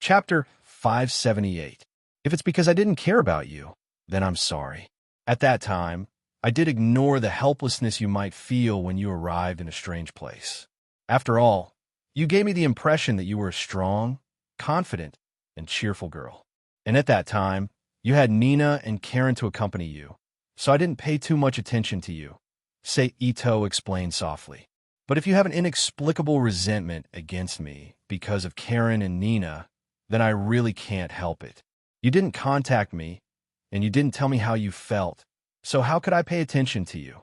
Chapter 578. If it's because I didn't care about you, then I'm sorry. At that time, I did ignore the helplessness you might feel when you arrived in a strange place. After all, you gave me the impression that you were a strong, confident, and cheerful girl. And at that time, you had Nina and Karen to accompany you, so I didn't pay too much attention to you, Ito explained softly. But if you have an inexplicable resentment against me because of Karen and Nina, then I really can't help it. You didn't contact me, and you didn't tell me how you felt, so how could I pay attention to you?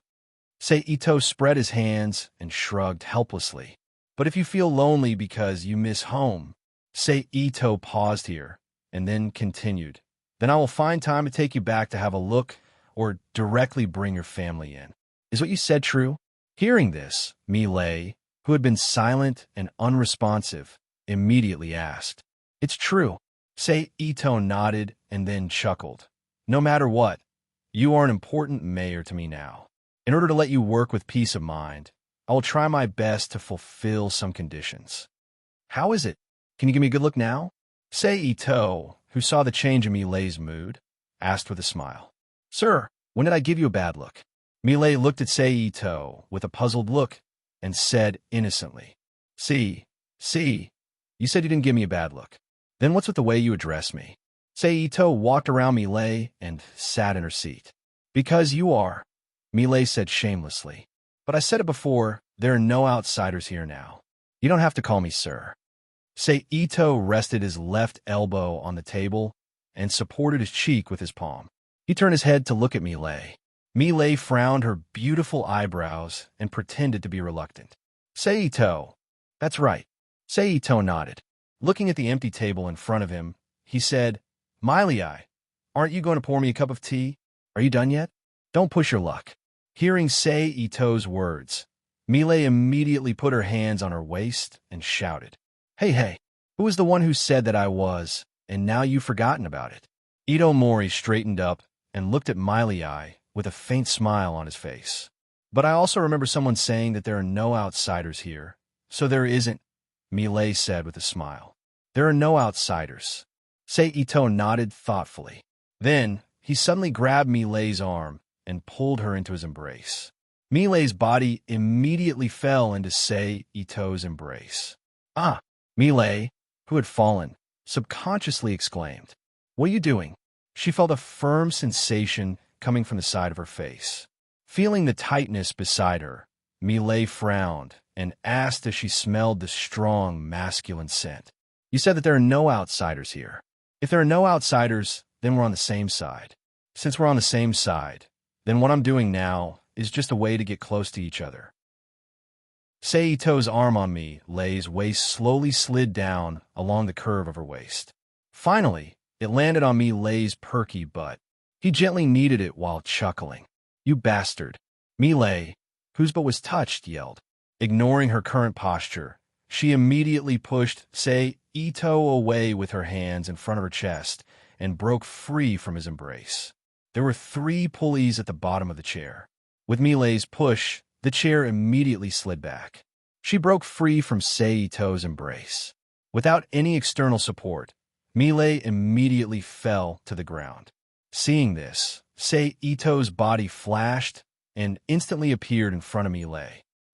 Ito spread his hands and shrugged helplessly. But if you feel lonely because you miss home, Ito paused here, and then continued, then I will find time to take you back to have a look or directly bring your family in. Is what you said true? Hearing this, Milei, who had been silent and unresponsive, immediately asked. It's true. Ito nodded and then chuckled. No matter what, you are an important mayor to me now. In order to let you work with peace of mind, I will try my best to fulfill some conditions. How is it? Can you give me a good look now? Ito, who saw the change in Milei's mood, asked with a smile. Sir, when did I give you a bad look? Milei looked at Ito with a puzzled look and said innocently, See, you said you didn't give me a bad look. Then what's with the way you address me? Ito walked around Milei and sat in her seat. Because you are, Milei said shamelessly. But I said it before, there are no outsiders here now. You don't have to call me sir. Ito rested his left elbow on the table and supported his cheek with his palm. He turned his head to look at Milei. Milei frowned her beautiful eyebrows and pretended to be reluctant. Ito. That's right. Ito nodded. Looking at the empty table in front of him, he said, Milei, aren't you going to pour me a cup of tea? Are you done yet? Don't push your luck. Hearing Ito's words, Milei immediately put her hands on her waist and shouted, Hey, who was the one who said that I was, and now you've forgotten about it? Ito Mori straightened up and looked at Milei with a faint smile on his face. But I also remember someone saying that there are no outsiders here, so there isn't, Milei said with a smile. There are no outsiders. Ito nodded thoughtfully. Then, he suddenly grabbed Milei's arm and pulled her into his embrace. Milei's body immediately fell into Ito's embrace. Ah! Milei, who had fallen, subconsciously exclaimed, What are you doing? She felt a firm sensation coming from the side of her face. Feeling the tightness beside her, Milei frowned and asked as she smelled the strong masculine scent. You said that there are no outsiders here. If there are no outsiders, then we're on the same side. Since we're on the same side, then what I'm doing now is just a way to get close to each other. Ito's arm on Milei's waist slowly slid down along the curve of her waist. Finally, it landed on Milei's perky butt. He gently kneaded it while chuckling. You bastard. Milei, whose butt was touched, yelled. Ignoring her current posture, she immediately pushed Ito away with her hands in front of her chest and broke free from his embrace. There were 3 pulleys at the bottom of the chair. With Milei's push, the chair immediately slid back. She broke free from Ito's embrace. Without any external support, Milei immediately fell to the ground. Seeing this, Ito's body flashed and instantly appeared in front of Milei.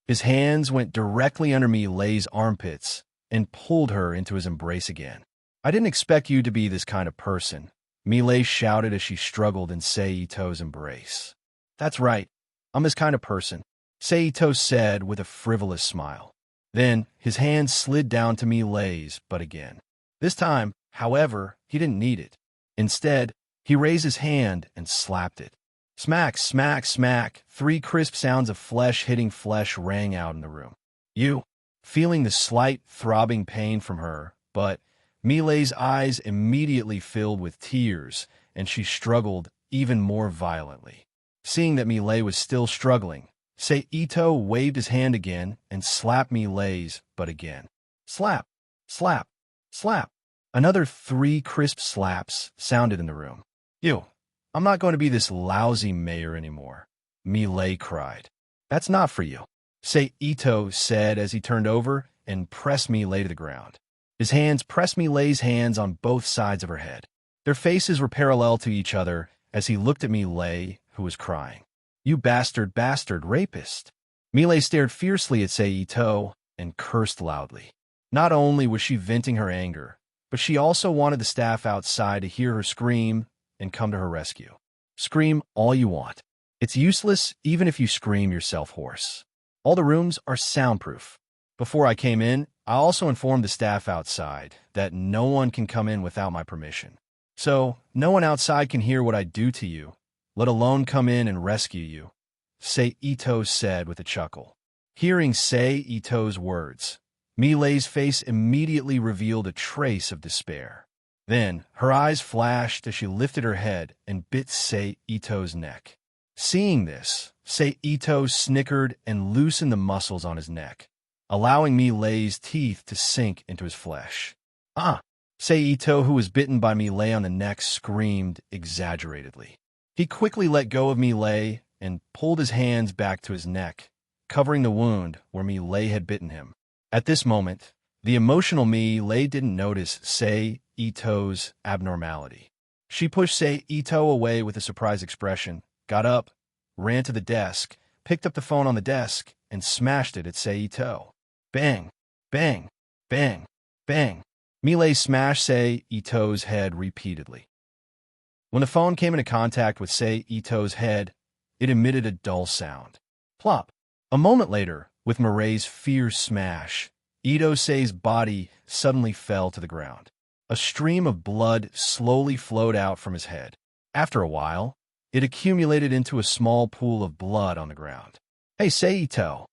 His hands went directly under Milei's armpits and pulled her into his embrace again. I didn't expect you to be this kind of person, Milei shouted as she struggled in Ito's embrace. That's right, I'm this kind of person, Ito said with a frivolous smile. Then, his hand slid down to Milei's butt again. This time, however, he didn't need it. Instead, he raised his hand and slapped it. Smack, smack, smack, 3 crisp sounds of flesh hitting flesh rang out in the room. You, feeling the slight throbbing pain from her, but Milei's eyes immediately filled with tears, and she struggled even more violently. Seeing that Milei was still struggling, Ito waved his hand again and slapped Milei's butt again. Slap, slap, slap. Another 3 crisp slaps sounded in the room. You, I'm not going to be this lousy mayor anymore, Milei cried. That's not for you, Ito said as he turned over and pressed Milei to the ground. His hands pressed Milei's hands on both sides of her head. Their faces were parallel to each other as he looked at Milei, who was crying. "You bastard, rapist." Milei stared fiercely at Seito and cursed loudly. Not only was she venting her anger, but she also wanted the staff outside to hear her scream and come to her rescue. Scream all you want. It's useless even if you scream yourself hoarse. All the rooms are soundproof. Before I came in, I also informed the staff outside that no one can come in without my permission. So, no one outside can hear what I do to you, let alone come in and rescue you, Seito said with a chuckle. Hearing Seito's words, Milei's face immediately revealed a trace of despair. Then, her eyes flashed as she lifted her head and bit Seito's neck. Seeing this, Seito snickered and loosened the muscles on his neck, allowing Milei's teeth to sink into his flesh. Seito, who was bitten by Milei on the neck, screamed exaggeratedly. He quickly let go of Milei and pulled his hands back to his neck, covering the wound where Milei had bitten him. At this moment, the emotional Milei didn't notice Seito's abnormality. She pushed Seito away with a surprised expression, got up, ran to the desk, picked up the phone on the desk, and smashed it at Seito. Bang, bang, bang, bang. Milei smashed Seito's head repeatedly. When the phone came into contact with Seito's head, it emitted a dull sound. Plop. A moment later, with Milei's fierce smash, Ito-sei's body suddenly fell to the ground. A stream of blood slowly flowed out from his head. After a while, it accumulated into a small pool of blood on the ground. "Hey, Seito."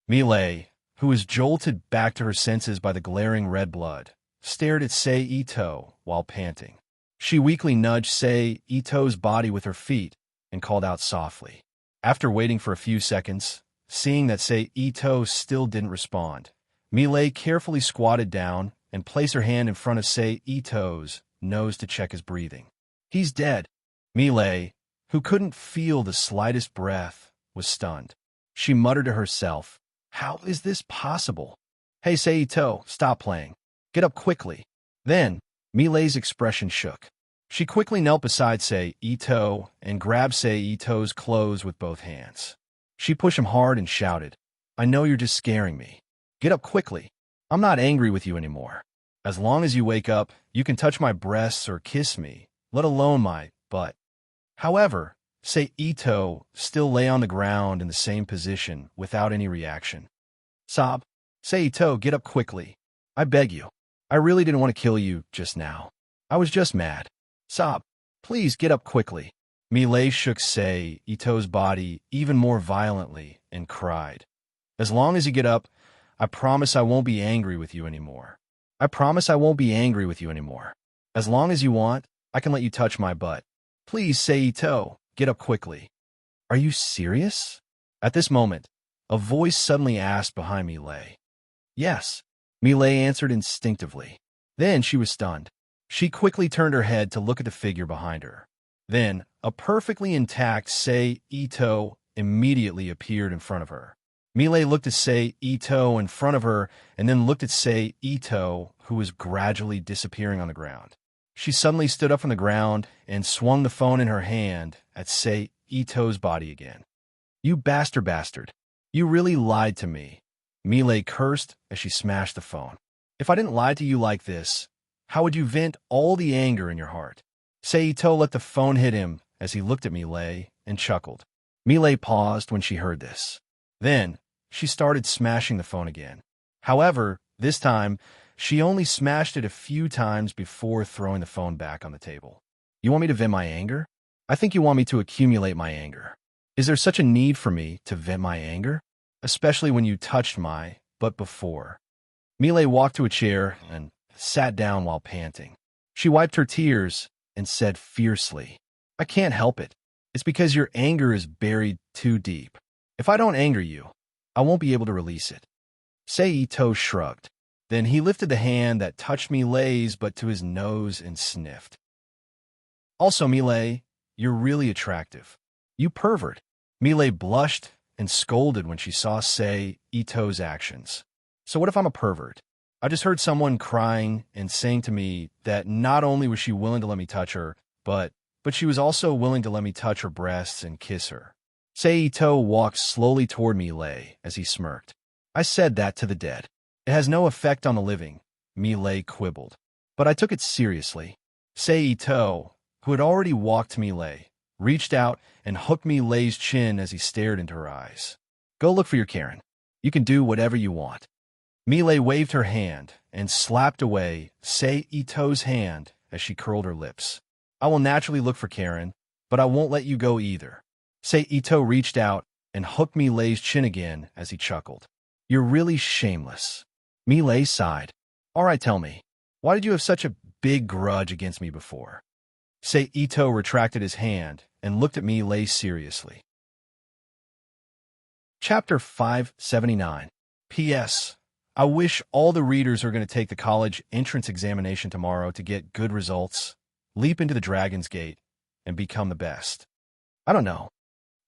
Milei, who was jolted back to her senses by the glaring red blood, stared at Seito while panting. She weakly nudged Seito's body with her feet and called out softly. After waiting for a few seconds, seeing that Seito still didn't respond, Milei carefully squatted down and placed her hand in front of Seito's nose to check his breathing. "He's dead." Milei, who couldn't feel the slightest breath, was stunned. She muttered to herself, "How is this possible?" "Hey, Seito, stop playing. Get up quickly." Then, Milei's expression shook. She quickly knelt beside Seito and grabbed Seito's clothes with both hands. She pushed him hard and shouted, "I know you're just scaring me. Get up quickly. I'm not angry with you anymore. As long as you wake up, you can touch my breasts or kiss me, let alone my butt." However, Seito still lay on the ground in the same position without any reaction. "Sob, Seito, get up quickly. I beg you. I really didn't want to kill you just now. I was just mad. Sob, please get up quickly." Milei shook Seito's body even more violently and cried, "As long as you get up, I promise I won't be angry with you anymore. I promise I won't be angry with you anymore. As long as you want, I can let you touch my butt. Please, Seito, get up quickly." "Are you serious?" At this moment, a voice suddenly asked behind Milei. "Yes," Milei answered instinctively. Then she was stunned. She quickly turned her head to look at the figure behind her. Then, a perfectly intact Seito immediately appeared in front of her. Milei looked at Seito in front of her and then looked at Seito, who was gradually disappearing on the ground. She suddenly stood up from the ground and swung the phone in her hand at Seito's body again. "You bastard. You really lied to me," Milei cursed as she smashed the phone. "If I didn't lie to you like this, how would you vent all the anger in your heart?" Seito let the phone hit him as he looked at Milei and chuckled. Milei paused when she heard this. Then, she started smashing the phone again. However, this time, she only smashed it a few times before throwing the phone back on the table. "You want me to vent my anger? I think you want me to accumulate my anger. Is there such a need for me to vent my anger? Especially when you touched my butt before." Milei walked to a chair and sat down while panting. She wiped her tears and said fiercely, "I can't help it. It's because your anger is buried too deep. If I don't anger you, I won't be able to release it." Seito shrugged. Then he lifted the hand that touched Milei's butt to his nose and sniffed. "Also, Milei, you're really attractive. You pervert." Milei blushed and scolded when she saw Seito's actions. "So what if I'm a pervert? I just heard someone crying and saying to me that not only was she willing to let me touch her, but she was also willing to let me touch her breasts and kiss her. Seito walked slowly toward Milei as he smirked. I said that to the dead. It has no effect on the living, Milei quibbled. But I took it seriously. Seito, who had already walked to Milei, reached out and hooked Milei's chin as he stared into her eyes. Go look for your Karen. You can do whatever you want. Milei waved her hand and slapped away Seito's hand as she curled her lips. I will naturally look for Karen, but I won't let you go either. Seito reached out and hooked Milei's chin again as he chuckled. You're really shameless. Milei sighed. All right, tell me, why did you have such a big grudge against me before? Seito retracted his hand and looked at Milei seriously. Chapter 579. P.S. I wish all the readers who are going to take the college entrance examination tomorrow to get good results, leap into the Dragon's Gate, and become the best. I don't know.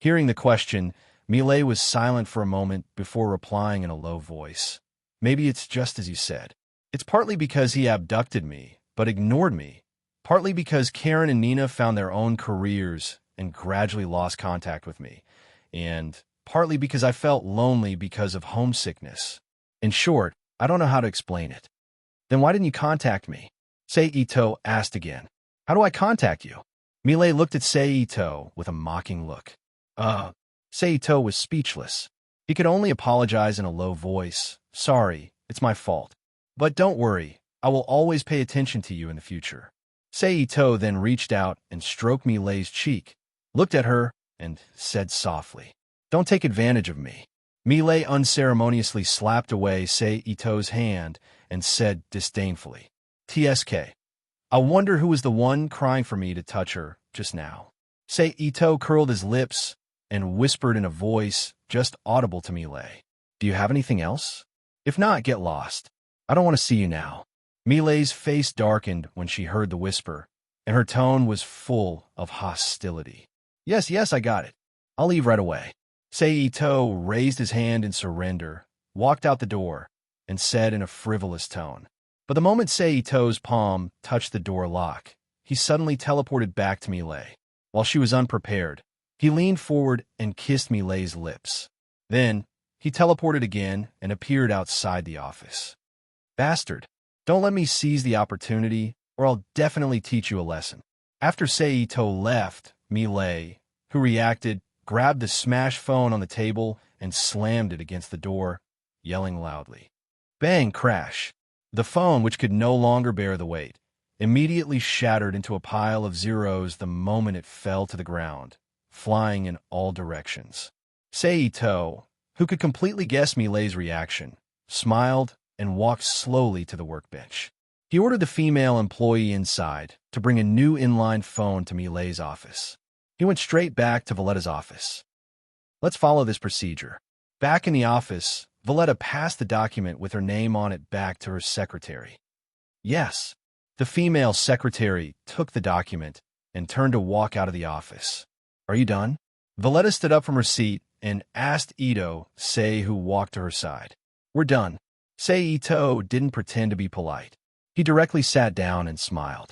Hearing the question, Milei was silent for a moment before replying in a low voice. Maybe it's just as you said. It's partly because he abducted me, but ignored me. Partly because Karen and Nina found their own careers and gradually lost contact with me. And partly because I felt lonely because of homesickness. In short, I don't know how to explain it. Then why didn't you contact me? Seito asked again. How do I contact you? Milei looked at Seito with a mocking look. Seito was speechless. He could only apologize in a low voice. Sorry, it's my fault. But don't worry, I will always pay attention to you in the future. Seito then reached out and stroked Milei's cheek, looked at her, and said softly, Don't take advantage of me. Milei unceremoniously slapped away Seito's hand and said disdainfully, TSK. I wonder who was the one crying for me to touch her just now. Seito curled his lips and whispered in a voice just audible to Milei. Do you have anything else? If not, get lost. I don't want to see you now. Milei's face darkened when she heard the whisper, and her tone was full of hostility. Yes, I got it. I'll leave right away. Seito raised his hand in surrender, walked out the door, and said in a frivolous tone. But the moment Seito's palm touched the door lock, he suddenly teleported back to Milei. While she was unprepared, he leaned forward and kissed Milei's lips. Then, he teleported again and appeared outside the office. Bastard, don't let me seize the opportunity, or I'll definitely teach you a lesson. After Seito left, Milei, who reacted, grabbed the smashed phone on the table and slammed it against the door, yelling loudly. Bang, crash. The phone, which could no longer bear the weight, immediately shattered into a pile of zeros the moment it fell to the ground, flying in all directions. Seito, who could completely guess Milei's reaction, smiled and walked slowly to the workbench. He ordered the female employee inside to bring a new inline phone to Milei's office. He went straight back to Valletta's office. Let's follow this procedure. Back in the office, Valletta passed the document with her name on it back to her secretary. Yes, the female secretary took the document and turned to walk out of the office. Are you done? Valletta stood up from her seat and asked Ito, who walked to her side. We're done. Seito didn't pretend to be polite. He directly sat down and smiled.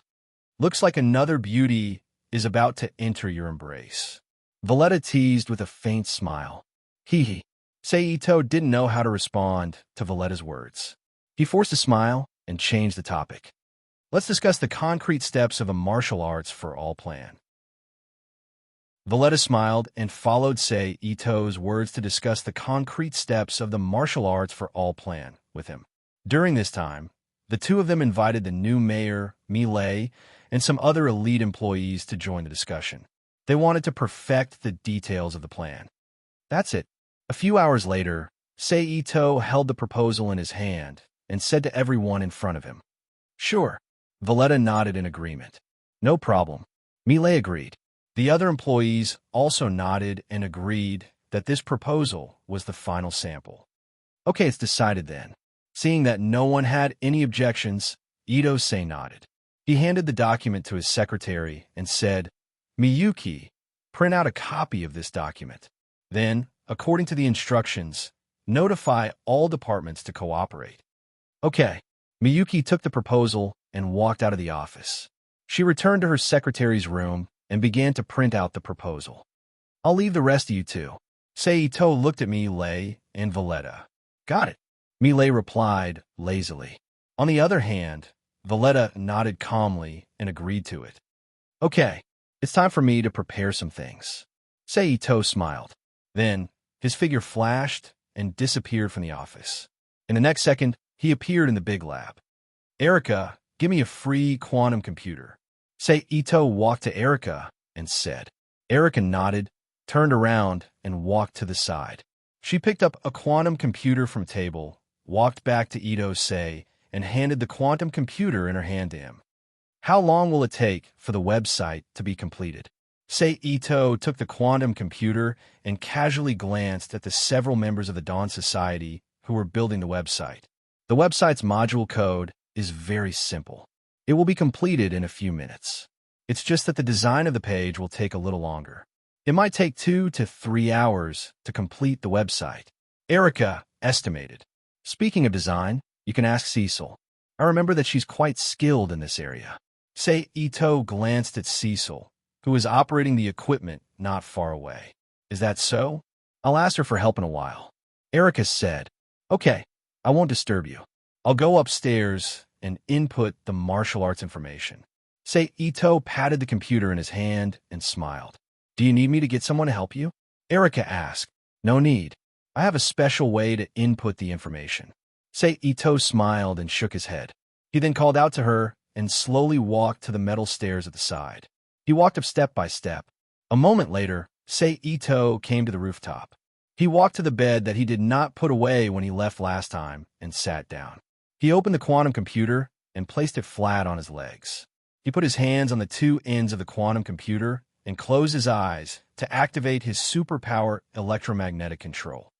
Looks like another beauty is about to enter your embrace. Valletta teased with a faint smile. Hee. Seito didn't know how to respond to Valletta's words. He forced a smile and changed the topic. Let's discuss the concrete steps of a martial arts for all plan. Valletta smiled and followed Seito's words to discuss the concrete steps of the martial arts for all plan with him. During this time, the two of them invited the new mayor, Milei, and some other elite employees to join the discussion. They wanted to perfect the details of the plan. That's it. A few hours later, Seito held the proposal in his hand and said to everyone in front of him, Sure. Valletta nodded in agreement. No problem. Milei agreed. The other employees also nodded and agreed that this proposal was the final sample. Okay, it's decided then. Seeing that no one had any objections, Ito-sei nodded. He handed the document to his secretary and said, Miyuki, print out a copy of this document. Then, according to the instructions, notify all departments to cooperate. Okay, Miyuki took the proposal and walked out of the office. She returned to her secretary's room and began to print out the proposal. I'll leave the rest of you two. Seito looked at Milei and Valletta. Got it, Milei replied lazily. On the other hand, Valletta nodded calmly and agreed to it. Okay, it's time for me to prepare some things. Seito smiled. Then, his figure flashed and disappeared from the office. In the next second, he appeared in the big lab. Erica, give me a free quantum computer. Seito walked to Erica and said. Erica nodded, turned around, and walked to the side. She picked up a quantum computer from table, walked back to Ito-sei, and handed the quantum computer in her hand to him. How long will it take for the website to be completed? Seito took the quantum computer and casually glanced at the several members of the Dawn Society who were building the website. The website's module code is very simple. It will be completed in a few minutes. It's just that the design of the page will take a little longer. It might take 2 to 3 hours to complete the website. Erica estimated. Speaking of design, you can ask Cecil. I remember that she's quite skilled in this area. Seito glanced at Cecil, who was operating the equipment not far away. Is that so? I'll ask her for help in a while. Erica said. Okay, I won't disturb you. I'll go upstairs and input the martial arts information. Seito patted the computer in his hand and smiled. Do you need me to get someone to help you? Erica asked. No need. I have a special way to input the information. Seito smiled and shook his head. He then called out to her and slowly walked to the metal stairs at the side. He walked up step by step. A moment later, Seito came to the rooftop. He walked to the bed that he did not put away when he left last time and sat down. He opened the quantum computer and placed it flat on his legs. He put his hands on the two ends of the quantum computer and closed his eyes to activate his superpower electromagnetic control.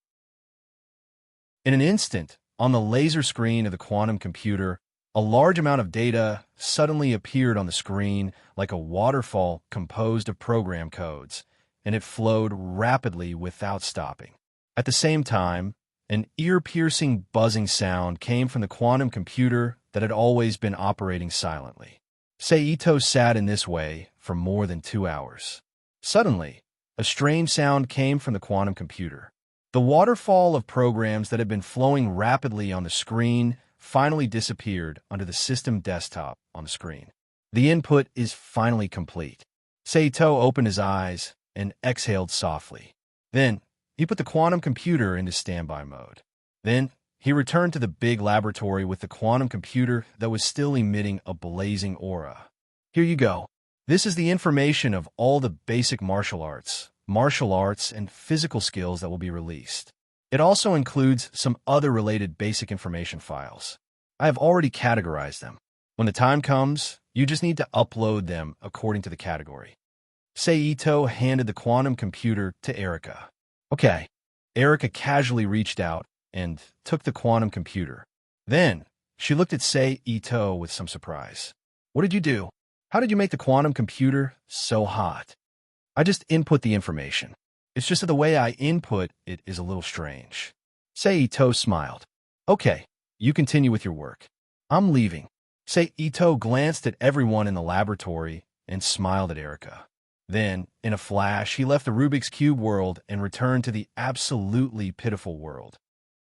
In an instant, on the laser screen of the quantum computer, a large amount of data suddenly appeared on the screen like a waterfall composed of program codes, and it flowed rapidly without stopping. At the same time, an ear-piercing buzzing sound came from the quantum computer that had always been operating silently. Seito sat in this way for more than 2 hours. Suddenly, a strange sound came from the quantum computer. The waterfall of programs that had been flowing rapidly on the screen finally disappeared under the system desktop on the screen. The input is finally complete. Seito opened his eyes and exhaled softly. Then, he put the quantum computer into standby mode. Then, he returned to the big laboratory with the quantum computer that was still emitting a blazing aura. Here you go. This is the information of all the basic martial arts, and physical skills that will be released. It also includes some other related basic information files. I have already categorized them. When the time comes, you just need to upload them according to the category. Seito handed the quantum computer to Erica. Okay. Erica casually reached out and took the quantum computer. Then, she looked at Seito with some surprise. What did you do? How did you make the quantum computer so hot? I just input the information. It's just that the way I input it is a little strange. Seito smiled. Okay, you continue with your work. I'm leaving. Seito glanced at everyone in the laboratory and smiled at Erica. Then, in a flash, he left the Rubik's Cube world and returned to the absolutely pitiful world.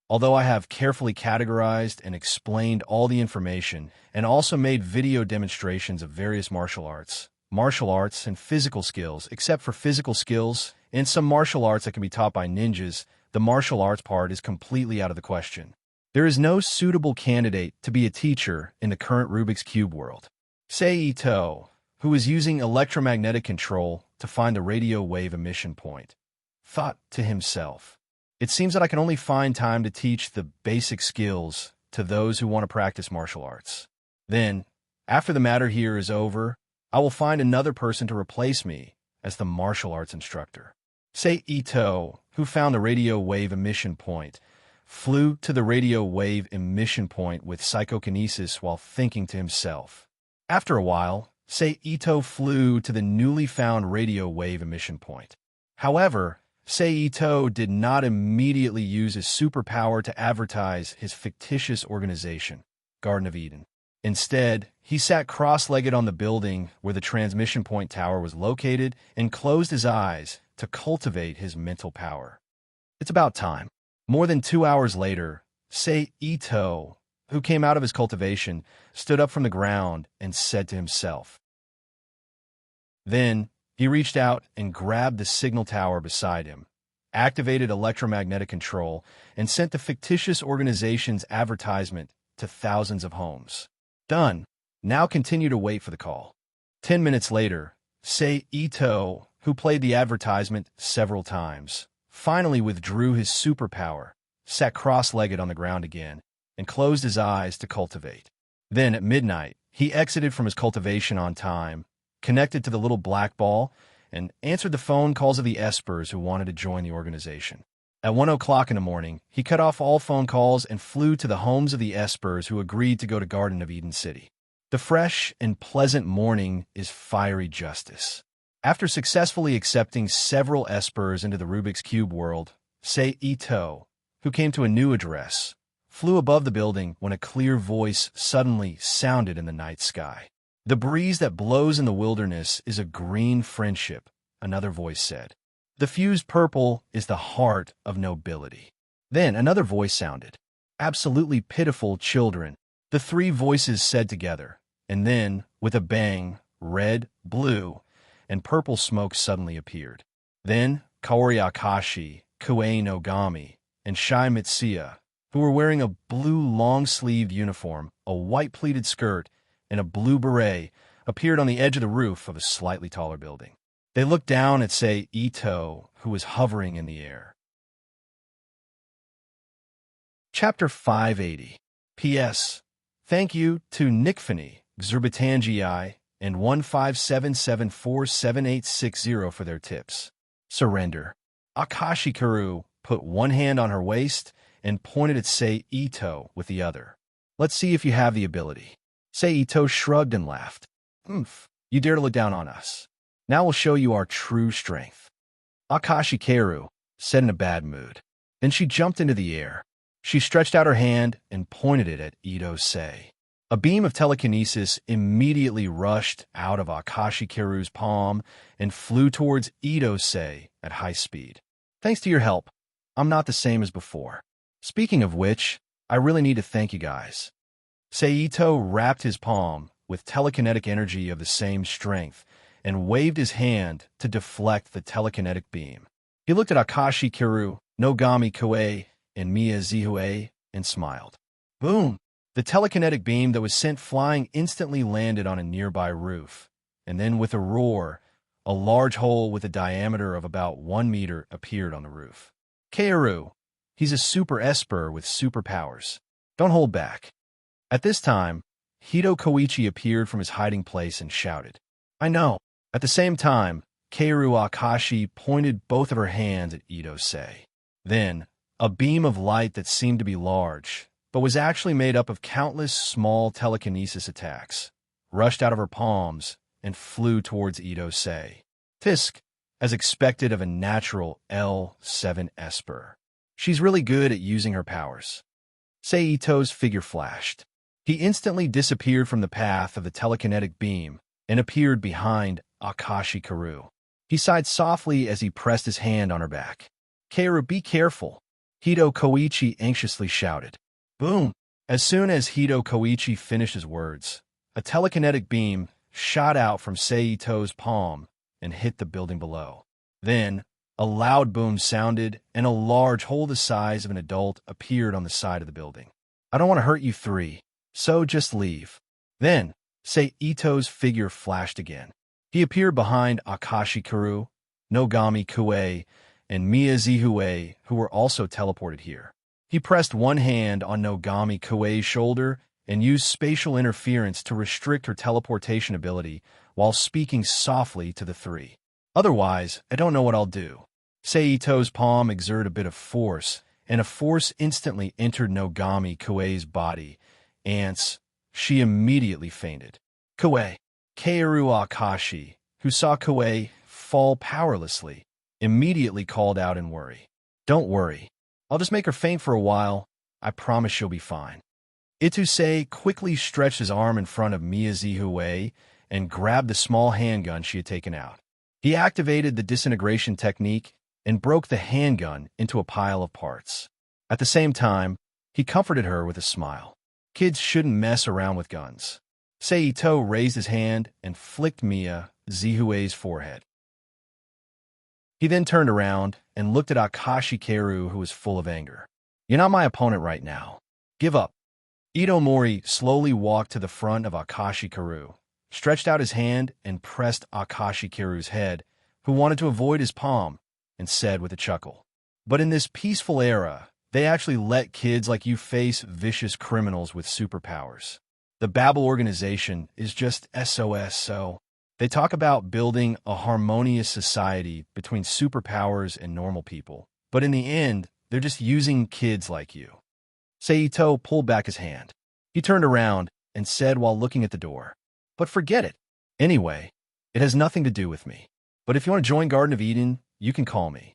Although I have carefully categorized and explained all the information and also made video demonstrations of various martial arts, and physical skills, except for physical skills and some martial arts that can be taught by ninjas, the martial arts part is completely out of the question. There is no suitable candidate to be a teacher in the current Rubik's Cube world. Seito, who is using electromagnetic control to find the radio wave emission point, thought to himself, it seems that I can only find time to teach the basic skills to those who want to practice martial arts. Then, after the matter here is over, I will find another person to replace me as the martial arts instructor. Seito, who found the radio wave emission point, flew to the radio wave emission point with psychokinesis while thinking to himself. After a while, Seito flew to the newly found radio wave emission point. However, Seito did not immediately use his superpower to advertise his fictitious organization. Garden of Eden. Instead, he sat cross-legged on the building where the transmission point tower was located and closed his eyes to cultivate his mental power. It's about time. More than 2 hours later, Sei Ito, who came out of his cultivation, stood up from the ground and said to himself. Then, he reached out and grabbed the signal tower beside him, activated electromagnetic control, and sent the fictitious organization's advertisement to thousands of homes. Done. Now continue to wait for the call. 10 minutes later, Sei Ito, who played the advertisement several times, finally withdrew his superpower, sat cross-legged on the ground again, and closed his eyes to cultivate. Then, at midnight, he exited from his cultivation on time, connected to the little black ball, and answered the phone calls of the espers who wanted to join the organization. At 1 o'clock in the morning, he cut off all phone calls and flew to the homes of the espers who agreed to go to Garden of Eden City. The fresh and pleasant morning is fiery justice. After successfully accepting several espers into the Rubik's Cube world, Sei Ito, who came to a new address, flew above the building when a clear voice suddenly sounded in the night sky. "The breeze that blows in the wilderness is a green friendship," another voice said. "The fused purple is the heart of nobility." Then another voice sounded. "Absolutely pitiful children," the three voices said together, and then, with a bang, red, blue, and purple smoke suddenly appeared. Then Kaori Akashi, Kue Nogami, and Shai Mitsuya, who were wearing a blue long-sleeved uniform, a white pleated skirt, and a blue beret, appeared on the edge of the roof of a slightly taller building. They looked down at Sei Ito, who was hovering in the air. Chapter 580. P.S. Thank you to Nikfani, Xerbatangii, and 157747860 for their tips. Surrender. Akashi Karu put one hand on her waist and pointed at Sei Ito with the other. "Let's see if you have the ability." Sei Ito shrugged and laughed. "Oomph, you dare to look down on us. Now we'll show you our true strength." Akashi Karu said in a bad mood. Then she jumped into the air. She stretched out her hand and pointed it at Ito-sei. A beam of telekinesis immediately rushed out of Akashi Karu's palm and flew towards Ito-sei at high speed. "Thanks to your help, I'm not the same as before. Speaking of which, I really need to thank you guys." Sei Ito wrapped his palm with telekinetic energy of the same strength and waved his hand to deflect the telekinetic beam. He looked at Akashi Karu, Nogami Kue, and Miyazihue and smiled. Boom! The telekinetic beam that was sent flying instantly landed on a nearby roof, and then with a roar, a large hole with a diameter of about 1 meter appeared on the roof. Kaoru, he's a super esper with superpowers. Don't hold back. At this time, Hito Koichi appeared from his hiding place and shouted, "I know." At the same time, Kaoru Akashi pointed both of her hands at Ito-sei. Then, a beam of light that seemed to be large, but was actually made up of countless small telekinesis attacks, rushed out of her palms and flew towards Ito-sei. Tisk, as expected of a natural L7 Esper. She's really good at using her powers. Sei Ito's figure flashed. He instantly disappeared from the path of the telekinetic beam and appeared behind Akashi Karu. He sighed softly as he pressed his hand on her back. "Kaoru, be careful," Hito Koichi anxiously shouted. Boom! As soon as Hito Koichi finished his words, a telekinetic beam shot out from Sei Ito's palm and hit the building below. Then, a loud boom sounded, and a large hole the size of an adult appeared on the side of the building. "I don't want to hurt you three, so just leave." Then, Sei Ito's figure flashed again. He appeared behind Akashi Karu, Nogami Kue, and Miyazihue, who were also teleported here. He pressed one hand on Nogami Kue's shoulder and used spatial interference to restrict her teleportation ability while speaking softly to the three. "Otherwise, I don't know what I'll do." Sei Ito's palm exerted a bit of force, and a force instantly entered Nogami Kue's body. Ants, she immediately fainted. Kue, Kaoru Akashi, who saw Kue fall powerlessly, immediately called out in worry. "Don't worry. I'll just make her faint for a while. I promise she'll be fine." Itusei quickly stretched his arm in front of Mia Zihue and grabbed the small handgun she had taken out. He activated the disintegration technique and broke the handgun into a pile of parts. At the same time, he comforted her with a smile. Kids shouldn't mess around with guns. Seito raised his hand and flicked Mia Zihue's forehead. He then turned around and looked at Akashi Keru, who was full of anger. "You're not my opponent right now. Give up." Ito Mori slowly walked to the front of Akashi Keru, stretched out his hand and pressed Akashi Keru's head, who wanted to avoid his palm, and said with a chuckle, "But in this peaceful era, they actually let kids like you face vicious criminals with superpowers. The Babel organization is just SOS, so they talk about building a harmonious society between superpowers and normal people, but in the end, they're just using kids like you." Seito pulled back his hand. He turned around and said while looking at the door, "But forget it. Anyway, it has nothing to do with me. But if you want to join Garden of Eden, you can call me."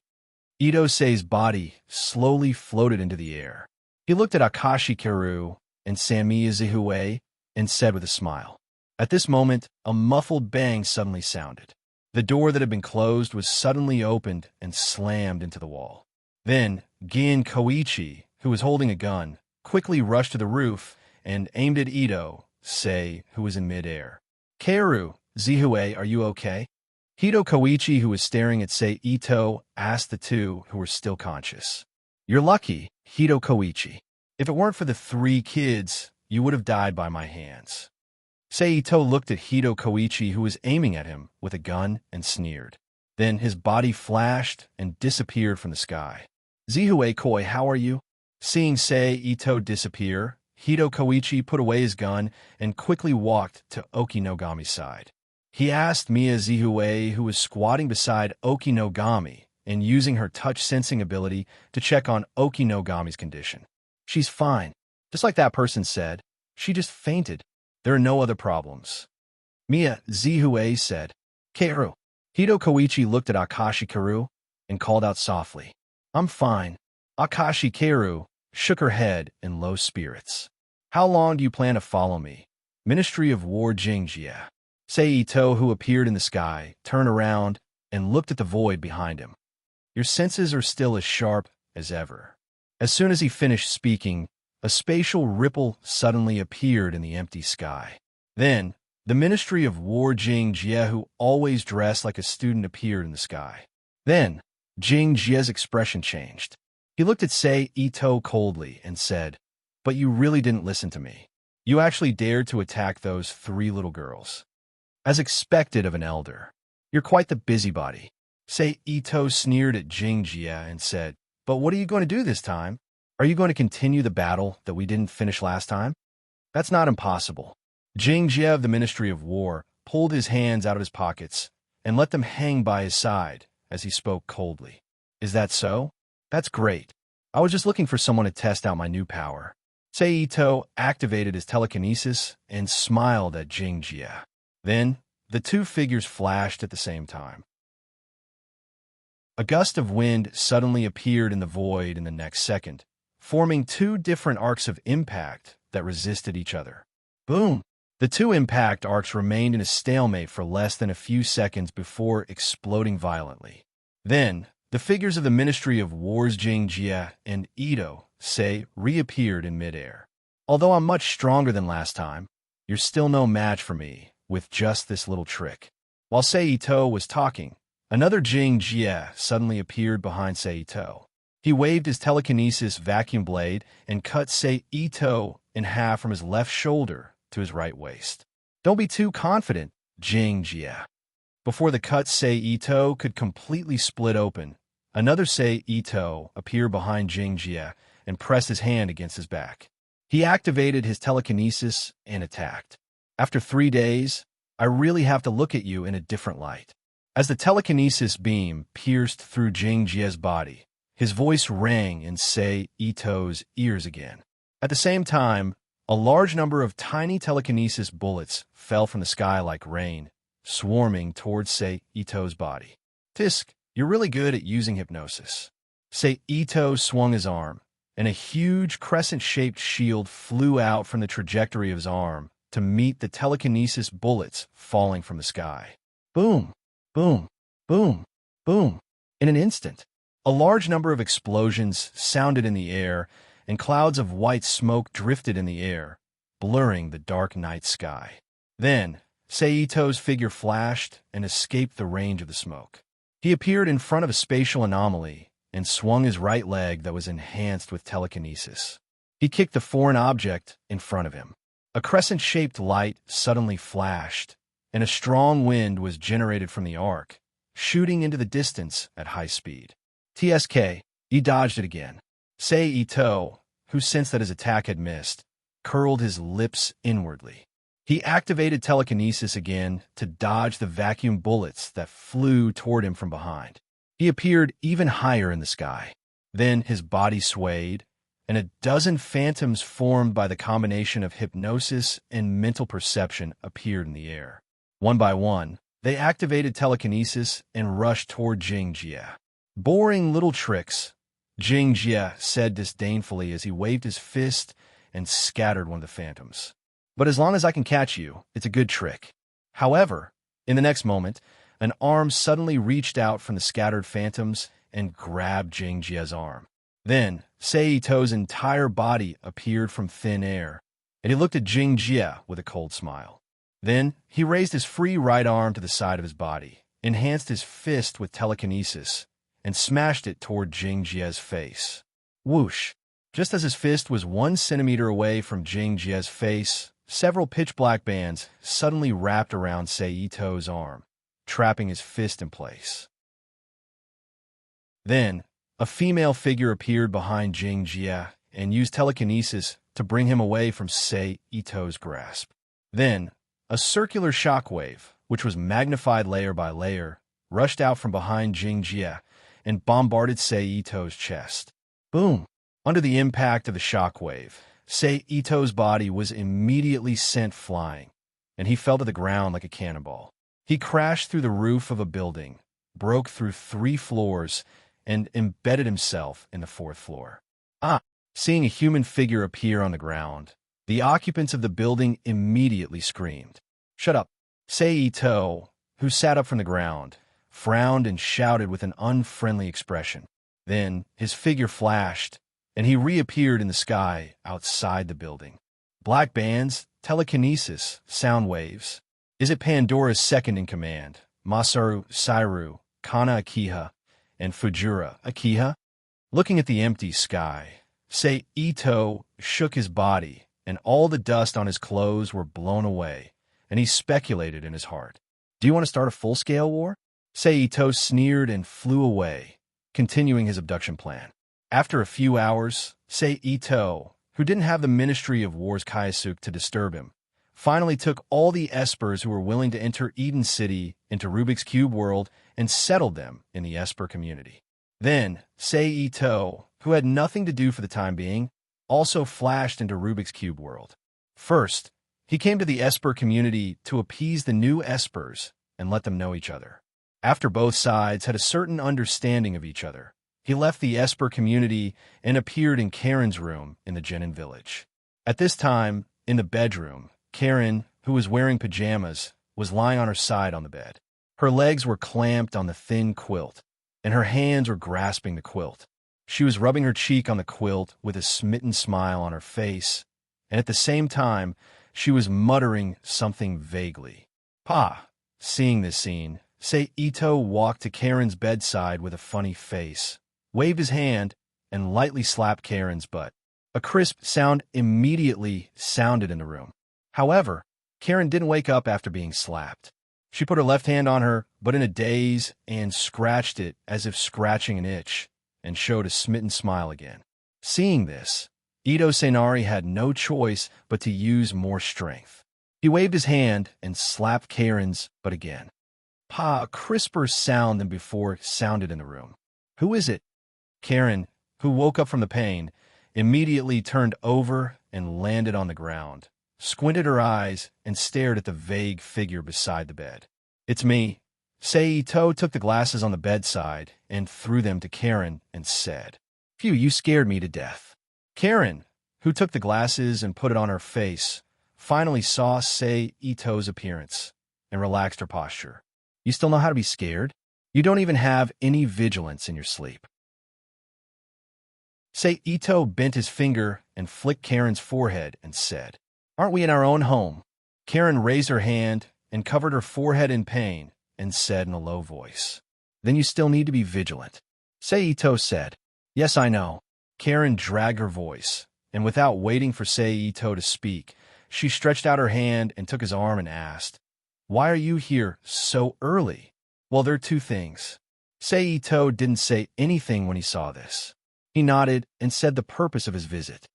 Ito-sei's body slowly floated into the air. He looked at Akashi Keru and Samiya Zihue and said with a smile. At this moment, a muffled bang suddenly sounded. The door that had been closed was suddenly opened and slammed into the wall. Then, Gin Koichi, who was holding a gun, quickly rushed to the roof and aimed at Ito-sei, who was in midair. "Keru, Zihue, are you okay?" Hito Koichi, who was staring at Ito, asked the two who were still conscious. "You're lucky, Hito Koichi. If it weren't for the 3 kids, you would have died by my hands." Ito looked at Hito Koichi, who was aiming at him with a gun, and sneered. Then his body flashed and disappeared from the sky. "Zihue Koi, how are you?" Seeing Ito disappear, Hito Koichi put away his gun and quickly walked to Okinogami's side. He asked Mia Zihue, who was squatting beside Okinogami and using her touch-sensing ability to check on Okinogami's condition. "She's fine. Just like that person said. She just fainted. There are no other problems." Mia Zihue said. "Keru." Hito Koichi looked at Akashi Keru and called out softly, "I'm fine." Akashi Keru shook her head in low spirits. "How long do you plan to follow me?" Ministry of War Jingjia. Ito, who appeared in the sky, turned around and looked at the void behind him. "Your senses are still as sharp as ever." As soon as he finished speaking, a spatial ripple suddenly appeared in the empty sky. Then, the Ministry of War Jingjia, who always dressed like a student, appeared in the sky. Then, Jingjia's expression changed. He looked at Ito coldly and said, "But you really didn't listen to me. You actually dared to attack those 3 little girls. As expected of an elder. You're quite the busybody." Ito sneered at Jingjia and said, "But what are you going to do this time? Are you going to continue the battle that we didn't finish last time?" "That's not impossible." Jingjia of the Ministry of War pulled his hands out of his pockets and let them hang by his side as he spoke coldly. "Is that so? That's great. I was just looking for someone to test out my new power." Ito activated his telekinesis and smiled at Jingjia. Then, the 2 figures flashed at the same time. A gust of wind suddenly appeared in the void in the next second, forming 2 different arcs of impact that resisted each other. Boom! The 2 impact arcs remained in a stalemate for less than a few seconds before exploding violently. Then, the figures of the Ministry of Wars Jingjia and Ito-sei reappeared in midair. "Although I'm much stronger than last time, you're still no match for me with just this little trick." While Ito was talking, another Jingjia suddenly appeared behind Ito. He waved his telekinesis vacuum blade and cut Ito in half from his left shoulder to his right waist. "Don't be too confident, Jingjia." Before the cut Ito could completely split open, another Ito appeared behind Jingjia and pressed his hand against his back. He activated his telekinesis and attacked. "After 3 days, I really have to look at you in a different light." As the telekinesis beam pierced through Jingjia's body, his voice rang in Ito's ears again. At the same time, a large number of tiny telekinesis bullets fell from the sky like rain, swarming towards Ito's body. "Tisk, you're really good at using hypnosis." Ito swung his arm, and a huge crescent-shaped shield flew out from the trajectory of his arm to meet the telekinesis bullets falling from the sky. Boom, boom, boom, boom. In an instant, a large number of explosions sounded in the air, and clouds of white smoke drifted in the air, blurring the dark night sky. Then, Seito's figure flashed and escaped the range of the smoke. He appeared in front of a spatial anomaly and swung his right leg that was enhanced with telekinesis. He kicked the foreign object in front of him. A crescent-shaped light suddenly flashed, and a strong wind was generated from the arc, shooting into the distance at high speed. TSK, he dodged it again. Seito, who sensed that his attack had missed, curled his lips inwardly. He activated telekinesis again to dodge the vacuum bullets that flew toward him from behind. He appeared even higher in the sky. Then his body swayed, and a dozen phantoms formed by the combination of hypnosis and mental perception appeared in the air. One by one, they activated telekinesis and rushed toward Jingjie. Boring little tricks, Jingjie said disdainfully as he waved his fist and scattered one of the phantoms. But as long as I can catch you, it's a good trick. However, in the next moment, an arm suddenly reached out from the scattered phantoms and grabbed Jingjie's arm. Then, Seito's entire body appeared from thin air, and he looked at Jingjie with a cold smile. Then, he raised his free right arm to the side of his body, enhanced his fist with telekinesis, and smashed it toward Jingjie's face. Whoosh! Just as his fist was 1 centimeter away from Jingjie's face, several pitch-black bands suddenly wrapped around Seito's arm, trapping his fist in place. Then, a female figure appeared behind Jingjie and used telekinesis to bring him away from Seito's grasp. Then, a circular shockwave, which was magnified layer by layer, rushed out from behind Jingjie and bombarded Seito's chest. Boom! Under the impact of the shockwave, Seito's body was immediately sent flying, and he fell to the ground like a cannonball. He crashed through the roof of a building, broke through 3 floors, and embedded himself in the 4th floor. Seeing a human figure appear on the ground, the occupants of the building immediately screamed. "Shut up!" Seito, who sat up from the ground, frowned and shouted with an unfriendly expression. Then his figure flashed, and he reappeared in the sky outside the building. Black bands, telekinesis, sound waves. Is it Pandora's second in command, Masaru Sairu, Kana Akiha, and Fujura Akiha? Looking at the empty sky, Seito shook his body, and all the dust on his clothes were blown away, and he speculated in his heart. Do you want to start a full-scale war? Seito sneered and flew away, continuing his abduction plan. After a few hours, Seito, who didn't have the Ministry of War's Kaisuke to disturb him, finally took all the Espers who were willing to enter Eden City into Rubik's Cube World and settled them in the Esper community. Then, Seito, who had nothing to do for the time being, also flashed into Rubik's Cube World. First, he came to the Esper community to appease the new Espers and let them know each other. After both sides had a certain understanding of each other, he left the Esper community and appeared in Karen's room in the Genin village. At this time, in the bedroom, Karen, who was wearing pajamas, was lying on her side on the bed. Her legs were clamped on the thin quilt, and her hands were grasping the quilt. She was rubbing her cheek on the quilt with a smitten smile on her face, and at the same time, she was muttering something vaguely. Pa! Seeing this scene, Seito walked to Karen's bedside with a funny face, waved his hand, and lightly slapped Karen's butt. A crisp sound immediately sounded in the room. However, Karen didn't wake up after being slapped. She put her left hand on her, but in a daze, and scratched it as if scratching an itch, and showed a smitten smile again. Seeing this, Ito Senari had no choice but to use more strength. He waved his hand and slapped Karen's butt again. Pa! A crisper sound than before sounded in the room. Who is it? Karen, who woke up from the pain, immediately turned over and landed on the ground, squinted her eyes, and stared at the vague figure beside the bed. It's me. Seito took the glasses on the bedside and threw them to Karen and said, Phew, you scared me to death. Karen, who took the glasses and put it on her face, finally saw Sei Ito's appearance and relaxed her posture. You still know how to be scared? You don't even have any vigilance in your sleep. Sei Ito bent his finger and flicked Karen's forehead and said, Aren't we in our own home? Karen raised her hand and covered her forehead in pain and said in a low voice, Then you still need to be vigilant. Sei Ito said, Yes, I know. Karen dragged her voice, and without waiting for Sei Ito to speak, she stretched out her hand and took his arm and asked, Why are you here so early? Well, there are two things. Sei Ito didn't say anything when he saw this. He nodded and said the purpose of his visit.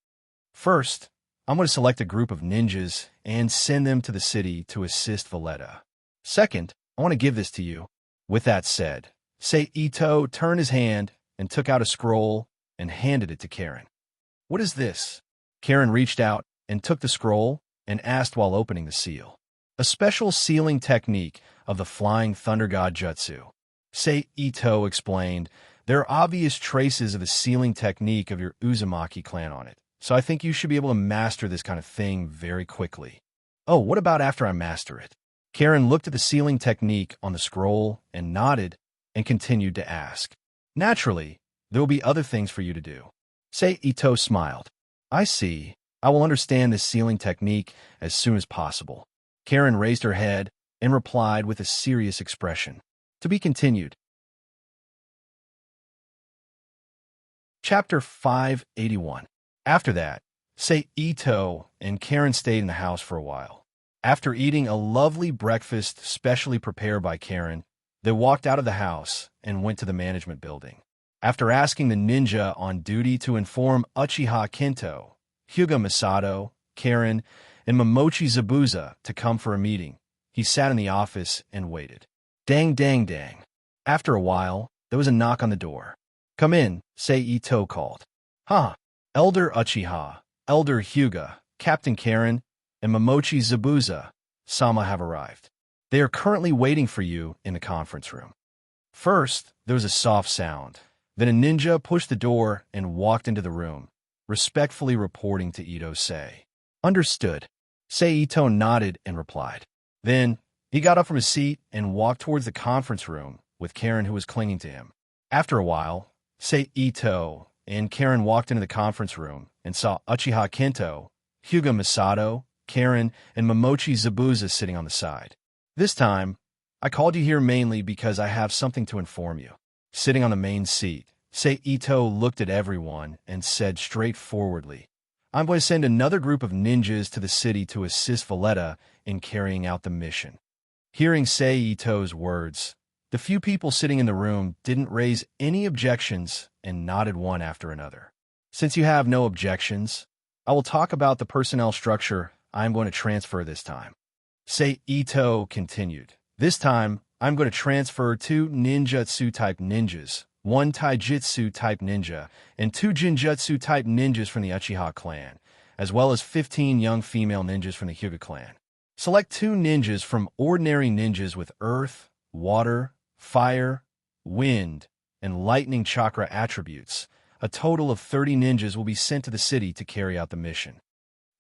First, I'm going to select a group of ninjas and send them to the city to assist Valletta. Second, I want to give this to you. With that said, Sei Ito turned his hand and took out a scroll and handed it to Karen. What is this? Karen reached out and took the scroll and asked while opening the seal. A special sealing technique of the Flying Thunder God Jutsu. Sei Ito explained, There are obvious traces of the sealing technique of your Uzumaki clan on it, so I think you should be able to master this kind of thing very quickly. Oh, what about after I master it? Karen looked at the sealing technique on the scroll and nodded and continued to ask. Naturally, there will be other things for you to do. Sei Ito smiled. I see. I will understand this sealing technique as soon as possible. Karen raised her head and replied with a serious expression. To be continued. Chapter 581. After that, Sei Ito and Karen stayed in the house for a while. After eating a lovely breakfast specially prepared by Karen, they walked out of the house and went to the management building. After asking the ninja on duty to inform Uchiha Kento, Hyuga Masato, Karen, and Momochi Zabuza to come for a meeting, he sat in the office and waited. Dang, dang, dang. After a while, there was a knock on the door. Come in, Sei Ito called. Huh. Elder Uchiha, Elder Hyuga, Captain Karen, and Momochi Zabuza, Sama have arrived. They are currently waiting for you in the conference room. First, there was a soft sound. Then a ninja pushed the door and walked into the room, respectfully reporting to Ito Sei. Understood. Sei Ito nodded and replied. Then, he got up from his seat and walked towards the conference room with Karen, who was clinging to him. After a while, Sei Ito and Karen walked into the conference room and saw Uchiha Kento, Hyuga Masato, Karen, and Momochi Zabuza sitting on the side. This time, I called you here mainly because I have something to inform you. Sitting on the main seat, Sei Ito looked at everyone and said straightforwardly, I'm going to send another group of ninjas to the city to assist Valletta in carrying out the mission. Hearing Sei Ito's words, the few people sitting in the room didn't raise any objections and nodded one after another. Since you have no objections, I will talk about the personnel structure I am going to transfer this time. Sei Ito continued, This time, I'm going to transfer 2 ninjutsu-type ninjas, 1 taijutsu-type ninja, and 2 jinjutsu-type ninjas from the Uchiha clan, as well as 15 young female ninjas from the Hyuga clan. Select 2 ninjas from ordinary ninjas with earth, water, fire, wind, and lightning chakra attributes. A total of 30 ninjas will be sent to the city to carry out the mission.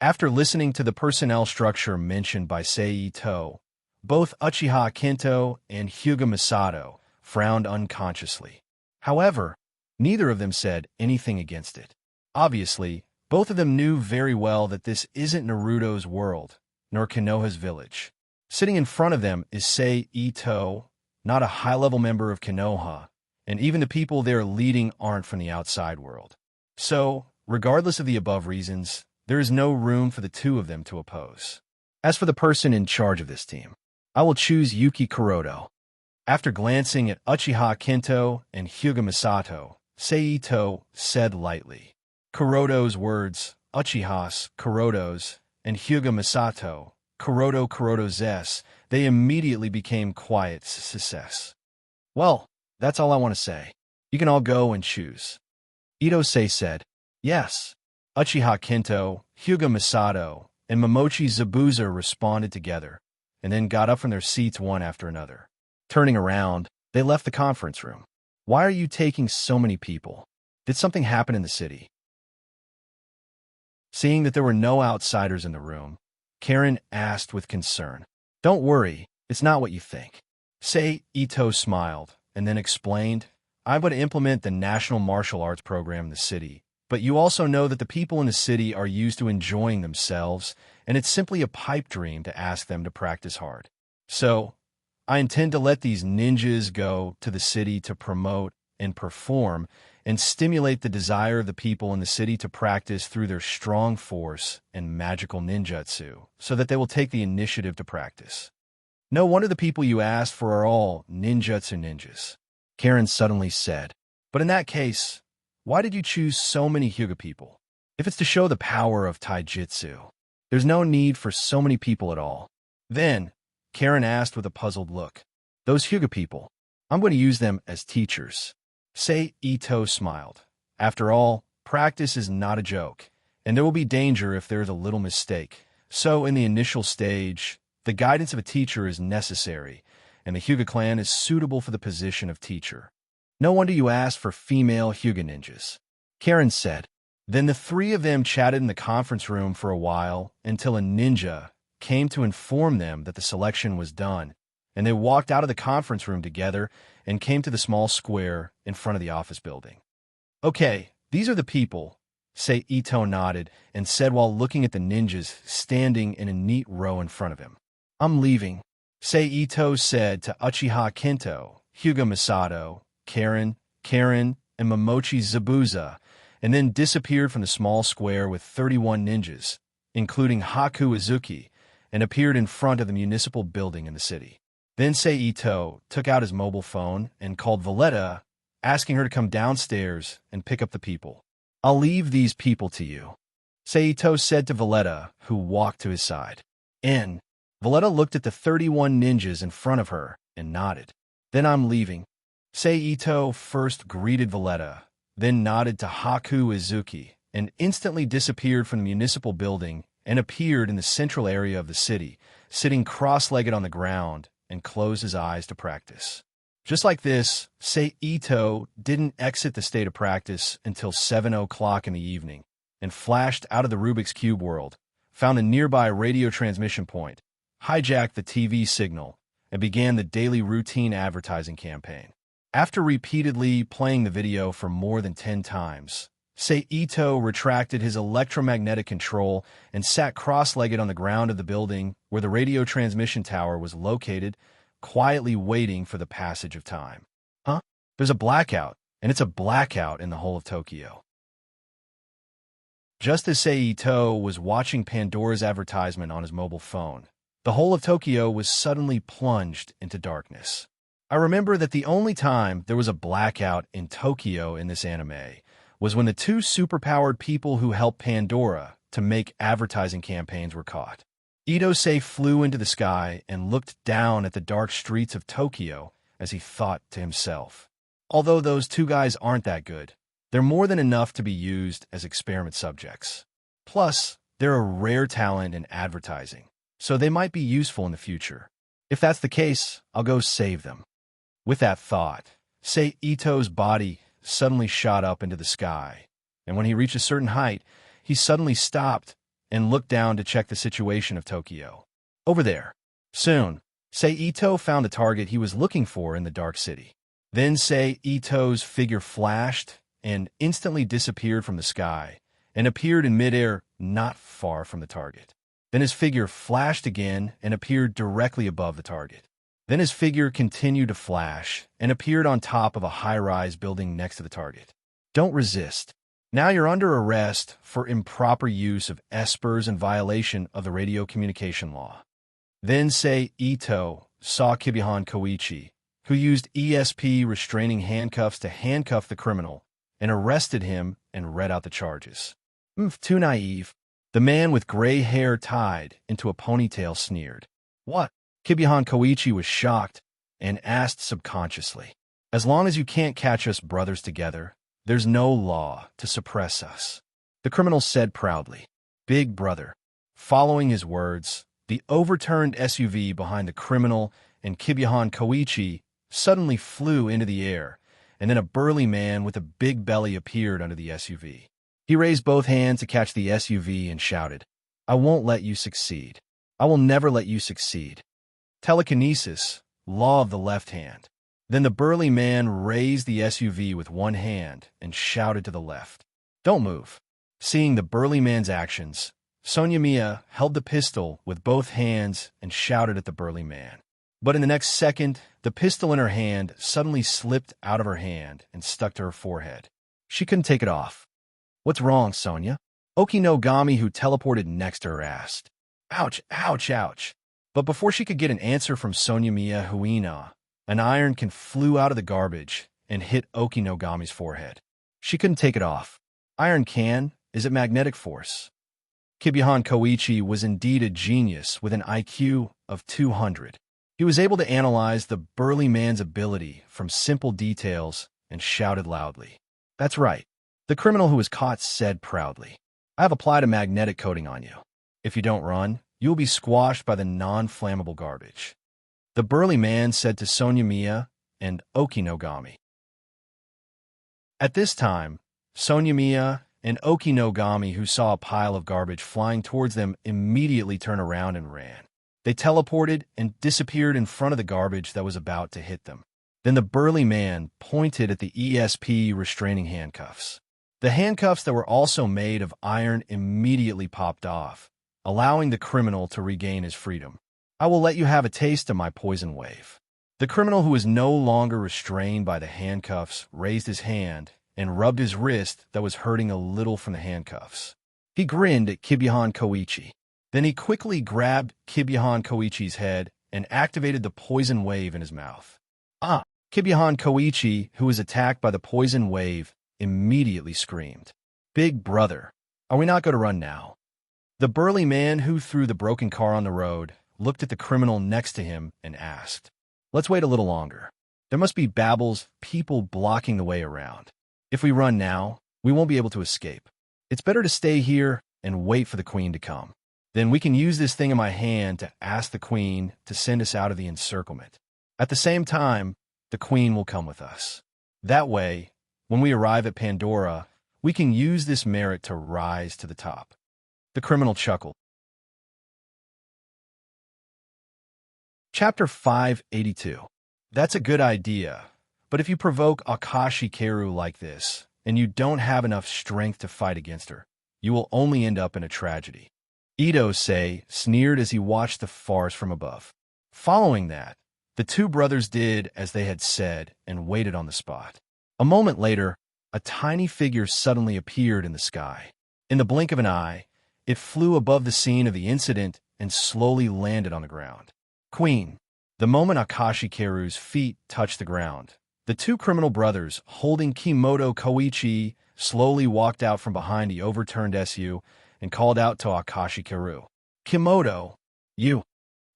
After listening to the personnel structure mentioned by Sei Ito, both Uchiha Kento and Hyuga Masato frowned unconsciously. However, neither of them said anything against it. Obviously, both of them knew very well that this isn't Naruto's world, nor Konoha's village. Sitting in front of them is Sei Ito, not a high-level member of Konoha, and even the people they're leading aren't from the outside world. So, regardless of the above reasons, there is no room for the two of them to oppose. As for the person in charge of this team, I will choose Yuki Kuroda. After glancing at Uchiha Kento and Hyuga Masato, Sei Ito said lightly. Kuroda's words, Uchiha's, Kuroda's, and Hyuga Masato, Kuroda's, they immediately became quiet success. Well, that's all I want to say. You can all go and choose. Ito Sei said, Yes. Uchiha Kento, Hyuga Masato, and Momochi Zabuza responded together, and then got up from their seats one after another. Turning around, they left the conference room. Why are you taking so many people? Did something happen in the city? Seeing that there were no outsiders in the room, Karen asked with concern, "Don't worry, it's not what you think." Ito smiled and then explained, "I'm going to implement the National Martial Arts program in the city, but you also know that the people in the city are used to enjoying themselves, and it's simply a pipe dream to ask them to practice hard. So, I intend to let these ninjas go to the city to promote and perform and stimulate the desire of the people in the city to practice through their strong force and magical ninjutsu, so that they will take the initiative to practice. No wonder the people you asked for are all ninjutsu ninjas," Karen suddenly said. "But in that case, why did you choose so many Hyuga people? If it's to show the power of taijutsu, there's no need for so many people at all." Then, Karen asked with a puzzled look, "Those Hyuga people, I'm going to use them as teachers." Ito smiled. "After all, practice is not a joke, and there will be danger if there is a little mistake. So in the initial stage, the guidance of a teacher is necessary, and the Hyuga clan is suitable for the position of teacher. No wonder you asked for female Hyuga ninjas," Karen said. Then the three of them chatted in the conference room for a while until a ninja came to inform them that the selection was done, and they walked out of the conference room together and came to the small square in front of the office building. "Okay, these are the people," Ito nodded and said while looking at the ninjas standing in a neat row in front of him. "I'm leaving," Ito said to Uchiha Kento, Hyuga Masato, Karen, and Momochi Zabuza, and then disappeared from the small square with 31 ninjas, including Haku Izuki, and appeared in front of the municipal building in the city. Then Ito took out his mobile phone and called Valletta, asking her to come downstairs and pick up the people. "I'll leave these people to you," Ito said to Valletta, who walked to his side. Valletta looked at the 31 ninjas in front of her and nodded. "Then I'm leaving." Ito first greeted Valletta, then nodded to Haku Izuki, and instantly disappeared from the municipal building and appeared in the central area of the city, sitting cross-legged on the ground, and closed his eyes to practice. Just like this, Ito didn't exit the state of practice until 7 o'clock in the evening, and flashed out of the Rubik's Cube world, found a nearby radio transmission point, hijacked the TV signal, and began the daily routine advertising campaign. After repeatedly playing the video for more than 10 times, Ito retracted his electromagnetic control and sat cross-legged on the ground of the building where the radio transmission tower was located, quietly waiting for the passage of time. There's a blackout, and it's a blackout in the whole of Tokyo. Just as Ito was watching Pandora's advertisement on his mobile phone, the whole of Tokyo was suddenly plunged into darkness. I remember that the only time there was a blackout in Tokyo in this anime was when the two superpowered people who helped Pandora to make advertising campaigns were caught. Ito flew into the sky and looked down at the dark streets of Tokyo as he thought to himself, "Although those two guys aren't that good, they're more than enough to be used as experiment subjects. Plus, they're a rare talent in advertising, so they might be useful in the future. If that's the case, I'll go save them." With that thought, Ito's body suddenly shot up into the sky, and when he reached a certain height, he suddenly stopped and looked down to check the situation of Tokyo. Over there. Soon, Ito found the target he was looking for in the dark city. Then Ito's figure flashed and instantly disappeared from the sky and appeared in midair not far from the target. Then his figure flashed again and appeared directly above the target. Then his figure continued to flash and appeared on top of a high-rise building next to the target. Don't resist. Now you're under arrest for improper use of espers and violation of the radio communication law. Then Ito saw Kibihan Koichi, who used ESP restraining handcuffs to handcuff the criminal, and arrested him and read out the charges. Too naive. The man with gray hair tied into a ponytail sneered. "What?" Kibihan Koichi was shocked and asked subconsciously. "As long as you can't catch us brothers together, there's no law to suppress us," the criminal said proudly. "Big brother." Following his words, the overturned SUV behind the criminal and Kibihan Koichi suddenly flew into the air, and then a burly man with a big belly appeared under the SUV. He raised both hands to catch the SUV and shouted, "I won't let you succeed. I will never let you succeed." Telekinesis, law of the left hand. Then the burly man raised the SUV with one hand and shouted to the left, "Don't move." Seeing the burly man's actions, Sonia Mia held the pistol with both hands and shouted at the burly man. But in the next second, the pistol in her hand suddenly slipped out of her hand and stuck to her forehead. She couldn't take it off. "What's wrong, Sonia?" Okinogami, who teleported next to her, asked. "Ouch, ouch, ouch." But before she could get an answer from Sonia Mia Huina, an iron can flew out of the garbage and hit Okinogami's forehead. She couldn't take it off. Iron can? Is it magnetic force? Kibihan Koichi was indeed a genius with an IQ of 200. He was able to analyze the burly man's ability from simple details and shouted loudly. "That's right." The criminal who was caught said proudly, "I have applied a magnetic coating on you. If you don't run, you will be squashed by the non-flammable garbage." The burly man said to Sonia Mia and Okinogami. At this time, Sonia Mia and Okinogami, who saw a pile of garbage flying towards them, immediately turned around and ran. They teleported and disappeared in front of the garbage that was about to hit them. Then the burly man pointed at the ESP restraining handcuffs. The handcuffs that were also made of iron immediately popped off, allowing the criminal to regain his freedom. "I will let you have a taste of my poison wave." The criminal, who was no longer restrained by the handcuffs, raised his hand and rubbed his wrist that was hurting a little from the handcuffs. He grinned at Kibihan Koichi. Then he quickly grabbed Kibihan Koichi's head and activated the poison wave in his mouth. "Ah!" Kibihan Koichi, who was attacked by the poison wave, immediately screamed. "Big brother, are we not going to run now?" The burly man who threw the broken car on the road looked at the criminal next to him and asked, "Let's wait a little longer. There must be Babel's people blocking the way around. If we run now, we won't be able to escape. It's better to stay here and wait for the queen to come. Then we can use this thing in my hand to ask the queen to send us out of the encirclement. At the same time, the queen will come with us. That way, when we arrive at Pandora, we can use this merit to rise to the top." The criminal chuckled. Chapter 582. That's a good idea, but if you provoke Akashi Keru like this, and you don't have enough strength to fight against her, you will only end up in a tragedy. Ito-sei sneered as he watched the farce from above. Following that, the two brothers did as they had said and waited on the spot. A moment later, a tiny figure suddenly appeared in the sky. In the blink of an eye, it flew above the scene of the incident and slowly landed on the ground. "Queen." The moment Akashi Keru's feet touched the ground, the two criminal brothers, holding Kimoto Koichi, slowly walked out from behind the overturned SU and called out to Akashi Keru. "Kimoto, you."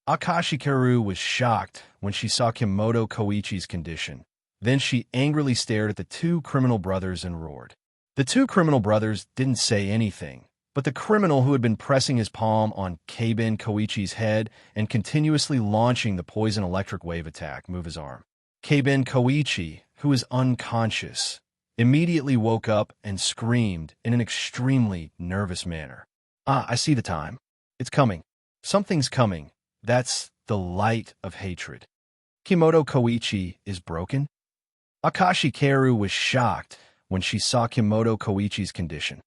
Akashi Keru was shocked when she saw Kimoto Koichi's condition. Then she angrily stared at the two criminal brothers and roared. The two criminal brothers didn't say anything, but the criminal who had been pressing his palm on Keiben Koichi's head and continuously launching the poison electric wave attack moved his arm. Keiben Koichi, who was unconscious, immediately woke up and screamed in an extremely nervous manner. "Ah, I see the time. It's coming. Something's coming. That's the light of hatred. Kimoto Koichi is broken?" Akashi Keru was shocked when she saw Kimoto Koichi's condition.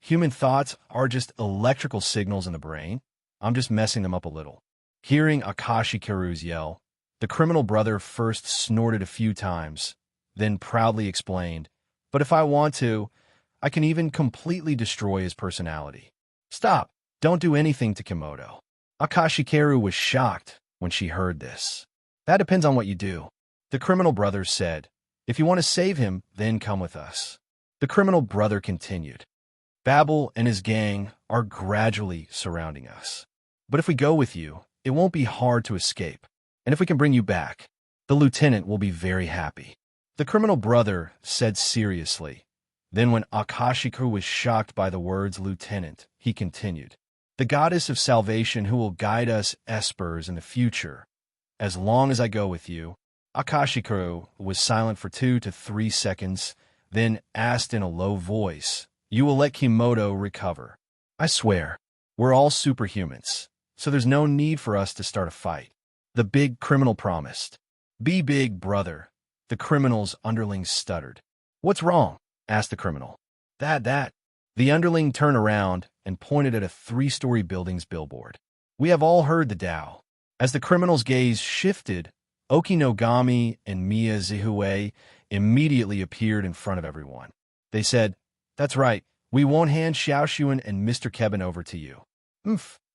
Human thoughts are just electrical signals in the brain. I'm just messing them up a little." Hearing Akashi Keru's yell, the criminal brother first snorted a few times, then proudly explained, "But if I want to, I can even completely destroy his personality." "Stop! Don't do anything to Kimoto." Akashi Keru was shocked when she heard this. "That depends on what you do." The criminal brother said, "If you want to save him, then come with us." The criminal brother continued, "Babel and his gang are gradually surrounding us. But if we go with you, it won't be hard to escape. And if we can bring you back, the lieutenant will be very happy." The criminal brother said seriously. Then when Akashi Keru was shocked by the words lieutenant, he continued, "The goddess of salvation who will guide us espers in the future, as long as I go with you." Akashi Keru was silent for 2 to 3 seconds, then asked in a low voice, You will let Kimoto recover. I swear, we're all superhumans, so there's no need for us to start a fight. The big criminal promised. Be big, brother. The criminal's underling stuttered. What's wrong? Asked the criminal. That. The underling turned around and pointed at a 3-story building's billboard. We have all heard the Tao. As the criminal's gaze shifted, Okinogami and Miyazihue immediately appeared in front of everyone. They said, That's right, we won't hand Xiaoxuan and Mr. Kevin over to you.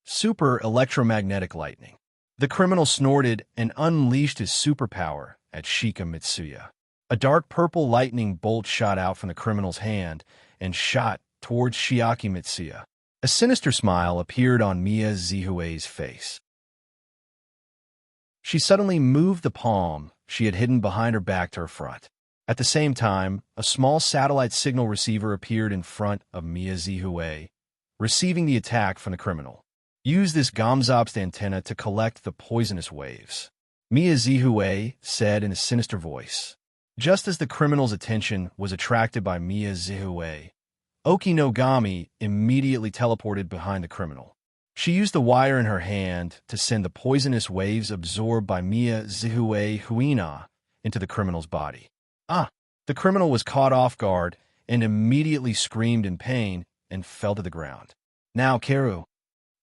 Super electromagnetic lightning. The criminal snorted and unleashed his superpower at Shika Mitsuya. A dark purple lightning bolt shot out from the criminal's hand and shot towards Shiaki Mitsuya. A sinister smile appeared on Miyazihue's face. She suddenly moved the palm she had hidden behind her back to her front. At the same time, a small satellite signal receiver appeared in front of Miyazihue, receiving the attack from the criminal. Use this Gamzopst antenna to collect the poisonous waves, Miyazihue said in a sinister voice. Just as the criminal's attention was attracted by Miyazihue, Okinogami immediately teleported behind the criminal. She used the wire in her hand to send the poisonous waves absorbed by Miyazihue Huina into the criminal's body. The criminal was caught off guard and immediately screamed in pain and fell to the ground. Now, Keru.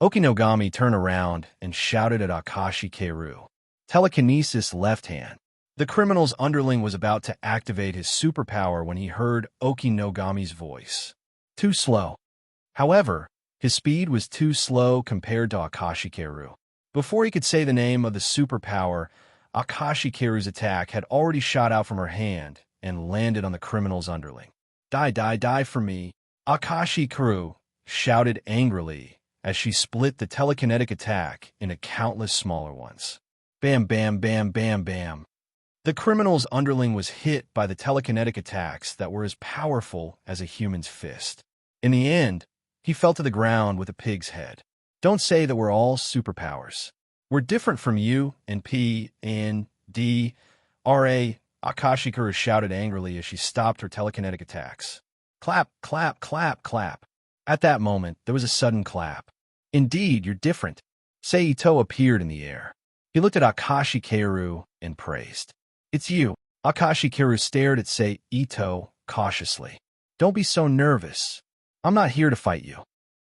Okinogami turned around and shouted at Akashi Keru. Telekinesis left hand. The criminal's underling was about to activate his superpower when he heard Okinogami's voice. Too slow. However, his speed was too slow compared to Akashi Keru. Before he could say the name of the superpower, Akashi Keru's attack had already shot out from her hand and landed on the criminal's underling. Die for me, Akashi Keru shouted angrily as she split the telekinetic attack into countless smaller ones. Bam, bam, bam, bam, bam. The criminal's underling was hit by the telekinetic attacks that were as powerful as a human's fist. In the end, he fell to the ground with a pig's head. Don't say that we're all superpowers. We're different from you and P and D. R.A. Akashi Keru shouted angrily as she stopped her telekinetic attacks. Clap, clap, clap, clap. At that moment, there was a sudden clap. Indeed, you're different. Seito appeared in the air. He looked at Akashi Keru and praised. It's you. Akashi Keru stared at Seito cautiously. Don't be so nervous. I'm not here to fight you.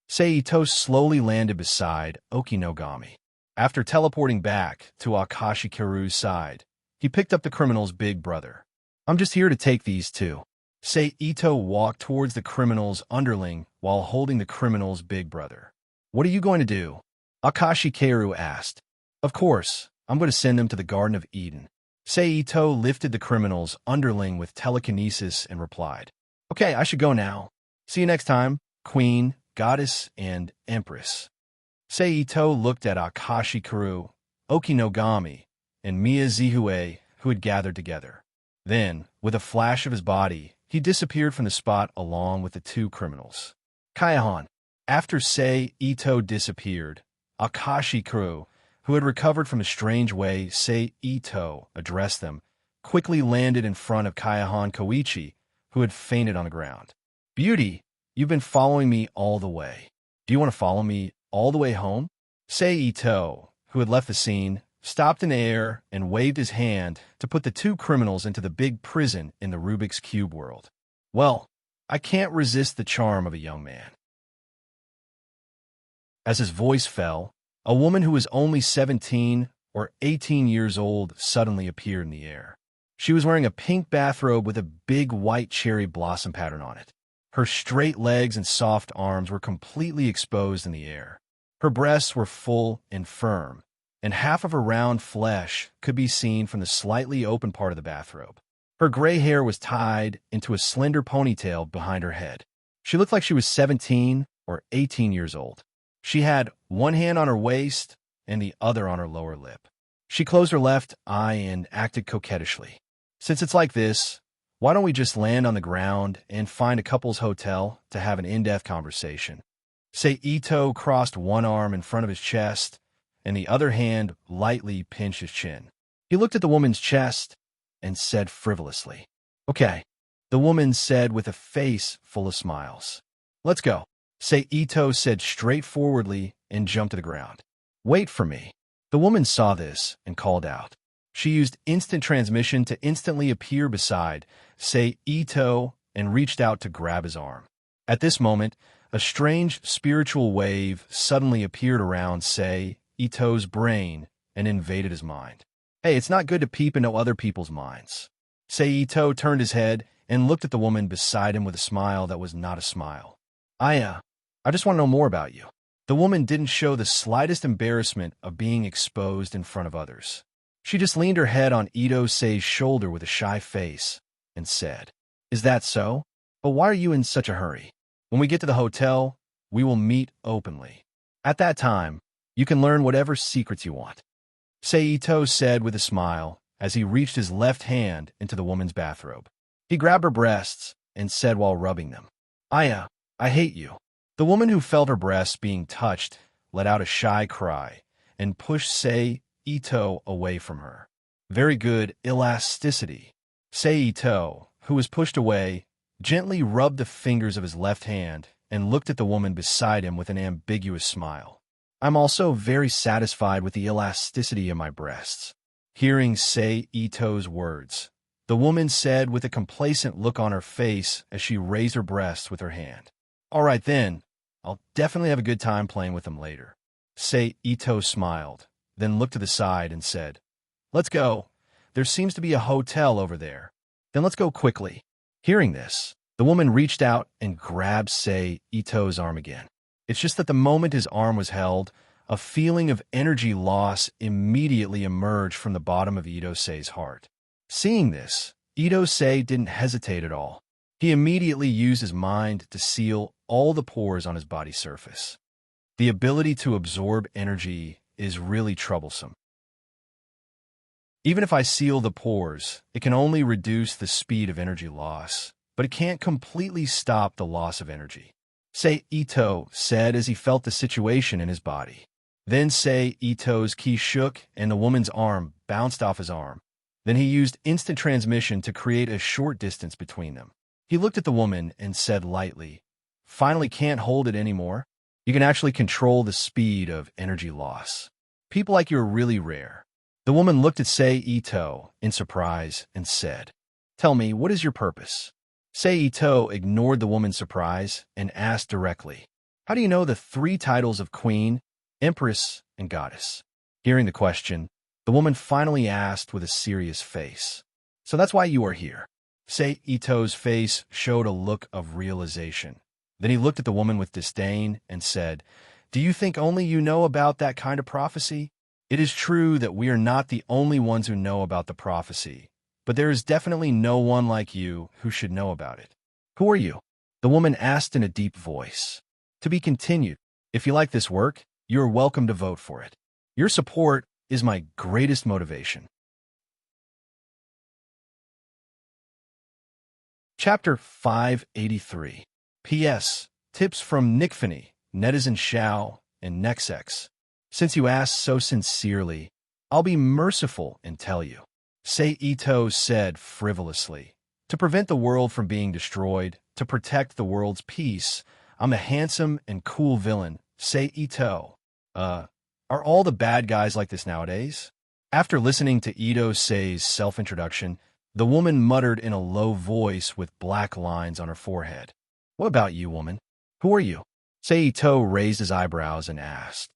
Seito slowly landed beside Okinogami. After teleporting back to Akashi Keru's side, he picked up the criminal's big brother. I'm just here to take these two. Seito walked towards the criminal's underling while holding the criminal's big brother. What are you going to do? Akashi Keru asked. Of course, I'm going to send them to the Garden of Eden. Seito lifted the criminal's underling with telekinesis and replied. Okay, I should go now. See you next time, Queen, Goddess, and Empress. Seito looked at Akashi Keru, Okinogami, and Miyazihue, who had gathered together. Then, with a flash of his body, he disappeared from the spot along with the two criminals. Kaihan. After Seito disappeared, Akashi Keru, who had recovered from a strange way Seito addressed them, quickly landed in front of Kaihan Koichi, who had fainted on the ground. Beauty, you've been following me all the way. Do you want to follow me all the way home? Seito, who had left the scene, stopped in the air and waved his hand to put the two criminals into the big prison in the Rubik's Cube world. Well, I can't resist the charm of a young man. As his voice fell, a woman who was only 17 or 18 years old suddenly appeared in the air. She was wearing a pink bathrobe with a big white cherry blossom pattern on it. Her straight legs and soft arms were completely exposed in the air. Her breasts were full and firm, and half of her round flesh could be seen from the slightly open part of the bathrobe. Her gray hair was tied into a slender ponytail behind her head. She looked like she was 17 or 18 years old. She had one hand on her waist and the other on her lower lip. She closed her left eye and acted coquettishly. Since it's like this, why don't we just land on the ground and find a couple's hotel to have an in-depth conversation? Seito crossed one arm in front of his chest and the other hand lightly pinched his chin. He looked at the woman's chest and said frivolously, Okay, the woman said with a face full of smiles. Let's go, Say Ito said straightforwardly and jumped to the ground. Wait for me. The woman saw this and called out. She used instant transmission to instantly appear beside Say Ito and reached out to grab his arm. At this moment, a strange spiritual wave suddenly appeared around Say Ito's brain and invaded his mind. Hey, it's not good to peep into other people's minds. Say Ito turned his head and looked at the woman beside him with a smile that was not a smile. I just want to know more about you. The woman didn't show the slightest embarrassment of being exposed in front of others. She just leaned her head on Ito Say's shoulder with a shy face and said, Is that so? But why are you in such a hurry? When we get to the hotel, we will meet openly. At that time, you can learn whatever secrets you want. Say Ito said with a smile as he reached his left hand into the woman's bathrobe. He grabbed her breasts and said while rubbing them, I hate you. The woman who felt her breasts being touched let out a shy cry and pushed Say Ito away from her. Very good elasticity. Say Ito, who was pushed away, gently rubbed the fingers of his left hand and looked at the woman beside him with an ambiguous smile. I'm also very satisfied with the elasticity of my breasts. Hearing Say Ito's words, the woman said with a complacent look on her face as she raised her breasts with her hand. All right then, I'll definitely have a good time playing with them later. Say Ito smiled, then looked to the side and said, Let's go. There seems to be a hotel over there. Then let's go quickly. Hearing this, the woman reached out and grabbed Say Ito's arm again. It's just that the moment his arm was held, a feeling of energy loss immediately emerged from the bottom of Ito Say's heart. Seeing this, Ito Say didn't hesitate at all. He immediately used his mind to seal all the pores on his body surface. The ability to absorb energy is really troublesome. Even if I seal the pores, it can only reduce the speed of energy loss, but it can't completely stop the loss of energy. Say Ito said as he felt the situation in his body. Then Say Ito's ki shook and the woman's arm bounced off his arm. Then he used instant transmission to create a short distance between them. He looked at the woman and said lightly, Finally can't hold it anymore. You can actually control the speed of energy loss. People like you are really rare. The woman looked at Say Ito in surprise and said, Tell me, what is your purpose? Say Ito ignored the woman's surprise and asked directly, How do you know the 3 titles of Queen, Empress, and Goddess? Hearing the question, the woman finally asked with a serious face, So that's why you are here. Say Ito's face showed a look of realization. Then he looked at the woman with disdain and said, Do you think only you know about that kind of prophecy? It is true that we are not the only ones who know about the prophecy, but there is definitely no one like you who should know about it. Who are you? The woman asked in a deep voice. To be continued. If you like this work, you are welcome to vote for it. Your support is my greatest motivation. Chapter 583. P.S. Tips from Nickfany, Netizen Xiao, and Nexex. Since you asked so sincerely, I'll be merciful and tell you. Say Ito said frivolously. To prevent the world from being destroyed, to protect the world's peace, I'm a handsome and cool villain. Say Ito. Are all the bad guys like this nowadays? After listening to Ito Say's self-introduction, the woman muttered in a low voice with black lines on her forehead. What about you, woman? Who are you? Say Ito raised his eyebrows and asked.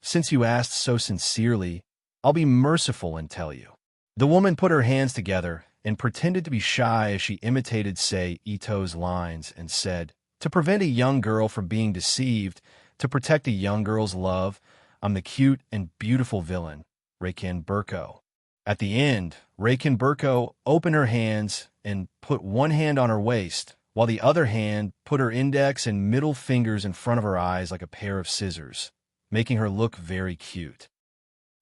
Since you asked so sincerely, I'll be merciful and tell you. The woman put her hands together and pretended to be shy as she imitated Say Ito's lines and said, To prevent a young girl from being deceived, to protect a young girl's love, I'm the cute and beautiful villain, Reiken Burko. At the end, Reiken Burko opened her hands and put one hand on her waist, while the other hand put her index and middle fingers in front of her eyes like a pair of scissors, making her look very cute.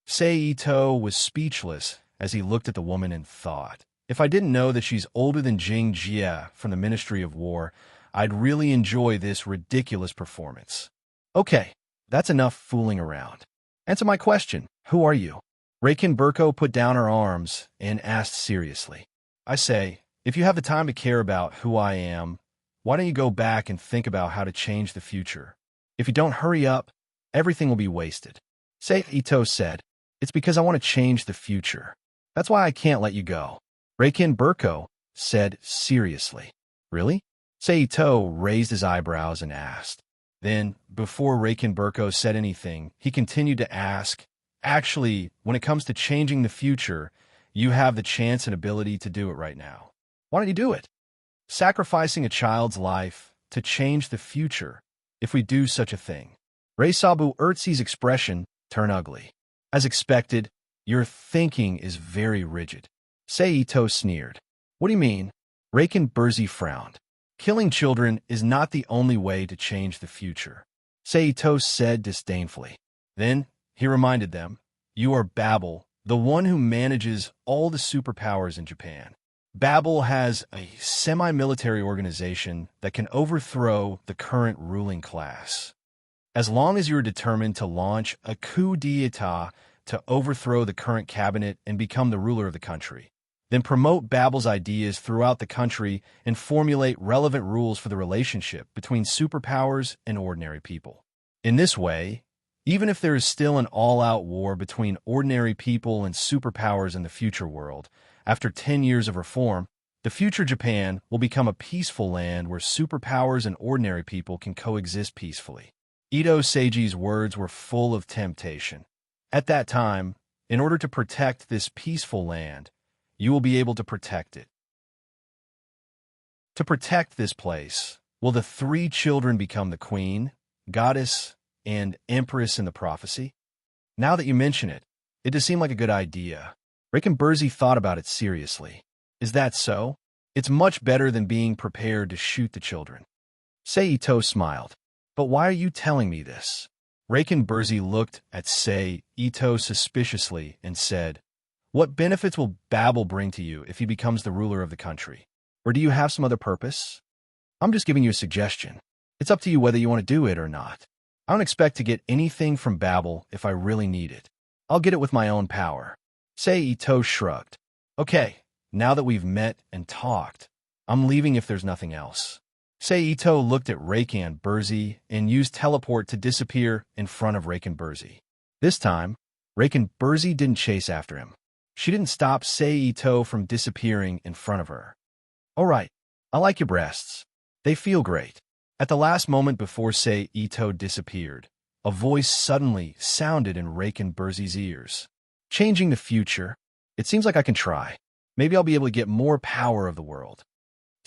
Say Ito was speechless as he looked at the woman and thought, If I didn't know that she's older than Jing Jia from the Ministry of War, I'd really enjoy this ridiculous performance. Okay, that's enough fooling around. Answer my question. Who are you? Reiken Burko put down her arms and asked seriously. I say, if you have the time to care about who I am, why don't you go back and think about how to change the future? If you don't hurry up, everything will be wasted. Ito said, it's because I want to change the future. That's why I can't let you go. Reikin Burko said seriously. Really? Ito raised his eyebrows and asked. Then, before Reikin Burko said anything, he continued to ask, actually, when it comes to changing the future, you have the chance and ability to do it right now. Why don't you do it? Sacrificing a child's life to change the future, if we do such a thing. Reisabu Ertzi's expression turned ugly. As expected, your thinking is very rigid. Ito sneered. What do you mean? Reikin Burzi frowned. Killing children is not the only way to change the future. Ito said disdainfully. Then, he reminded them, you are Babel, the one who manages all the superpowers in Japan. Babel has a semi-military organization that can overthrow the current ruling class. As long as you are determined to launch a coup d'etat to overthrow the current cabinet and become the ruler of the country, then promote Babel's ideas throughout the country and formulate relevant rules for the relationship between superpowers and ordinary people. In this way, even if there is still an all-out war between ordinary people and superpowers in the future world, after 10 years of reform, the future Japan will become a peaceful land where superpowers and ordinary people can coexist peacefully. Ito Seiji's words were full of temptation. At that time, in order to protect this peaceful land, you will be able to protect it. To protect this place, will the 3 children become the queen, goddess, and empress in the prophecy? Now that you mention it, it does seem like a good idea. Reikin Burzi thought about it seriously. Is that so? It's much better than being prepared to shoot the children. Ito smiled. But why are you telling me this? Reikin Burzi looked at Ito suspiciously and said, what benefits will Babel bring to you if he becomes the ruler of the country? Or do you have some other purpose? I'm just giving you a suggestion. It's up to you whether you want to do it or not. I don't expect to get anything from Babel if I really need it. I'll get it with my own power. Ito shrugged. Okay, now that we've met and talked, I'm leaving if there's nothing else. Ito looked at Reikin Burzi and used teleport to disappear in front of Reikin Burzi. This time, Reikin Burzi didn't chase after him. She didn't stop Ito from disappearing in front of her. All right, I like your breasts. They feel great. At the last moment before Ito disappeared, a voice suddenly sounded in Reikin Burzi's ears. Changing the future. It seems like I can try. Maybe I'll be able to get more power of the world.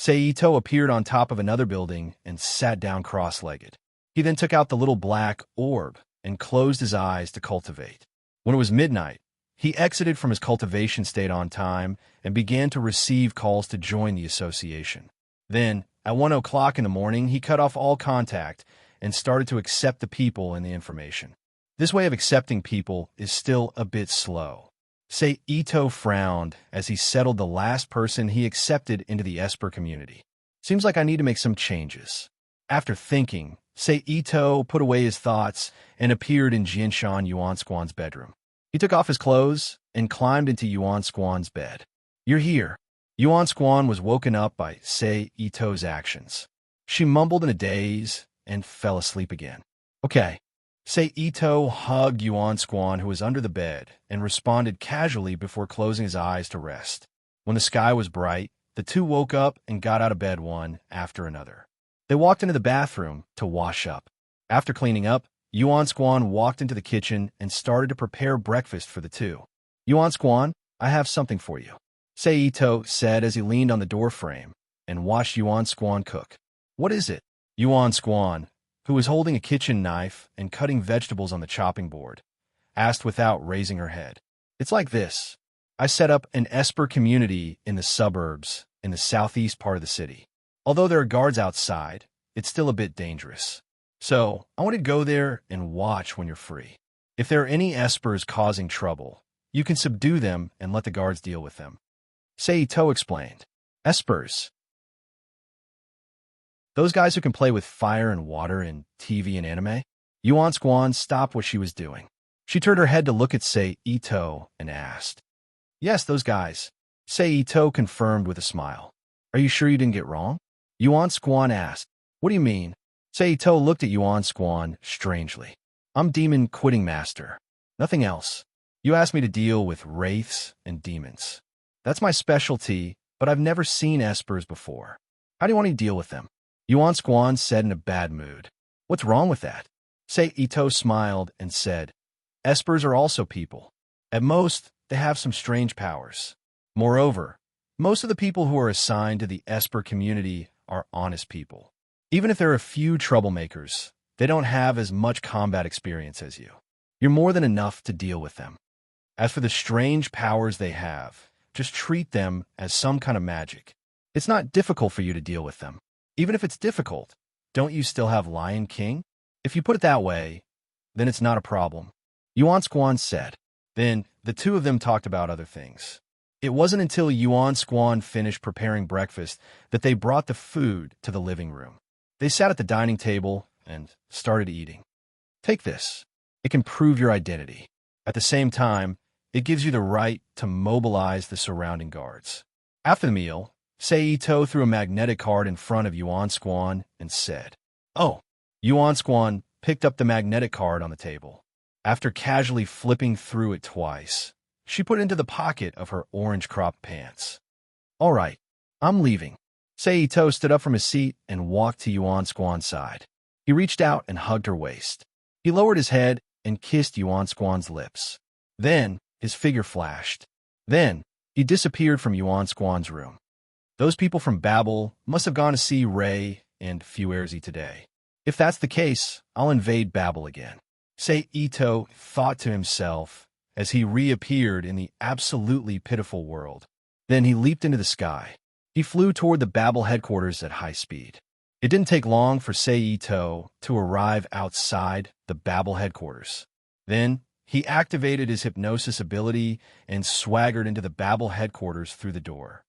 Ito appeared on top of another building and sat down cross-legged. He then took out the little black orb and closed his eyes to cultivate. When it was midnight, he exited from his cultivation state on time and began to receive calls to join the association. Then, at 1 o'clock in the morning, he cut off all contact and started to accept the people and the information. This way of accepting people is still a bit slow. Ito frowned as he settled the last person he accepted into the Esper community. Seems like I need to make some changes. After thinking, Ito put away his thoughts and appeared in Jinshan Yuansquan's bedroom. He took off his clothes and climbed into Yuansquan's bed. You're here. Yuansquan was woken up by Ito's actions. She mumbled in a daze and fell asleep again. Okay. Ito hugged Yuansquan, who was under the bed, and responded casually before closing his eyes to rest. When the sky was bright, the two woke up and got out of bed one after another. They walked into the bathroom to wash up. After cleaning up, Yuansquan walked into the kitchen and started to prepare breakfast for the two. Yuansquan, I have something for you, Ito said as he leaned on the doorframe and watched Yuansquan cook. What is it? Yuansquan, who was holding a kitchen knife and cutting vegetables on the chopping board, asked without raising her head. It's like this. I set up an Esper community in the suburbs in the southeast part of the city. Although there are guards outside, it's still a bit dangerous. So, I want to go there and watch when you're free. If there are any Espers causing trouble, you can subdue them and let the guards deal with them. Ito explained. Espers. Those guys who can play with fire and water in TV and anime? Yuansquan stopped what she was doing. She turned her head to look at Ito and asked. Yes, those guys. Ito confirmed with a smile. Are you sure you didn't get wrong? Yuan Squan asked. What do you mean? Seito looked at Yuan Squan strangely. I'm Demon Quitting Master. Nothing else. You asked me to deal with wraiths and demons. That's my specialty, but I've never seen espers before. How do you want me to deal with them? Yuan Squan said in a bad mood. What's wrong with that? Seito smiled and said, espers are also people. At most, they have some strange powers. Moreover, most of the people who are assigned to the esper community are honest people. Even if there are a few troublemakers, they don't have as much combat experience as you. You're more than enough to deal with them. As for the strange powers they have, just treat them as some kind of magic. It's not difficult for you to deal with them. Even if it's difficult, don't you still have Lion King? If you put it that way, then it's not a problem. Yuan Squan said. Then the two of them talked about other things. It wasn't until Yuan Squan finished preparing breakfast that they brought the food to the living room. They sat at the dining table and started eating. Take this. It can prove your identity. At the same time, it gives you the right to mobilize the surrounding guards. After the meal, Seito threw a magnetic card in front of Yuan Squan and said, Oh. Yuan Squan picked up the magnetic card on the table. After casually flipping through it twice, she put it into the pocket of her orange cropped pants. All right, I'm leaving. Seito stood up from his seat and walked to Yuan Squan's side. He reached out and hugged her waist. He lowered his head and kissed Yuan Squan's lips. Then, his figure flashed. Then, he disappeared from Yuan Squan's room. Those people from Babel must have gone to see Ray and Fuerzi today. If that's the case, I'll invade Babel again. Seito thought to himself as he reappeared in the absolutely pitiful world. Then he leaped into the sky. He flew toward the Babel headquarters at high speed. It didn't take long for Seito to arrive outside the Babel headquarters. Then, he activated his hypnosis ability and swaggered into the Babel headquarters through the door.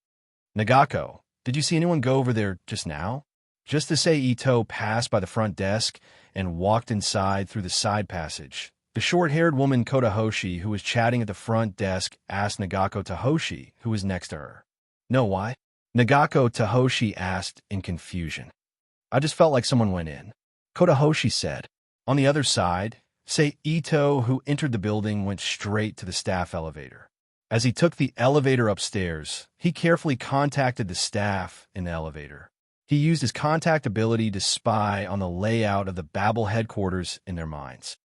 Nagako, did you see anyone go over there just now? Just as Seito passed by the front desk and walked inside through the side passage, the short-haired woman Kotahoshi, who was chatting at the front desk, asked Nagako Tahoshi, who was next to her. No, why? Nagako Tahoshi asked in confusion. I just felt like someone went in. Kotahoshi said. On the other side, Seito, who entered the building, went straight to the staff elevator. As he took the elevator upstairs, he carefully contacted the staff in the elevator. He used his contact ability to spy on the layout of the Babel headquarters in their minds.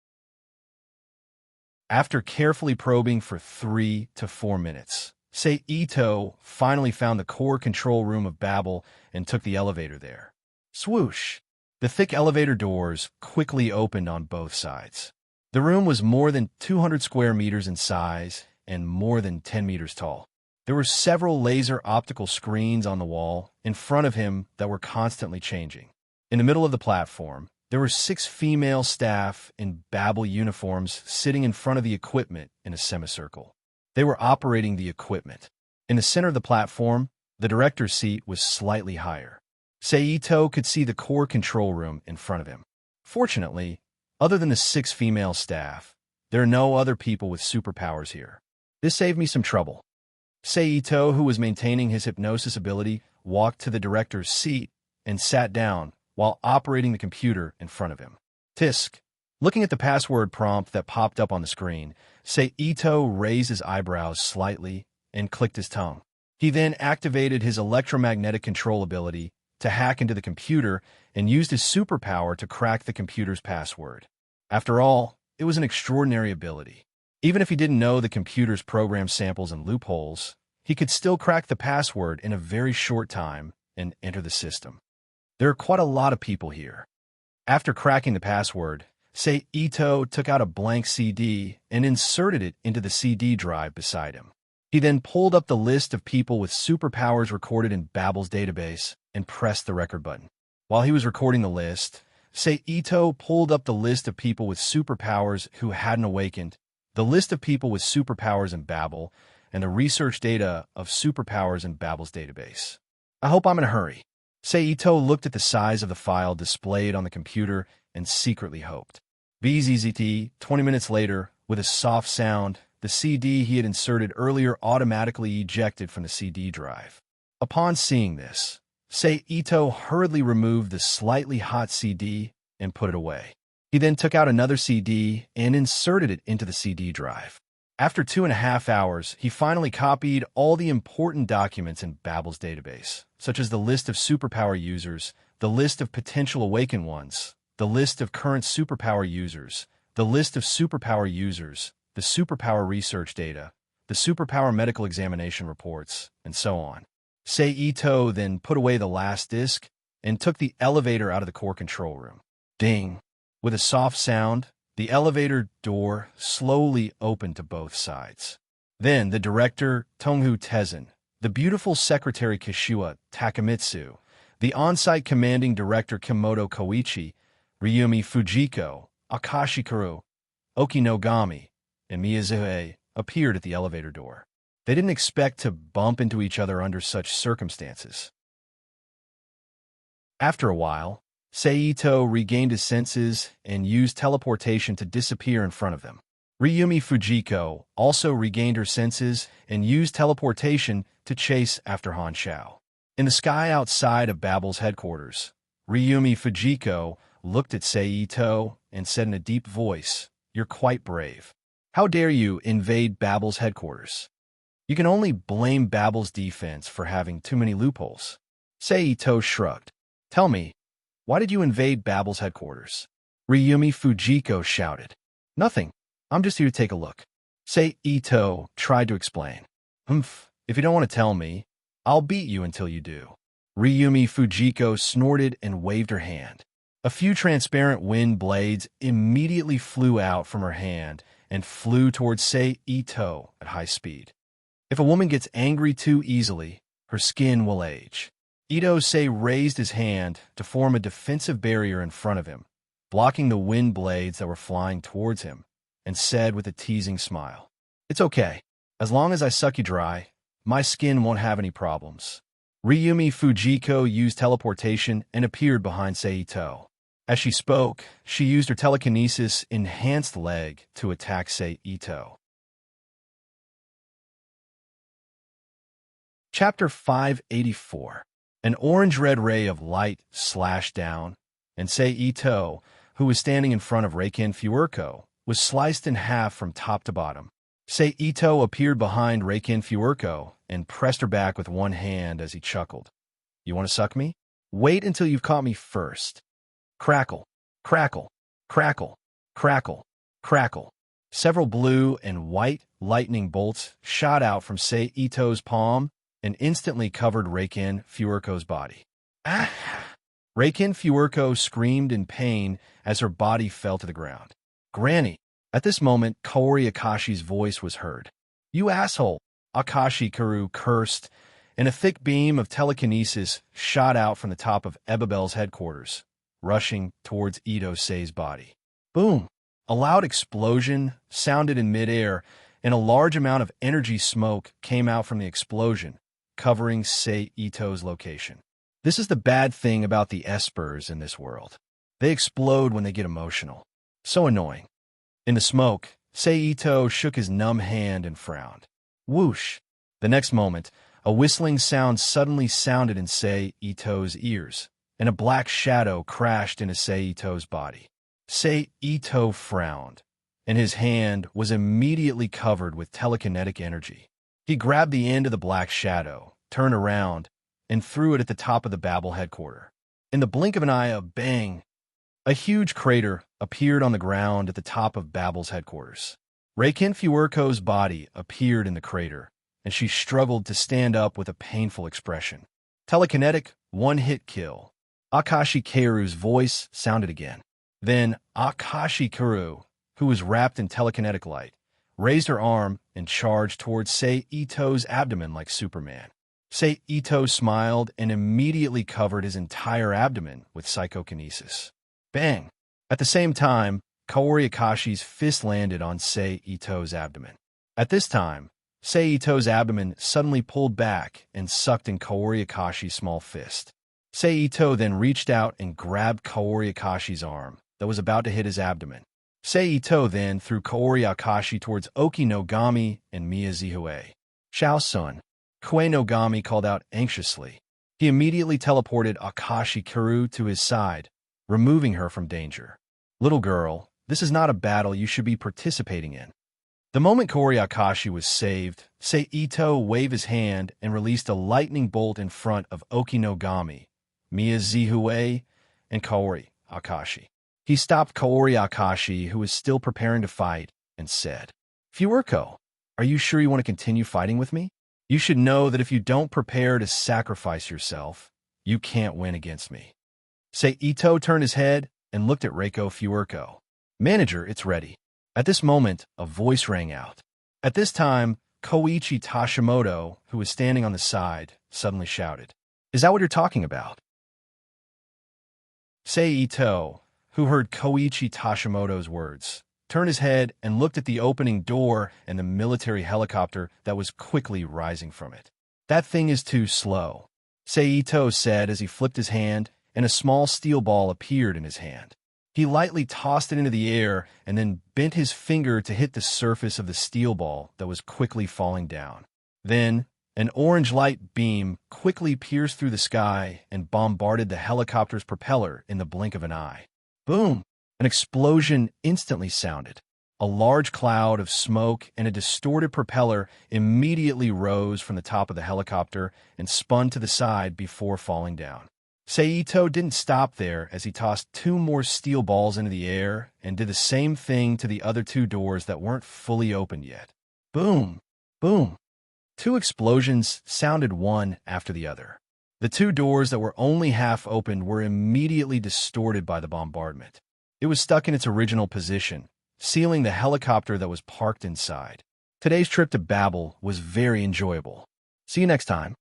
After carefully probing for 3 to 4 minutes, Seito finally found the core control room of Babel and took the elevator there. Swoosh! The thick elevator doors quickly opened on both sides. The room was more than 200 square meters in size and more than 10 meters tall. There were several laser optical screens on the wall in front of him that were constantly changing. In the middle of the platform, there were 6 female staff in Babel uniforms sitting in front of the equipment in a semicircle. They were operating the equipment. In the center of the platform, the director's seat was slightly higher. Seito could see the core control room in front of him. Fortunately, other than the 6 female staff, there are no other people with superpowers here. This saved me some trouble. Seito, who was maintaining his hypnosis ability, walked to the director's seat and sat down while operating the computer in front of him. Tisk. Looking at the password prompt that popped up on the screen, Seito raised his eyebrows slightly and clicked his tongue. He then activated his electromagnetic control ability to hack into the computer and used his superpower to crack the computer's password. After all, it was an extraordinary ability. Even if he didn't know the computer's program samples and loopholes, he could still crack the password in a very short time and enter the system. There are quite a lot of people here. After cracking the password, Seito took out a blank CD and inserted it into the CD drive beside him. He then pulled up the list of people with superpowers recorded in Babel's database and pressed the record button. While he was recording the list, Seito pulled up the list of people with superpowers who hadn't awakened, the list of people with superpowers in Babel, and the research data of superpowers in Babel's database. I hope I'm in a hurry. Seito looked at the size of the file displayed on the computer and secretly hoped. BZZT, 20 minutes later, with a soft sound, the CD he had inserted earlier automatically ejected from the CD drive. Upon seeing this, Ito hurriedly removed the slightly hot CD and put it away. He then took out another CD and inserted it into the CD drive. After 2.5 hours, he finally copied all the important documents in Babel's database, such as the list of superpower users, the list of potential awakened ones, the list of current superpower users, the list of superpower users, the superpower research data, the superpower medical examination reports, and so on. Ito then put away the last disk and took the elevator out of the core control room. Ding! With a soft sound, the elevator door slowly opened to both sides. Then the director, Tonghu Tezen, the beautiful secretary Kishiwa Takamitsu, the on-site commanding director Kimoto Koichi, Ryumi Fujiko, Akashi Kuru, Okinogami, and Miyazuhe appeared at the elevator door. They didn't expect to bump into each other under such circumstances. After a while, Ito regained his senses and used teleportation to disappear in front of them. Ryumi Fujiko also regained her senses and used teleportation to chase after Han Xiao. In the sky outside of Babel's headquarters, Ryumi Fujiko looked at Ito and said in a deep voice, "You're quite brave. How dare you invade Babel's headquarters? You can only blame Babel's defense for having too many loopholes." Ito shrugged. "Tell me, why did you invade Babel's headquarters?" Ryumi Fujiko shouted. "Nothing. I'm just here to take a look." Ito tried to explain. If you don't want to tell me, I'll beat you until you do." Ryumi Fujiko snorted and waved her hand. A few transparent wind blades immediately flew out from her hand and flew towards Ito at high speed. If a woman gets angry too easily, her skin will age. Ito raised his hand to form a defensive barrier in front of him, blocking the wind blades that were flying towards him, and said with a teasing smile, "It's okay. As long as I suck you dry, my skin won't have any problems." Ryumi Fujiko used teleportation and appeared behind Ito. As she spoke, she used her telekinesis enhanced leg to attack Ito. Chapter 584. An orange-red ray of light slashed down, and Ito, who was standing in front of Reiken Fuerko, was sliced in half from top to bottom. Ito appeared behind Reiken Fuerko and pressed her back with one hand as he chuckled. "You want to suck me? Wait until you've caught me first." Crackle, crackle, crackle, crackle, crackle. Several blue and white lightning bolts shot out from Ito's palm and instantly covered Reiken Fuerko's body. "Ah!" Reiken Fuerko screamed in pain as her body fell to the ground. "Granny!" At this moment, Kaori Akashi's voice was heard. "You asshole!" Akashi Kuru cursed, and a thick beam of telekinesis shot out from the top of Ebabel's headquarters, rushing towards Ito-Sei's body. Boom! A loud explosion sounded in midair, and a large amount of energy smoke came out from the explosion, covering Ito's location. This is the bad thing about the espers in this world. They explode when they get emotional. So annoying. In the smoke, Ito shook his numb hand and frowned. Whoosh! The next moment, a whistling sound suddenly sounded in Ito's ears, and a black shadow crashed into Ito's body. Ito frowned, and his hand was immediately covered with telekinetic energy. He grabbed the end of the black shadow, turned around, and threw it at the top of the Babel headquarters. In the blink of an eye, a bang! A huge crater appeared on the ground at the top of Babel's headquarters. Reiken Fuerko's body appeared in the crater, and she struggled to stand up with a painful expression. Telekinetic, one-hit kill. Akashi Karu's voice sounded again. Then Akashi Karu, who was wrapped in telekinetic light, raised her arm and charged towards Ito's abdomen like Superman. Ito smiled and immediately covered his entire abdomen with psychokinesis. Bang! At the same time, Kaori Akashi's fist landed on Ito's abdomen. At this time, Ito's abdomen suddenly pulled back and sucked in Kaori Akashi's small fist. Ito then reached out and grabbed Kaori Akashi's arm that was about to hit his abdomen. Ito then threw Kaori Akashi towards Okinogami and Miyazuhe. "Shao-sun!" Kue Nogami called out anxiously. He immediately teleported Akashi Kiru to his side, removing her from danger. Little girl, this is not a battle you should be participating in. The moment Kaori Akashi was saved, Seito waved his hand and released a lightning bolt in front of Okinogami, Miyazihue, and Kaori Akashi. He stopped Kaori Akashi, who was still preparing to fight, and said, Fuerko, are you sure you want to continue fighting with me? You should know that if you don't prepare to sacrifice yourself, you can't win against me. Seito turned his head and looked at Reiko Fuerko. Manager, it's ready. At this moment, a voice rang out. At this time, Koichi Tashimoto, who was standing on the side, suddenly shouted, Is that what you're talking about? Seito, who heard Koichi Tashimoto's words, turned his head and looked at the opening door and the military helicopter that was quickly rising from it. That thing is too slow, Seito said as he flipped his hand and a small steel ball appeared in his hand. He lightly tossed it into the air and then bent his finger to hit the surface of the steel ball that was quickly falling down. Then, an orange light beam quickly pierced through the sky and bombarded the helicopter's propeller in the blink of an eye. Boom! An explosion instantly sounded. A large cloud of smoke and a distorted propeller immediately rose from the top of the helicopter and spun to the side before falling down. Seito didn't stop there as he tossed 2 more steel balls into the air and did the same thing to the other 2 doors that weren't fully opened yet. Boom! Boom! 2 explosions sounded one after the other. The 2 doors that were only half opened were immediately distorted by the bombardment. It was stuck in its original position, sealing the helicopter that was parked inside. Today's trip to Babel was very enjoyable. See you next time.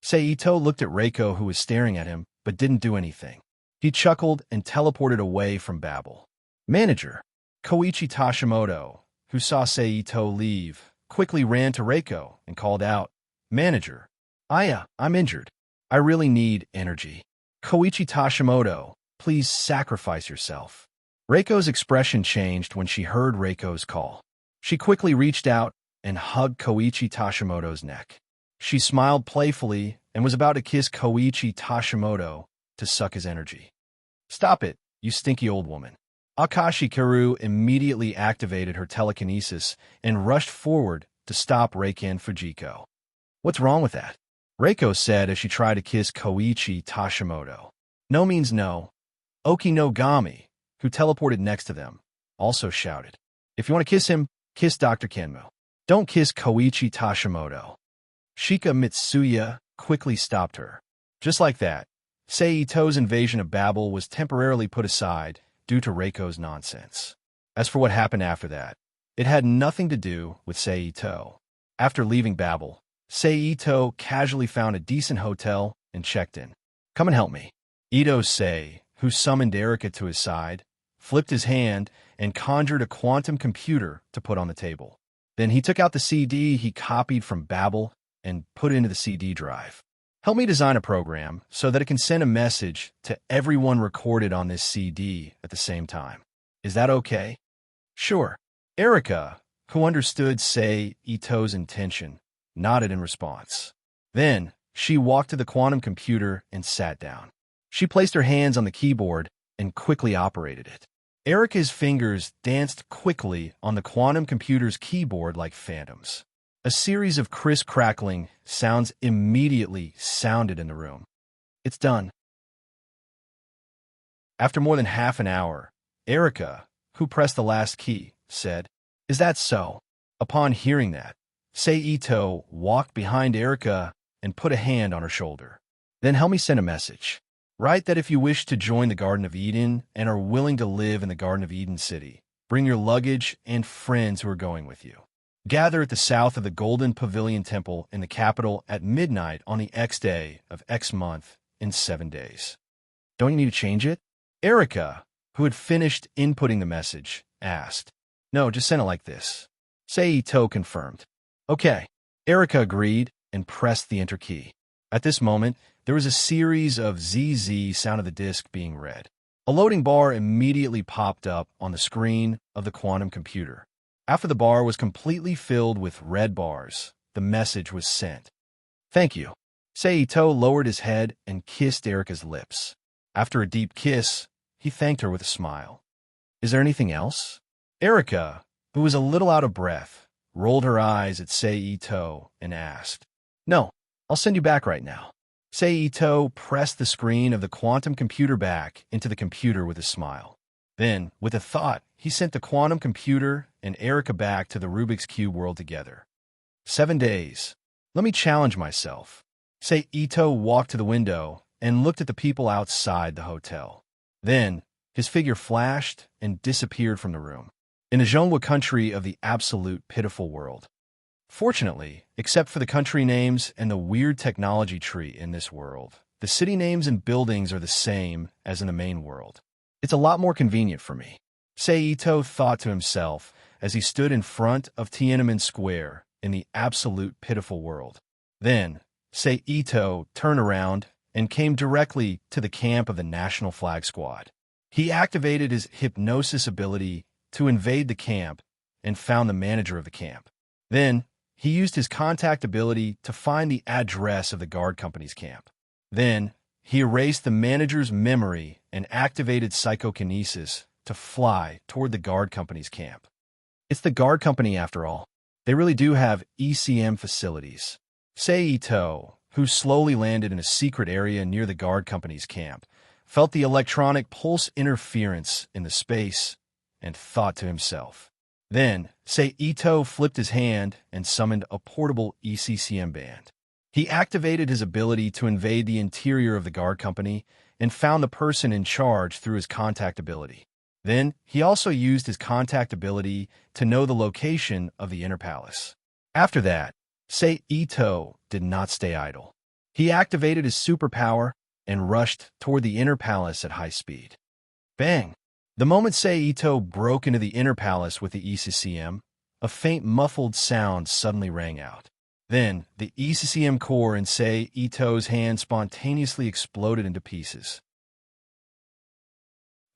Seito looked at Reiko, who was staring at him, but didn't do anything. He chuckled and teleported away from Babel. Manager, Koichi Tashimoto, who saw Seito leave, quickly ran to Reiko and called out, Manager, I'm injured. I really need energy. Koichi Tashimoto, please sacrifice yourself. Reiko's expression changed when she heard Reiko's call. She quickly reached out and hugged Koichi Tashimoto's neck. She smiled playfully and was about to kiss Koichi Tashimoto to suck his energy. Stop it, you stinky old woman. Akashi Kiru immediately activated her telekinesis and rushed forward to stop Reiken Fujiko. What's wrong with that? Reiko said as she tried to kiss Koichi Tashimoto. No means no. Okinogami, who teleported next to them, also shouted. If you want to kiss him, kiss Dr. Kenmo. Don't kiss Koichi Tashimoto. Shika Mitsuya quickly stopped her. Just like that, Seito's invasion of Babel was temporarily put aside due to Reiko's nonsense. As for what happened after that, it had nothing to do with Seito. After leaving Babel, Seito casually found a decent hotel and checked in. Come and help me. Ito Sei, who summoned Erika to his side, flipped his hand and conjured a quantum computer to put on the table. Then he took out the CD he copied from Babel and put it into the CD drive. Help me design a program so that it can send a message to everyone recorded on this CD at the same time. Is that okay? Sure. Erika, who understood Ito's intention, nodded in response. Then, she walked to the quantum computer and sat down. She placed her hands on the keyboard and quickly operated it. Erika's fingers danced quickly on the quantum computer's keyboard like phantoms. A series of crisp crackling sounds immediately sounded in the room. It's done. After more than half an hour, Erika, who pressed the last key, said, Is that so? Upon hearing that, Seito walked behind Erika and put a hand on her shoulder. Then help me send a message. Write that if you wish to join the Garden of Eden and are willing to live in the Garden of Eden city, bring your luggage and friends who are going with you. Gather at the south of the Golden Pavilion Temple in the capital at midnight on the X day of X month in 7 days. Don't you need to change it? Erika, who had finished inputting the message, asked. No, just send it like this. Seito confirmed. Okay. Erika agreed and pressed the enter key. At this moment, there was a series of ZZ sound of the disk being read. A loading bar immediately popped up on the screen of the quantum computer. After the bar was completely filled with red bars, the message was sent. Thank you. Seito lowered his head and kissed Erika's lips. After a deep kiss, he thanked her with a smile. Is there anything else? Erika, who was a little out of breath, rolled her eyes at Seito and asked, No, I'll send you back right now. Seito pressed the screen of the quantum computer back into the computer with a smile. Then, with a thought, he sent the quantum computer and Erika back to the Rubik's Cube world together. 7 days. Let me challenge myself. Seito walked to the window and looked at the people outside the hotel. Then, his figure flashed and disappeared from the room, in the Zhongwa country of the absolute pitiful world. Fortunately, except for the country names and the weird technology tree in this world, the city names and buildings are the same as in the main world. It's a lot more convenient for me, Seito thought to himself as he stood in front of Tiananmen Square in the absolute pitiful world. Then, Seito turned around and came directly to the camp of the National Flag Squad. He activated his hypnosis ability to invade the camp and found the manager of the camp. Then, he used his contact ability to find the address of the guard company's camp. Then, he erased the manager's memory and activated psychokinesis to fly toward the guard company's camp. It's the guard company after all. They really do have ECM facilities. Seito, who slowly landed in a secret area near the guard company's camp, felt the electronic pulse interference in the space and thought to himself. Then, Seito flipped his hand and summoned a portable ECCM band. He activated his ability to invade the interior of the guard company and found the person in charge through his contact ability. Then, he also used his contact ability to know the location of the inner palace. After that, Seito did not stay idle. He activated his superpower and rushed toward the inner palace at high speed. Bang! The moment Seito broke into the inner palace with the ECCM, a faint muffled sound suddenly rang out. Then, the ECCM core in Seito's hand spontaneously exploded into pieces.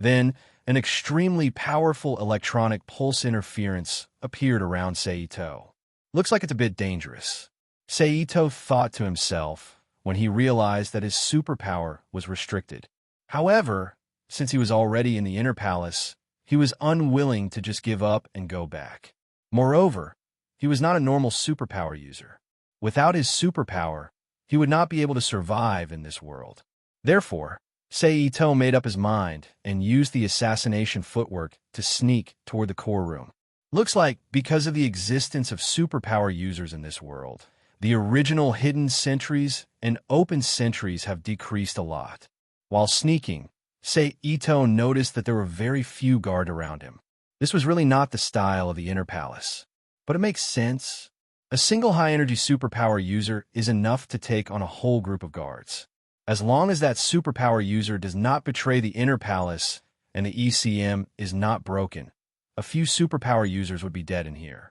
Then, an extremely powerful electronic pulse interference appeared around Seito. Looks like it's a bit dangerous, Seito thought to himself when he realized that his superpower was restricted. However, since he was already in the inner palace, he was unwilling to just give up and go back. Moreover, he was not a normal superpower user. Without his superpower, he would not be able to survive in this world. Therefore, Seito made up his mind and used the assassination footwork to sneak toward the core room. Looks like, because of the existence of superpower users in this world, the original hidden sentries and open sentries have decreased a lot. While sneaking, Seito noticed that there were very few guards around him. This was really not the style of the inner palace. But it makes sense. A single high-energy superpower user is enough to take on a whole group of guards. As long as that superpower user does not betray the inner palace and the ECM is not broken, a few superpower users would be dead in here.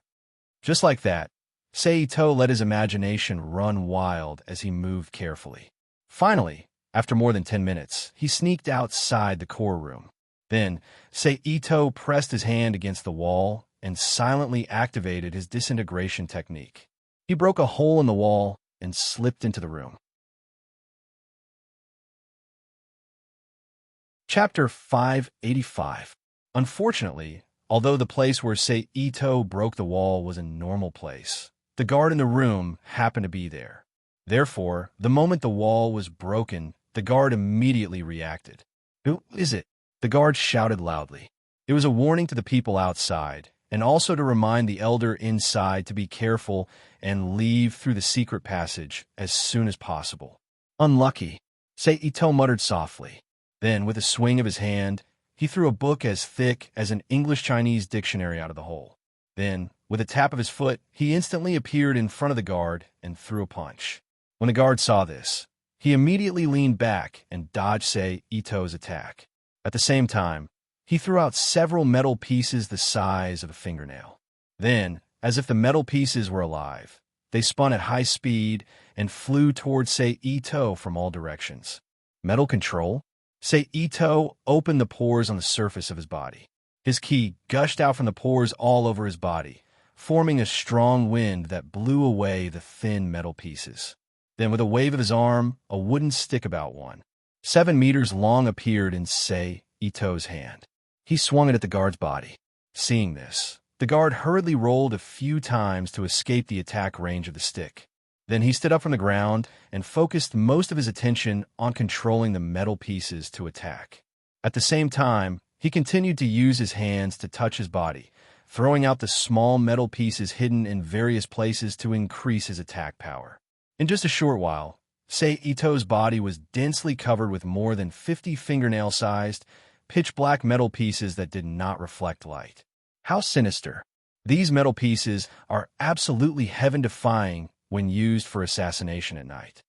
Just like that, Seito let his imagination run wild as he moved carefully. Finally, after more than 10 minutes, he sneaked outside the core room. Then, Seito pressed his hand against the wall and silently activated his disintegration technique. He broke a hole in the wall and slipped into the room. Chapter 585. Unfortunately, although the place where Seito broke the wall was a normal place, the guard in the room happened to be there. Therefore, the moment the wall was broken, the guard immediately reacted. "Who is it?" The guard shouted loudly. It was a warning to the people outside, and also to remind the elder inside to be careful and leave through the secret passage as soon as possible. "Unlucky," Seito muttered softly. Then, with a swing of his hand, he threw a book as thick as an English-Chinese dictionary out of the hole. Then, with a tap of his foot, he instantly appeared in front of the guard and threw a punch. When the guard saw this, he immediately leaned back and dodged Seito's attack. At the same time, he threw out several metal pieces the size of a fingernail. Then, as if the metal pieces were alive, they spun at high speed and flew towards Seito from all directions. Metal control? Seito opened the pores on the surface of his body. His ki gushed out from the pores all over his body, forming a strong wind that blew away the thin metal pieces. Then with a wave of his arm, a wooden stick about 1.7 meters long appeared in Sei Ito's hand. He swung it at the guard's body. Seeing this, the guard hurriedly rolled a few times to escape the attack range of the stick. Then he stood up from the ground and focused most of his attention on controlling the metal pieces to attack. At the same time, he continued to use his hands to touch his body, throwing out the small metal pieces hidden in various places to increase his attack power. In just a short while, Sei Ito's body was densely covered with more than 50 fingernail-sized, pitch-black metal pieces that did not reflect light. How sinister! These metal pieces are absolutely heaven-defying when used for assassination at night.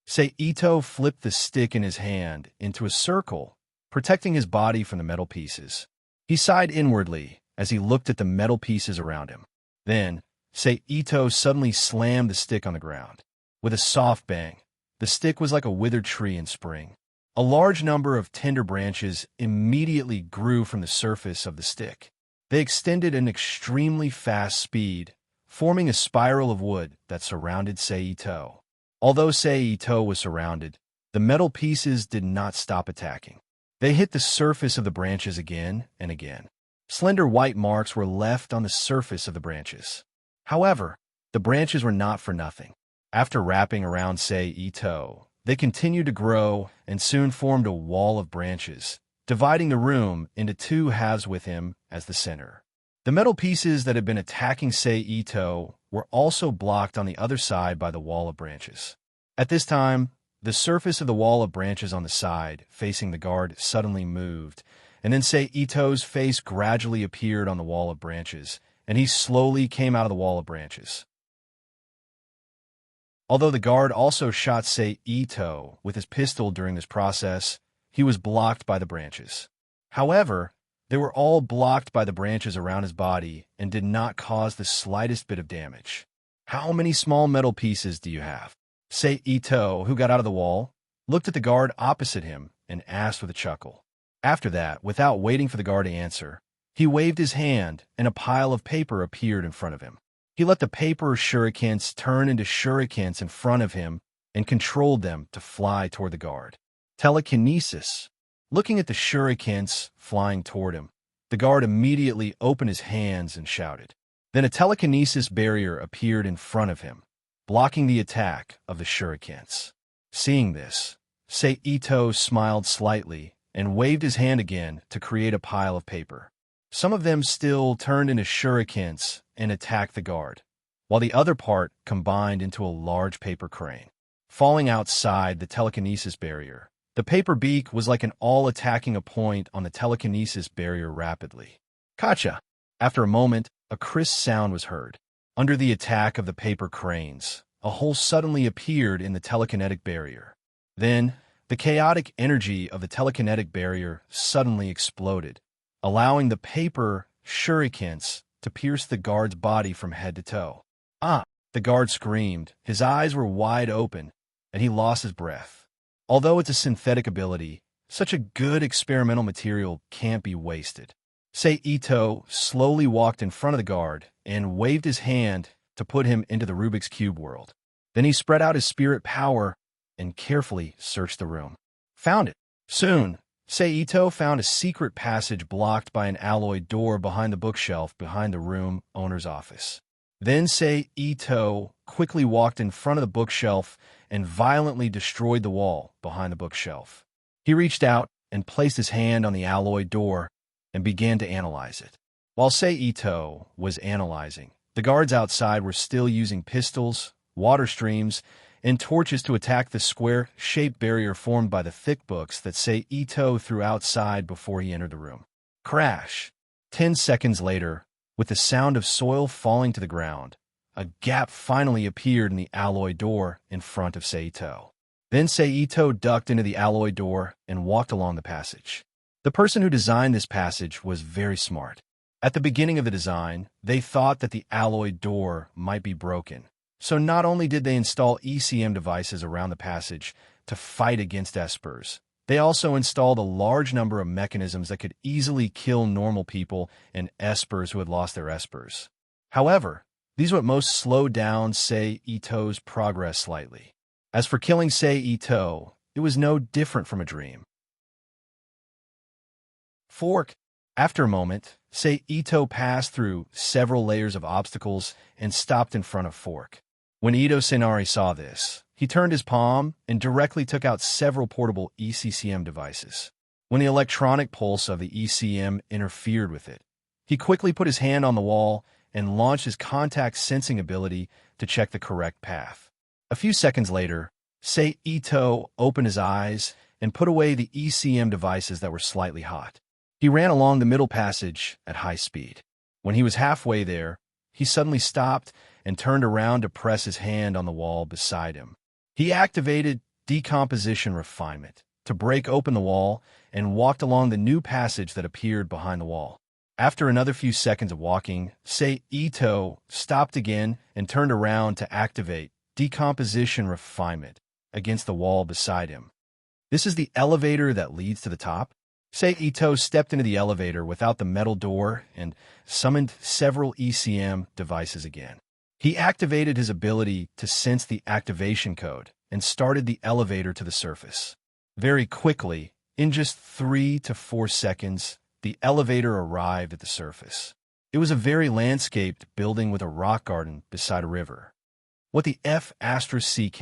Sei Ito flipped the stick in his hand into a circle, protecting his body from the metal pieces. He sighed inwardly as he looked at the metal pieces around him. Then, Sei Ito suddenly slammed the stick on the ground. With a soft bang, the stick was like a withered tree in spring. A large number of tender branches immediately grew from the surface of the stick. They extended at an extremely fast speed, forming a spiral of wood that surrounded Sei Ito. Although Sei Ito was surrounded, the metal pieces did not stop attacking. They hit the surface of the branches again and again. Slender white marks were left on the surface of the branches. However, the branches were not for nothing. After wrapping around Sei Ito, they continued to grow and soon formed a wall of branches, dividing the room into two halves with him as the center. The metal pieces that had been attacking Sei Ito were also blocked on the other side by the wall of branches. At this time, the surface of the wall of branches on the side facing the guard suddenly moved, and then Sei Ito's face gradually appeared on the wall of branches, and he slowly came out of the wall of branches. Although the guard also shot Sei Ito with his pistol during this process, he was blocked by the branches. However, they were all blocked by the branches around his body and did not cause the slightest bit of damage. How many small metal pieces do you have? Sei Ito, who got out of the wall, looked at the guard opposite him and asked with a chuckle. After that, without waiting for the guard to answer, he waved his hand and a pile of paper appeared in front of him. He let the paper shurikens turn into shurikens in front of him and controlled them to fly toward the guard. Telekinesis. Looking at the shurikens flying toward him, the guard immediately opened his hands and shouted. Then a telekinesis barrier appeared in front of him, blocking the attack of the shurikens. Seeing this, Sei Ito smiled slightly and waved his hand again to create a pile of paper. Some of them still turned into shurikens and attacked the guard, while the other part combined into a large paper crane. Falling outside the telekinesis barrier, the paper beak was like an awl attacking a point on the telekinesis barrier rapidly. Gotcha! After a moment, a crisp sound was heard. Under the attack of the paper cranes, a hole suddenly appeared in the telekinetic barrier. Then, the chaotic energy of the telekinetic barrier suddenly exploded, allowing the paper shurikens to pierce the guard's body from head to toe. Ah! The guard screamed. His eyes were wide open, and he lost his breath. Although it's a synthetic ability, such a good experimental material can't be wasted. Sei Ito slowly walked in front of the guard and waved his hand to put him into the Rubik's Cube world. Then he spread out his spirit power and carefully searched the room. Found it. Soon, Sei Ito found a secret passage blocked by an alloy door behind the bookshelf behind the room owner's office. Then Sei Ito quickly walked in front of the bookshelf and violently destroyed the wall behind the bookshelf. He reached out and placed his hand on the alloy door and began to analyze it. While Sei Ito was analyzing, the guards outside were still using pistols, water streams, and torches to attack the square-shaped barrier formed by the thick books that Sei Ito threw outside before he entered the room. Crash! 10 seconds later, with the sound of soil falling to the ground, a gap finally appeared in the alloy door in front of Sei Ito. Then Sei Ito ducked into the alloy door and walked along the passage. The person who designed this passage was very smart. At the beginning of the design, they thought that the alloy door might be broken. So not only did they install ECM devices around the passage to fight against espers, they also installed a large number of mechanisms that could easily kill normal people and espers who had lost their espers. However, these would most slow down Sei Ito's progress slightly. As for killing Sei Ito, it was no different from a dream. Fork. After a moment, Sei Ito passed through several layers of obstacles and stopped in front of Fork. When Ito Senari saw this, he turned his palm and directly took out several portable ECCM devices. When the electronic pulse of the ECM interfered with it, he quickly put his hand on the wall and launched his contact sensing ability to check the correct path. A few seconds later, Sei Ito opened his eyes and put away the ECM devices that were slightly hot. He ran along the middle passage at high speed. When he was halfway there, he suddenly stopped and turned around to press his hand on the wall beside him. He activated decomposition refinement to break open the wall and walked along the new passage that appeared behind the wall. After another few seconds of walking, Sei Ito stopped again and turned around to activate decomposition refinement against the wall beside him. This is the elevator that leads to the top. Sei Ito stepped into the elevator without the metal door and summoned several ECM devices again. He activated his ability to sense the activation code and started the elevator to the surface. Very quickly, in just 3 to 4 seconds, the elevator arrived at the surface. It was a very landscaped building with a rock garden beside a river. What the F***CK?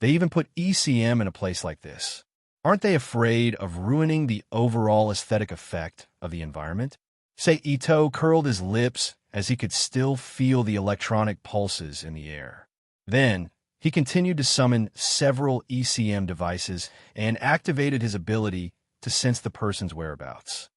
They even put ECM in a place like this. Aren't they afraid of ruining the overall aesthetic effect of the environment? Sei Ito curled his lips as he could still feel the electronic pulses in the air. Then, he continued to summon several ECM devices and activated his ability to sense the person's whereabouts.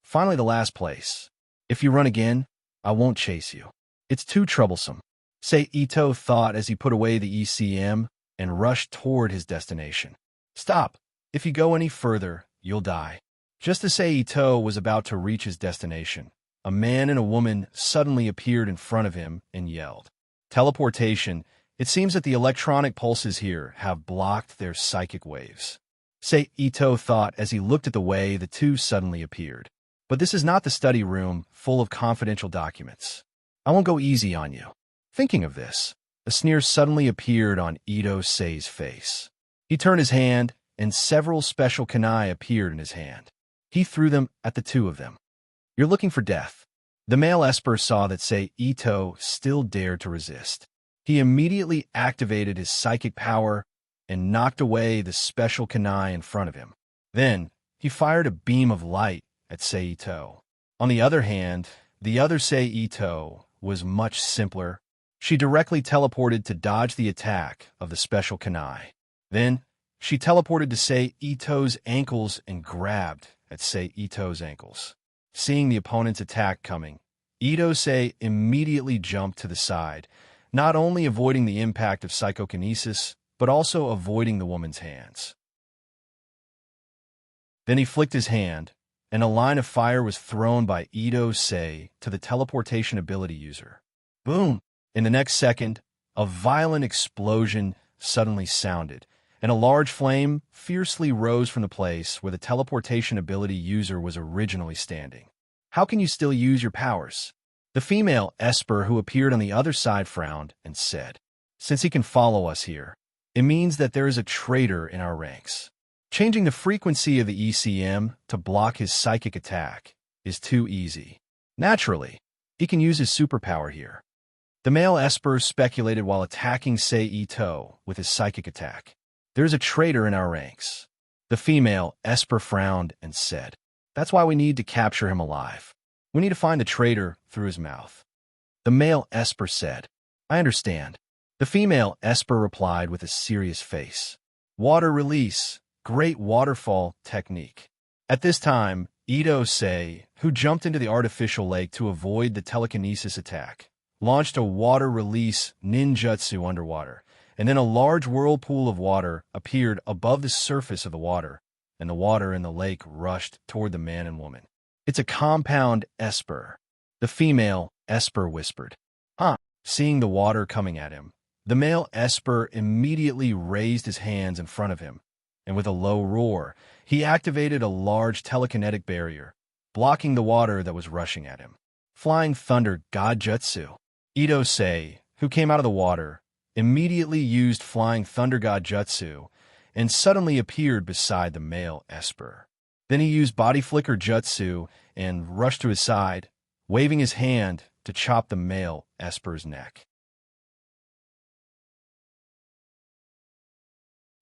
Finally, the last place. If you run again, I won't chase you. It's too troublesome. Sei Ito thought as he put away the ECM and rushed toward his destination. Stop. If you go any further, you'll die. Just as Sei Ito was about to reach his destination, a man and a woman suddenly appeared in front of him and yelled. Teleportation. It seems that the electronic pulses here have blocked their psychic waves. Sei Ito thought as he looked at the way the two suddenly appeared. But this is not the study room full of confidential documents. I won't go easy on you. Thinking of this, a sneer suddenly appeared on Ito Sei's face. He turned his hand, and several special kunai appeared in his hand. He threw them at the two of them. You're looking for death. The male Esper saw that Sei Ito still dared to resist. He immediately activated his psychic power and knocked away the special kunai in front of him. Then, he fired a beam of light at Sei Ito. On the other hand, the other Sei Ito was much simpler. She directly teleported to dodge the attack of the special kunai. Then, she teleported to Sei Ito's ankles and grabbed at Sei Ito's ankles. Seeing the opponent's attack coming, Ito Sei immediately jumped to the side, not only avoiding the impact of psychokinesis, but also avoiding the woman's hands. Then he flicked his hand, and a line of fire was thrown by Ito Sei to the teleportation ability user. Boom! In the next second, a violent explosion suddenly sounded, and a large flame fiercely rose from the place where the teleportation ability user was originally standing. How can you still use your powers? The female Esper who appeared on the other side frowned and said, Since he can follow us here, it means that there is a traitor in our ranks. Changing the frequency of the ECM to block his psychic attack is too easy. Naturally, he can use his superpower here. The male Esper speculated while attacking Sei Ito with his psychic attack. There's a traitor in our ranks. The female Esper frowned and said, That's why we need to capture him alive. We need to find the traitor through his mouth. The male Esper said, I understand. The female Esper replied with a serious face. Water release, great waterfall technique. At this time, Ito Sei, who jumped into the artificial lake to avoid the telekinesis attack, launched a water release ninjutsu underwater, and then a large whirlpool of water appeared above the surface of the water, and the water in the lake rushed toward the man and woman. It's a compound Esper. The female Esper whispered. Seeing the water coming at him, the male Esper immediately raised his hands in front of him, and with a low roar, he activated a large telekinetic barrier, blocking the water that was rushing at him. Flying Thunder God Jutsu. Ito Sei, who came out of the water, immediately used Flying Thunder God Jutsu and suddenly appeared beside the male Esper. Then he used Body Flicker Jutsu and rushed to his side, waving his hand to chop the male Esper's neck.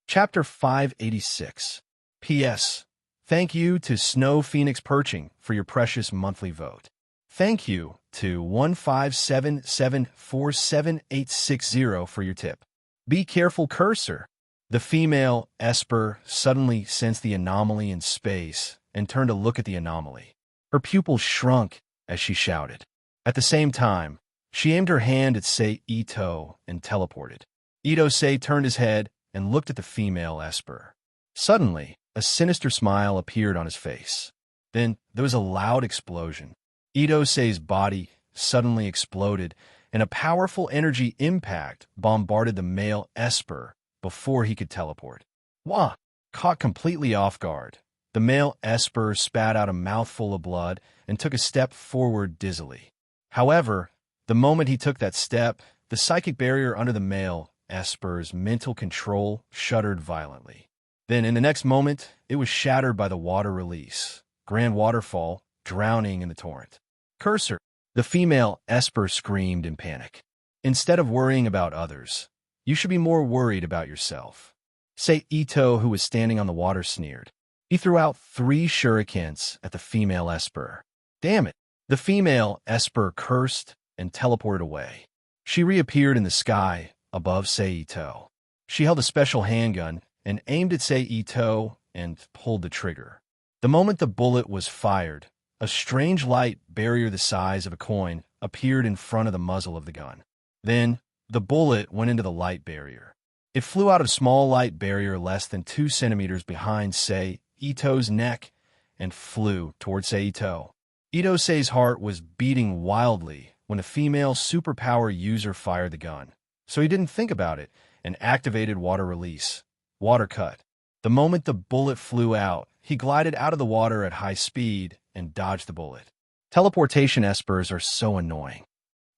Chapter 586. P.S. Thank you to Snow Phoenix Perching for your precious monthly vote. Thank you to 157747860 for your tip. Be careful, Cursor. The female Esper suddenly sensed the anomaly in space and turned to look at the anomaly. Her pupils shrunk as she shouted. At the same time, she aimed her hand at Sei Ito and teleported. Ito-sei turned his head and looked at the female Esper. Suddenly, a sinister smile appeared on his face. Then there was a loud explosion. Ito-sei's body suddenly exploded, and a powerful energy impact bombarded the male Esper before he could teleport. Wah! Caught completely off guard, the male Esper spat out a mouthful of blood and took a step forward dizzily. However, the moment he took that step, the psychic barrier under the male Esper's mental control shuddered violently. Then, in the next moment, it was shattered by the water release. Grand waterfall, drowning in the torrent. Cursor! The female Esper screamed in panic. Instead of worrying about others, you should be more worried about yourself. Sei Ito, who was standing on the water, sneered. He threw out 3 shurikens at the female Esper. Damn it! The female Esper cursed and teleported away. She reappeared in the sky above Sei Ito. She held a special handgun and aimed at Sei Ito and pulled the trigger. The moment the bullet was fired, a strange light barrier the size of a coin appeared in front of the muzzle of the gun. Then, the bullet went into the light barrier. It flew out of a small light barrier less than 2 centimeters behind Sei Ito's neck and flew towards Sei Ito. Ito-sei's heart was beating wildly when a female superpower user fired the gun, so he didn't think about it and activated water release. Water cut. The moment the bullet flew out, he glided out of the water at high speed and dodged the bullet. Teleportation espers are so annoying,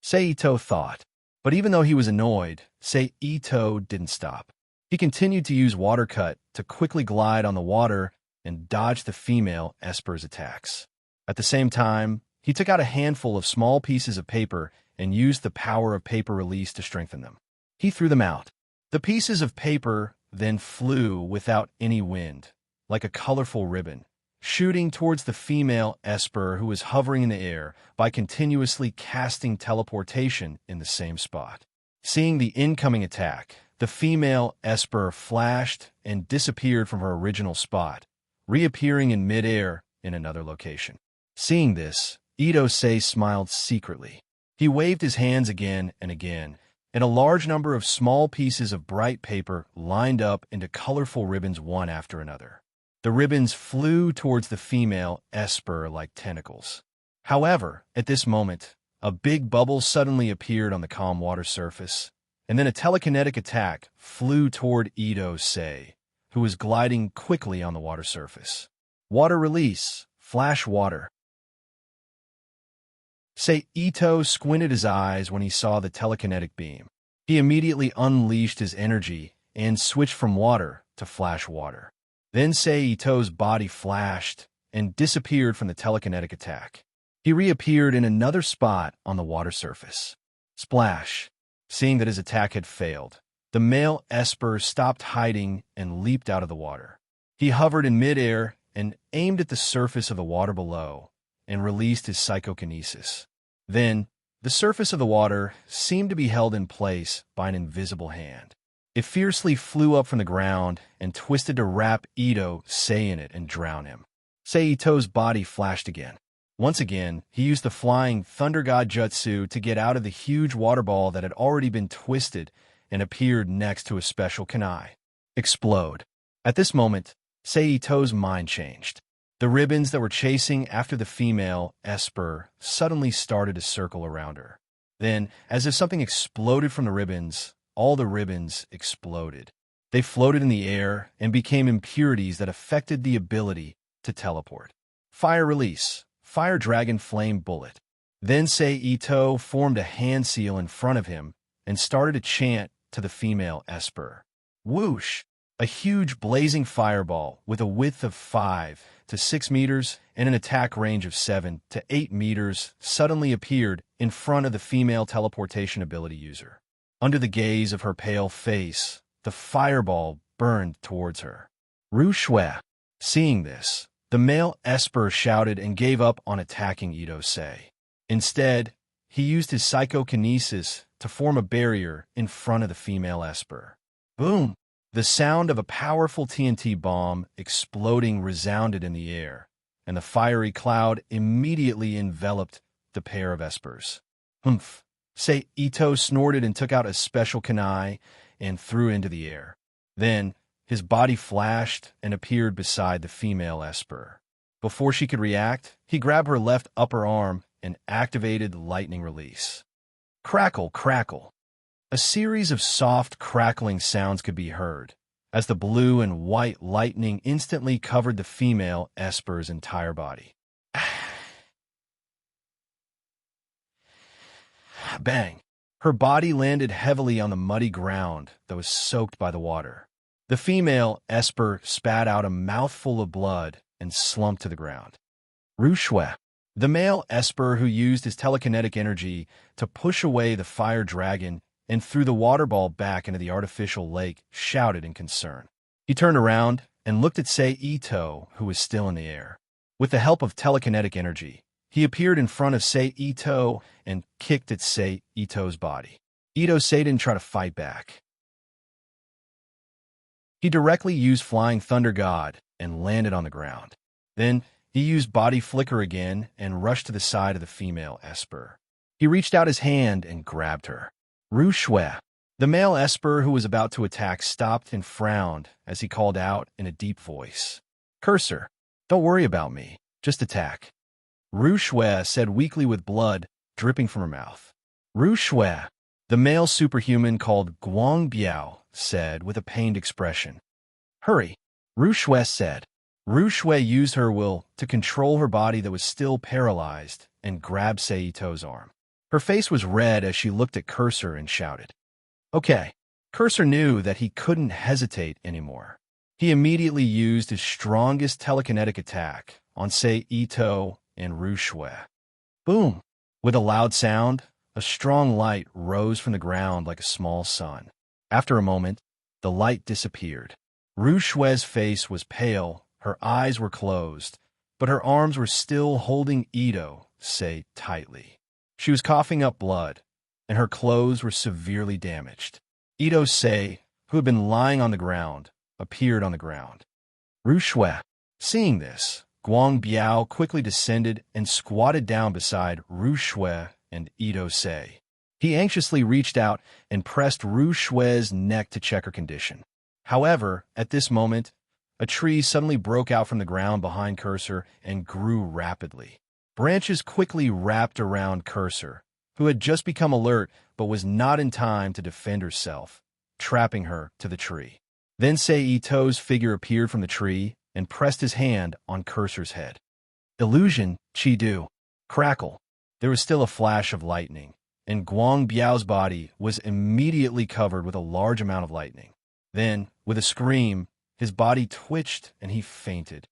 Sei Ito thought. But even though he was annoyed, Sei Ito didn't stop. He continued to use water cut to quickly glide on the water and dodge the female Esper's attacks. At the same time, he took out a handful of small pieces of paper and used the power of paper release to strengthen them. He threw them out. The pieces of paper then flew without any wind, like a colorful ribbon, shooting towards the female Esper who was hovering in the air by continuously casting teleportation in the same spot. Seeing the incoming attack, the female Esper flashed and disappeared from her original spot, reappearing in midair in another location. Seeing this, Ito-sei smiled secretly. He waved his hands again and again, and a large number of small pieces of bright paper lined up into colorful ribbons one after another. The ribbons flew towards the female Esper like tentacles. However, at this moment, a big bubble suddenly appeared on the calm water surface, and then a telekinetic attack flew toward Ito-sei, who was gliding quickly on the water surface. Water release, flash water. Sei Ito squinted his eyes when he saw the telekinetic beam. He immediately unleashed his energy and switched from water to flash water. Then Sei Ito's body flashed and disappeared from the telekinetic attack. He reappeared in another spot on the water surface. Splash! Seeing that his attack had failed, the male Esper stopped hiding and leaped out of the water. He hovered in midair and aimed at the surface of the water below and released his psychokinesis. Then, the surface of the water seemed to be held in place by an invisible hand. It fiercely flew up from the ground and twisted to wrap Ito-sei in it and drown him. Sei Ito's body flashed again. Once again, he used the Flying Thunder God Jutsu to get out of the huge water ball that had already been twisted and appeared next to a special kunai. Explode. At this moment, Sei Ito's mind changed. The ribbons that were chasing after the female Esper suddenly started to circle around her. Then, as if something exploded from the ribbons, all the ribbons exploded. They floated in the air and became impurities that affected the ability to teleport. Fire release. Fire Dragon Flame Bullet. Then Sei Ito formed a hand seal in front of him and started to chant to the female Esper. Whoosh! A huge blazing fireball with a width of 5 to 6 meters and an attack range of 7 to 8 meters suddenly appeared in front of the female teleportation ability user. Under the gaze of her pale face, the fireball burned towards her. Rushui. Seeing this, the male Esper shouted and gave up on attacking Ito-sei. Instead, he used his psychokinesis to form a barrier in front of the female Esper. Boom! The sound of a powerful TNT bomb exploding resounded in the air, and the fiery cloud immediately enveloped the pair of Espers. Humph! Sei Ito snorted and took out a special kunai and threw it into the air. Then, his body flashed and appeared beside the female Esper. Before she could react, he grabbed her left upper arm and activated lightning release. Crackle, crackle. A series of soft, crackling sounds could be heard, as the blue and white lightning instantly covered the female Esper's entire body. Bang! Her body landed heavily on the muddy ground that was soaked by the water. The female Esper spat out a mouthful of blood and slumped to the ground. Rushui. The male Esper, who used his telekinetic energy to push away the fire dragon and threw the water ball back into the artificial lake, shouted in concern. He turned around and looked at Sei Ito, who was still in the air. With the help of telekinetic energy, he appeared in front of Sei Ito and kicked at Sei Ito's body. Ito-sei didn't try to fight back. He directly used Flying Thunder God and landed on the ground. Then, he used Body Flicker again and rushed to the side of the female Esper. He reached out his hand and grabbed her. Rushui. The male Esper who was about to attack stopped and frowned as he called out in a deep voice. Cursor, don't worry about me. Just attack. Rushui said weakly with blood dripping from her mouth. Rushui. The male superhuman called Guang Biao said with a pained expression. Hurry. Rushui said. Rushui used her will to control her body that was still paralyzed and grabbed Sei Ito's arm. Her face was red as she looked at Cursor and shouted. Okay. Cursor knew that he couldn't hesitate anymore. He immediately used his strongest telekinetic attack on Sei Ito and Rushui. Boom! With a loud sound, a strong light rose from the ground like a small sun. After a moment, the light disappeared. Rushui's face was pale, her eyes were closed, but her arms were still holding Ito-sei tightly. She was coughing up blood, and her clothes were severely damaged. Ito-sei, who had been lying on the ground, appeared on the ground. Rushui. Seeing this, Guang Biao quickly descended and squatted down beside Rushui and Ito-sei. He anxiously reached out and pressed Rushui's neck to check her condition. However, at this moment, a tree suddenly broke out from the ground behind Cursor and grew rapidly. Branches quickly wrapped around Cursor, who had just become alert but was not in time to defend herself, trapping her to the tree. Then Sei Ito's figure appeared from the tree and pressed his hand on Cursor's head. Illusion, Chi-do. Crackle. There was still a flash of lightning, and Guang Biao's body was immediately covered with a large amount of lightning. Then, with a scream, his body twitched and he fainted.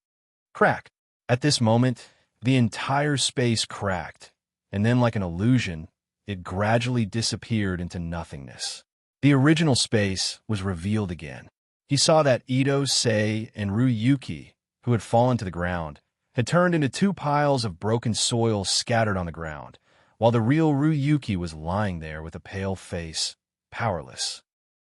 Crack. At this moment, the entire space cracked, and then like an illusion, it gradually disappeared into nothingness. The original space was revealed again. He saw that Ito-sei and Ryuki, who had fallen to the ground, had turned into two piles of broken soil scattered on the ground, while the real Ryuki was lying there with a pale face, powerless.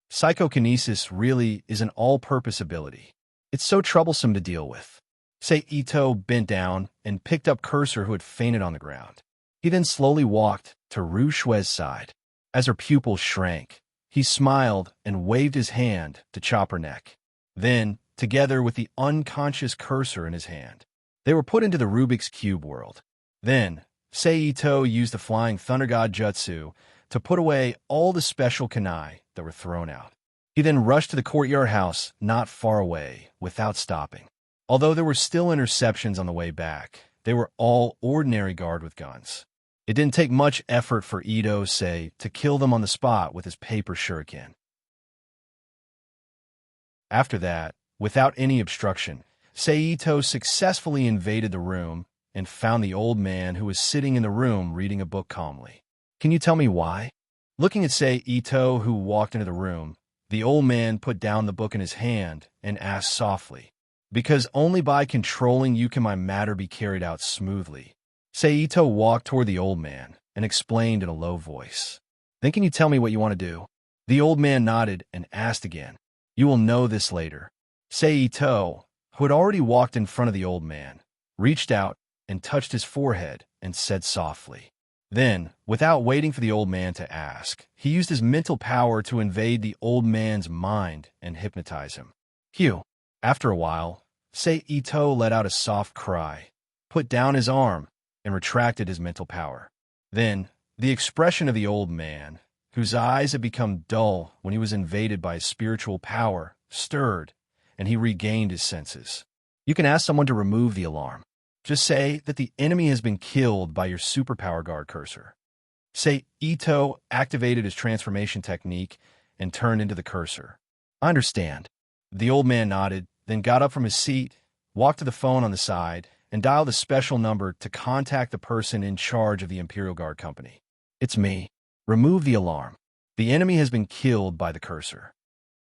Psychokinesis really is an all-purpose ability. It's so troublesome to deal with. Sei Ito bent down and picked up Cursor, who had fainted on the ground. He then slowly walked to Rushui's side. As her pupils shrank, he smiled and waved his hand to chop her neck. Then, together with the unconscious Cursor in his hand, they were put into the Rubik's Cube world. Then, Sei Ito used the Flying Thunder God Jutsu to put away all the special kunai that were thrown out. He then rushed to the courtyard house not far away without stopping. Although there were still interceptions on the way back, they were all ordinary guard with guns. It didn't take much effort for Ito-sei to kill them on the spot with his paper shuriken. After that, without any obstruction, Seito successfully invaded the room and found the old man who was sitting in the room reading a book calmly. Can you tell me why? Looking at Seito, who walked into the room, the old man put down the book in his hand and asked softly, "Because only by controlling you can my matter be carried out smoothly." Seito walked toward the old man and explained in a low voice, "Then can you tell me what you want to do?" The old man nodded and asked again, "You will know this later." Seito, who had already walked in front of the old man, reached out and touched his forehead and said softly. Then, without waiting for the old man to ask, he used his mental power to invade the old man's mind and hypnotize him. Phew. After a while, Seito let out a soft cry, put down his arm, and retracted his mental power. Then, the expression of the old man, whose eyes had become dull when he was invaded by his spiritual power, stirred, and he regained his senses. You can ask someone to remove the alarm. Just say that the enemy has been killed by your superpower guard cursor. Seito activated his transformation technique and turned into the cursor. I understand. The old man nodded, then got up from his seat, walked to the phone on the side, and dialed a special number to contact the person in charge of the Imperial Guard Company. It's me. Remove the alarm. The enemy has been killed by the cursor.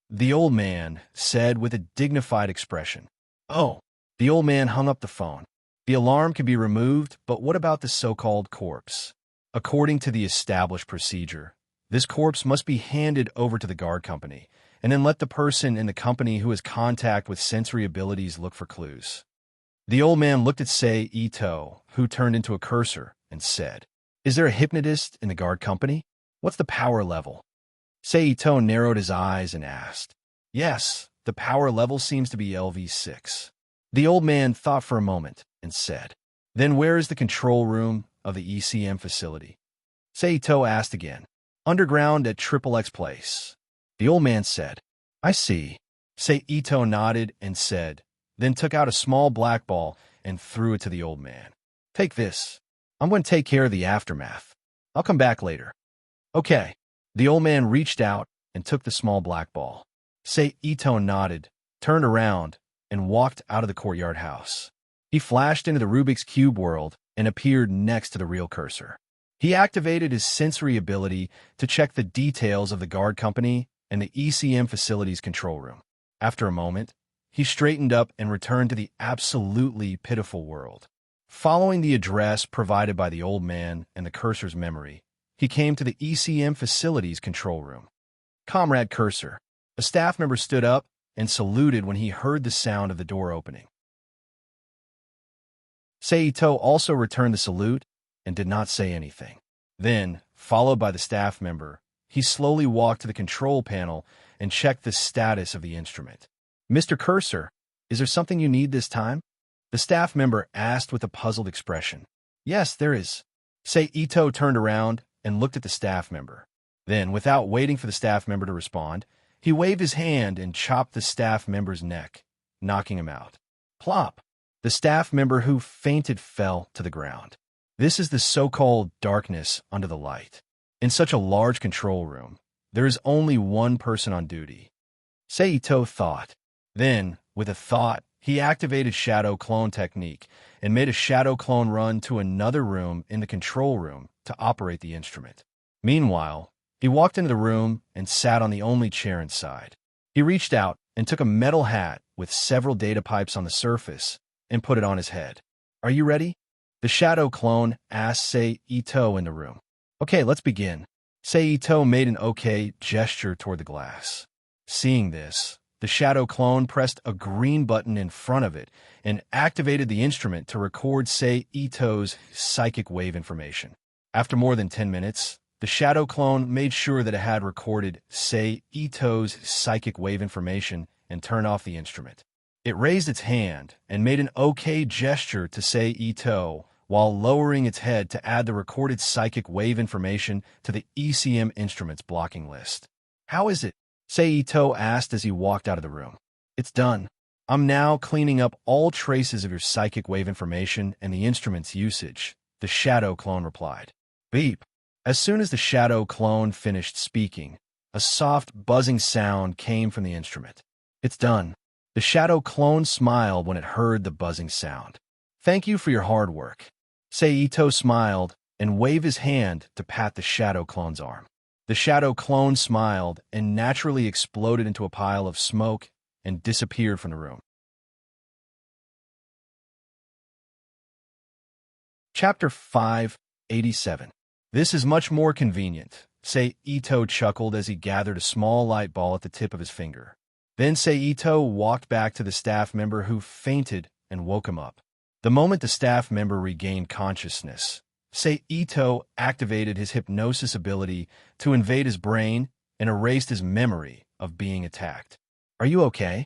The old man said with a dignified expression. Oh. The old man hung up the phone. The alarm can be removed, but what about the so-called corpse? According to the established procedure, this corpse must be handed over to the guard company, and then let the person in the company who has contact with sensory abilities look for clues. The old man looked at Seito, who turned into a cursor, and said, "Is there a hypnotist in the guard company? What's the power level?" Seito narrowed his eyes and asked, "Yes, the power level seems to be LV6. The old man thought for a moment and said, "Then where is the control room of the ECM facility?" Seito asked again. "Underground at XXX Place." The old man said, "I see." Seito nodded and said, then took out a small black ball and threw it to the old man. "Take this. I'm going to take care of the aftermath. I'll come back later." "Okay." The old man reached out and took the small black ball. Seito nodded, turned around, and walked out of the courtyard house. He flashed into the Rubik's Cube world and appeared next to the real cursor. He activated his sensory ability to check the details of the guard company and the ECM facility's control room. After a moment, he straightened up and returned to the absolutely pitiful world. Following the address provided by the old man and the cursor's memory, he came to the ECM facility's control room. "Comrade Cursor." A staff member stood up and saluted when he heard the sound of the door opening. Seito also returned the salute and did not say anything. Then, followed by the staff member, he slowly walked to the control panel and checked the status of the instrument. "Mr. Cursor, is there something you need this time?" The staff member asked with a puzzled expression. "Yes, there is." Seito turned around and looked at the staff member. Then, without waiting for the staff member to respond, he waved his hand and chopped the staff member's neck, knocking him out. Plop! The staff member who fainted fell to the ground. This is the so-called darkness under the light. In such a large control room, there is only one person on duty. Seito thought. Then, with a thought, he activated Shadow Clone technique and made a Shadow Clone run to another room in the control room to operate the instrument. Meanwhile, he walked into the room and sat on the only chair inside. He reached out and took a metal hat with several data pipes on the surface and put it on his head. "Are you ready?" The Shadow Clone asked Seito in the room. "Okay, let's begin." Seito made an okay gesture toward the glass. Seeing this, the Shadow Clone pressed a green button in front of it and activated the instrument to record Seito's psychic wave information. After more than 10 minutes, the Shadow Clone made sure that it had recorded Seito's psychic wave information and turned off the instrument. It raised its hand and made an okay gesture to Seito while lowering its head to add the recorded psychic wave information to the ECM instruments blocking list. "How is it?" Seito asked as he walked out of the room. "It's done. I'm now cleaning up all traces of your psychic wave information and the instrument's usage," the Shadow Clone replied. Beep. As soon as the Shadow Clone finished speaking, a soft buzzing sound came from the instrument. It's done. The shadow clone smiled when it heard the buzzing sound. Thank you for your hard work. Seito smiled and waved his hand to pat the shadow clone's arm. The shadow clone smiled and naturally exploded into a pile of smoke and disappeared from the room. Chapter 587. This is much more convenient, Seito chuckled as he gathered a small light ball at the tip of his finger. Then Seito walked back to the staff member who fainted and woke him up. The moment the staff member regained consciousness, Seito activated his hypnosis ability to invade his brain and erased his memory of being attacked. Are you okay?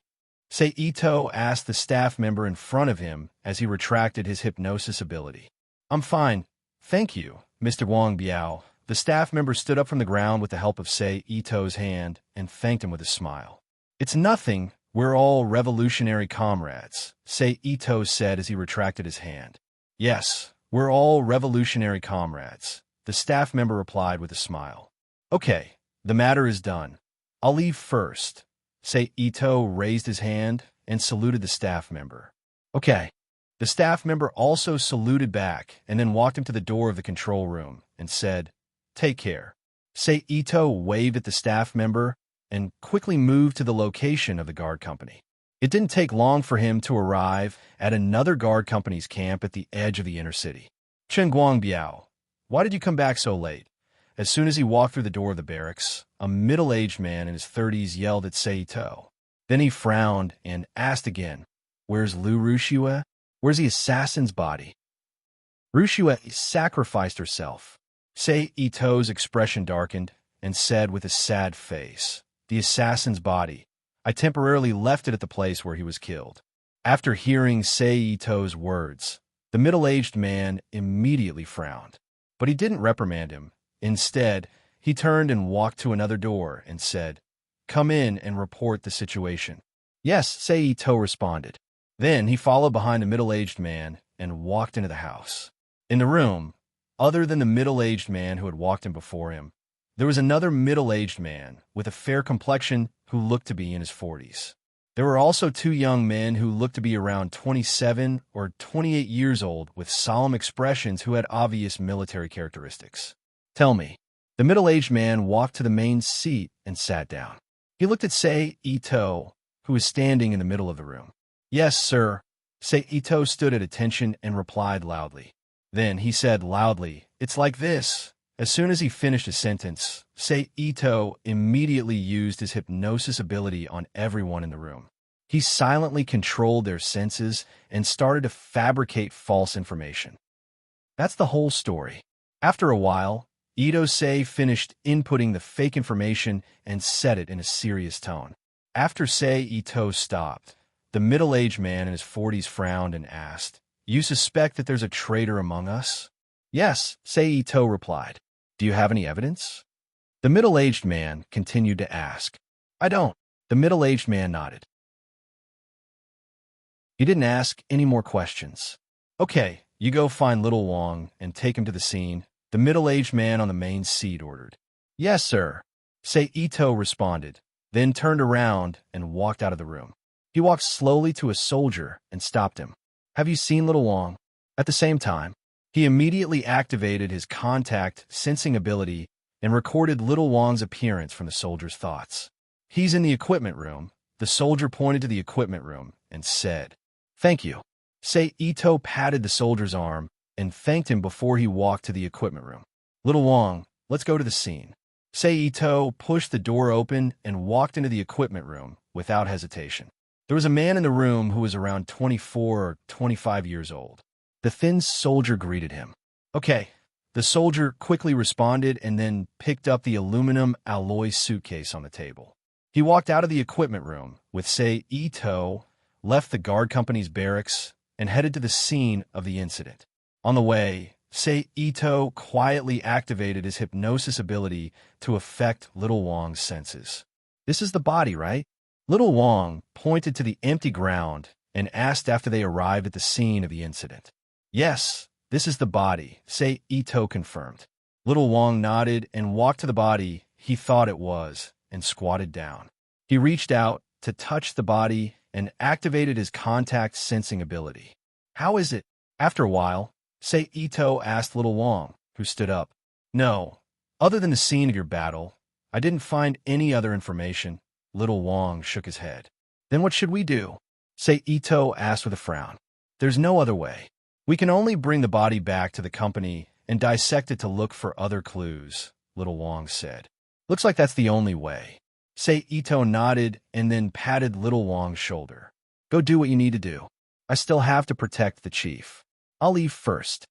Seito asked the staff member in front of him as he retracted his hypnosis ability. I'm fine, thank you, Mr. Wang Biao. The staff member stood up from the ground with the help of Seito's hand and thanked him with a smile. It's nothing, we're all revolutionary comrades, Seito said as he retracted his hand. Yes, we're all revolutionary comrades, the staff member replied with a smile. Okay, the matter is done. I'll leave first. Seito raised his hand and saluted the staff member. Okay. The staff member also saluted back and then walked him to the door of the control room and said, Take care. Seito waved at the staff member and quickly moved to the location of the guard company. It didn't take long for him to arrive at another guard company's camp at the edge of the inner city. Chen Guangbiao, why did you come back so late? As soon as he walked through the door of the barracks, a middle-aged man in his 30s yelled at Seito. Then he frowned and asked again, Where's Lu Rushua? Where's the assassin's body? Rushua sacrificed herself. Seito's expression darkened and said with a sad face, The assassin's body. I temporarily left it at the place where he was killed. After hearing Seito's words, the middle-aged man immediately frowned. But he didn't reprimand him. Instead, he turned and walked to another door and said, Come in and report the situation. Yes, Seito responded. Then he followed behind the middle-aged man and walked into the house. In the room, other than the middle-aged man who had walked in before him, there was another middle-aged man with a fair complexion who looked to be in his 40s. There were also two young men who looked to be around 27 or 28 years old with solemn expressions who had obvious military characteristics. Tell me. The middle-aged man walked to the main seat and sat down. He looked at Seito, who was standing in the middle of the room. Yes, sir. Seito stood at attention and replied loudly. Then he said loudly, It's like this. As soon as he finished his sentence, Seito immediately used his hypnosis ability on everyone in the room. He silently controlled their senses and started to fabricate false information. That's the whole story. After a while, Ito-sei finished inputting the fake information and said it in a serious tone. After Seito stopped, the middle-aged man in his 40s frowned and asked, You suspect that there's a traitor among us? Yes, Seito replied. Do you have any evidence? The middle-aged man continued to ask. I don't. The middle-aged man nodded. He didn't ask any more questions. Okay, you go find little Wang and take him to the scene, the middle-aged man on the main seat ordered. Yes, sir. Seito responded, then turned around and walked out of the room. He walked slowly to a soldier and stopped him. Have you seen little Wang? At the same time, he immediately activated his contact sensing ability and recorded little Wang's appearance from the soldier's thoughts. He's in the equipment room. The soldier pointed to the equipment room and said, Thank you. Seito patted the soldier's arm and thanked him before he walked to the equipment room. Little Wang, let's go to the scene. Seito pushed the door open and walked into the equipment room without hesitation. There was a man in the room who was around 24 or 25 years old. The thin soldier greeted him. Okay. The soldier quickly responded and then picked up the aluminum alloy suitcase on the table. He walked out of the equipment room with Seito, left the guard company's barracks, and headed to the scene of the incident. On the way, Seito quietly activated his hypnosis ability to affect little Wang's senses. This is the body, right? Little Wang pointed to the empty ground and asked after they arrived at the scene of the incident. Yes, this is the body, Seito confirmed. Little Wang nodded and walked to the body he thought it was and squatted down. He reached out to touch the body and activated his contact sensing ability. How is it? After a while, Sei Ito asked Little Wong, who stood up. No, other than the scene of your battle, I didn't find any other information. Little Wong shook his head. Then what should we do? Sei Ito asked with a frown. There's no other way. We can only bring the body back to the company and dissect it to look for other clues, Little Wong said. Looks like that's the only way. Sei Ito nodded and then patted Little Wong's shoulder. Go do what you need to do. I still have to protect the chief. I'll leave first.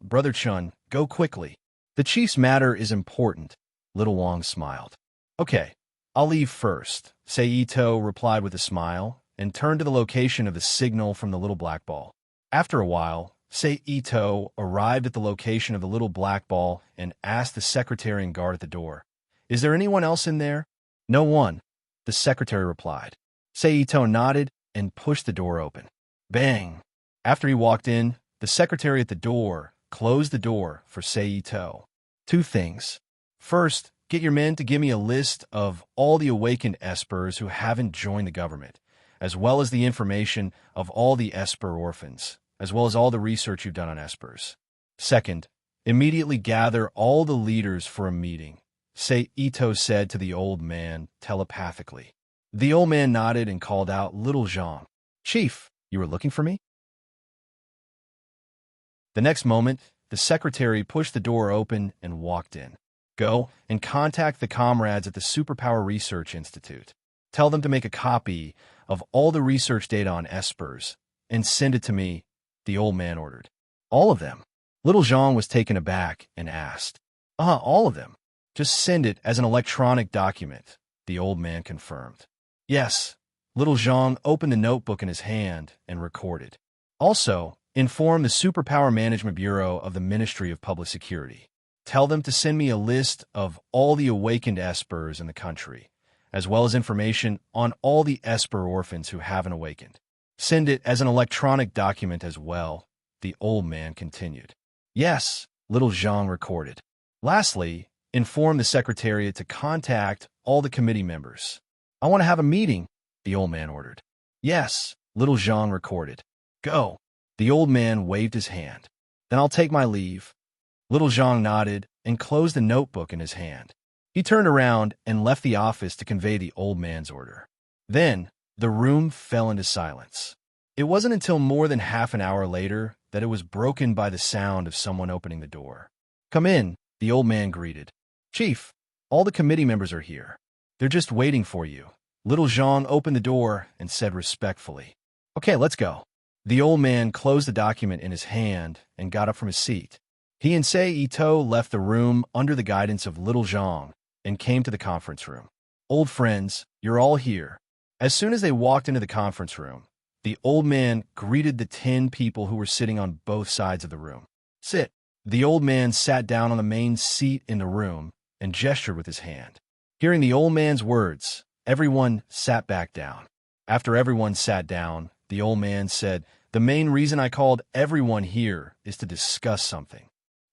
Brother Chun, go quickly. The chief's matter is important, Little Wong smiled. Okay, I'll leave first, Sei Ito replied with a smile and turned to the location of the signal from the little black ball. After a while, Sei Ito arrived at the location of the little black ball and asked the secretary and guard at the door, Is there anyone else in there? No one, the secretary replied. Sei Ito nodded and pushed the door open. Bang! After he walked in, the secretary at the door closed the door for Sei Ito. 2 things. First, get your men to give me a list of all the awakened espers who haven't joined the government, as well as the information of all the esper orphans, as well as all the research you've done on espers. Second, immediately gather all the leaders for a meeting, Sei Ito said to the old man telepathically. The old man nodded and called out, Little Zhang. Chief, you were looking for me? The next moment, the secretary pushed the door open and walked in. Go and contact the comrades at the Superpower Research Institute. Tell them to make a copy of all the research data on espers and send it to me, the old man ordered. All of them? Little Zhang was taken aback and asked. All of them. Just send it as an electronic document, the old man confirmed. Yes. Little Zhang opened the notebook in his hand and recorded. Also, inform the Superpower Management Bureau of the Ministry of Public Security. Tell them to send me a list of all the awakened espers in the country, as well as information on all the esper orphans who haven't awakened. Send it as an electronic document as well, the old man continued. Yes, Little Zhang recorded. Lastly, inform the Secretariat to contact all the committee members. I want to have a meeting, the old man ordered. Yes, Little Zhang recorded. Go. The old man waved his hand. Then I'll take my leave. Little Zhang nodded and closed the notebook in his hand. He turned around and left the office to convey the old man's order. Then, the room fell into silence. It wasn't until more than half an hour later that it was broken by the sound of someone opening the door. Come in, the old man greeted. Chief, all the committee members are here. They're just waiting for you. Little Zhang opened the door and said respectfully. Okay, let's go. The old man closed the document in his hand and got up from his seat. He and Sei Ito left the room under the guidance of Little Zhang and came to the conference room. Old friends, you're all here. As soon as they walked into the conference room, the old man greeted the 10 people who were sitting on both sides of the room. Sit. The old man sat down on the main seat in the room and gestured with his hand. Hearing the old man's words, everyone sat back down. After everyone sat down, the old man said, The main reason I called everyone here is to discuss something.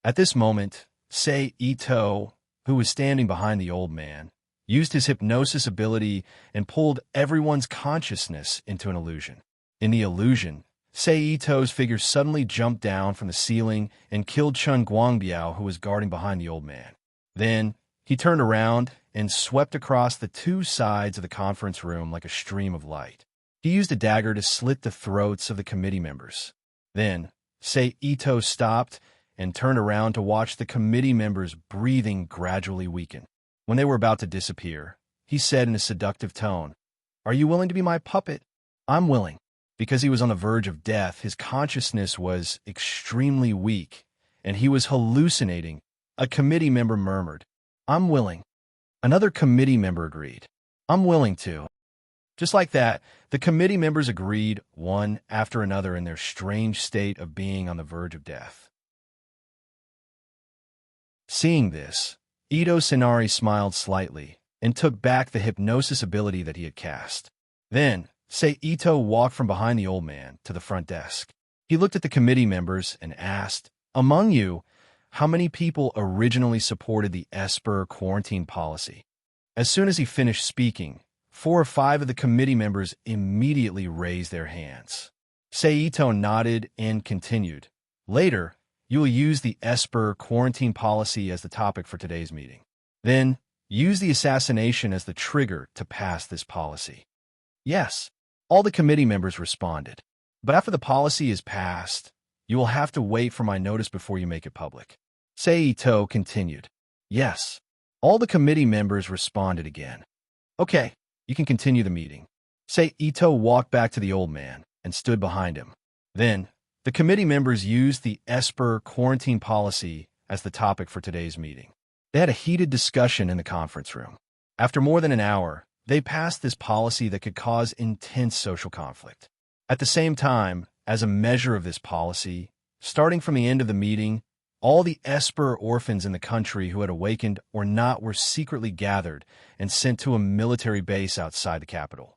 At this moment, Sei Ito, who was standing behind the old man, used his hypnosis ability and pulled everyone's consciousness into an illusion. In the illusion, Sei Ito's figure suddenly jumped down from the ceiling and killed Chun Guangbiao, who was guarding behind the old man. Then, he turned around and swept across the 2 sides of the conference room like a stream of light. He used a dagger to slit the throats of the committee members. Then, Sei Ito stopped and turned around to watch the committee members' breathing gradually weaken. When they were about to disappear, he said in a seductive tone, Are you willing to be my puppet? I'm willing. Because he was on the verge of death, his consciousness was extremely weak, and he was hallucinating. A committee member murmured, I'm willing. Another committee member agreed, I'm willing to. Just like that, the committee members agreed, one after another, in their strange state of being on the verge of death. Seeing this, Ito Senari smiled slightly and took back the hypnosis ability that he had cast. Then, Sei Ito walked from behind the old man to the front desk. He looked at the committee members and asked, Among you, how many people originally supported the Esper quarantine policy? As soon as he finished speaking, 4 or 5 of the committee members immediately raised their hands. Seito nodded and continued. Later, you will use the Esper quarantine policy as the topic for today's meeting. Then, use the assassination as the trigger to pass this policy. Yes, all the committee members responded. But after the policy is passed, you will have to wait for my notice before you make it public. Seito continued. Yes, all the committee members responded again. Okay, you can continue the meeting. Seito walked back to the old man and stood behind him. Then, the committee members used the Esper quarantine policy as the topic for today's meeting. They had a heated discussion in the conference room. After more than an hour, they passed this policy that could cause intense social conflict. At the same time, as a measure of this policy, starting from the end of the meeting, all the Esper orphans in the country who had awakened or not were secretly gathered and sent to a military base outside the capital.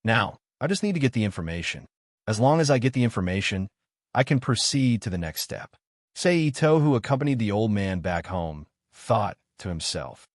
Now, I just need to get the information. As long as I get the information, I can proceed to the next step. Seito, who accompanied the old man back home, thought to himself.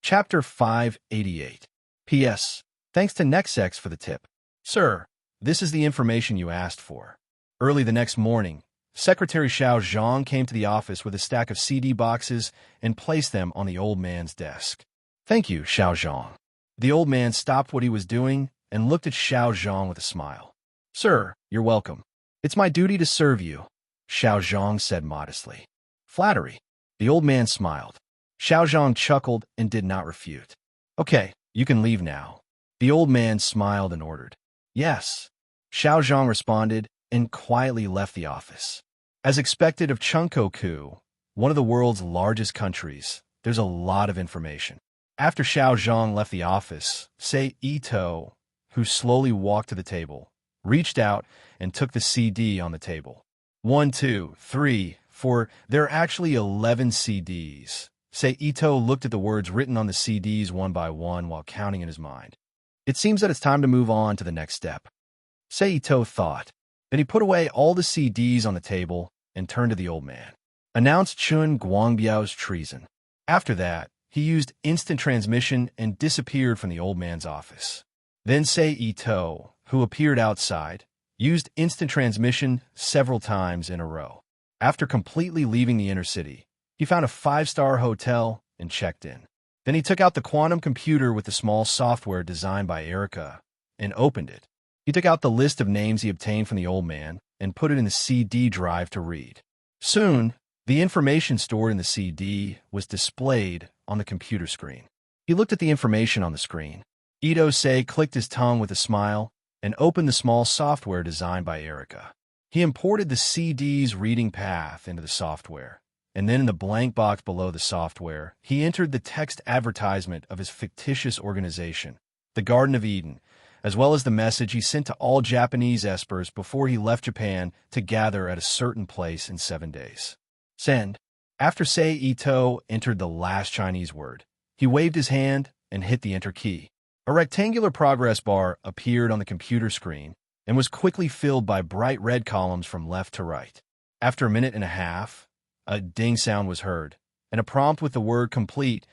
Chapter 588. P.S. Thanks to NextX for the tip. Sir, this is the information you asked for. Early the next morning, Secretary Xiao Zhang came to the office with a stack of CD boxes and placed them on the old man's desk. Thank you, Xiao Zhang. The old man stopped what he was doing and looked at Xiao Zhang with a smile. Sir, you're welcome. It's my duty to serve you, Xiao Zhang said modestly. Flattery. The old man smiled. Xiao Zhang chuckled and did not refute. Okay, you can leave now. The old man smiled and ordered. Yes. Xiao Zhang responded and quietly left the office. As expected of Chunkoku, one of the world's largest countries, there's a lot of information. After Xiao Zhang left the office, Seito, who slowly walked to the table, reached out and took the CD on the table. 1, 2, 3, 4, there are actually 11 CDs. Seito looked at the words written on the CDs one by one while counting in his mind. It seems that it's time to move on to the next step. Seito thought. Then he put away all the CDs on the table and turned to the old man. Announced Chun Guangbiao's treason. After that, he used instant transmission and disappeared from the old man's office. Then Seito, who appeared outside, used instant transmission several times in a row. After completely leaving the inner city, he found a 5-star hotel and checked in. Then he took out the quantum computer with the small software designed by Erica and opened it. He took out the list of names he obtained from the old man and put it in the CD drive to read. Soon, the information stored in the CD was displayed on the computer screen. He looked at the information on the screen. Ito-sei clicked his tongue with a smile and opened the small software designed by Erica. He imported the CD's reading path into the software, and then in the blank box below the software, he entered the text advertisement of his fictitious organization, the Garden of Eden, as well as the message he sent to all Japanese espers before he left Japan to gather at a certain place in 7 days. Send. After Seito entered the last Chinese word, he waved his hand and hit the enter key. A rectangular progress bar appeared on the computer screen and was quickly filled by bright red columns from left to right. After a minute and a half, a ding sound was heard, and a prompt with the word complete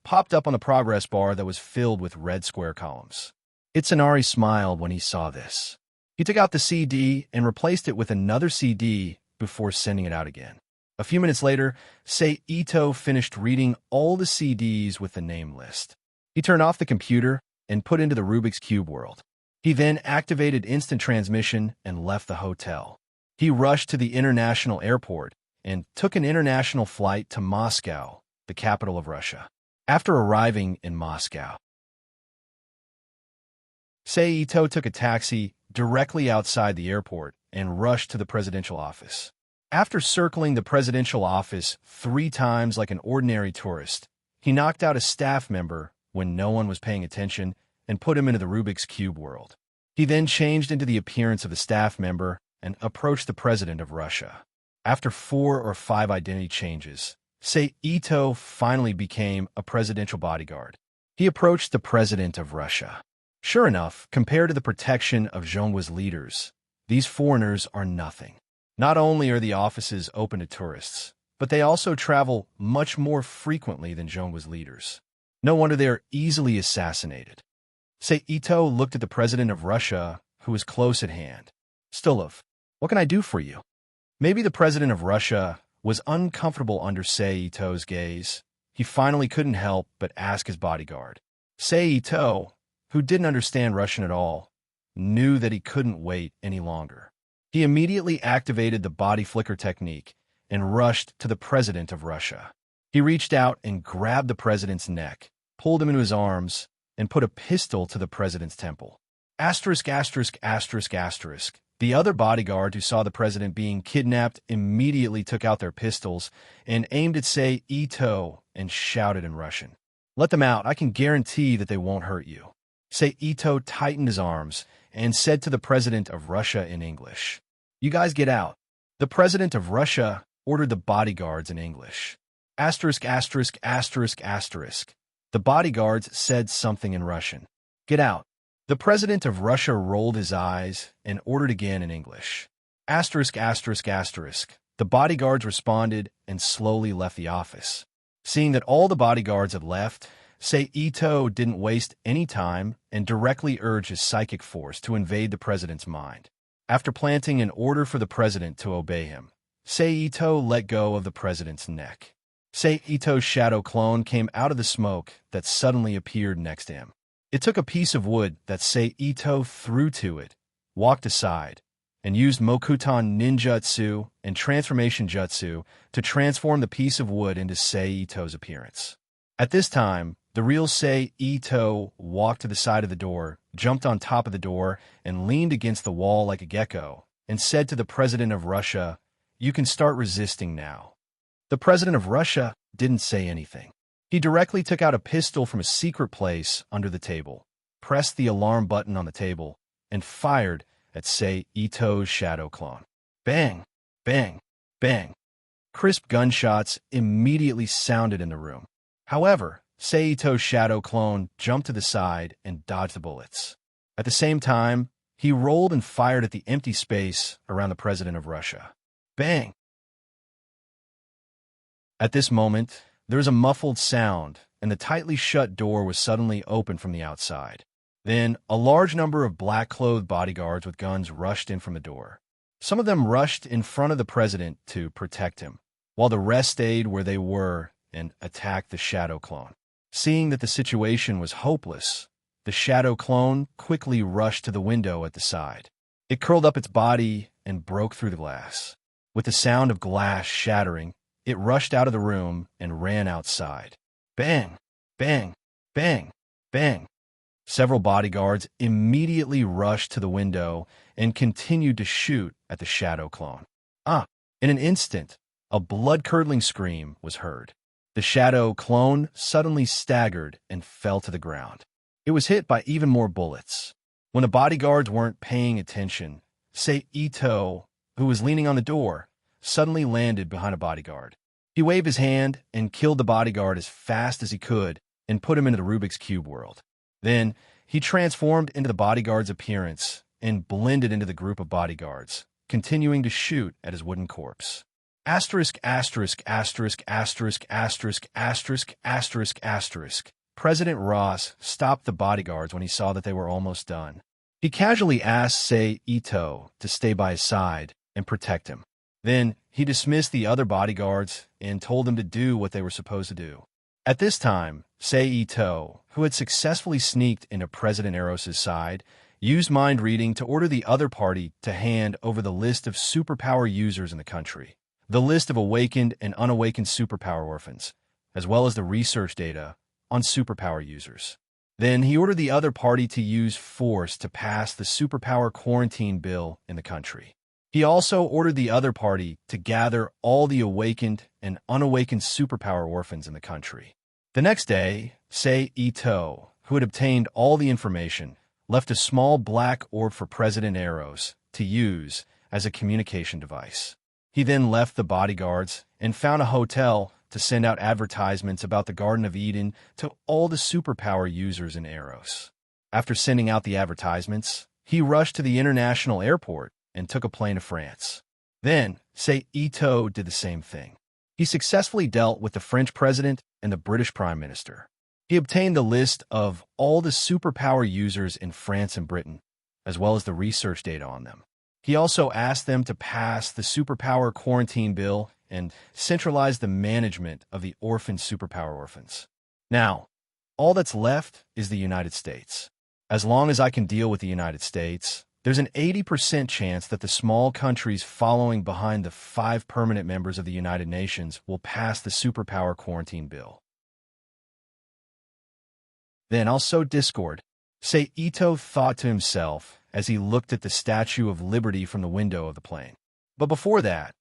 popped up on the progress bar that was filled with red square columns. Itsunari smiled when he saw this. He took out the CD and replaced it with another CD before sending it out again. A few minutes later, Seito finished reading all the CDs with the name list. He turned off the computer and put into the Rubik's Cube world. He then activated instant transmission and left the hotel. He rushed to the international airport and took an international flight to Moscow, the capital of Russia. After arriving in Moscow, Seito took a taxi directly outside the airport and rushed to the presidential office. After circling the presidential office 3 times like an ordinary tourist, he knocked out a staff member when no one was paying attention and put him into the Rubik's Cube world. He then changed into the appearance of a staff member and approached the president of Russia. After 4 or 5 identity changes, Seito finally became a presidential bodyguard. He approached the president of Russia. Sure enough, compared to the protection of Zhongguo's leaders, these foreigners are nothing. Not only are the offices open to tourists, but they also travel much more frequently than Zhongguo's leaders. No wonder they are easily assassinated. Say Ito looked at the president of Russia, who was close at hand. Stulov, what can I do for you? Maybe the president of Russia was uncomfortable under Say Ito's gaze. He finally couldn't help but ask his bodyguard. Say Ito, who didn't understand Russian at all, knew that he couldn't wait any longer. He immediately activated the body flicker technique and rushed to the president of Russia. He reached out and grabbed the president's neck, pulled him into his arms, and put a pistol to the president's temple. Asterisk, asterisk, asterisk, asterisk. The other bodyguard who saw the president being kidnapped immediately took out their pistols and aimed at Say Ito and shouted in Russian. Let them out. I can guarantee that they won't hurt you. Say Ito tightened his arms and said to the president of Russia in English, You guys get out. The president of Russia ordered the bodyguards in English. Asterisk, asterisk, asterisk, asterisk. The bodyguards said something in Russian. Get out. The president of Russia rolled his eyes and ordered again in English. Asterisk, asterisk, asterisk. The bodyguards responded and slowly left the office. Seeing that all the bodyguards had left, Say Ito didn't waste any time and directly urged his psychic force to invade the president's mind. After planting an order for the president to obey him, Say Ito let go of the president's neck. Say Ito's shadow clone came out of the smoke that suddenly appeared next to him. It took a piece of wood that Say Ito threw to it, walked aside, and used Mokuton ninjutsu and transformation jutsu to transform the piece of wood into Say Ito's appearance. At this time, the real Say Ito walked to the side of the door, jumped on top of the door, and leaned against the wall like a gecko, and said to the president of Russia, You can start resisting now. The president of Russia didn't say anything. He directly took out a pistol from a secret place under the table, pressed the alarm button on the table, and fired at Say Ito's shadow clone. Bang, bang, bang. Crisp gunshots immediately sounded in the room. However, Say Ito's shadow clone jumped to the side and dodged the bullets. At the same time, he rolled and fired at the empty space around the president of Russia. Bang! At this moment, there was a muffled sound, and the tightly shut door was suddenly opened from the outside. Then, a large number of black-clothed bodyguards with guns rushed in from the door. Some of them rushed in front of the president to protect him, while the rest stayed where they were and attacked the shadow clone. Seeing that the situation was hopeless, the shadow clone quickly rushed to the window at the side. It curled up its body and broke through the glass. With the sound of glass shattering, it rushed out of the room and ran outside. Bang! Bang! Bang! Bang! Several bodyguards immediately rushed to the window and continued to shoot at the shadow clone. In an instant, a blood-curdling scream was heard. The shadow clone suddenly staggered and fell to the ground. It was hit by even more bullets. When the bodyguards weren't paying attention, Say Ito, who was leaning on the door, suddenly landed behind a bodyguard. He waved his hand and killed the bodyguard as fast as he could and put him into the Rubik's Cube world. Then, he transformed into the bodyguard's appearance and blended into the group of bodyguards, continuing to shoot at his wooden corpse. Asterisk, asterisk, asterisk, asterisk, asterisk, asterisk, asterisk, asterisk. President Ross stopped the bodyguards when he saw that they were almost done. He casually asked Say Ito to stay by his side and protect him. Then, he dismissed the other bodyguards and told them to do what they were supposed to do. At this time, Say Ito, who had successfully sneaked into President Eros's side, used mind reading to order the other party to hand over the list of superpower users in the country, the list of awakened and unawakened superpower orphans, as well as the research data on superpower users. Then he ordered the other party to use force to pass the superpower quarantine bill in the country. He also ordered the other party to gather all the awakened and unawakened superpower orphans in the country. The next day, Say Ito, who had obtained all the information, left a small black orb for President Eros to use as a communication device. He then left the bodyguards and found a hotel to send out advertisements about the Garden of Eden to all the superpower users in Eros. After sending out the advertisements, he rushed to the international airport and took a plane to France. Then, Say Ito did the same thing. He successfully dealt with the French president and the British prime minister. He obtained the list of all the superpower users in France and Britain, as well as the research data on them. He also asked them to pass the superpower quarantine bill and centralize the management of the orphan superpower orphans. Now, all that's left is the United States. As long as I can deal with the United States, there's an 80% chance that the small countries following behind the 5 permanent members of the United Nations will pass the superpower quarantine bill. Then I'll sow discord, Ito thought to himself as he looked at the Statue of Liberty from the window of the plane. But before that,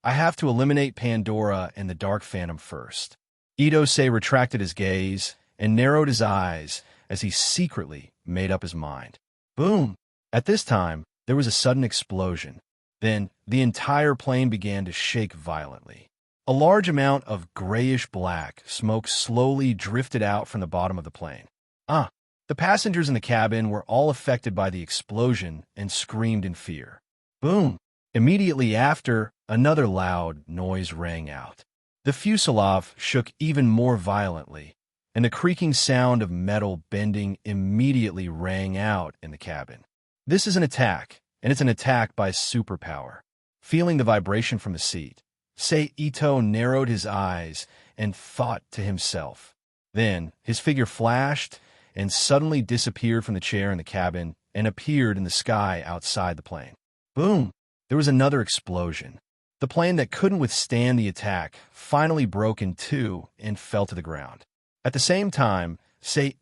I have to eliminate Pandora and the Dark Phantom first. Ito retracted his gaze and narrowed his eyes as he secretly made up his mind. Boom! At this time, there was a sudden explosion. Then, the entire plane began to shake violently. A large amount of grayish-black smoke slowly drifted out from the bottom of the plane. The passengers in the cabin were all affected by the explosion and screamed in fear. Boom! Immediately after, another loud noise rang out. The fuselage shook even more violently, and the creaking sound of metal bending immediately rang out in the cabin. This is an attack, and it's an attack by superpower. Feeling the vibration from the seat, Ito narrowed his eyes and thought to himself. Then, his figure flashed and suddenly disappeared from the chair in the cabin and appeared in the sky outside the plane. Boom! There was another explosion. The plane that couldn't withstand the attack finally broke in two and fell to the ground. At the same time,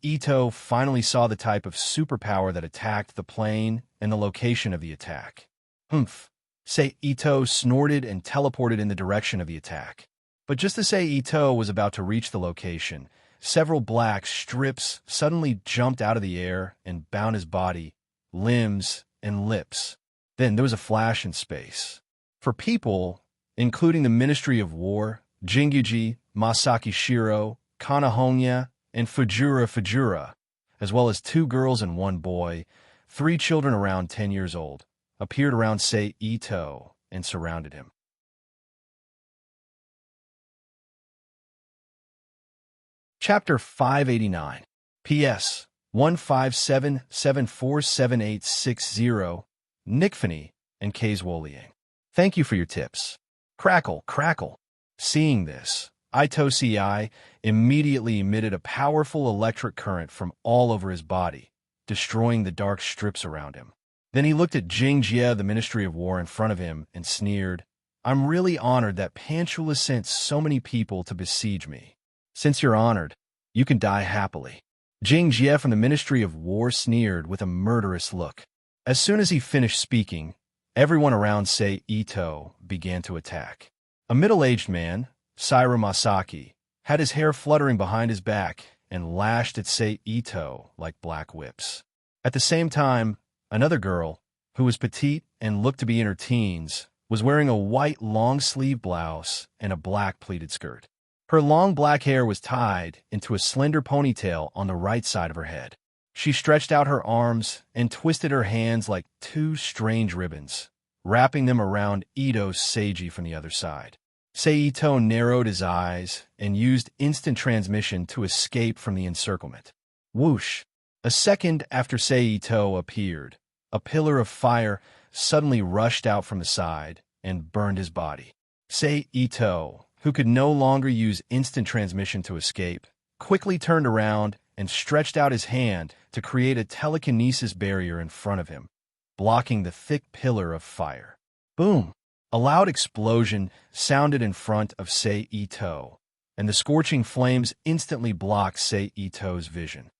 Ito finally saw the type of superpower that attacked the plane and the location of the attack. Humph! Ito snorted and teleported in the direction of the attack. But just as Ito was about to reach the location, several black strips suddenly jumped out of the air and bound his body, limbs, and lips. Then there was a flash in space. For people, including the Ministry of War, Jinguji, Masaki Shiro, Kanahonya, and Fujura, as well as 2 girls and 1 boy, 3 children around 10 years old, appeared around Ito and surrounded him. Chapter 589. P.S. 157747860, Nickfany and Kayswoliang. Thank you for your tips. Crackle, crackle. Seeing this, Ito immediately emitted a powerful electric current from all over his body, destroying the dark strips around him. Then he looked at Jingjie, the Ministry of War, in front of him and sneered, "I'm really honored that Pantula sent so many people to besiege me. Since you're honored, you can die happily." Jingjie from the Ministry of War sneered with a murderous look. As soon as he finished speaking, everyone around Ito began to attack. A middle-aged man, Saira Masaki, had his hair fluttering behind his back and lashed at Ito like black whips. At the same time, another girl, who was petite and looked to be in her teens, was wearing a white long-sleeve blouse and a black pleated skirt. Her long black hair was tied into a slender ponytail on the right side of her head. She stretched out her arms and twisted her hands like 2 strange ribbons, wrapping them around Ito's Seiji from the other side. Ito narrowed his eyes and used instant transmission to escape from the encirclement. Whoosh! A second after Ito appeared, a pillar of fire suddenly rushed out from the side and burned his body. Ito, who could no longer use instant transmission to escape, quickly turned around and stretched out his hand to create a telekinesis barrier in front of him, blocking the thick pillar of fire. Boom! A loud explosion sounded in front of Ito, and the scorching flames instantly blocked Ito's vision.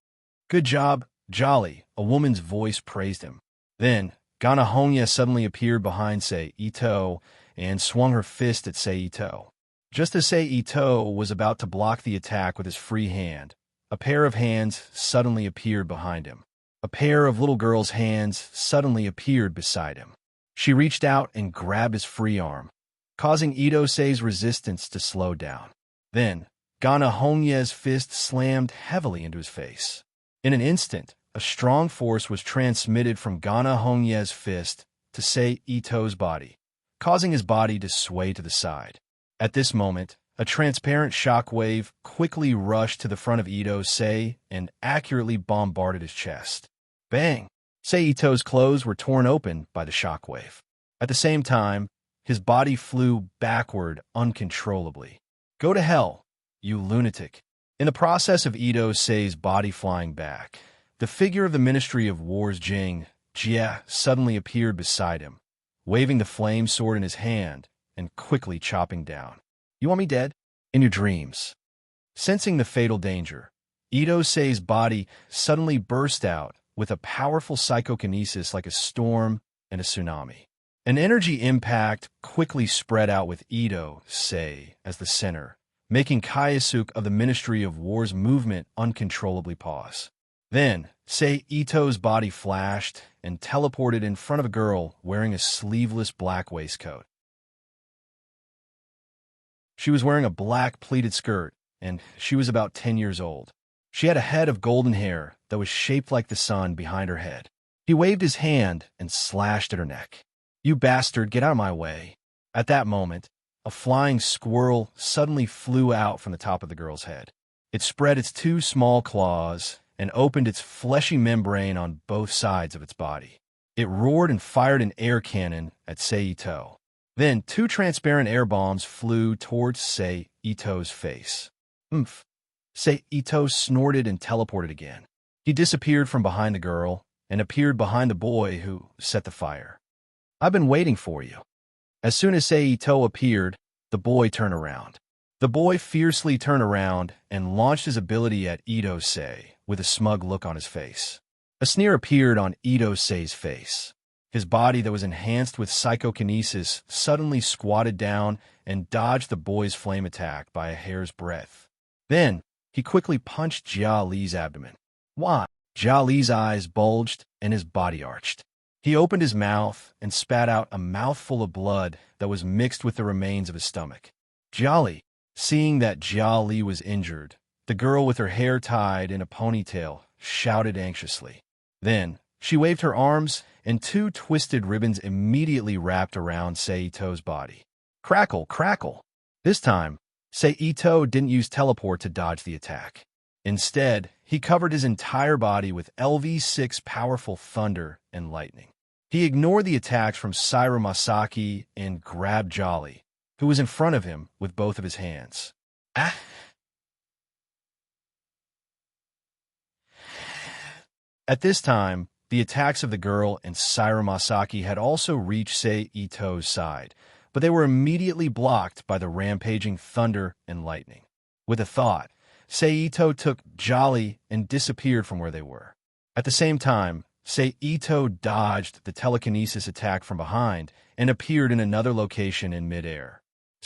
"Good job, Jolly," a woman's voice praised him. Then, Ganahonya suddenly appeared behind Ito and swung her fist at Ito. Just as Ito was about to block the attack with his free hand, a pair of hands suddenly appeared behind him. A pair of little girl's hands suddenly appeared beside him. She reached out and grabbed his free arm, causing Ito's resistance to slow down. Then, Ganahonya's fist slammed heavily into his face. In an instant, a strong force was transmitted from Ganahonya's fist to Ito's body, causing his body to sway to the side. At this moment, a transparent shockwave quickly rushed to the front of Sei and accurately bombarded his chest. Bang! Ito's clothes were torn open by the shockwave. At the same time, his body flew backward uncontrollably. Go to hell, you lunatic. In the process of Sei's body flying back, the figure of the Ministry of War's Jia suddenly appeared beside him, waving the flame sword in his hand and quickly chopping down. You want me dead? In your dreams. Sensing the fatal danger, Sei's body suddenly burst out with a powerful psychokinesis like a storm and a tsunami. An energy impact quickly spread out with Sei as the center, making Kayasuk of the Ministry of War's movement uncontrollably pause. Then, Ito's body flashed and teleported in front of a girl wearing a sleeveless black waistcoat. She was wearing a black pleated skirt, and she was about 10 years old. She had a head of golden hair that was shaped like the sun behind her head. He waved his hand and slashed at her neck. You bastard, get out of my way. At that moment, a flying squirrel suddenly flew out from the top of the girl's head. It spread its two small claws and opened its fleshy membrane on both sides of its body. It roared and fired an air cannon at Ito. Then two transparent air bombs flew towards Ito's face. Oomph. Ito snorted and teleported again. He disappeared from behind the girl and appeared behind the boy who set the fire. I've been waiting for you. As soon as Ito appeared, the boy turned around. The boy fiercely turned around and launched his ability at Sei with a smug look on his face. A sneer appeared on Sei's face. His body that was enhanced with psychokinesis suddenly squatted down and dodged the boy's flame attack by a hair's breadth. Then, he quickly punched Jia Li's abdomen. Why? Jia Li's eyes bulged and his body arched. He opened his mouth and spat out a mouthful of blood that was mixed with the remains of his stomach. Jia Li, seeing that Jia Li was injured, the girl with her hair tied in a ponytail shouted anxiously. Then, she waved her arms and two twisted ribbons immediately wrapped around Ito's body. Crackle, crackle. This time, Ito didn't use teleport to dodge the attack. Instead, he covered his entire body with LV6 powerful thunder and lightning. He ignored the attacks from Saira Masaki and grabbed Jolly, who was in front of him with both of his hands. Ah! At this time, the attacks of the girl and Saira Masaki had also reached Ito's side, but they were immediately blocked by the rampaging thunder and lightning. With a thought, Ito took Jolly and disappeared from where they were. At the same time, Ito dodged the telekinesis attack from behind and appeared in another location in midair.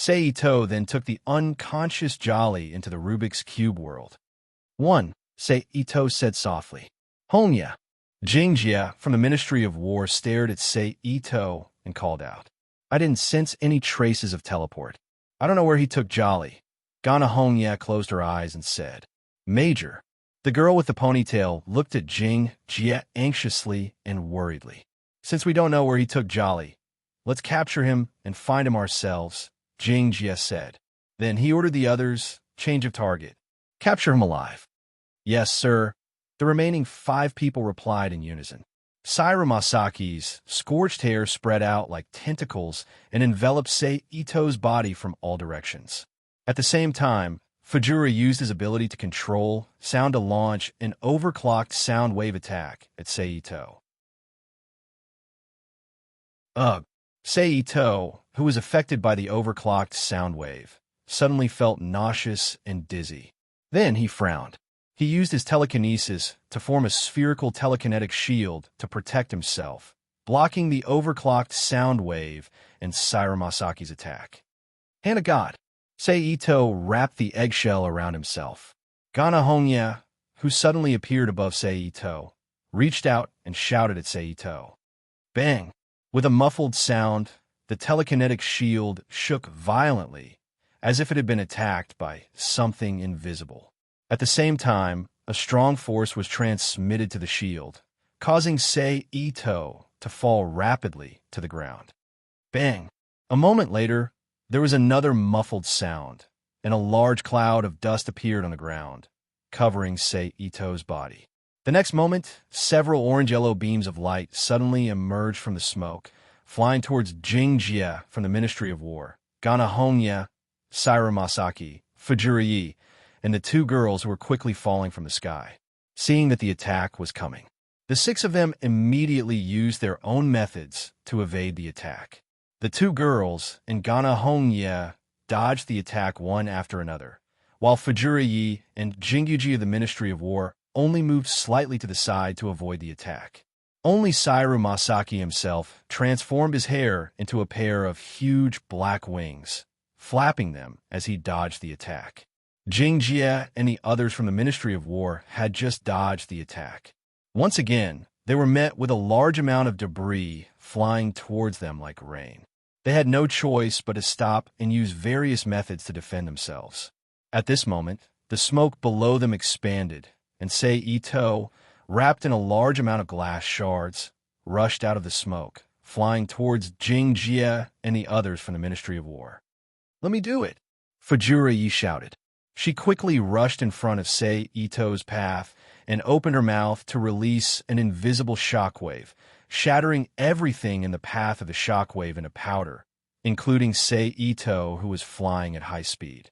Ito then took the unconscious Jolly into the Rubik's Cube world. 1. Ito said softly. Honya. Jingjia from the Ministry of War stared at Ito and called out. I didn't sense any traces of teleport. I don't know where he took Jolly. Gana Hongya closed her eyes and said, Major. The girl with the ponytail looked at Jia anxiously and worriedly. Since we don't know where he took Jolly, let's capture him and find him ourselves, Jia said. Then he ordered the others, change of target. Capture him alive. Yes, sir. The remaining 5 people replied in unison. Saira Masaki's scorched hair spread out like tentacles and enveloped Ito's body from all directions. At the same time, Fujura used his ability to control sound to launch an overclocked sound wave attack at Ito. Ugh. Ito, who was affected by the overclocked sound wave, suddenly felt nauseous and dizzy. Then he frowned. He used his telekinesis to form a spherical telekinetic shield to protect himself, blocking the overclocked sound wave and Saira Masaki's attack. Hand of God. Ito wrapped the eggshell around himself. Gana Hongya, who suddenly appeared above Ito, reached out and shouted at Ito. Bang! With a muffled sound, the telekinetic shield shook violently, as if it had been attacked by something invisible. At the same time, a strong force was transmitted to the shield, causing Ito to fall rapidly to the ground. Bang! A moment later, there was another muffled sound, and a large cloud of dust appeared on the ground, covering Sei Ito's body. The next moment, several orange-yellow beams of light suddenly emerged from the smoke, flying towards Jingjie from the Ministry of War, Gana Hongya, Saira Masaki, Fujuri, and the two girls who were quickly falling from the sky. Seeing that the attack was coming, the six of them immediately used their own methods to evade the attack. The two girls and Gana Hongya dodged the attack one after another, while Fujuri and Jingyuji of the Ministry of War only moved slightly to the side to avoid the attack. Only Saira Masaki himself transformed his hair into a pair of huge black wings, flapping them as he dodged the attack. Jingjie and the others from the Ministry of War had just dodged the attack. Once again, they were met with a large amount of debris flying towards them like rain. They had no choice but to stop and use various methods to defend themselves. At this moment, the smoke below them expanded, and Sei Ito, wrapped in a large amount of glass shards, rushed out of the smoke, flying towards Jingjie and the others from the Ministry of War. "Let me do it!" Fujuri shouted. She quickly rushed in front of Sei Ito's path and opened her mouth to release an invisible shockwave, shattering everything in the path of the shockwave into powder, including Sei Ito, who was flying at high speed.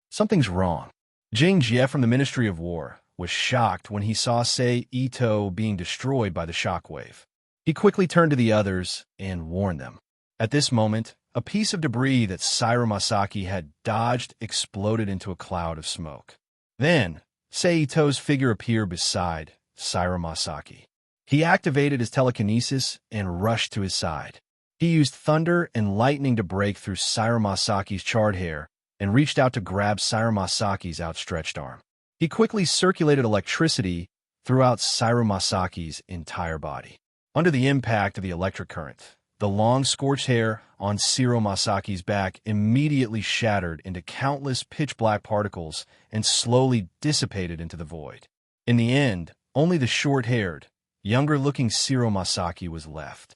Something's wrong. Jingjie from the Ministry of War was shocked when he saw Sei Ito being destroyed by the shockwave. He quickly turned to the others and warned them. At this moment, a piece of debris that Saira Masaki had dodged exploded into a cloud of smoke. Then, Sei Ito's figure appeared beside Saira Masaki. He activated his telekinesis and rushed to his side. He used thunder and lightning to break through Saira Masaki's charred hair and reached out to grab Saira Masaki's outstretched arm. He quickly circulated electricity throughout Saira Masaki's entire body. Under the impact of the electric current, the long scorched hair on Saira Masaki's back immediately shattered into countless pitch-black particles and slowly dissipated into the void. In the end, only the short-haired, younger-looking Saira Masaki was left.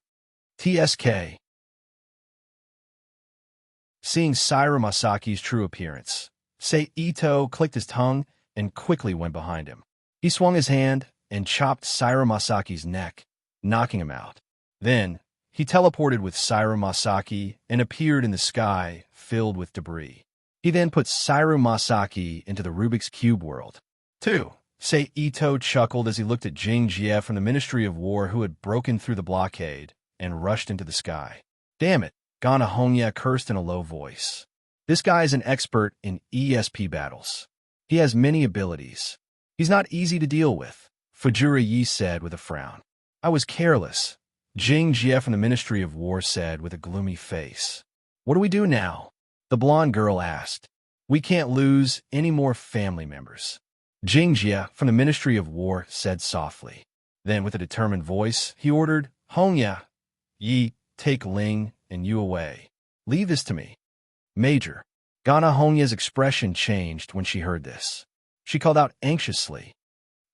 TSK. Seeing Saira Masaki's true appearance, Sei Ito clicked his tongue and quickly went behind him. He swung his hand and chopped Saira Masaki's neck, knocking him out. Then, he teleported with Saira Masaki and appeared in the sky filled with debris. He then put Saira Masaki into the Rubik's Cube world. 2. Sei Ito chuckled as he looked at Jingjie from the Ministry of War, who had broken through the blockade and rushed into the sky. "Damn it," Gana Hongya cursed in a low voice. "This guy is an expert in ESP battles. He has many abilities. He's not easy to deal with," Fujuri said with a frown. "I was careless," Jingjie from the Ministry of War said with a gloomy face. "What do we do now?" the blonde girl asked. "We can't lose any more family members," Jingjie from the Ministry of War said softly. Then, with a determined voice, he ordered, "Hongya, Yi, take Ling and you away. Leave this to me." "Major." Gana Hongya's expression changed when she heard this. She called out anxiously,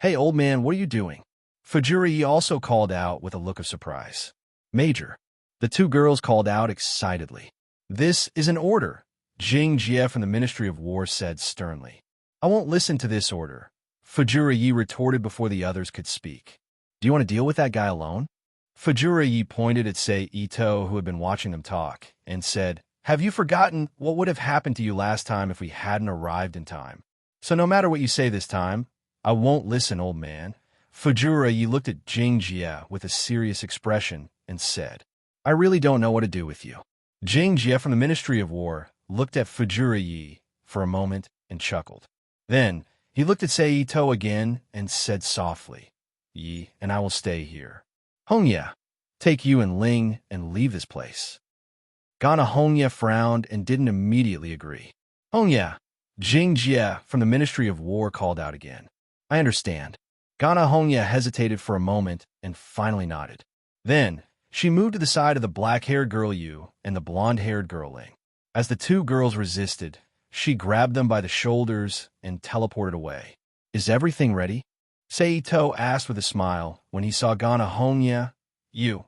"Hey, old man, what are you doing?" Fujuri also called out with a look of surprise. "Major." The two girls called out excitedly. "This is an order," Jingjie from the Ministry of War said sternly. "I won't listen to this order," Fujuri retorted before the others could speak. "Do you want to deal with that guy alone?" Fujuri pointed at Sei Ito, who had been watching them talk, and said, "Have you forgotten what would have happened to you last time if we hadn't arrived in time? So no matter what you say this time, I won't listen, old man." Fujuri looked at Jingjie with a serious expression and said, "I really don't know what to do with you." Jingjie from the Ministry of War looked at Fujuri for a moment and chuckled. Then he looked at Sei Ito again and said softly, "Yi, and I will stay here. Hongya, take you and Ling and leave this place." Gana Hongya frowned and didn't immediately agree. "Hongya," Jingjie from the Ministry of War called out again. "I understand." Gana Hongya hesitated for a moment and finally nodded. Then, she moved to the side of the black-haired girl Yu and the blonde-haired girl Ling. As the two girls resisted, she grabbed them by the shoulders and teleported away. "Is everything ready?" Sei Ito asked with a smile when he saw Gana Hongya, Yu,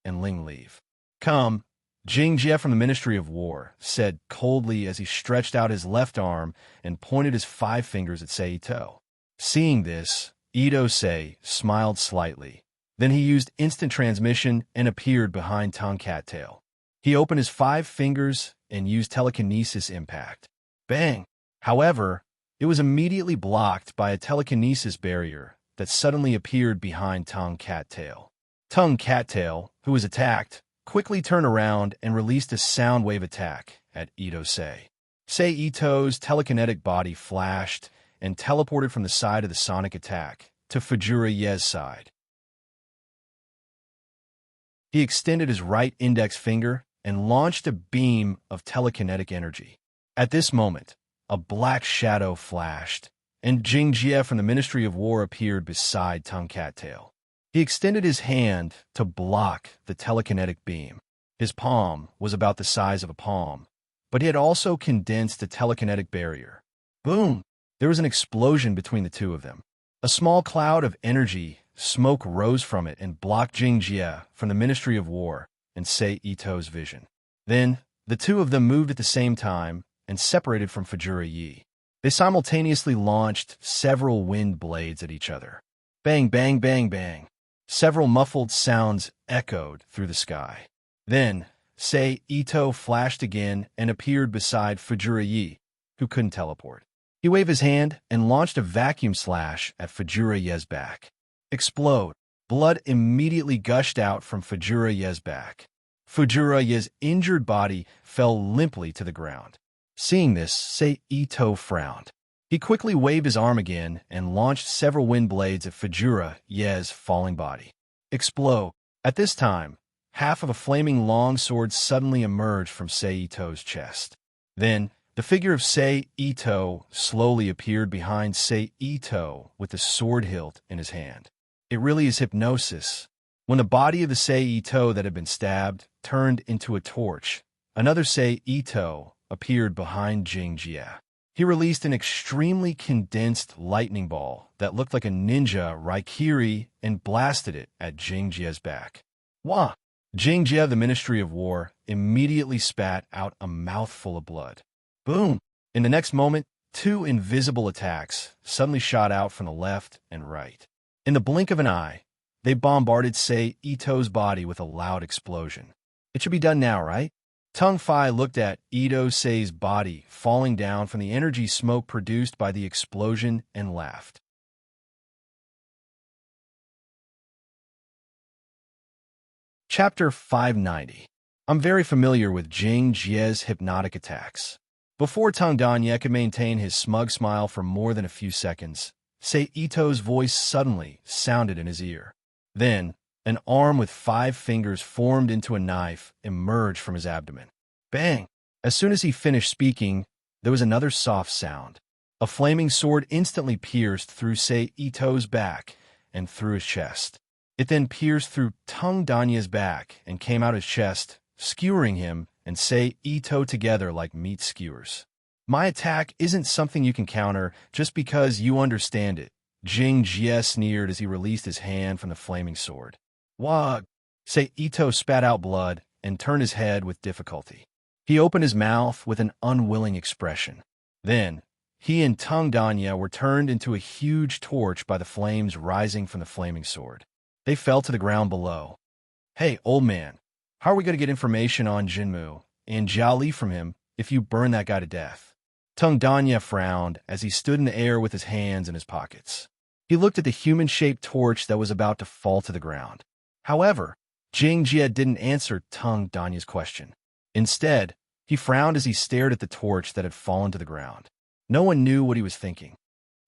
and Ling leave. "Come," Jing Jie from the Ministry of War said coldly as he stretched out his left arm and pointed his 5 fingers at Sei Ito. Seeing this, Ito Sei smiled slightly. Then he used instant transmission and appeared behind Tongue Cattail. He opened his 5 fingers and used telekinesis impact. Bang! However, it was immediately blocked by a telekinesis barrier that suddenly appeared behind Tongue Cattail. Tongue Cattail, who was attacked, quickly turned around and released a sound wave attack at Ito Sei. Sei Ito's telekinetic body flashed and teleported from the side of the sonic attack to Fujura Ye's side. He extended his right index finger and launched a beam of telekinetic energy. At this moment, a black shadow flashed, and Jing Jie from the Ministry of War appeared beside Tongue Cattail. He extended his hand to block the telekinetic beam. His palm was about the size of a palm, but he had also condensed a telekinetic barrier. Boom! There was an explosion between the two of them. A small cloud of energy, smoke rose from it and blocked Jing Jie from the Ministry of War and Sei Ito's vision. Then, the two of them moved at the same time and separated from Fujura Yi. They simultaneously launched several wind blades at each other. Bang, bang, bang, bang. Several muffled sounds echoed through the sky. Then, Sei Ito flashed again and appeared beside Fujura Yi, who couldn't teleport. He waved his hand and launched a vacuum slash at Fujura Ye's back. Explode. Blood immediately gushed out from Fujura Ye's back. Fujura Ye's injured body fell limply to the ground. Seeing this, Sei Ito frowned. He quickly waved his arm again and launched several wind blades at Fujura Ye's falling body. Explode. At this time, half of a flaming long sword suddenly emerged from Sei Ito's chest. Then, the figure of Sei Ito slowly appeared behind Sei Ito with the sword hilt in his hand. It really is hypnosis. When the body of the Sei Ito that had been stabbed turned into a torch, another Sei Ito appeared behind Jing Jie. He released an extremely condensed lightning ball that looked like a ninja raikiri and blasted it at Jing Jie's back. Wah! Jing Jie, the Ministry of War, immediately spat out a mouthful of blood. Boom! In the next moment, 2 invisible attacks suddenly shot out from the left and right. In the blink of an eye, they bombarded Sei Ito's body with a loud explosion. It should be done now, right? Tung Fai looked at Ito Sei's body falling down from the energy smoke produced by the explosion and laughed. Chapter 590. I'm very familiar with Jing Jie's hypnotic attacks. Before Tung Danye could maintain his smug smile for more than a few seconds, Sei Ito's voice suddenly sounded in his ear. Then, an arm with 5 fingers formed into a knife emerged from his abdomen. Bang! As soon as he finished speaking, there was another soft sound. A flaming sword instantly pierced through Sei Ito's back and through his chest. It then pierced through Tung Danye's back and came out his chest, skewering him and Sei Ito together like meat skewers. My attack isn't something you can counter just because you understand it, Jing Jie sneered as he released his hand from the flaming sword. Wag! Sei Ito spat out blood and turned his head with difficulty. He opened his mouth with an unwilling expression. Then, he and Tung Danya were turned into a huge torch by the flames rising from the flaming sword. They fell to the ground below. Hey, old man, how are we going to get information on Jinmu and Jiao Li from him if you burn that guy to death? Tung Danya frowned as he stood in the air with his hands in his pockets. He looked at the human-shaped torch that was about to fall to the ground. However, Jing Jie didn't answer Tung Danya's question. Instead, he frowned as he stared at the torch that had fallen to the ground. No one knew what he was thinking.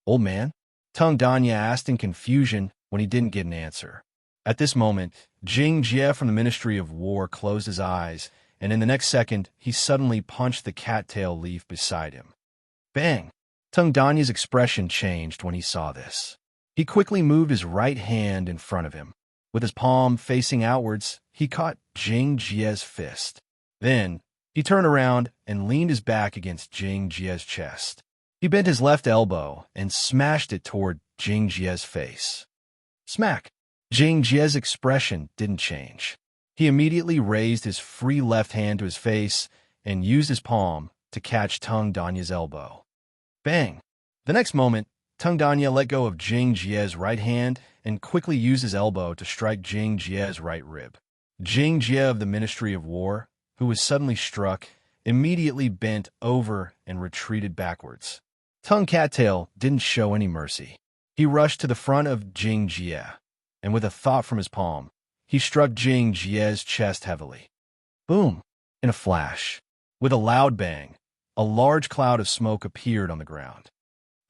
Old man? Tung Danya asked in confusion when he didn't get an answer. At this moment, Jing Jie from the Ministry of War closed his eyes, and in the next second, he suddenly punched the cattail leaf beside him. Bang! Tung Danya's expression changed when he saw this. He quickly moved his right hand in front of him. With his palm facing outwards, he caught Jing Jie's fist. Then, he turned around and leaned his back against Jing Jie's chest. He bent his left elbow and smashed it toward Jing Jie's face. Smack! Jing Jie's expression didn't change. He immediately raised his free left hand to his face and used his palm to catch Tung Danya's elbow. Bang! The next moment, Tung Danya let go of Jing Jie's right hand and quickly used his elbow to strike Jing Jie's right rib. Jing Jie of the Ministry of War, who was suddenly struck, immediately bent over and retreated backwards. Tung Cattail didn't show any mercy. He rushed to the front of Jing Jie, and with a thought from his palm, he struck Jing Jie's chest heavily. Boom! In a flash, with a loud bang, a large cloud of smoke appeared on the ground.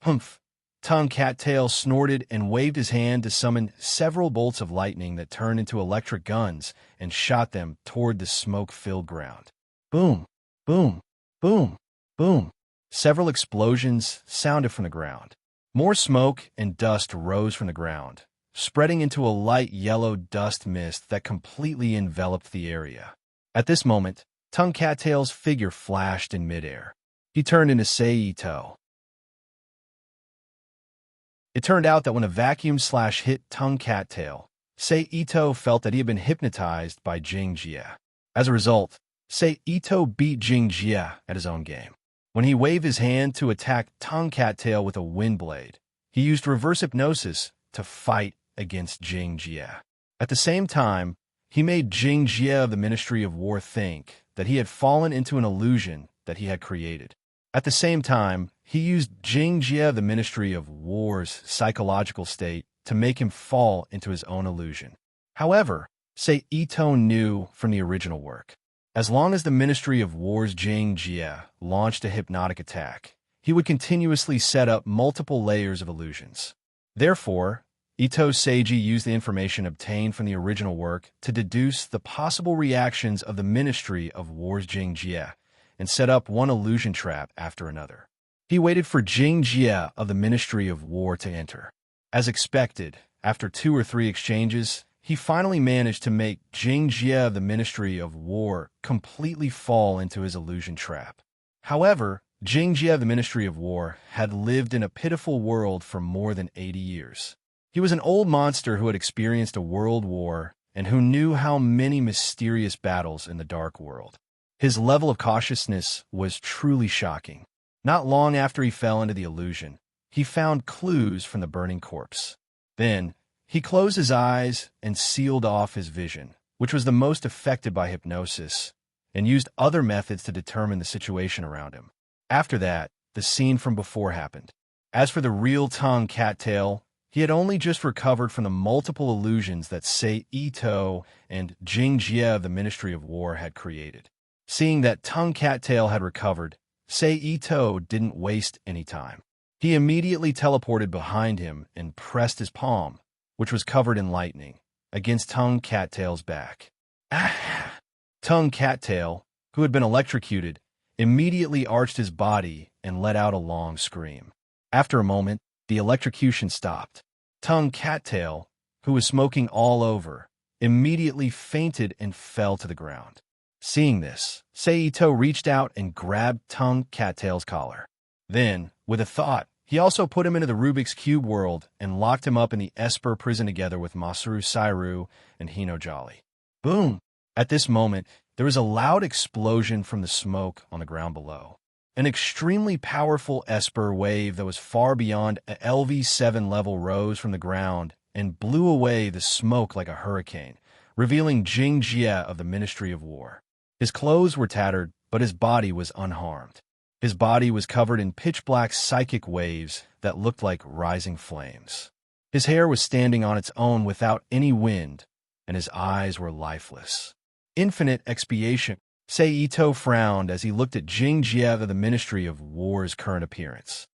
Humph! Tung Cattail snorted and waved his hand to summon several bolts of lightning that turned into electric guns and shot them toward the smoke-filled ground. Boom! Boom! Boom! Boom! Several explosions sounded from the ground. More smoke and dust rose from the ground, spreading into a light yellow dust mist that completely enveloped the area. At this moment, Tung Cattail's figure flashed in midair. He turned into Sei Ito. It turned out that when a vacuum slash hit Tung Cattail, Sei Ito felt that he had been hypnotized by Jing Jie. As a result, Sei Ito beat Jing Jie at his own game. When he waved his hand to attack Tung Cattail with a wind blade, he used reverse hypnosis to fight against Jing Jie. At the same time, he made Jing Jie of the Ministry of War think that he had fallen into an illusion that he had created. At the same time, he used Jing Jie of the Ministry of War's psychological state to make him fall into his own illusion. However, Sei Ito knew from the original work, as long as the Ministry of War's Jing Jie launched a hypnotic attack, he would continuously set up multiple layers of illusions. Therefore, Ito Seiji used the information obtained from the original work to deduce the possible reactions of the Ministry of War's Jing Jie and set up one illusion trap after another. He waited for Jing Jie of the Ministry of War to enter. As expected, after 2 or 3 exchanges, he finally managed to make Jing Jie of the Ministry of War completely fall into his illusion trap. However, Jing Jie of the Ministry of War had lived in a pitiful world for more than 80 years. He was an old monster who had experienced a world war and who knew how many mysterious battles in the dark world. His level of cautiousness was truly shocking. Not long after he fell into the illusion, he found clues from the burning corpse. Then, he closed his eyes and sealed off his vision, which was the most affected by hypnosis, and used other methods to determine the situation around him. After that, the scene from before happened. As for the real Tung Cattail, he had only just recovered from the multiple illusions that Sei Ito and Jing Jie of the Ministry of War had created. Seeing that Tung Cattail had recovered, Sei Ito didn't waste any time. He immediately teleported behind him and pressed his palm, which was covered in lightning, against Tung Cattail's back. Ah! Tung Cattail, who had been electrocuted, immediately arched his body and let out a long scream. After a moment, the electrocution stopped. Tung Cattail, who was smoking all over, immediately fainted and fell to the ground. Seeing this, Sei Ito reached out and grabbed Tung Cattail's collar. Then, with a thought, he also put him into the Rubik's Cube world and locked him up in the Esper prison together with Masaru Sairu and Hino Jolly. Boom! At this moment, there was a loud explosion from the smoke on the ground below. An extremely powerful Esper wave that was far beyond a LV7 level rose from the ground and blew away the smoke like a hurricane, revealing Jing Jie of the Ministry of War. His clothes were tattered, but his body was unharmed. His body was covered in pitch-black psychic waves that looked like rising flames. His hair was standing on its own without any wind, and his eyes were lifeless. Infinite expiation. Sei Ito frowned as he looked at Jing Jie of the Ministry of War's current appearance.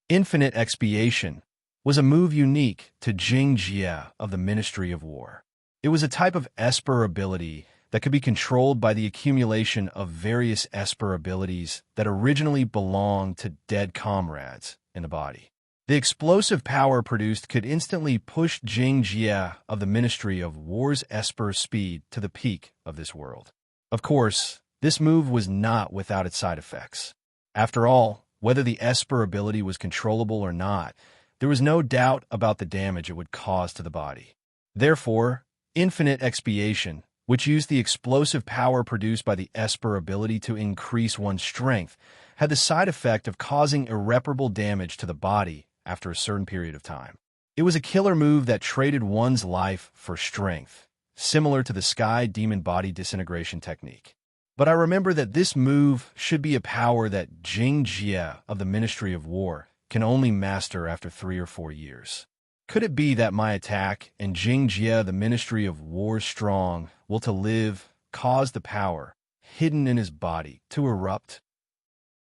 Infinite expiation was a move unique to Jing Jie of the Ministry of War. It was a type of Esper ability that could be controlled by the accumulation of various Esper abilities that originally belonged to dead comrades in the body. The explosive power produced could instantly push Jing Jie of the Ministry of War's Esper speed to the peak of this world. Of course, this move was not without its side effects. After all, whether the Esper ability was controllable or not, there was no doubt about the damage it would cause to the body. Therefore, Infinite Expiation, which used the explosive power produced by the Esper ability to increase one's strength, had the side effect of causing irreparable damage to the body after a certain period of time. It was a killer move that traded one's life for strength, similar to the Sky Demon Body Disintegration technique. But I remember that this move should be a power that Jing Jie of the Ministry of War can only master after 3 or 4 years. Could it be that my attack and Jing Jie, the Ministry of War's strong will to live, caused the power, hidden in his body, to erupt?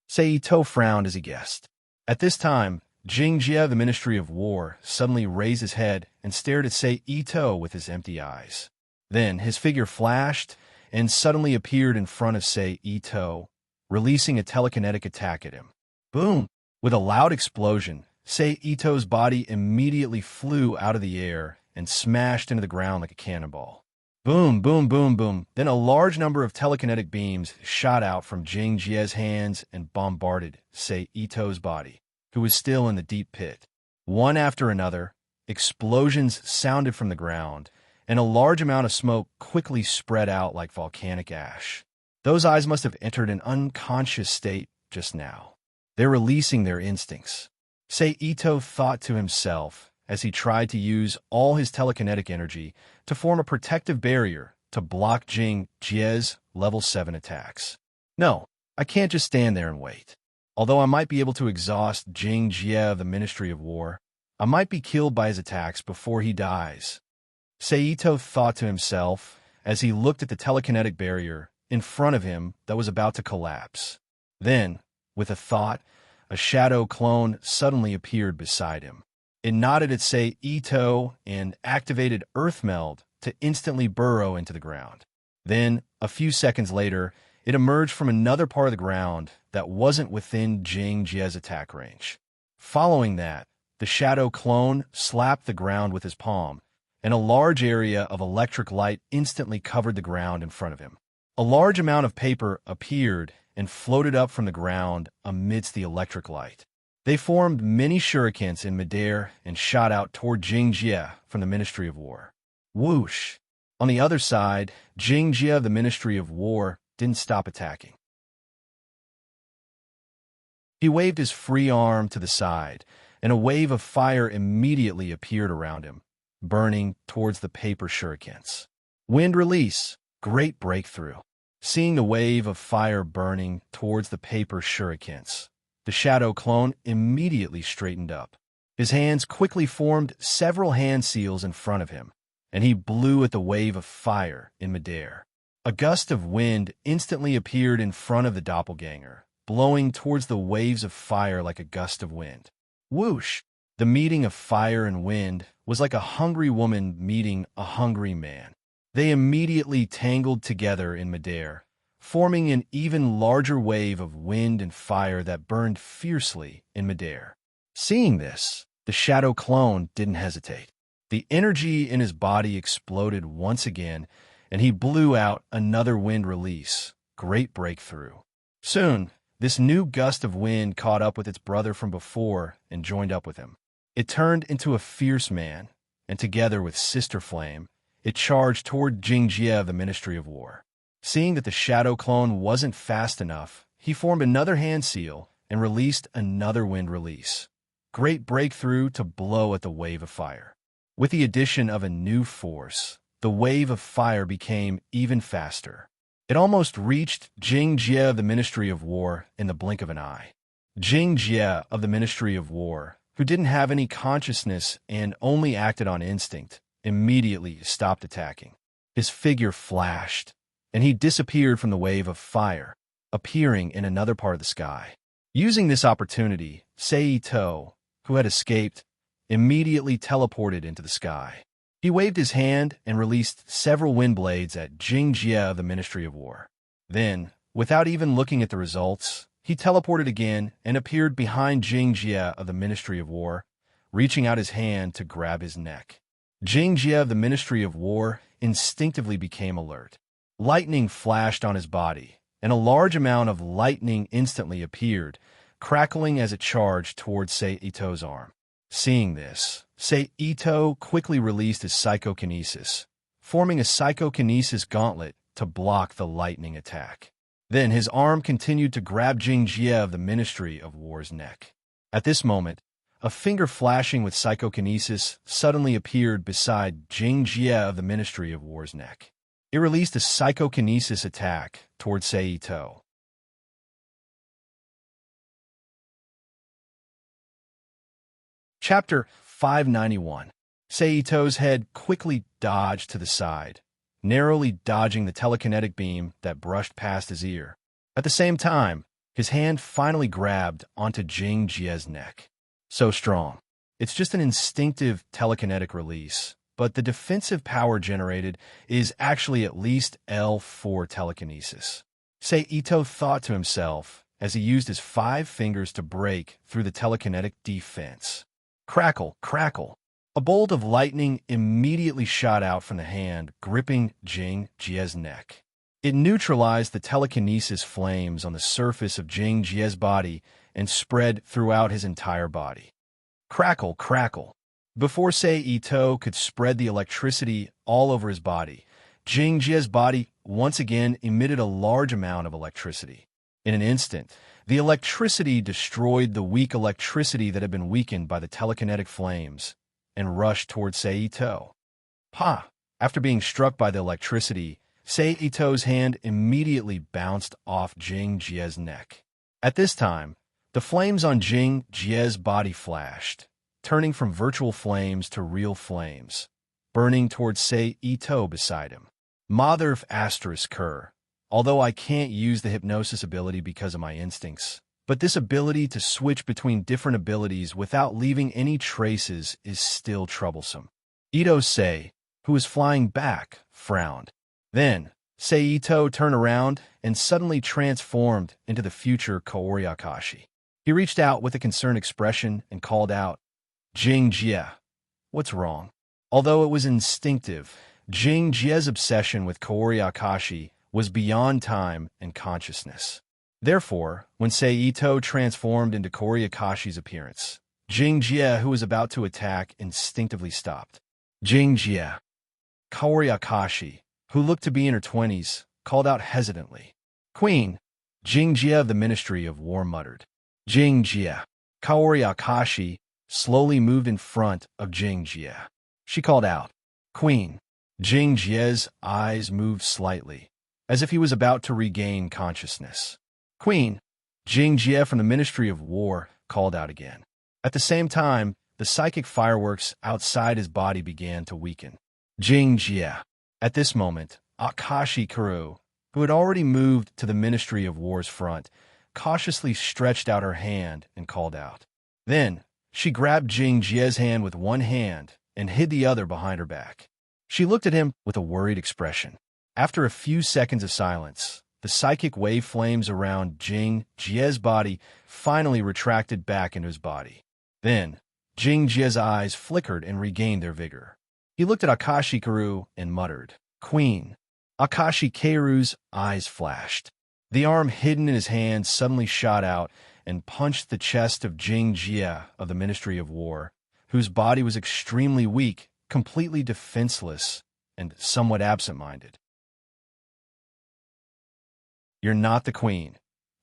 Seito frowned as he guessed. At this time, Jing Jie, the Ministry of War, suddenly raised his head and stared at Seito with his empty eyes. Then his figure flashed and suddenly appeared in front of Seito, releasing a telekinetic attack at him. Boom! With a loud explosion, Seito's body immediately flew out of the air and smashed into the ground like a cannonball. Boom, boom, boom, boom. Then a large number of telekinetic beams shot out from Jing Jie's hands and bombarded Seito's body, who was still in the deep pit. One after another, explosions sounded from the ground, and a large amount of smoke quickly spread out like volcanic ash. Those eyes must have entered an unconscious state just now. They're releasing their instincts. Seito thought to himself as he tried to use all his telekinetic energy to form a protective barrier to block Jing Jie's level 7 attacks. No, I can't just stand there and wait. Although I might be able to exhaust Jing Jie of the Ministry of War, I might be killed by his attacks before he dies. Seito thought to himself as he looked at the telekinetic barrier in front of him that was about to collapse. Then, with a thought, a shadow clone suddenly appeared beside him. It nodded at Seito and activated Earth Meld to instantly burrow into the ground. Then, a few seconds later, it emerged from another part of the ground that wasn't within Jing Jie's attack range. Following that, the shadow clone slapped the ground with his palm, and a large area of electric light instantly covered the ground in front of him. A large amount of paper appeared and floated up from the ground amidst the electric light. They formed many shurikens in midair and shot out toward Jing Jie from the Ministry of War. Whoosh! On the other side, Jing Jie of the Ministry of War didn't stop attacking. He waved his free arm to the side, and a wave of fire immediately appeared around him, burning towards the paper shurikens. Wind release! Great breakthrough! Seeing the wave of fire burning towards the paper shurikens, the shadow clone immediately straightened up. His hands quickly formed several hand seals in front of him, and he blew at the wave of fire in midair. A gust of wind instantly appeared in front of the doppelganger, blowing towards the waves of fire like a gust of wind. Whoosh! The meeting of fire and wind was like a hungry woman meeting a hungry man. They immediately tangled together in midair, forming an even larger wave of wind and fire that burned fiercely in midair. Seeing this, the shadow clone didn't hesitate. The energy in his body exploded once again, and he blew out another wind release. Great breakthrough. Soon, this new gust of wind caught up with its brother from before and joined up with him. It turned into a fierce man, and together with Sister Flame, it charged toward Jing Jie of the Ministry of War. Seeing that the shadow clone wasn't fast enough, he formed another hand seal and released another wind release. Great breakthrough to blow at the wave of fire. With the addition of a new force, the wave of fire became even faster. It almost reached Jing Jie of the Ministry of War in the blink of an eye. Jing Jie of the Ministry of War, who didn't have any consciousness and only acted on instinct, immediately stopped attacking. His figure flashed, and he disappeared from the wave of fire, appearing in another part of the sky. Using this opportunity, Seito, who had escaped, immediately teleported into the sky. He waved his hand and released several wind blades at Jing Jie of the Ministry of War. Then, without even looking at the results, he teleported again and appeared behind Jing Jie of the Ministry of War, reaching out his hand to grab his neck. Jing Jie of the Ministry of War instinctively became alert. Lightning flashed on his body, and a large amount of lightning instantly appeared, crackling as it charged towards Seito's arm. Seeing this, Seito quickly released his psychokinesis, forming a psychokinesis gauntlet to block the lightning attack. Then his arm continued to grab Jing Jie of the Ministry of War's neck. At this moment, a finger flashing with psychokinesis suddenly appeared beside Jing Jie of the Ministry of War's neck. It released a psychokinesis attack towards Seito. Chapter 591. Seito's head quickly dodged to the side, narrowly dodging the telekinetic beam that brushed past his ear. At the same time, his hand finally grabbed onto Jing Jie's neck. So strong. It's just an instinctive telekinetic release, but the defensive power generated is actually at least L4 telekinesis. Seito thought to himself as he used his 5 fingers to break through the telekinetic defense. Crackle, crackle. A bolt of lightning immediately shot out from the hand, gripping Jing Jie's neck. It neutralized the telekinesis flames on the surface of Jing Jie's body and spread throughout his entire body. Crackle, crackle. Before Seito could spread the electricity all over his body, Jing Jie's body once again emitted a large amount of electricity. In an instant, the electricity destroyed the weak electricity that had been weakened by the telekinetic flames and rushed towards Seito. Pa! After being struck by the electricity, Seito's hand immediately bounced off Jing Jie's neck. At this time, the flames on Jing Jie's body flashed, turning from virtual flames to real flames, burning towards Seito beside him. Mother of asterisk Kerr. Although I can't use the hypnosis ability because of my instincts, but this ability to switch between different abilities without leaving any traces is still troublesome. Ito-sei, who was flying back, frowned. Then, Seito turned around and suddenly transformed into the future Kaori Akashi. He reached out with a concerned expression and called out, Jing Jie, what's wrong? Although it was instinctive, Jing Jie's obsession with Kaori Akashi was beyond time and consciousness. Therefore, when Seito transformed into Kaori Akashi's appearance, Jing Jie, who was about to attack, instinctively stopped. Jing Jie. Kaori Akashi, who looked to be in her 20s, called out hesitantly. Queen, Jing Jie of the Ministry of War muttered. Jing Jie. Kaori Akashi slowly moved in front of Jing Jie. She called out, Queen. Jing Jie's eyes moved slightly, as if he was about to regain consciousness. Queen, Jing Jie from the Ministry of War called out again. At the same time, the psychic fireworks outside his body began to weaken. Jing Jie. At this moment, Akashi Kuru, who had already moved to the Ministry of War's front, cautiously stretched out her hand and called out. Then, she grabbed Jing Jie's hand with one hand and hid the other behind her back. She looked at him with a worried expression. After a few seconds of silence, the psychic wave flames around Jing Jie's body finally retracted back into his body. Then, Jing Jie's eyes flickered and regained their vigor. He looked at Akashi Karu and muttered, Queen. Akashi Karu's eyes flashed. The arm hidden in his hand suddenly shot out and punched the chest of Jing Jie of the Ministry of War, whose body was extremely weak, completely defenseless, and somewhat absent-minded. You're not the queen,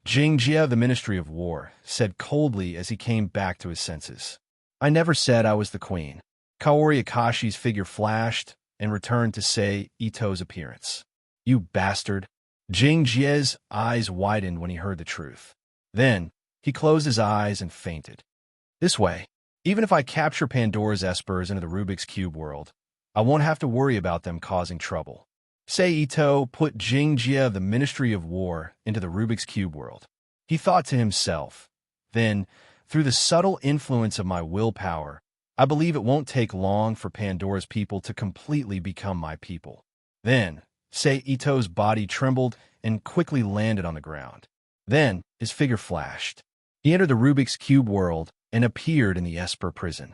Jing Jie of the Ministry of War said coldly as he came back to his senses. I never said I was the queen. Kaori Akashi's figure flashed and returned to Seito's appearance. You bastard. Jing Jie's eyes widened when he heard the truth. Then, he closed his eyes and fainted. This way, even if I capture Pandora's espers into the Rubik's Cube world, I won't have to worry about them causing trouble. Seito put Jing Jie of the Ministry of War into the Rubik's Cube world. He thought to himself, then, through the subtle influence of my willpower, I believe it won't take long for Pandora's people to completely become my people. Then, Seito's body trembled and quickly landed on the ground. Then, his figure flashed. He entered the Rubik's Cube world and appeared in the Esper prison.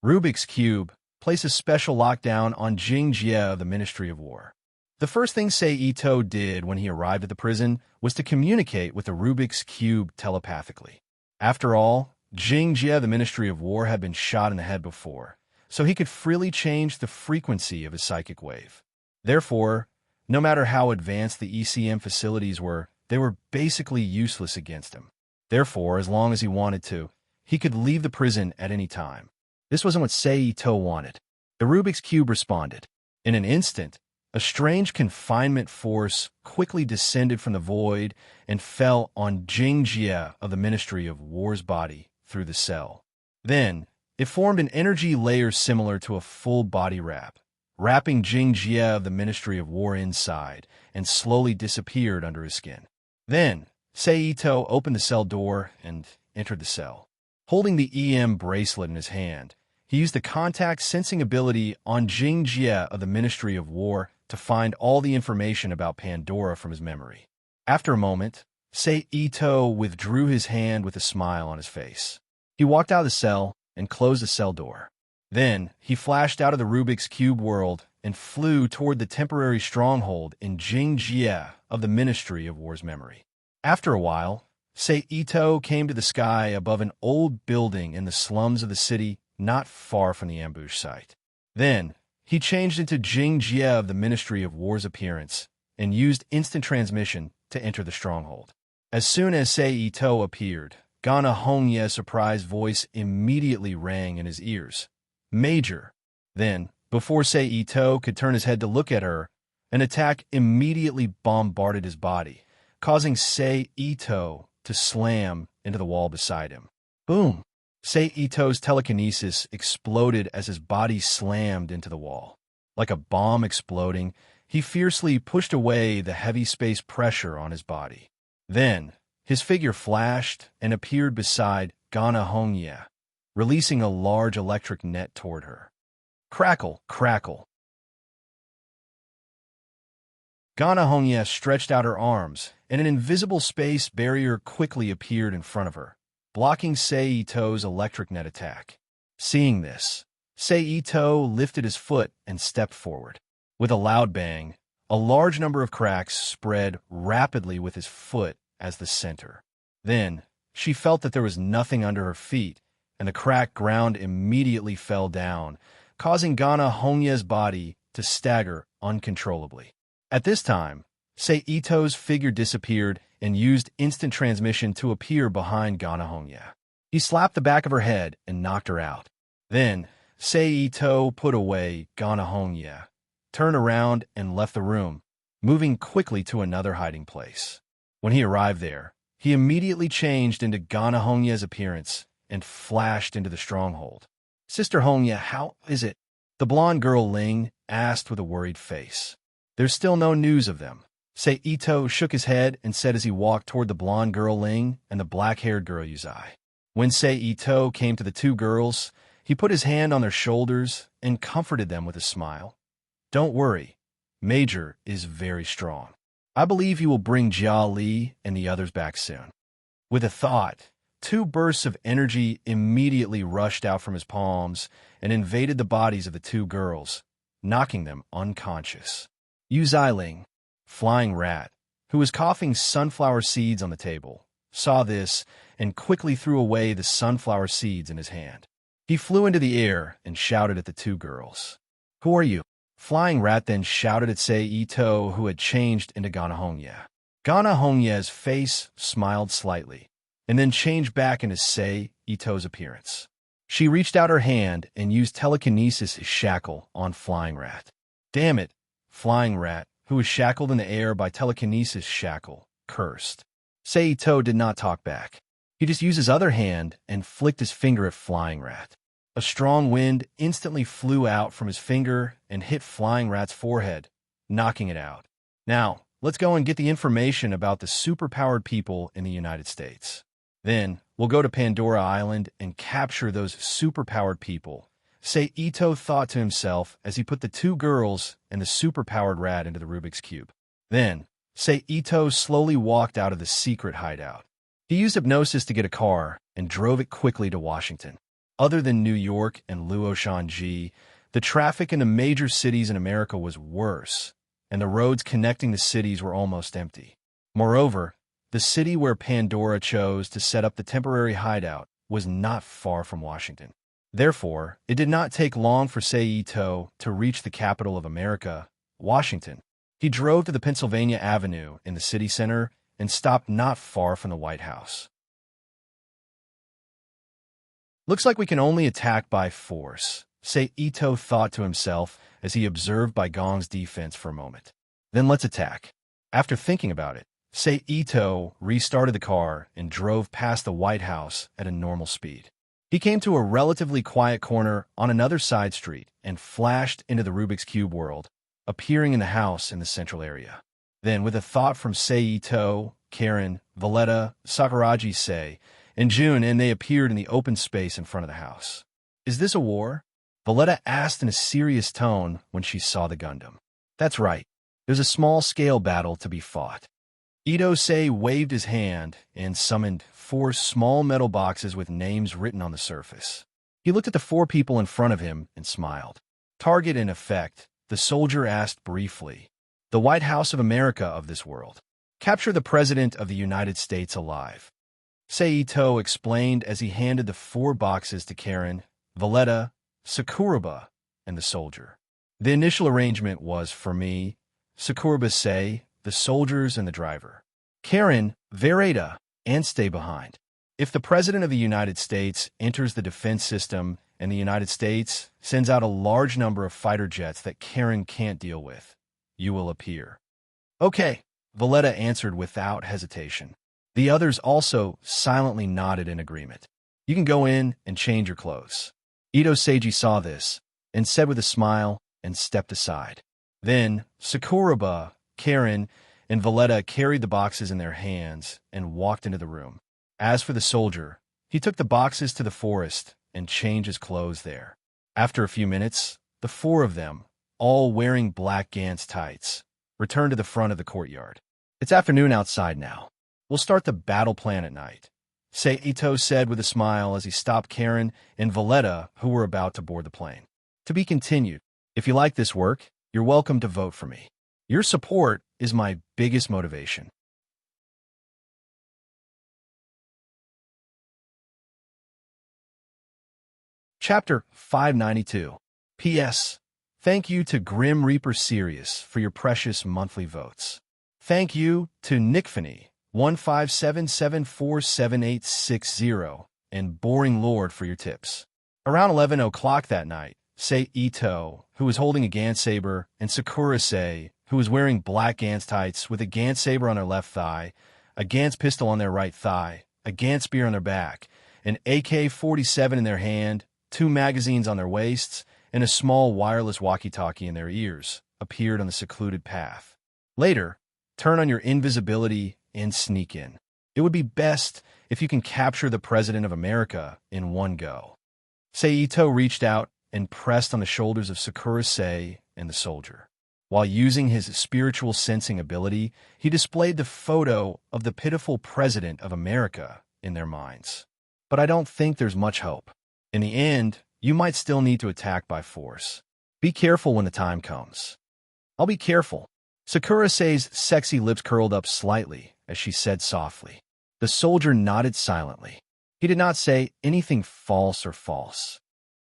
Rubik's Cube placed a special lockdown on Jing Jie of the Ministry of War. The first thing Seito did when he arrived at the prison was to communicate with the Rubik's Cube telepathically. After all, Jing Jie of the Ministry of War had been shot in the head before, so he could freely change the frequency of his psychic wave. Therefore, no matter how advanced the ECM facilities were, they were basically useless against him. Therefore, as long as he wanted to, he could leave the prison at any time. This wasn't what Seito wanted. The Rubik's Cube responded. In an instant, a strange confinement force quickly descended from the void and fell on Jingjie of the Ministry of War's body through the cell. Then, it formed an energy layer similar to a full body wrap, wrapping Jingjie of the Ministry of War inside, and slowly disappeared under his skin. Then, Seito opened the cell door and entered the cell. Holding the EM bracelet in his hand, he used the contact sensing ability on Jingjie of the Ministry of War to find all the information about Pandora from his memory. After a moment, Seito withdrew his hand with a smile on his face. He walked out of the cell and closed the cell door. Then, he flashed out of the Rubik's Cube world and flew toward the temporary stronghold in Jingjie of the Ministry of War's memory. After a while, Seito came to the sky above an old building in the slums of the city not far from the ambush site. Then, he changed into Jingjie of the Ministry of War's appearance and used instant transmission to enter the stronghold. As soon as Seito appeared, Gana Hongye's surprised voice immediately rang in his ears. Major. Then, before Seito could turn his head to look at her, an attack immediately bombarded his body, causing Seito to slam into the wall beside him. Boom! Seito's telekinesis exploded as his body slammed into the wall. Like a bomb exploding, he fiercely pushed away the heavy space pressure on his body. Then, his figure flashed and appeared beside Gana Hongye, releasing a large electric net toward her. Crackle, crackle. Gana Hongye stretched out her arms, and an invisible space barrier quickly appeared in front of her, blocking Seito's electric net attack. Seeing this, Seito lifted his foot and stepped forward. With a loud bang, a large number of cracks spread rapidly with his foot as the center. Then, she felt that there was nothing under her feet, and the cracked ground immediately fell down, causing Gana Hongye's body to stagger uncontrollably. At this time, Seito's figure disappeared and used instant transmission to appear behind Gana Hongye. He slapped the back of her head and knocked her out. Then, Seito put away Gana Hongye, turned around and left the room, moving quickly to another hiding place. When he arrived there, he immediately changed into Gana Hongye's appearance and flashed into the stronghold. Sister Hongye, how is it? The blonde girl Ling asked with a worried face. There's still no news of them. Seito shook his head and said as he walked toward the blonde girl Ling and the black-haired girl Yuzai. When Seito came to the two girls, he put his hand on their shoulders and comforted them with a smile. Don't worry, Major is very strong. I believe he will bring Jia Li and the others back soon. With a thought, two bursts of energy immediately rushed out from his palms and invaded the bodies of the two girls, knocking them unconscious. Yu Xiling, Flying Rat, who was coughing sunflower seeds on the table, saw this and quickly threw away the sunflower seeds in his hand. He flew into the air and shouted at the two girls. Who are you? Flying Rat then shouted at Seito, who had changed into Gana Hongye. Gana Hongye's face smiled slightly, and then changed back into Seito's appearance. She reached out her hand and used telekinesis shackle on Flying Rat. Damn it, Flying Rat, who was shackled in the air by telekinesis shackle, cursed. Seito did not talk back. He just used his other hand and flicked his finger at Flying Rat. A strong wind instantly flew out from his finger and hit Flying Rat's forehead, knocking it out. Now, let's go and get the information about the superpowered people in the United States. Then, we'll go to Pandora Island and capture those superpowered people, Seito thought to himself as he put the two girls and the superpowered rat into the Rubik's Cube. Then, Seito slowly walked out of the secret hideout. He used hypnosis to get a car and drove it quickly to Washington. Other than New York and Luoshanji, the traffic in the major cities in America was worse, and the roads connecting the cities were almost empty. Moreover, the city where Pandora chose to set up the temporary hideout was not far from Washington. Therefore, it did not take long for Seito to reach the capital of America, Washington. He drove to the Pennsylvania Avenue in the city center and stopped not far from the White House. Looks like we can only attack by force, Ito thought to himself as he observed Gong's defense for a moment. Then let's attack. After thinking about it, Ito restarted the car and drove past the White House at a normal speed. He came to a relatively quiet corner on another side street and flashed into the Rubik's Cube world, appearing in the house in the central area. Then, with a thought from Ito, Karen, Valletta, Sakuragi, and June, and they appeared in the open space in front of the house. "Is this a war?" Valletta asked in a serious tone when she saw the Gundam. "That's right. There's a small-scale battle to be fought." Ito waved his hand and summoned 4 small metal boxes with names written on the surface. He looked at the 4 people in front of him and smiled. "Target in effect," the soldier asked briefly. "The White House of America of this world. Capture the President of the United States alive." Ito explained as he handed the 4 boxes to Karen, Valletta, Sakuraba, and the soldier. "The initial arrangement was for me," Sakuraba, "the soldiers and the driver. Karen, Vereda, and stay behind. If the President of the United States enters the defense system and the United States sends out a large number of fighter jets that Karen can't deal with, you will appear." "Okay," Valletta answered without hesitation. The others also silently nodded in agreement. "You can go in and change your clothes." Ito Seiji saw this and said with a smile and stepped aside. Then Sakuraba, Karen, and Valletta carried the boxes in their hands and walked into the room. As for the soldier, he took the boxes to the forest and changed his clothes there. After a few minutes, the 4 of them, all wearing black Gans tights, returned to the front of the courtyard. "It's afternoon outside now. We'll start the battle plan at night," Ito said with a smile as he stopped Karen and Valletta, who were about to board the plane. "To be continued. If you like this work, you're welcome to vote for me. Your support is my biggest motivation." Chapter 592. P.S. Thank you to Grim Reaper Sirius for your precious monthly votes. Thank you to Nickfany 157747860 and Boring Lord for your tips. Around 11 o'clock that night, Ito, who was holding a Gans saber, and Sakura, who was wearing black Gans tights with a Gans saber on their left thigh, a Gans pistol on their right thigh, a Gans spear on their back, an AK-47 in their hand, 2 magazines on their waists, and a small wireless walkie-talkie in their ears, appeared on the secluded path. Later, turn on your invisibility and sneak in. It would be best if you can capture the President of America in one go. Ito reached out and pressed on the shoulders of Sakura and the soldier. While using his spiritual sensing ability, he displayed the photo of the pitiful President of America in their minds. "But I don't think there's much hope. In the end, you might still need to attack by force. Be careful when the time comes." "I'll be careful." Sakura's sexy lips curled up slightly as she said softly. The soldier nodded silently. He did not say anything false.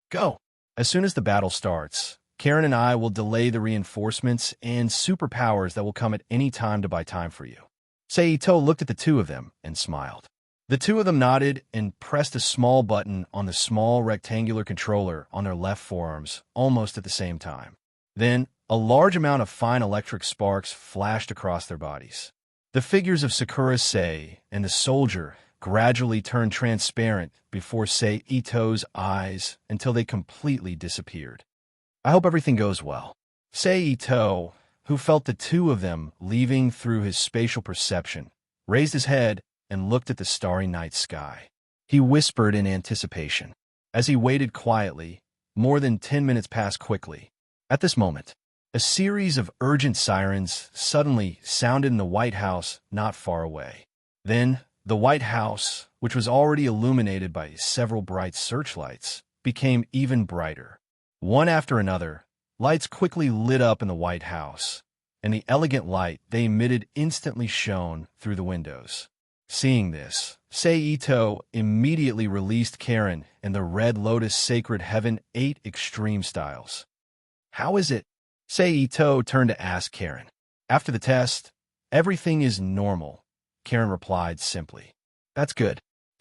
"Go." As soon as the battle starts, Karen and I will delay the reinforcements and superpowers that will come at any time to buy time for you. Ito looked at the 2 of them and smiled. The 2 of them nodded and pressed a small button on the small rectangular controller on their left forearms almost at the same time. Then, a large amount of fine electric sparks flashed across their bodies. The figures of Sakura and the soldier gradually turned transparent before Ito's eyes until they completely disappeared. "I hope everything goes well." Ito, who felt the 2 of them leaving through his spatial perception, raised his head and looked at the starry night sky. He whispered in anticipation. As he waited quietly, more than 10 minutes passed quickly. At this moment, a series of urgent sirens suddenly sounded in the White House not far away. Then, the White House, which was already illuminated by several bright searchlights, became even brighter. One after another, lights quickly lit up in the White House, and the elegant light they emitted instantly shone through the windows. Seeing this, Ito immediately released Karen and the Red Lotus Sacred Heaven 8 Extreme Styles. "How is it?" Ito turned to ask Karen. After the test, everything is normal, Karen replied simply. That's good.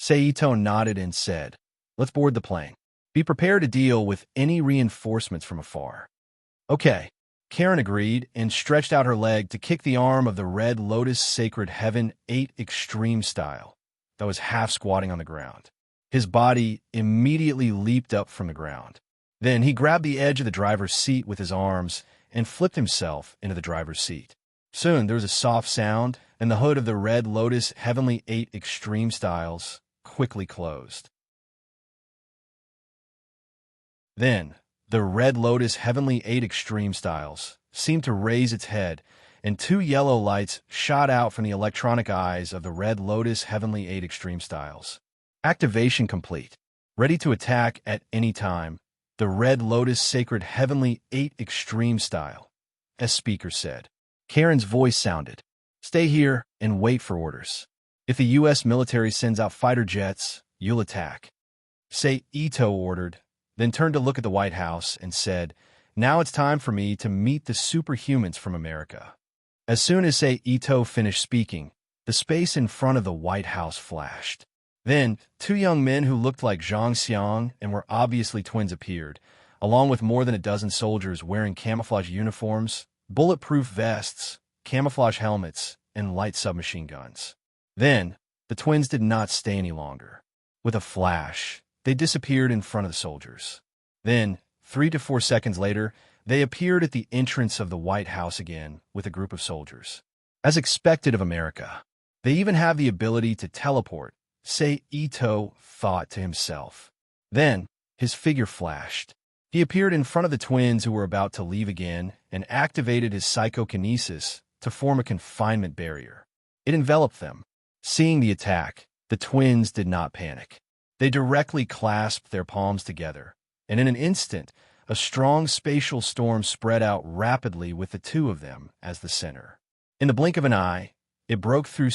Ito nodded and said, let's board the plane. Be prepared to deal with any reinforcements from afar. Okay. Karen agreed and stretched out her leg to kick the arm of the Red Lotus Sacred Heaven 8 Extreme style that was half squatting on the ground. His body immediately leaped up from the ground. Then he grabbed the edge of the driver's seat with his arms and flipped himself into the driver's seat. Soon there was a soft sound, and the hood of the Red Lotus Heavenly 8 Extreme styles quickly closed. Then, the Red Lotus Heavenly 8 Extreme styles seemed to raise its head, and 2 yellow lights shot out from the electronic eyes of the Red Lotus Heavenly 8 Extreme styles. Activation complete. Ready to attack at any time. The Red Lotus Sacred Heavenly 8 Extreme style, as speaker said. Karen's voice sounded. Stay here and wait for orders. If the U.S. military sends out fighter jets, you'll attack. Ito ordered, then turned to look at the White House and said, now it's time for me to meet the superhumans from America. As soon as Ito finished speaking, the space in front of the White House flashed. Then, 2 young men who looked like Zhang Xiang and were obviously twins appeared, along with more than a dozen soldiers wearing camouflage uniforms, bulletproof vests, camouflage helmets, and light submachine guns. Then, the twins did not stay any longer. With a flash, they disappeared in front of the soldiers. Then, 3 to 4 seconds later, they appeared at the entrance of the White House again with a group of soldiers. As expected of America, they even have the ability to teleport, Ito thought to himself. Then, his figure flashed. He appeared in front of the twins who were about to leave again and activated his psychokinesis to form a confinement barrier. It enveloped them. Seeing the attack, the twins did not panic. They directly clasped their palms together, and in an instant, a strong spatial storm spread out rapidly with the 2 of them as the center. In the blink of an eye, it broke through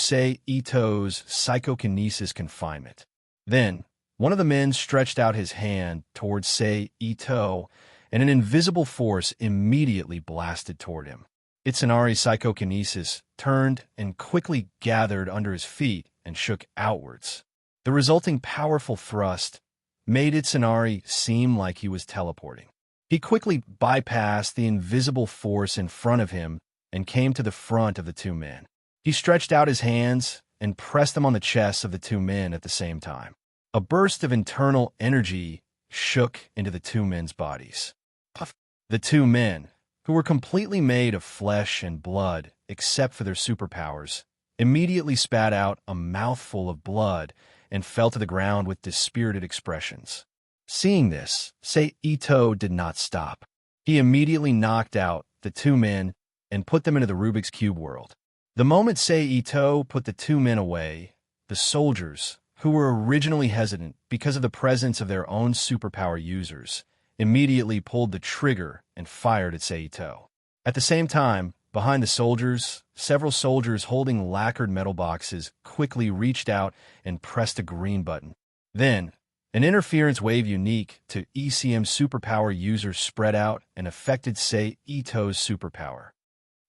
Ito's psychokinesis confinement. Then, one of the men stretched out his hand towards Ito, and an invisible force immediately blasted toward him. Itsunari's psychokinesis turned and quickly gathered under his feet and shook outwards. The resulting powerful thrust made Itsunari seem like he was teleporting. He quickly bypassed the invisible force in front of him and came to the front of the 2 men. He stretched out his hands and pressed them on the chests of the 2 men at the same time. A burst of internal energy shook into the 2 men's bodies. Puff. The 2 men, who were completely made of flesh and blood except for their superpowers, immediately spat out a mouthful of blood and fell to the ground with dispirited expressions. Seeing this, Ito did not stop. He immediately knocked out the 2 men and put them into the Rubik's Cube world. The moment Ito put the 2 men away, the soldiers, who were originally hesitant because of the presence of their own superpower users, immediately pulled the trigger and fired at Ito. At the same time, behind the soldiers, several soldiers holding lacquered metal boxes quickly reached out and pressed a green button. Then, an interference wave unique to ECM superpower users spread out and affected Ito's superpower.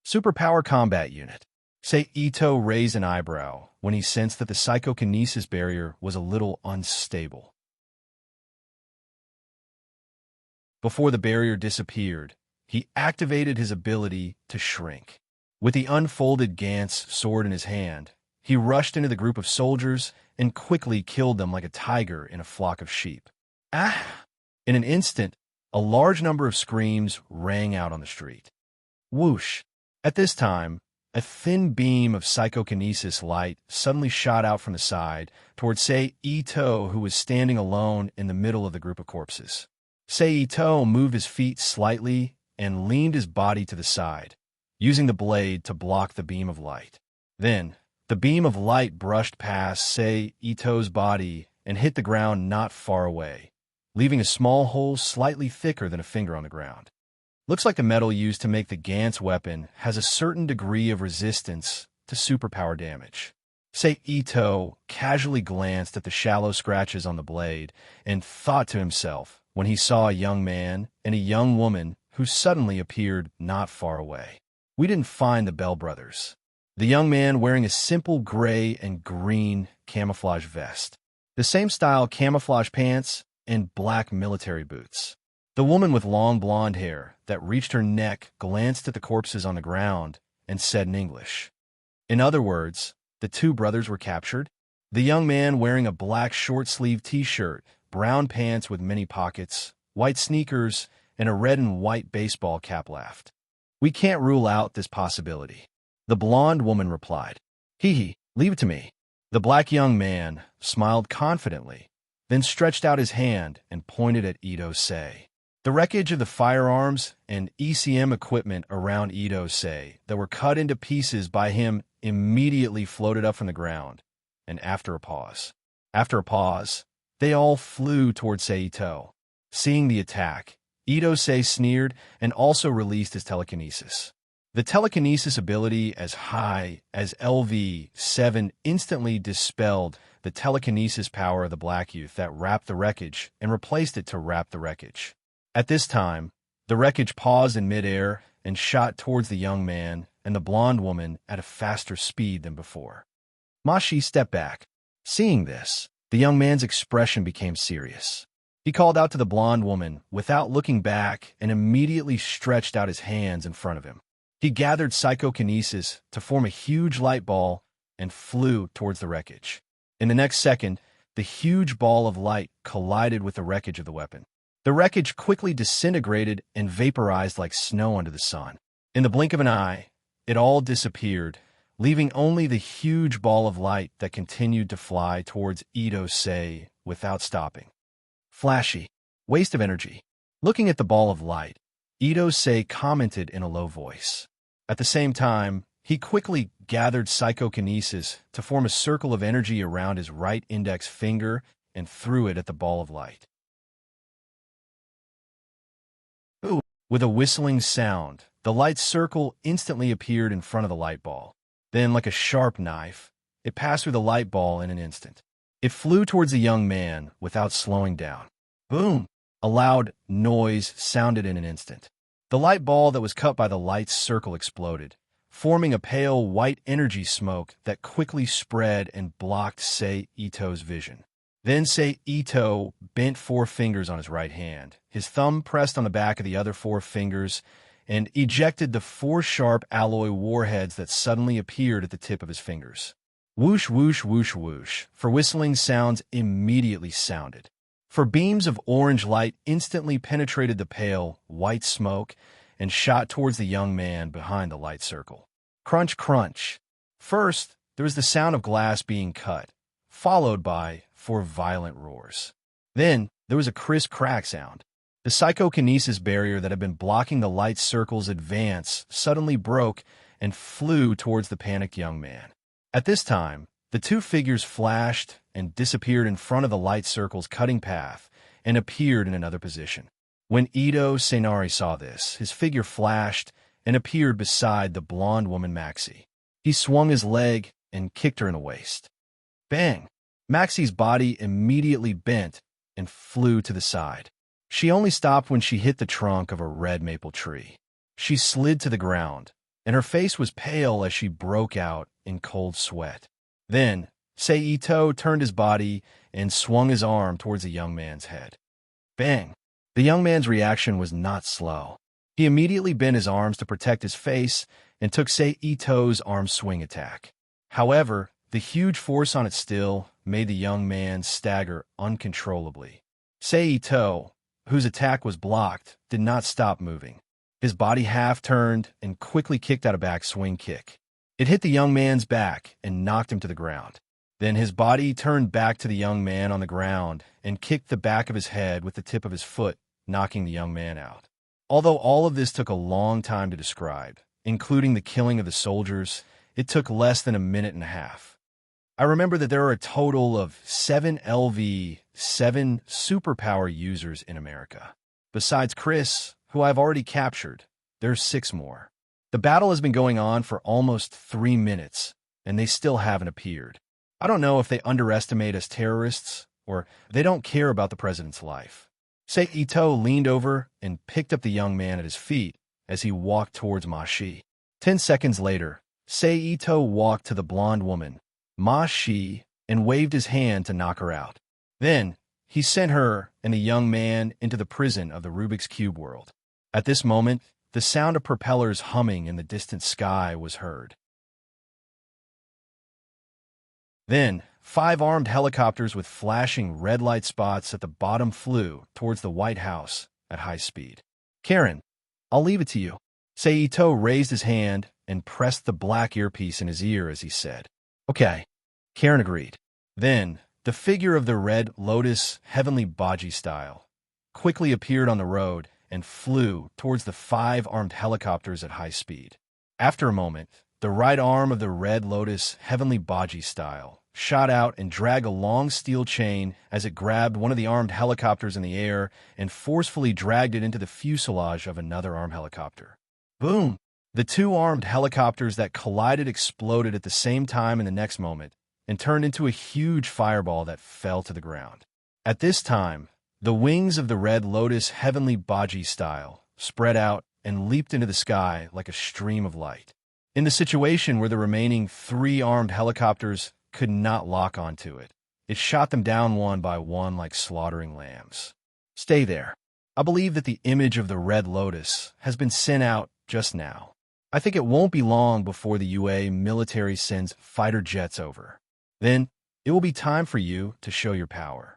Superpower Combat Unit. Ito raised an eyebrow when he sensed that the psychokinesis barrier was a little unstable. Before the barrier disappeared, he activated his ability to shrink. With the unfolded Gantz sword in his hand, he rushed into the group of soldiers and quickly killed them like a tiger in a flock of sheep. Ah! In an instant, a large number of screams rang out on the street. Whoosh! At this time, a thin beam of psychokinesis light suddenly shot out from the side towards Ito, who was standing alone in the middle of the group of corpses. Ito moved his feet slightly and leaned his body to the side, using the blade to block the beam of light. Then, the beam of light brushed past Ito's body and hit the ground not far away, leaving a small hole slightly thicker than a finger on the ground. Looks like the metal used to make the Gantz weapon has a certain degree of resistance to superpower damage. Ito casually glanced at the shallow scratches on the blade and thought to himself when he saw a young man and a young woman who suddenly appeared not far away. We didn't find the Bell brothers. The young man wearing a simple gray and green camouflage vest, the same style camouflage pants, and black military boots. The woman with long blonde hair that reached her neck glanced at the corpses on the ground and said in English. In other words, the two brothers were captured. The young man wearing a black short-sleeved t-shirt, brown pants with many pockets, white sneakers, and a red and white baseball cap laughed. We can't rule out this possibility. The blonde woman replied. Hee, leave it to me. The black young man smiled confidently, then stretched out his hand and pointed at Ito-sei. The wreckage of the firearms and ECM equipment around Ito-sei that were cut into pieces by him immediately floated up from the ground, and after a pause, they all flew toward Seito. Seeing the attack, Ito-sei sneered and also released his telekinesis. The telekinesis ability as high as LV-7 instantly dispelled the telekinesis power of the black youth that wrapped the wreckage and replaced it to wrap the wreckage. At this time, the wreckage paused in midair and shot towards the young man and the blonde woman at a faster speed than before. Mashi stepped back. Seeing this, the young man's expression became serious. He called out to the blonde woman without looking back and immediately stretched out his hands in front of him. He gathered psychokinesis to form a huge light ball and flew towards the wreckage. In the next second, the huge ball of light collided with the wreckage of the weapon. The wreckage quickly disintegrated and vaporized like snow under the sun. In the blink of an eye, it all disappeared, leaving only the huge ball of light that continued to fly towards Ito-sei without stopping. Flashy. Waste of energy. Looking at the ball of light, Ito-sei commented in a low voice. At the same time, he quickly gathered psychokinesis to form a circle of energy around his right index finger and threw it at the ball of light. Ooh. With a whistling sound, the light circle instantly appeared in front of the light ball. Then, like a sharp knife, it passed through the light ball in an instant. It flew towards the young man without slowing down. Boom! A loud noise sounded in an instant. The light ball that was cut by the light's circle exploded, forming a pale white energy smoke that quickly spread and blocked Ito's vision. Then Ito bent 4 fingers on his right hand. His thumb pressed on the back of the other 4 fingers and ejected the 4 sharp alloy warheads that suddenly appeared at the tip of his fingers. Whoosh, whoosh, whoosh, whoosh, for whistling sounds immediately sounded. For beams of orange light instantly penetrated the pale, white smoke and shot towards the young man behind the light circle. Crunch, crunch. First, there was the sound of glass being cut, followed by 4 violent roars. Then, there was a crisp crack sound. The psychokinesis barrier that had been blocking the light circle's advance suddenly broke and flew towards the panicked young man. At this time, the 2 figures flashed and disappeared in front of the light circle's cutting path and appeared in another position. When Ito-sei saw this, his figure flashed and appeared beside the blonde woman Maxie. He swung his leg and kicked her in the waist. Bang! Maxie's body immediately bent and flew to the side. She only stopped when she hit the trunk of a red maple tree. She slid to the ground, and her face was pale as she broke out in cold sweat. Then, Ito turned his body and swung his arm towards the young man's head. Bang! The young man's reaction was not slow. He immediately bent his arms to protect his face and took Ito's arm swing attack. However, the huge force on it still made the young man stagger uncontrollably. Ito, whose attack was blocked, did not stop moving. His body half-turned and quickly kicked out a back swing kick. It hit the young man's back and knocked him to the ground. Then his body turned back to the young man on the ground and kicked the back of his head with the tip of his foot, knocking the young man out. Although all of this took a long time to describe, including the killing of the soldiers, it took less than a minute and a half. I remember that there are a total of 7 LV-7 superpower users in America. Besides Chris, who I've already captured, there's 6 more. The battle has been going on for almost 3 minutes, and they still haven't appeared. I don't know if they underestimate us terrorists or they don't care about the president's life. Ito leaned over and picked up the young man at his feet as he walked towards Ma Shi. 10 seconds later, Ito walked to the blonde woman, Ma Shi, and waved his hand to knock her out. Then, he sent her and the young man into the prison of the Rubik's Cube world. At this moment, the sound of propellers humming in the distant sky was heard. Then, 5 armed helicopters with flashing red light spots at the bottom flew towards the White House at high speed. Karen, I'll leave it to you. Ito raised his hand and pressed the black earpiece in his ear as he said, "Okay." Karen agreed. Then, the figure of the Red Lotus, heavenly Baji style, quickly appeared on the road and flew towards the 5 armed helicopters at high speed. After a moment, the right arm of the Red Lotus, heavenly Baji style, shot out and dragged a long steel chain as it grabbed one of the armed helicopters in the air and forcefully dragged it into the fuselage of another armed helicopter. Boom! The 2 armed helicopters that collided exploded at the same time in the next moment and turned into a huge fireball that fell to the ground. At this time, the wings of the Red Lotus, heavenly Baji style, spread out and leaped into the sky like a stream of light. In the situation where the remaining 3 armed helicopters could not lock onto it, it shot them down one by one like slaughtering lambs. Stay there. I believe that the image of the Red Lotus has been sent out just now. I think it won't be long before the UA military sends fighter jets over. Then, it will be time for you to show your power.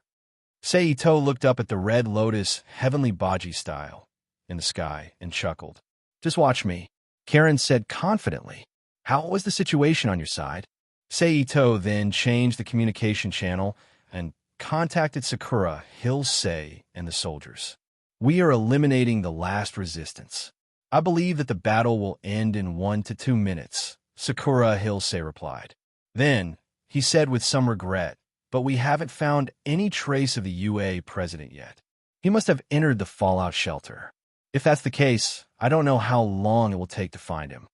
Ito looked up at the Red Lotus, heavenly Baji style, in the sky and chuckled. Just watch me, Karen said confidently. How was the situation on your side? Ito then changed the communication channel and contacted Sakura, Hilsei, and the soldiers. We are eliminating the last resistance. I believe that the battle will end in 1 to 2 minutes, Sakura Hilsei replied. Then, he said with some regret, but we haven't found any trace of the UA president yet. He must have entered the fallout shelter. If that's the case, I don't know how long it will take to find him.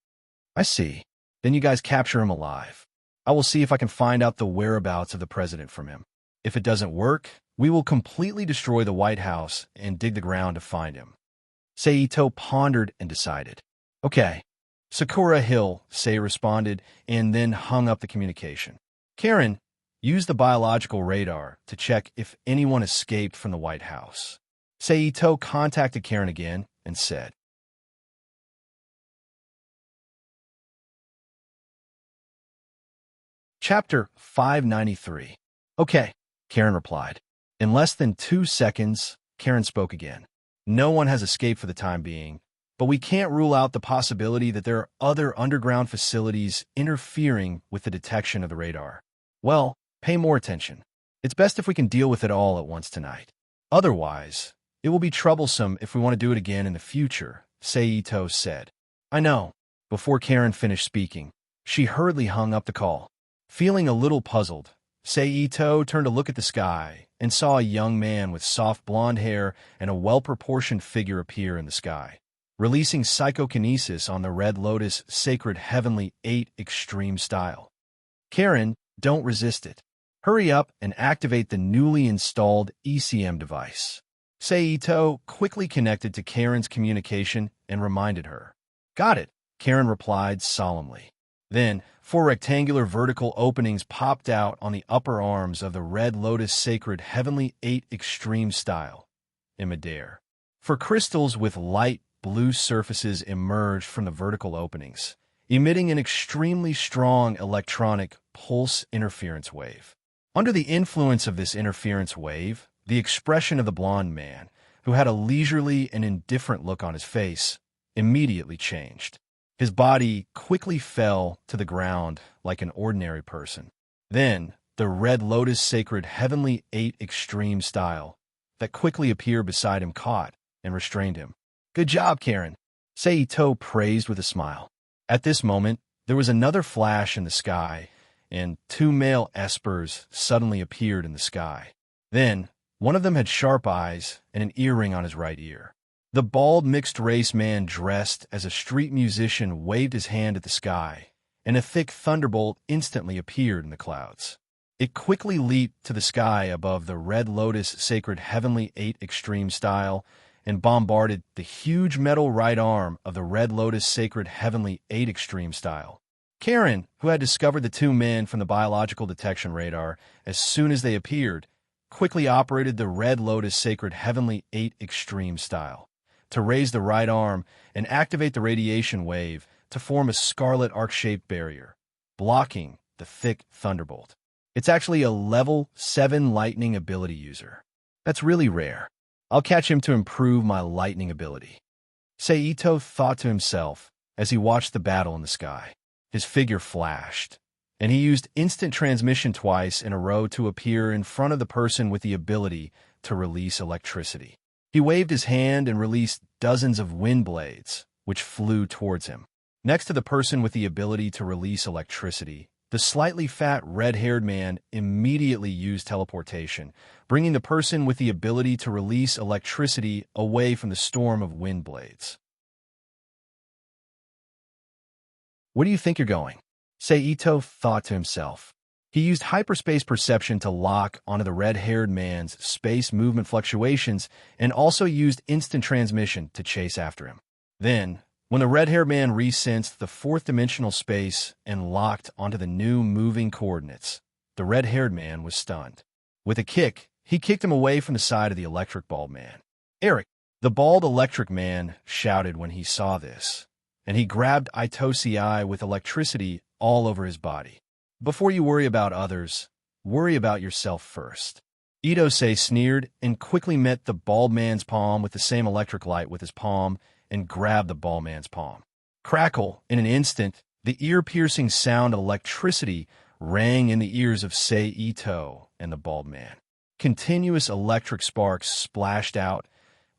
I see. Then you guys capture him alive. I will see if I can find out the whereabouts of the president from him. If it doesn't work, we will completely destroy the White House and dig the ground to find him. Ito pondered and decided. Okay. Sakura Hilsei responded and then hung up the communication. Karen, use the biological radar to check if anyone escaped from the White House. Ito contacted Karen again and said, Chapter 593. Okay, Karen replied. In less than 2 seconds, Karen spoke again. No one has escaped for the time being, but we can't rule out the possibility that there are other underground facilities interfering with the detection of the radar. Well, pay more attention. It's best if we can deal with it all at once tonight. Otherwise, it will be troublesome if we want to do it again in the future, Ito said. I know. Before Karen finished speaking, she hurriedly hung up the call. Feeling a little puzzled, Ito turned to look at the sky and saw a young man with soft blonde hair and a well-proportioned figure appear in the sky, releasing psychokinesis on the Red Lotus Sacred Heavenly 8 Extreme style. Karen, don't resist it. Hurry up and activate the newly installed ECM device. Ito quickly connected to Karen's communication and reminded her. Got it, Karen replied solemnly. Then, 4 rectangular vertical openings popped out on the upper arms of the Red Lotus Sacred Heavenly 8 Extreme style, in midair. 4 crystals with light blue surfaces emerged from the vertical openings, emitting an extremely strong electronic pulse interference wave. Under the influence of this interference wave, the expression of the blonde man, who had a leisurely and indifferent look on his face, immediately changed. His body quickly fell to the ground like an ordinary person. Then, the Red Lotus Sacred Heavenly 8 Extreme style that quickly appeared beside him caught and restrained him. Good job, Karen, Ito praised with a smile. At this moment, there was another flash in the sky, and 2 male espers suddenly appeared in the sky. Then, one of them had sharp eyes and an earring on his right ear. The bald mixed-race man dressed as a street musician waved his hand at the sky, and a thick thunderbolt instantly appeared in the clouds. It quickly leaped to the sky above the Red Lotus Sacred Heavenly 8 Extreme style and bombarded the huge metal right arm of the Red Lotus Sacred Heavenly 8 Extreme style. Karen, who had discovered the two men from the biological detection radar as soon as they appeared, quickly operated the Red Lotus Sacred Heavenly 8 Extreme style to raise the right arm and activate the radiation wave to form a scarlet arc-shaped barrier, blocking the thick thunderbolt. It's actually a level 7 lightning ability user. That's really rare. I'll catch him to improve my lightning ability. Seito thought to himself as he watched the battle in the sky. His figure flashed, and he used instant transmission twice in a row to appear in front of the person with the ability to release electricity. He waved his hand and released dozens of wind blades, which flew towards him. Next to the person with the ability to release electricity, the slightly fat, red-haired man immediately used teleportation, bringing the person with the ability to release electricity away from the storm of wind blades. "Where do you think you're going?" Seito thought to himself. He used hyperspace perception to lock onto the red-haired man's space movement fluctuations and also used instant transmission to chase after him. Then, when the red-haired man resensed the fourth-dimensional space and locked onto the new moving coordinates, the red-haired man was stunned. With a kick, he kicked him away from the side of the electric bald man. "Eric!" The bald electric man shouted when he saw this, and he grabbed Ito's eye with electricity all over his body. "Before you worry about others, worry about yourself first." Itose sneered and quickly met the bald man's palm with the same electric light with his palm and grabbed the bald man's palm. Crackle! In an instant, the ear-piercing sound of electricity rang in the ears of Seito and the bald man. Continuous electric sparks splashed out,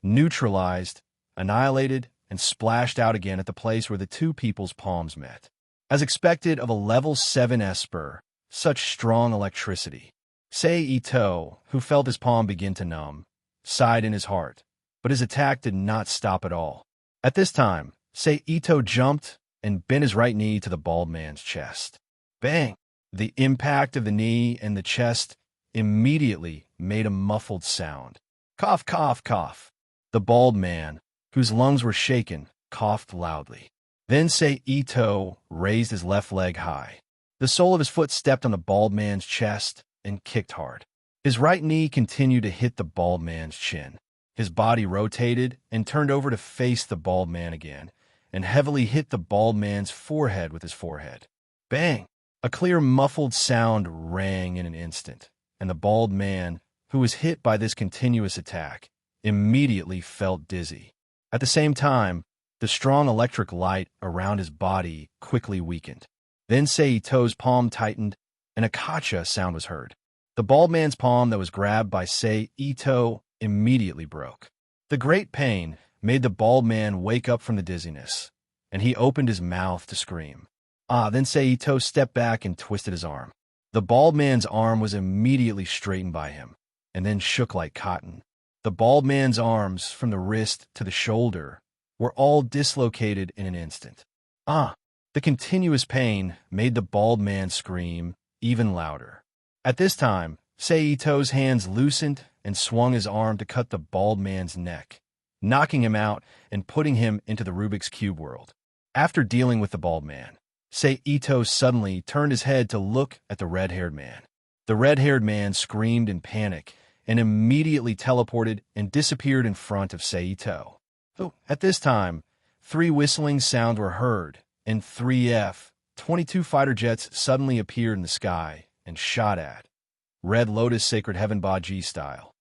neutralized, annihilated, and splashed out again at the place where the two people's palms met. As expected of a level 7 Esper, such strong electricity. Seito, who felt his palm begin to numb, sighed in his heart, but his attack did not stop at all. At this time, Seito jumped and bent his right knee to the bald man's chest. Bang! The impact of the knee and the chest immediately made a muffled sound. Cough, cough, cough. The bald man, whose lungs were shaken, coughed loudly. Then Seito raised his left leg high. The sole of his foot stepped on the bald man's chest and kicked hard. His right knee continued to hit the bald man's chin. His body rotated and turned over to face the bald man again, and heavily hit the bald man's forehead with his forehead. Bang! A clear, muffled sound rang in an instant, and the bald man, who was hit by this continuous attack, immediately felt dizzy. At the same time, the strong electric light around his body quickly weakened. Then Seito's palm tightened, and a kacha sound was heard. The bald man's palm that was grabbed by Seito immediately broke. The great pain made the bald man wake up from the dizziness, and he opened his mouth to scream. Then Seito stepped back and twisted his arm. The bald man's arm was immediately straightened by him, and then shook like cotton. The bald man's arms, from the wrist to the shoulder, were all dislocated in an instant. The continuous pain made the bald man scream even louder. At this time, Seito's hands loosened and swung his arm to cut the bald man's neck, knocking him out and putting him into the Rubik's Cube world. After dealing with the bald man, Seito suddenly turned his head to look at the red-haired man. The red-haired man screamed in panic and immediately teleported and disappeared in front of Seito. At this time, 3 whistling sounds were heard, and 3 F-22 fighter jets suddenly appeared in the sky and shot at Red Lotus Sacred Heaven Ba G style.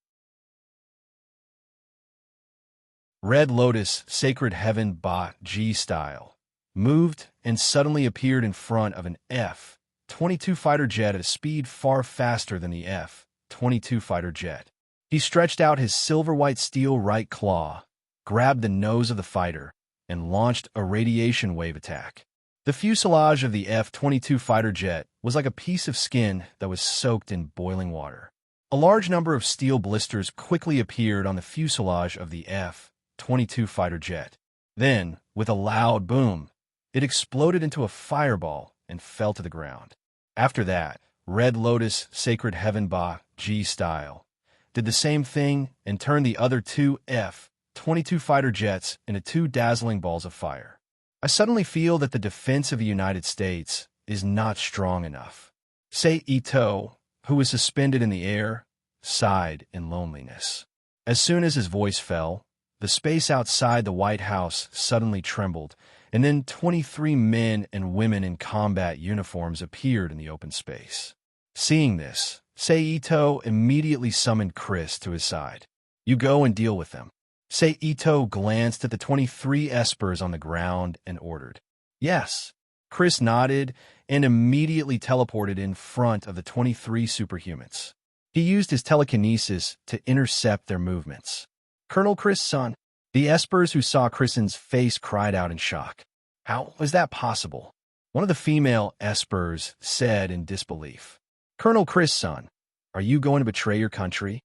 Red Lotus Sacred Heaven Ba G style moved and suddenly appeared in front of an F-22 fighter jet at a speed far faster than the F-22 fighter jet. He stretched out his silver-white steel right claw, grabbed the nose of the fighter, and launched a radiation wave attack. The fuselage of the F-22 fighter jet was like a piece of skin that was soaked in boiling water. A large number of steel blisters quickly appeared on the fuselage of the F-22 fighter jet. Then, with a loud boom, it exploded into a fireball and fell to the ground. After that, Red Lotus, Sacred Heaven Ba, G style, did the same thing and turned the other two F-22 fighter jets into two dazzling balls of fire. I suddenly feel that the defense of the United States is not strong enough. Sei Ito, who was suspended in the air, sighed in loneliness. As soon as his voice fell, the space outside the White House suddenly trembled, and then 23 men and women in combat uniforms appeared in the open space. Seeing this, Sei Ito immediately summoned Chris to his side. "You go and deal with them." Sei Ito glanced at the 23 espers on the ground and ordered. "Yes." Chris nodded and immediately teleported in front of the 23 superhumans. He used his telekinesis to intercept their movements. "Colonel Chris, son." The espers who saw Chris's face cried out in shock. "How was that possible?" One of the female espers said in disbelief. "Colonel Chris, son, are you going to betray your country?"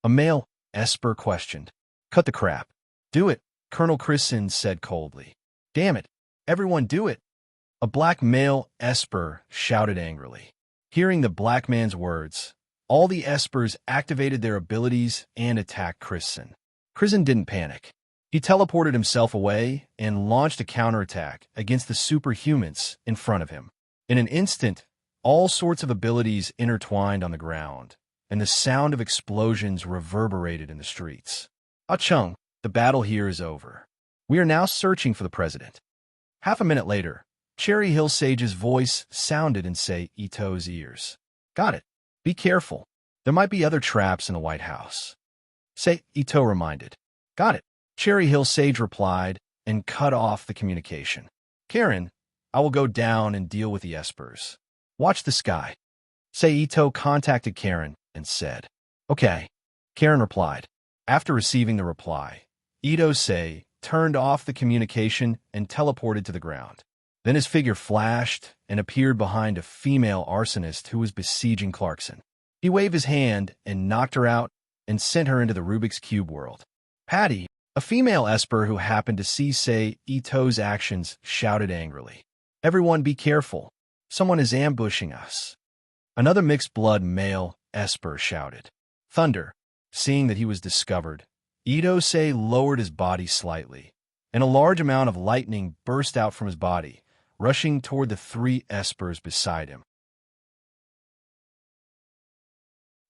A male esper questioned. "Cut the crap. Do it," Colonel Christen said coldly. "Damn it, everyone do it." A black male esper shouted angrily. Hearing the black man's words, all the espers activated their abilities and attacked Christen. Christen didn't panic. He teleported himself away and launched a counterattack against the superhumans in front of him. In an instant, all sorts of abilities intertwined on the ground, and the sound of explosions reverberated in the streets. "Ah Chung, the battle here is over. We are now searching for the president." Half a minute later, Cherry Hill Sage's voice sounded in Sei Ito's ears. "Got it. Be careful. There might be other traps in the White House." Sei Ito reminded. "Got it." Cherry Hill Sage replied and cut off the communication. "Karen, I will go down and deal with the espers. Watch the sky." Sei Ito contacted Karen and said, "Okay." Karen replied. After receiving the reply, Ito Sei turned off the communication and teleported to the ground. Then his figure flashed and appeared behind a female arsonist who was besieging Clarkson. He waved his hand and knocked her out and sent her into the Rubik's Cube world. Patty, a female esper who happened to see Sei Ito's actions, shouted angrily, "Everyone be careful. Someone is ambushing us." Another mixed-blood male esper shouted. Thunder. Seeing that he was discovered, Ito Sei lowered his body slightly, and a large amount of lightning burst out from his body, rushing toward the 3 espers beside him.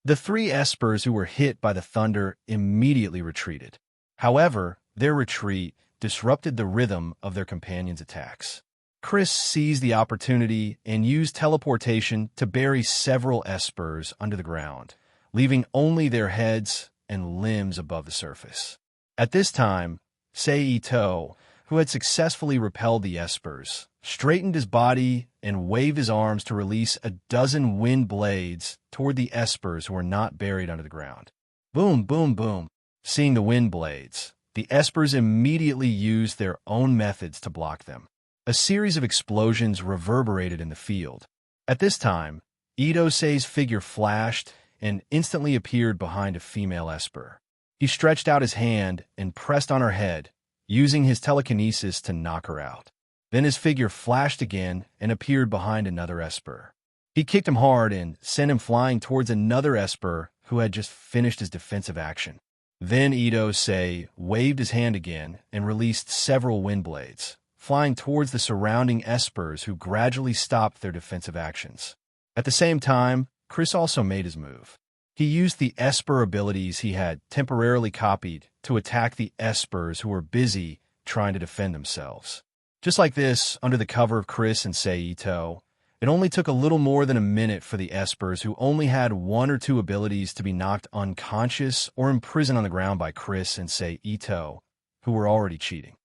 The 3 espers who were hit by the thunder immediately retreated. However, their retreat disrupted the rhythm of their companions' attacks. Chris seized the opportunity and used teleportation to bury several espers under the ground, leaving only their heads and limbs above the surface. At this time, Sei Ito, who had successfully repelled the espers, straightened his body and waved his arms to release a dozen wind blades toward the espers who were not buried under the ground. Boom, boom, boom. Seeing the wind blades, the espers immediately used their own methods to block them. A series of explosions reverberated in the field. At this time, Ito Sei's figure flashed and instantly appeared behind a female esper. He stretched out his hand and pressed on her head, using his telekinesis to knock her out. Then his figure flashed again and appeared behind another esper. He kicked him hard and sent him flying towards another esper who had just finished his defensive action. Then Ito Sei waved his hand again and released several wind blades, flying towards the surrounding espers who gradually stopped their defensive actions. At the same time, Chris also made his move. He used the esper abilities he had temporarily copied to attack the espers who were busy trying to defend themselves. Just like this, under the cover of Chris and Sei Ito, it only took a little more than a minute for the espers who only had 1 or 2 abilities to be knocked unconscious or imprisoned on the ground by Chris and Sei Ito, who were already cheating.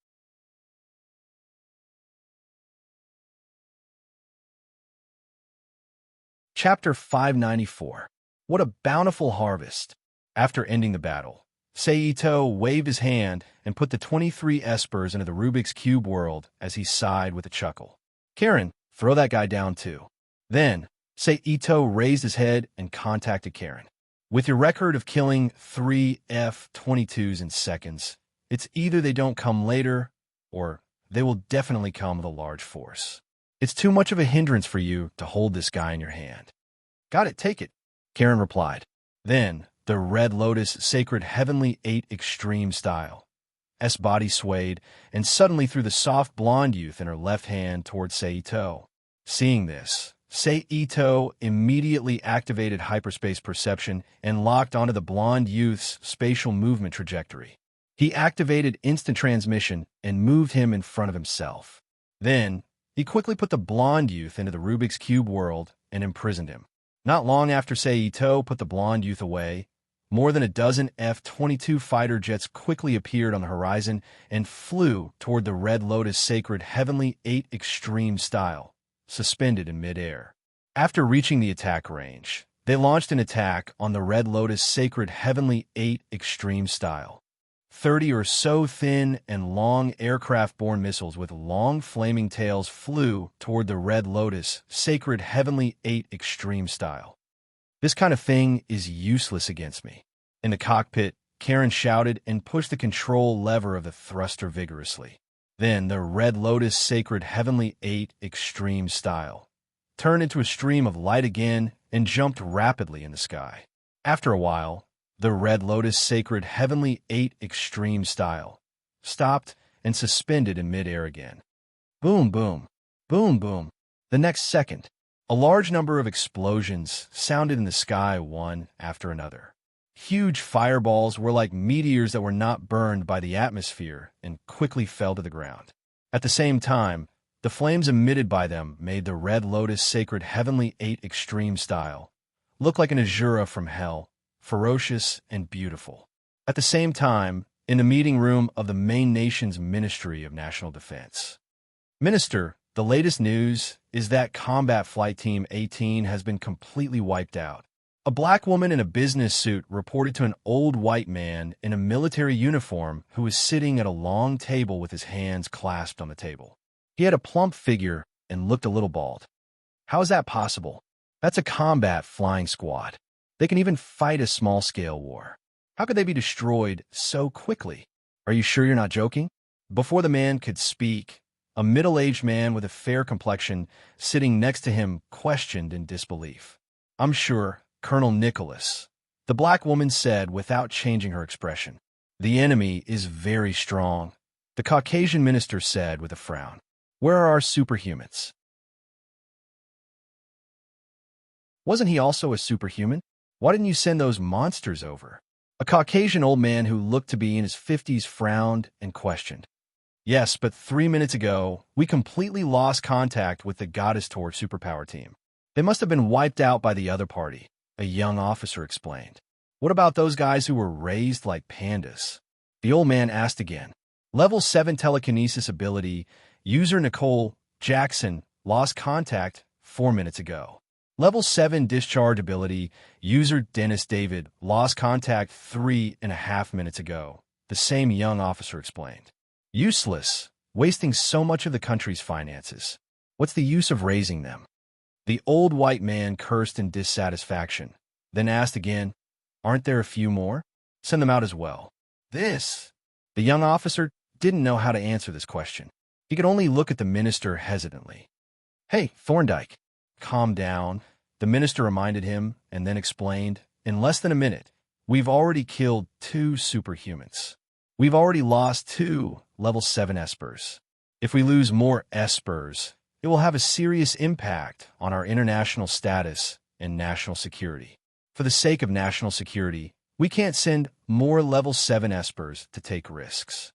Chapter 594. What a bountiful harvest! After ending the battle, Sei Ito waved his hand and put the 23 espers into the Rubik's Cube world as he sighed with a chuckle. Karen, throw that guy down too. Then, Sei Ito raised his head and contacted Karen. With your record of killing 3 F-22s in seconds, it's either they don't come later, or they will definitely come with a large force. It's too much of a hindrance for you to hold this guy in your hand. Got it, take it, Karen replied. Then, the Red Lotus Sacred Heavenly 8 Extreme Style. S body swayed, and suddenly threw the soft blonde youth in her left hand toward Seito. Seeing this, Seito immediately activated hyperspace perception and locked onto the blonde youth's spatial movement trajectory. He activated instant transmission and moved him in front of himself. Then, he quickly put the blonde youth into the Rubik's Cube world and imprisoned him. Not long after Seito put the blonde youth away, more than a dozen F-22 fighter jets quickly appeared on the horizon and flew toward the Red Lotus Sacred Heavenly 8 Extreme Style, suspended in midair. After reaching the attack range, they launched an attack on the Red Lotus Sacred Heavenly 8 Extreme Style. 30 or so thin and long aircraft-borne missiles with long flaming tails flew toward the Red Lotus Sacred Heavenly 8 Extreme Style. This kind of thing is useless against me. In the cockpit, Karen shouted and pushed the control lever of the thruster vigorously. Then the Red Lotus Sacred Heavenly 8 Extreme Style turned into a stream of light again and jumped rapidly in the sky. After a while, the Red Lotus Sacred Heavenly 8 Extreme Style stopped and suspended in midair again. Boom, boom, boom, boom. The next second, a large number of explosions sounded in the sky one after another. Huge fireballs were like meteors that were not burned by the atmosphere and quickly fell to the ground. At the same time, the flames emitted by them made the Red Lotus Sacred Heavenly 8 Extreme Style look like an Azura from hell, ferocious and beautiful. At the same time, in the meeting room of the Maine Nation's Ministry of National Defense. Minister, the latest news is that Combat Flight Team 18 has been completely wiped out. A black woman in a business suit reported to an old white man in a military uniform who was sitting at a long table with his hands clasped on the table. He had a plump figure and looked a little bald. How is that possible? That's a combat flying squad. They can even fight a small-scale war. How could they be destroyed so quickly? Are you sure you're not joking? Before the man could speak, a middle-aged man with a fair complexion sitting next to him questioned in disbelief. I'm sure, Colonel Nicholas, the black woman said without changing her expression. The enemy is very strong, the Caucasian minister said with a frown. Where are our superhumans? Wasn't he also a superhuman? Why didn't you send those monsters over? A Caucasian old man who looked to be in his 50s frowned and questioned. Yes, but 3 minutes ago, we completely lost contact with the Goddess Tour superpower team. They must have been wiped out by the other party, a young officer explained. What about those guys who were raised like pandas? The old man asked again. Level 7 telekinesis ability, user Nicole Jackson lost contact 4 minutes ago. Level 7 discharge ability, user Dennis David lost contact 3.5 minutes ago, the same young officer explained. Useless, wasting so much of the country's finances. What's the use of raising them? The old white man cursed in dissatisfaction, then asked again, aren't there a few more? Send them out as well. The young officer didn't know how to answer this question. He could only look at the minister hesitantly. Hey, Thorndyke. Calm down, the minister reminded him, and then explained, in less than a minute, we've already killed 2 superhumans. We've already lost 2 level 7 espers. If we lose more espers, it will have a serious impact on our international status and national security. For the sake of national security, we can't send more level 7 espers to take risks.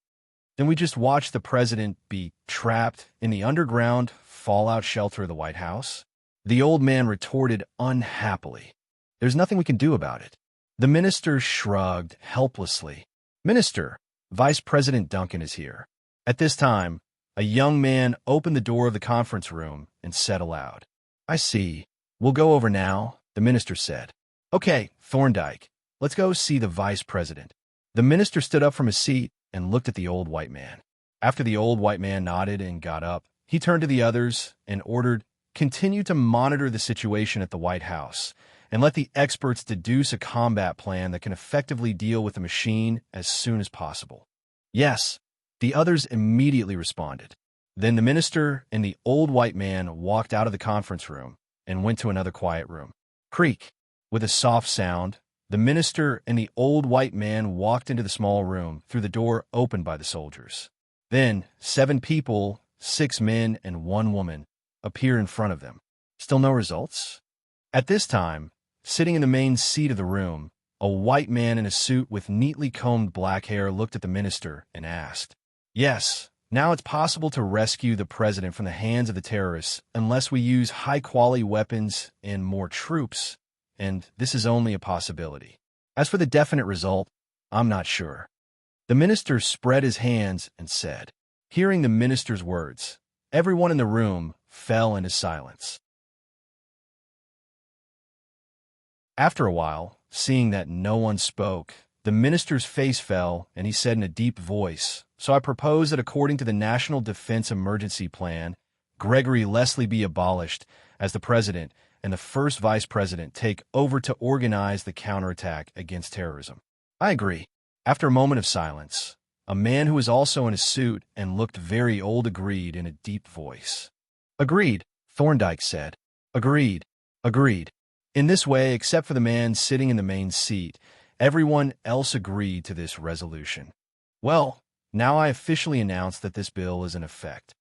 Then we just watch the president be trapped in the underground fallout shelter of the White House? The old man retorted unhappily. There's nothing we can do about it. The minister shrugged helplessly. Minister, Vice President Duncan is here. At this time, a young man opened the door of the conference room and said aloud, I see. We'll go over now, the minister said. Okay, Thorndyke, let's go see the vice president. The minister stood up from his seat and looked at the old white man. After the old white man nodded and got up, he turned to the others and ordered, continue to monitor the situation at the White House and let the experts deduce a combat plan that can effectively deal with the machine as soon as possible. Yes, the others immediately responded. Then the minister and the old white man walked out of the conference room and went to another quiet room. Creak. With a soft sound, the minister and the old white man walked into the small room through the door opened by the soldiers. Then, 7 people, 6 men and 1 woman, appear in front of them. Still no results? At this time, sitting in the main seat of the room, a white man in a suit with neatly combed black hair looked at the minister and asked, "Yes, now it's possible to rescue the president from the hands of the terrorists unless we use high-quality weapons and more troops, and this is only a possibility. As for the definite result, I'm not sure." The minister spread his hands and said, hearing the minister's words, everyone in the room fell into silence. After a while, seeing that no one spoke, the minister's face fell, and he said in a deep voice, "So I propose that according to the National Defense Emergency Plan, Gregory Leslie be abolished as the president and the first vice president take over to organize the counterattack against terrorism." "I agree." After a moment of silence, a man who was also in a suit and looked very old agreed in a deep voice. "Agreed," Thorndyke said. "Agreed. Agreed." In this way, except for the man sitting in the main seat, everyone else agreed to this resolution. "Well, now I officially announce that this bill is in effect."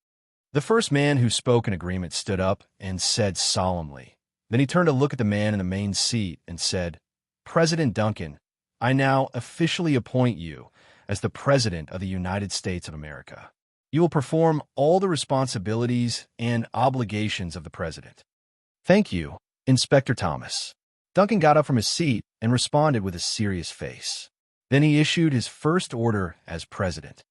The first man who spoke in agreement stood up and said solemnly. Then he turned to look at the man in the main seat and said, "President Duncan, I now officially appoint you as the President of the United States of America. You will perform all the responsibilities and obligations of the President." "Thank you, Inspector Thomas." Duncan got up from his seat and responded with a serious face. Then he issued his first order as President.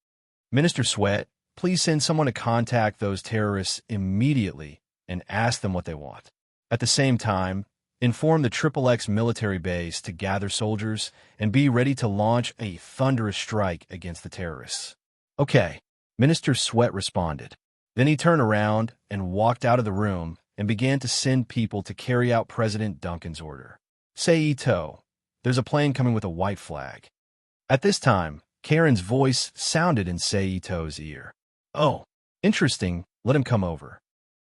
"Minister Sweat, please send someone to contact those terrorists immediately and ask them what they want. At the same time, inform the XXX military base to gather soldiers and be ready to launch a thunderous strike against the terrorists." "Okay," Minister Sweat responded. Then he turned around and walked out of the room and began to send people to carry out President Duncan's order. "Say, Ito, there's a plane coming with a white flag." At this time, Karen's voice sounded in Seito's ear. "Oh, interesting. Let him come over."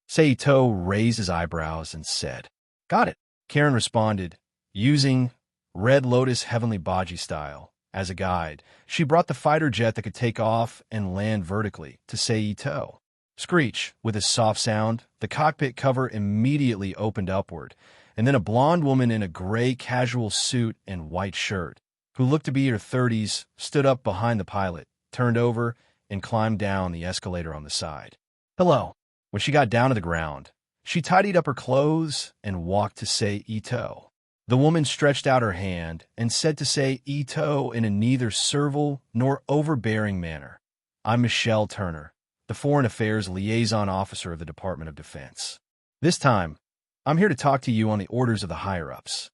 Seito raised his eyebrows and said, "Got it." Karen responded, using Red Lotus Heavenly Baji style as a guide. She brought the fighter jet that could take off and land vertically to Seito. Screech, with a soft sound, the cockpit cover immediately opened upward, and then a blonde woman in a gray casual suit and white shirt, who looked to be in her 30s, stood up behind the pilot, turned over, and climbed down the escalator on the side. "Hello." When she got down to the ground, she tidied up her clothes and walked to Seito. The woman stretched out her hand and said to Seito in a neither servile nor overbearing manner, "I'm Michelle Turner, the Foreign Affairs Liaison Officer of the Department of Defense. This time, I'm here to talk to you on the orders of the higher-ups."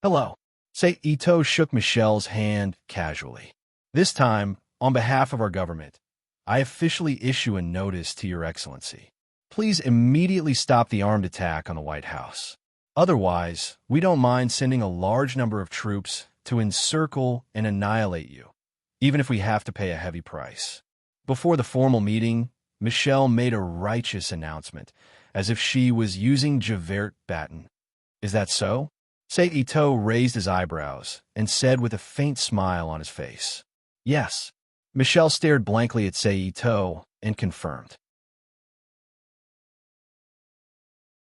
"Hello." Seito shook Michelle's hand casually. "This time, on behalf of our government, I officially issue a notice to Your Excellency. Please immediately stop the armed attack on the White House. Otherwise, we don't mind sending a large number of troops to encircle and annihilate you, even if we have to pay a heavy price." Before the formal meeting, Michelle made a righteous announcement, as if she was using Javert Batten. "Is that so?" Seito raised his eyebrows and said with a faint smile on his face, "Yes." Michelle stared blankly at Seito and confirmed.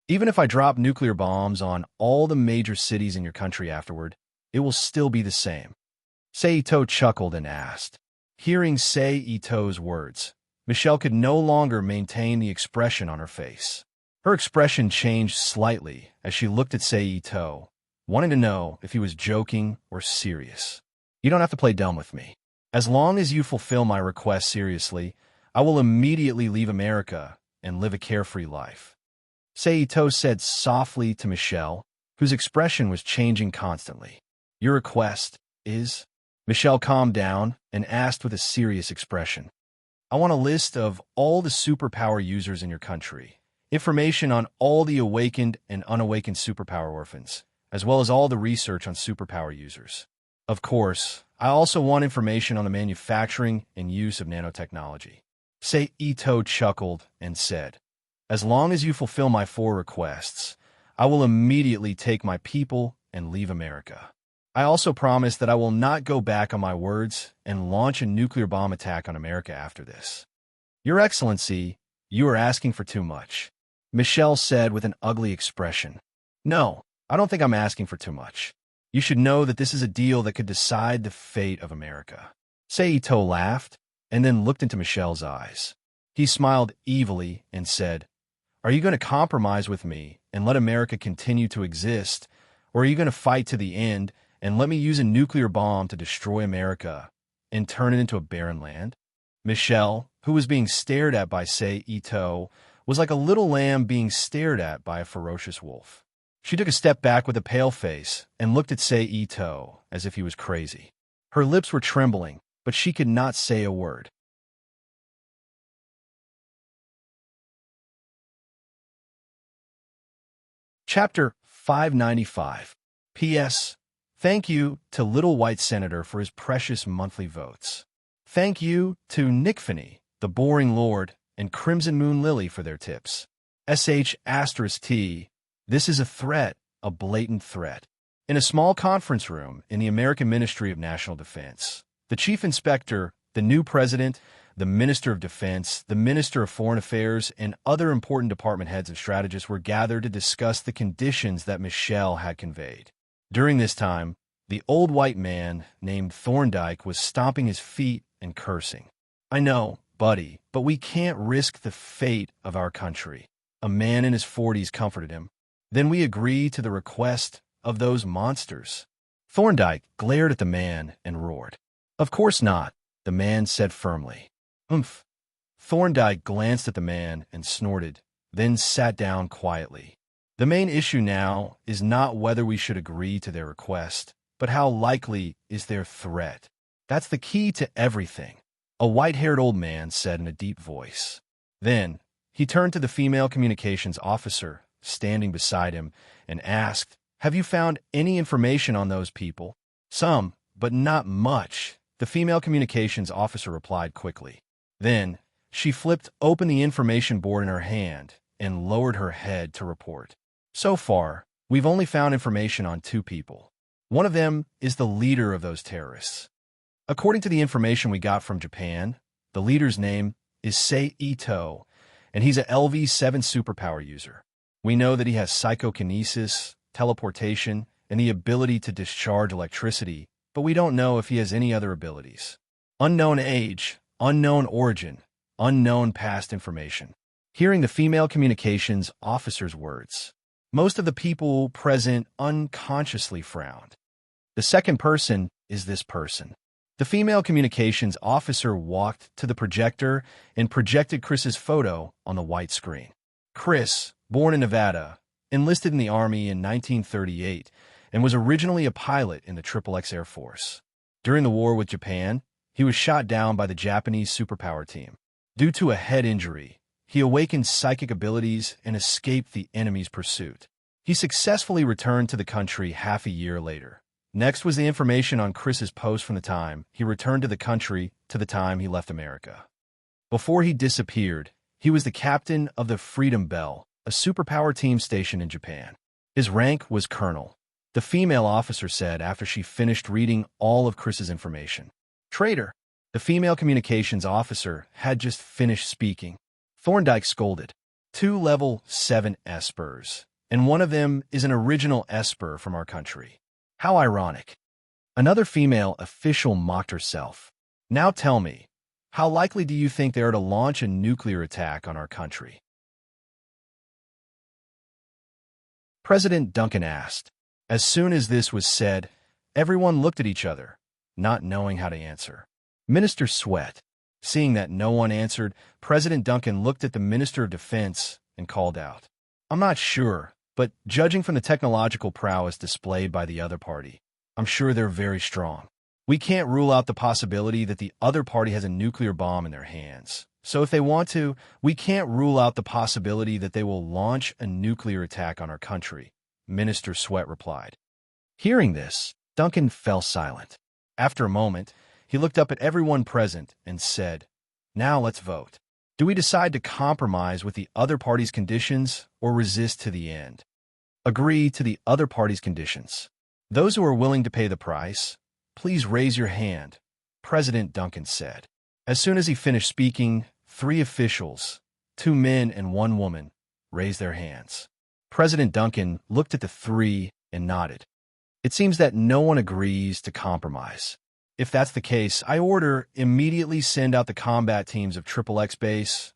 "Even if I drop nuclear bombs on all the major cities in your country afterward, it will still be the same." Seito chuckled and asked. Hearing Seito's words, Michelle could no longer maintain the expression on her face. Her expression changed slightly as she looked at Seito, wanting to know if he was joking or serious. "You don't have to play dumb with me. As long as you fulfill my request seriously, I will immediately leave America and live a carefree life," Seito said softly to Michelle, whose expression was changing constantly. "Your request is?" Michelle calmed down and asked with a serious expression. "I want a list of all the superpower users in your country, information on all the awakened and unawakened superpower orphans, as well as all the research on superpower users. Of course, I also want information on the manufacturing and use of nanotechnology." Seito chuckled and said, "As long as you fulfill my 4 requests, I will immediately take my people and leave America. I also promise that I will not go back on my words and launch a nuclear bomb attack on America after this. Your Excellency, you are asking for too much, Michelle said with an ugly expression. No, I don't think I'm asking for too much. You should know that this is a deal that could decide the fate of America. Seito laughed and then looked into Michelle's eyes. He smiled evilly and said, Are you going to compromise with me and let America continue to exist, or are you going to fight to the end and let me use a nuclear bomb to destroy America and turn it into a barren land? Michelle, who was being stared at by Seito, was like a little lamb being stared at by a ferocious wolf. She took a step back with a pale face and looked at Seito as if he was crazy. Her lips were trembling, but she could not say a word. Chapter 595. P.S. Thank you to Little White Senator for his precious monthly votes. Thank you to Nickfinney, the Boring Lord, and Crimson Moon Lily for their tips. *T. This is a threat, a blatant threat. In a small conference room in the American Ministry of National Defense, the Chief Inspector, the new President, the Minister of Defense, the Minister of Foreign Affairs, and other important department heads and strategists were gathered to discuss the conditions that Michelle had conveyed. During this time, the old white man named Thorndyke was stomping his feet and cursing. I know, buddy, but we can't risk the fate of our country. A man in his 40s comforted him. Then we agree to the request of those monsters. Thorndyke glared at the man and roared. Of course not, the man said firmly. Oomph. Thorndyke glanced at the man and snorted, then sat down quietly. The main issue now is not whether we should agree to their request, but how likely is their threat. That's the key to everything, a white-haired old man said in a deep voice. Then, he turned to the female communications officer standing beside him and asked, Have you found any information on those people? Some, but not much, the female communications officer replied quickly. Then, she flipped open the information board in her hand and lowered her head to report. So far, we've only found information on 2 people. One of them is the leader of those terrorists. According to the information we got from Japan, the leader's name is Seito, and he's a LV-7 superpower user. We know that he has psychokinesis, teleportation, and the ability to discharge electricity, but we don't know if he has any other abilities. Unknown age, unknown origin, unknown past information. Hearing the female communications officer's words, most of the people present unconsciously frowned. The second person is this person. The female communications officer walked to the projector and projected Chris's photo on the white screen. Chris, born in Nevada, enlisted in the Army in 1938 and was originally a pilot in the XXX Air Force. During the war with Japan, he was shot down by the Japanese superpower team. Due to a head injury, he awakened psychic abilities and escaped the enemy's pursuit. He successfully returned to the country half a year later. Next was the information on Chris's post from the time he returned to the country to the time he left America. Before he disappeared, he was the captain of the Freedom Bell, a superpower team stationed in Japan. His rank was colonel, the female officer said after she finished reading all of Chris's information. Traitor! The female communications officer had just finished speaking. Thorndyke scolded. 2 level 7 espers, and one of them is an original esper from our country. How ironic. Another female official mocked herself. Now tell me, how likely do you think they are to launch a nuclear attack on our country? President Duncan asked. As soon as this was said, everyone looked at each other, not knowing how to answer. Minister Sweat. Seeing that no one answered, President Duncan looked at the Minister of Defense and called out, I'm not sure, but judging from the technological prowess displayed by the other party, I'm sure they're very strong. We can't rule out the possibility that the other party has a nuclear bomb in their hands. So if they want to, we can't rule out the possibility that they will launch a nuclear attack on our country, Minister Sweat replied. Hearing this, Duncan fell silent. After a moment, he looked up at everyone present and said, Now let's vote. Do we decide to compromise with the other party's conditions or resist to the end? agree to the other party's conditions. Those who are willing to pay the price, please raise your hand, President Duncan said. As soon as he finished speaking, 3 officials, 2 men and 1 woman, raised their hands. President Duncan looked at the 3 and nodded. It seems that no one agrees to compromise. If that's the case, I order immediately send out the combat teams of XXX Base,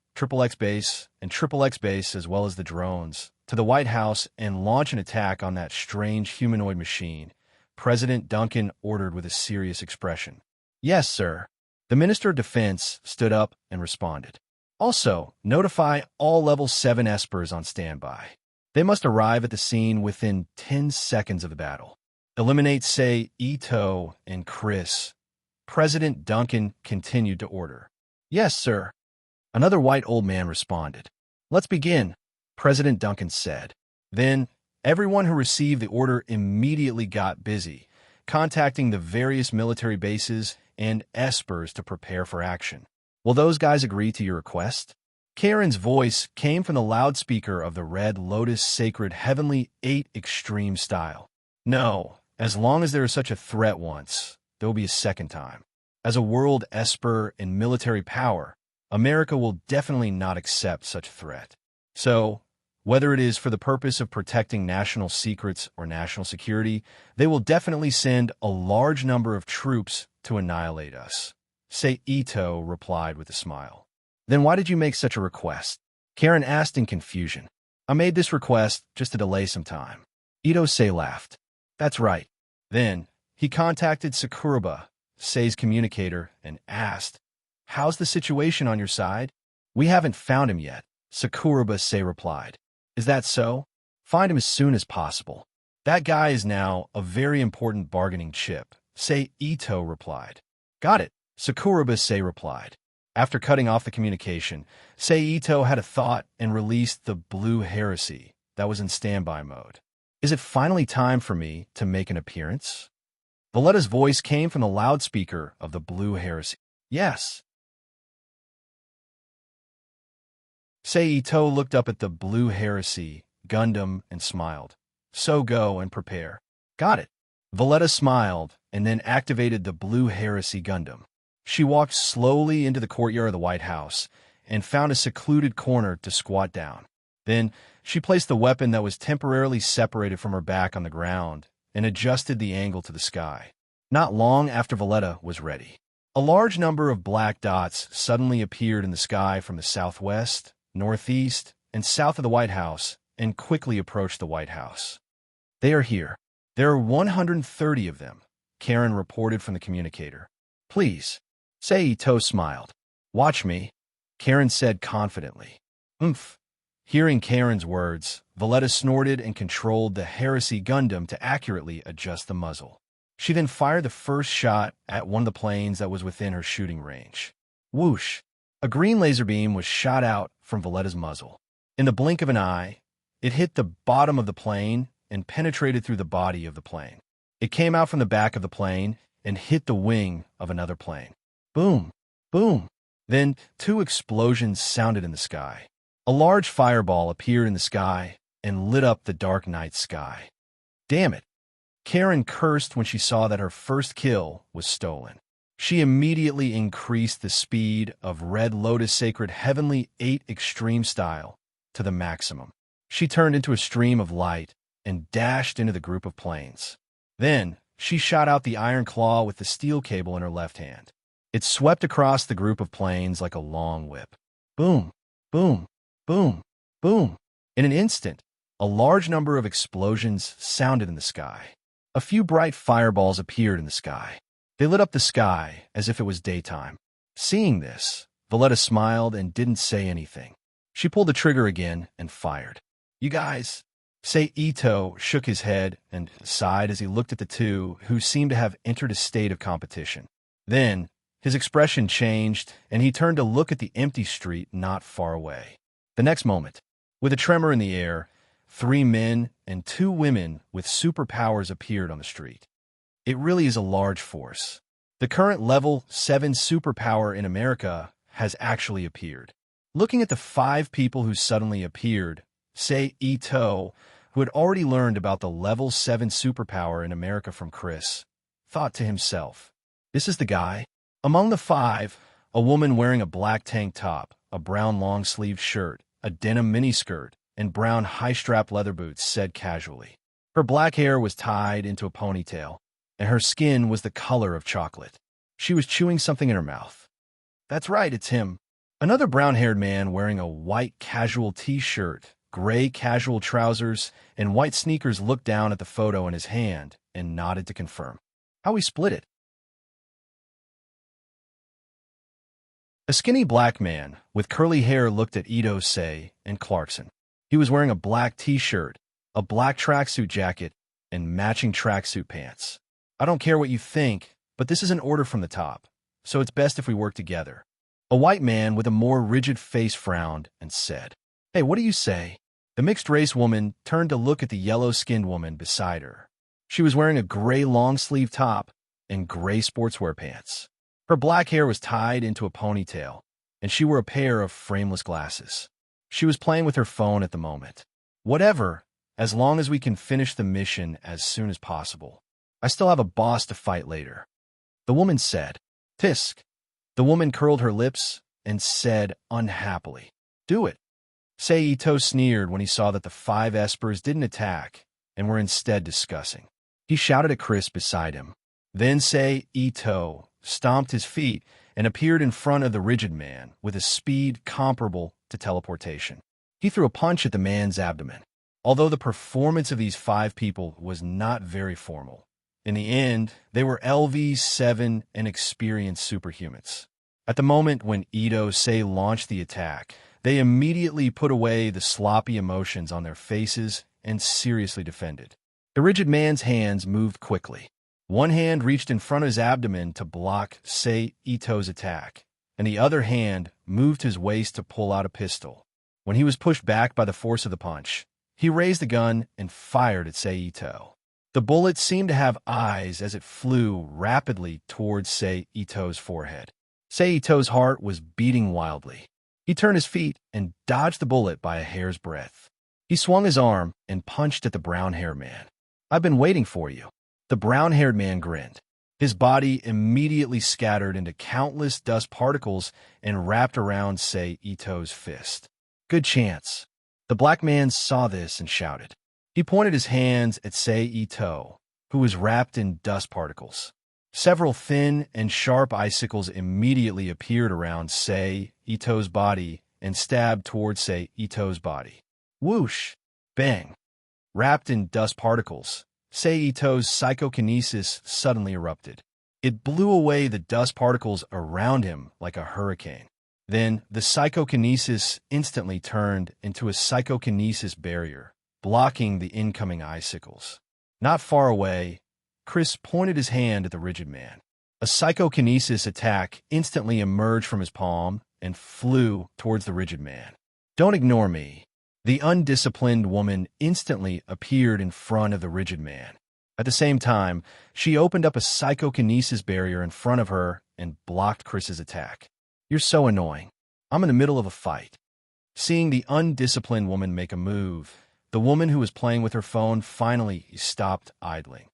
and XXX Base, as well as the drones, to the White House and launch an attack on that strange humanoid machine, President Duncan ordered with a serious expression. Yes, sir. The Minister of Defense stood up and responded. Also, notify all Level 7 espers on standby. They must arrive at the scene within 10 seconds of the battle. Eliminate, say, Ito and Chris. President Duncan continued to order. Yes, sir. Another white old man responded. Let's begin, President Duncan said. Then, everyone who received the order immediately got busy, contacting the various military bases and espers to prepare for action. Will those guys agree to your request? Karen's voice came from the loudspeaker of the Red Lotus Sacred Heavenly 8 Extreme style. No, as long as there is such a threat once, there will be a second time. As a world esper and military power, America will definitely not accept such a threat. So, whether it is for the purpose of protecting national secrets or national security, they will definitely send a large number of troops to annihilate us. Say Ito replied with a smile. Then why did you make such a request? Karen asked in confusion. I made this request just to delay some time. Ito Say laughed. That's right. Then, he contacted Sakuraba, Say's communicator, and asked, How's the situation on your side? We haven't found him yet, Sakuraba Say replied. Is that so? Find him as soon as possible. That guy is now a very important bargaining chip, Say Ito replied. Got it, Sakuraba Say replied. After cutting off the communication, Say Ito had a thought and released the Blue Heresy that was in standby mode. Is it finally time for me to make an appearance? Valletta's voice came from the loudspeaker of the Blue Heresy. Yes. Say Ito looked up at the Blue Heresy, Gundam, and smiled. So go and prepare. Got it. Valletta smiled and then activated the Blue Heresy Gundam. She walked slowly into the courtyard of the White House and found a secluded corner to squat down. Then she placed the weapon that was temporarily separated from her back on the ground and adjusted the angle to the sky. Not long after Valletta was ready, a large number of black dots suddenly appeared in the sky from the southwest, northeast, and south of the White House and quickly approached the White House. They are here. There are 130 of them, Karen reported from the communicator. Please. Say Ito smiled. Watch me, Karen said confidently. Oomph. Hearing Karen's words, Valletta snorted and controlled the Heresy Gundam to accurately adjust the muzzle. She then fired the first shot at one of the planes that was within her shooting range. Whoosh! A green laser beam was shot out from Valletta's muzzle. In the blink of an eye, it hit the bottom of the plane and penetrated through the body of the plane. It came out from the back of the plane and hit the wing of another plane. Boom! Boom! Then 2 explosions sounded in the sky. A large fireball appeared in the sky and lit up the dark night sky. Damn it! Karen cursed when she saw that her first kill was stolen. She immediately increased the speed of Red Lotus Sacred Heavenly 8 Extreme style to the maximum. She turned into a stream of light and dashed into the group of planes. Then, she shot out the iron claw with the steel cable in her left hand. It swept across the group of planes like a long whip. Boom! Boom! Boom! Boom! In an instant, a large number of explosions sounded in the sky. A few bright fireballs appeared in the sky. They lit up the sky as if it was daytime. Seeing this, Valletta smiled and didn't say anything. She pulled the trigger again and fired. You guys, Say Ito shook his head and sighed as he looked at the two who seemed to have entered a state of competition. Then, his expression changed, and he turned to look at the empty street not far away. The next moment, with a tremor in the air, 3 men and 2 women with superpowers appeared on the street. It really is a large force. The current level 7 superpower in America has actually appeared. Looking at the 5 people who suddenly appeared, Say Ito who had already learned about the level 7 superpower in America from Chris, thought to himself, "This is the guy." Among the five, a woman wearing a black tank top, a brown long-sleeved shirt, a denim miniskirt, and brown high-strap leather boots said casually. Her black hair was tied into a ponytail, and her skin was the color of chocolate. She was chewing something in her mouth. "That's right, it's him." Another brown-haired man wearing a white casual t-shirt, gray casual trousers, and white sneakers looked down at the photo in his hand and nodded to confirm. "How we split it?" A skinny black man with curly hair looked at Ito, Say, and Clarkson. He was wearing a black t-shirt, a black tracksuit jacket, and matching tracksuit pants. "I don't care what you think, but this is an order from the top, so it's best if we work together." A white man with a more rigid face frowned and said, "Hey, what do you say?" The mixed-race woman turned to look at the yellow-skinned woman beside her. She was wearing a gray long-sleeve top and gray sportswear pants. Her black hair was tied into a ponytail, and she wore a pair of frameless glasses. She was playing with her phone at the moment. "Whatever, as long as we can finish the mission as soon as possible. I still have a boss to fight later," the woman said. "Tisk." The woman curled her lips and said unhappily, "Do it." Ito sneered when he saw that the five espers didn't attack and were instead discussing. He shouted at Chris beside him. Then Ito stomped his feet and appeared in front of the rigid man with a speed comparable to teleportation. He threw a punch at the man's abdomen. Although the performance of these five people was not very formal, in the end, they were LV7 and experienced superhumans. At the moment when Ito launched the attack, they immediately put away the sloppy emotions on their faces and seriously defended. The rigid man's hands moved quickly. One hand reached in front of his abdomen to block Ito's attack, and the other hand moved his waist to pull out a pistol. When he was pushed back by the force of the punch, he raised the gun and fired at Ito. The bullet seemed to have eyes as it flew rapidly towards Ito's forehead. Ito's heart was beating wildly. He turned his feet and dodged the bullet by a hair's breadth. He swung his arm and punched at the brown-haired man. "I've been waiting for you." The brown-haired man grinned. His body immediately scattered into countless dust particles and wrapped around Ito's fist. "Good chance." The black man saw this and shouted. He pointed his hands at Ito, who was wrapped in dust particles. Several thin and sharp icicles immediately appeared around Ito's body and stabbed towards Ito's body. Whoosh! Bang! Wrapped in dust particles, Ito's psychokinesis suddenly erupted. It blew away the dust particles around him like a hurricane. Then the psychokinesis instantly turned into a psychokinesis barrier, blocking the incoming icicles. Not far away, Chris pointed his hand at the rigid man. A psychokinesis attack instantly emerged from his palm and flew towards the rigid man. "Don't ignore me." The undisciplined woman instantly appeared in front of the rigid man. At the same time, she opened up a psychokinesis barrier in front of her and blocked Chris's attack. "You're so annoying. I'm in the middle of a fight." Seeing the undisciplined woman make a move, the woman who was playing with her phone finally stopped idling.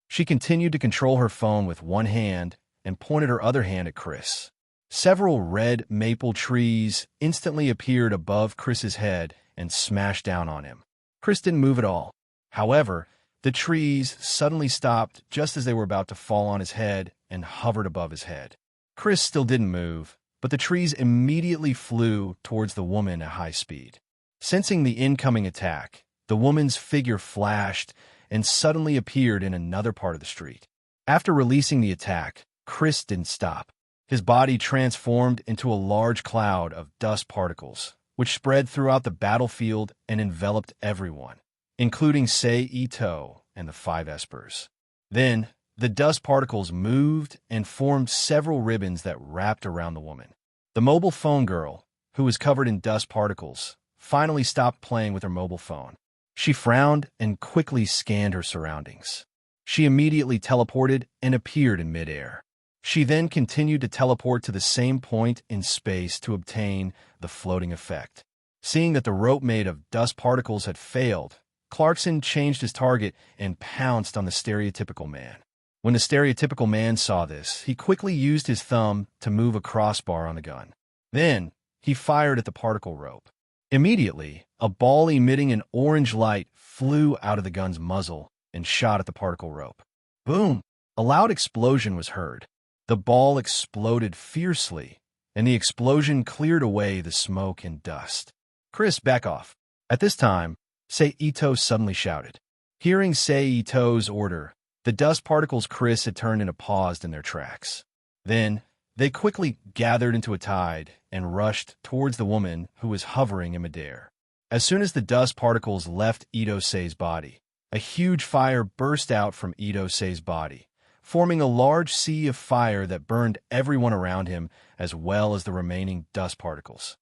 She continued to control her phone with one hand and pointed her other hand at Chris. Several red maple trees instantly appeared above Chris's head and smashed down on him. Chris didn't move at all. However, the trees suddenly stopped just as they were about to fall on his head and hovered above his head. Chris still didn't move, but the trees immediately flew towards the woman at high speed. Sensing the incoming attack, the woman's figure flashed and suddenly appeared in another part of the street. After releasing the attack, Chris didn't stop. His body transformed into a large cloud of dust particles, which spread throughout the battlefield and enveloped everyone, including Ito and the five espers. Then, the dust particles moved and formed several ribbons that wrapped around the woman. The mobile phone girl, who was covered in dust particles, finally stopped playing with her mobile phone. She frowned and quickly scanned her surroundings. She immediately teleported and appeared in midair. She then continued to teleport to the same point in space to obtain the floating effect. Seeing that the rope made of dust particles had failed, Clarkson changed his target and pounced on the stereotypical man. When the stereotypical man saw this, he quickly used his thumb to move a crossbar on the gun. Then, he fired at the particle rope. Immediately, a ball emitting an orange light flew out of the gun's muzzle and shot at the particle rope. Boom! A loud explosion was heard. The ball exploded fiercely, and the explosion cleared away the smoke and dust. "Chris, back off." At this time, Sei-Ito suddenly shouted. Hearing Sei-Ito's order, the dust particles Chris had turned into paused in their tracks. Then, they quickly gathered into a tide and rushed towards the woman who was hovering in midair. As soon as the dust particles left Ito-Sei's body, a huge fire burst out from Ito-Sei's body, forming a large sea of fire that burned everyone around him as well as the remaining dust particles.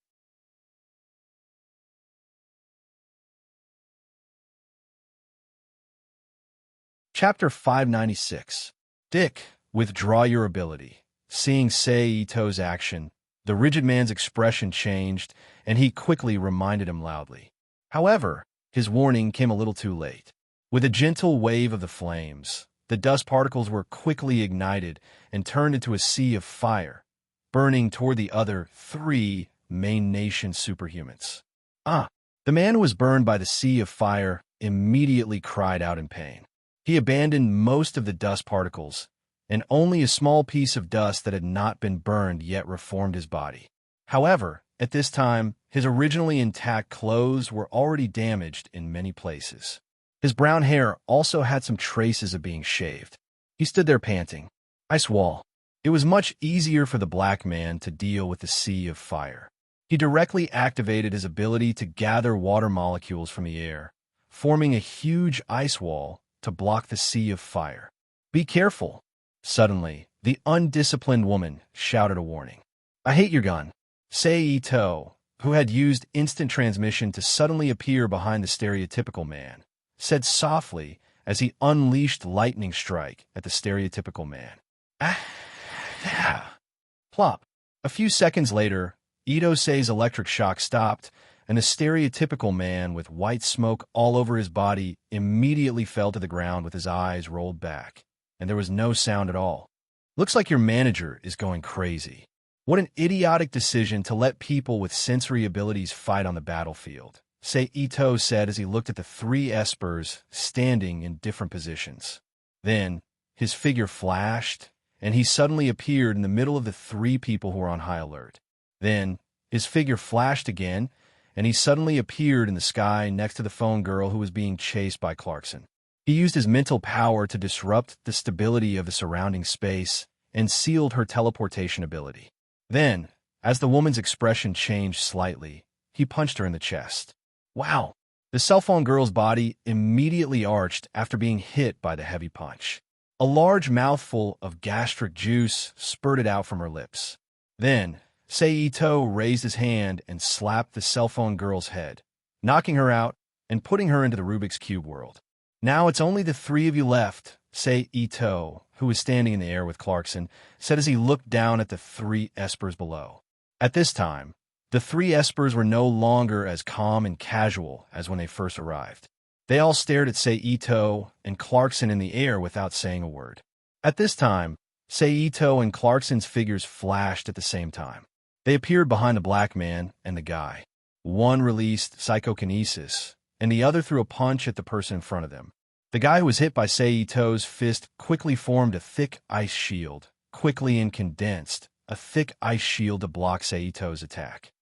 Chapter 596. Dick, withdraw your ability. Seeing Sei-Ito's action, the rigid man's expression changed, and he quickly reminded him loudly. However, his warning came a little too late. With a gentle wave of the flames, the dust particles were quickly ignited and turned into a sea of fire, burning toward the other 3 main nation superhumans. The man who was burned by the sea of fire immediately cried out in pain. He abandoned most of the dust particles, and only a small piece of dust that had not been burned yet reformed his body. However, at this time, his originally intact clothes were already damaged in many places. His brown hair also had some traces of being shaved. He stood there panting. Ice wall. It was much easier for the black man to deal with the sea of fire. He directly activated his ability to gather water molecules from the air, forming a huge ice wall to block the sea of fire. Be careful. Suddenly, the undisciplined woman shouted a warning. I hate your gun. Sei-Ito, who had used instant transmission to suddenly appear behind the stereotypical man, said softly as he unleashed lightning strike at the stereotypical man. Plop. A few seconds later, Ito-Sei's electric shock stopped, and the stereotypical man with white smoke all over his body immediately fell to the ground with his eyes rolled back, and there was no sound at all. Looks like your manager is going crazy. What an idiotic decision to let people with sensory abilities fight on the battlefield, Sei-Ito said as he looked at the 3 espers standing in different positions. Then, his figure flashed, and he suddenly appeared in the middle of the 3 people who were on high alert. Then, his figure flashed again, and he suddenly appeared in the sky next to the phone girl who was being chased by Clarkson. He used his mental power to disrupt the stability of the surrounding space and sealed her teleportation ability. Then, as the woman's expression changed slightly, he punched her in the chest. Wow! The cell phone girl's body immediately arched after being hit by the heavy punch. A large mouthful of gastric juice spurted out from her lips. Then, Sei-Ito raised his hand and slapped the cell phone girl's head, knocking her out and putting her into the Rubik's Cube world. Now it's only the 3 of you left, Sei-Ito, who was standing in the air with Clarkson, said as he looked down at the 3 espers below. At this time, the 3 espers were no longer as calm and casual as when they first arrived. They all stared at Sei-Ito and Clarkson in the air without saying a word. At this time, Sei-Ito and Clarkson's figures flashed at the same time. They appeared behind the black man and the guy. One released psychokinesis, and the other threw a punch at the person in front of them. The guy who was hit by Sei-Ito's fist quickly formed a thick ice shield, quickly and condensed, a thick ice shield to block Sei-Ito's attack.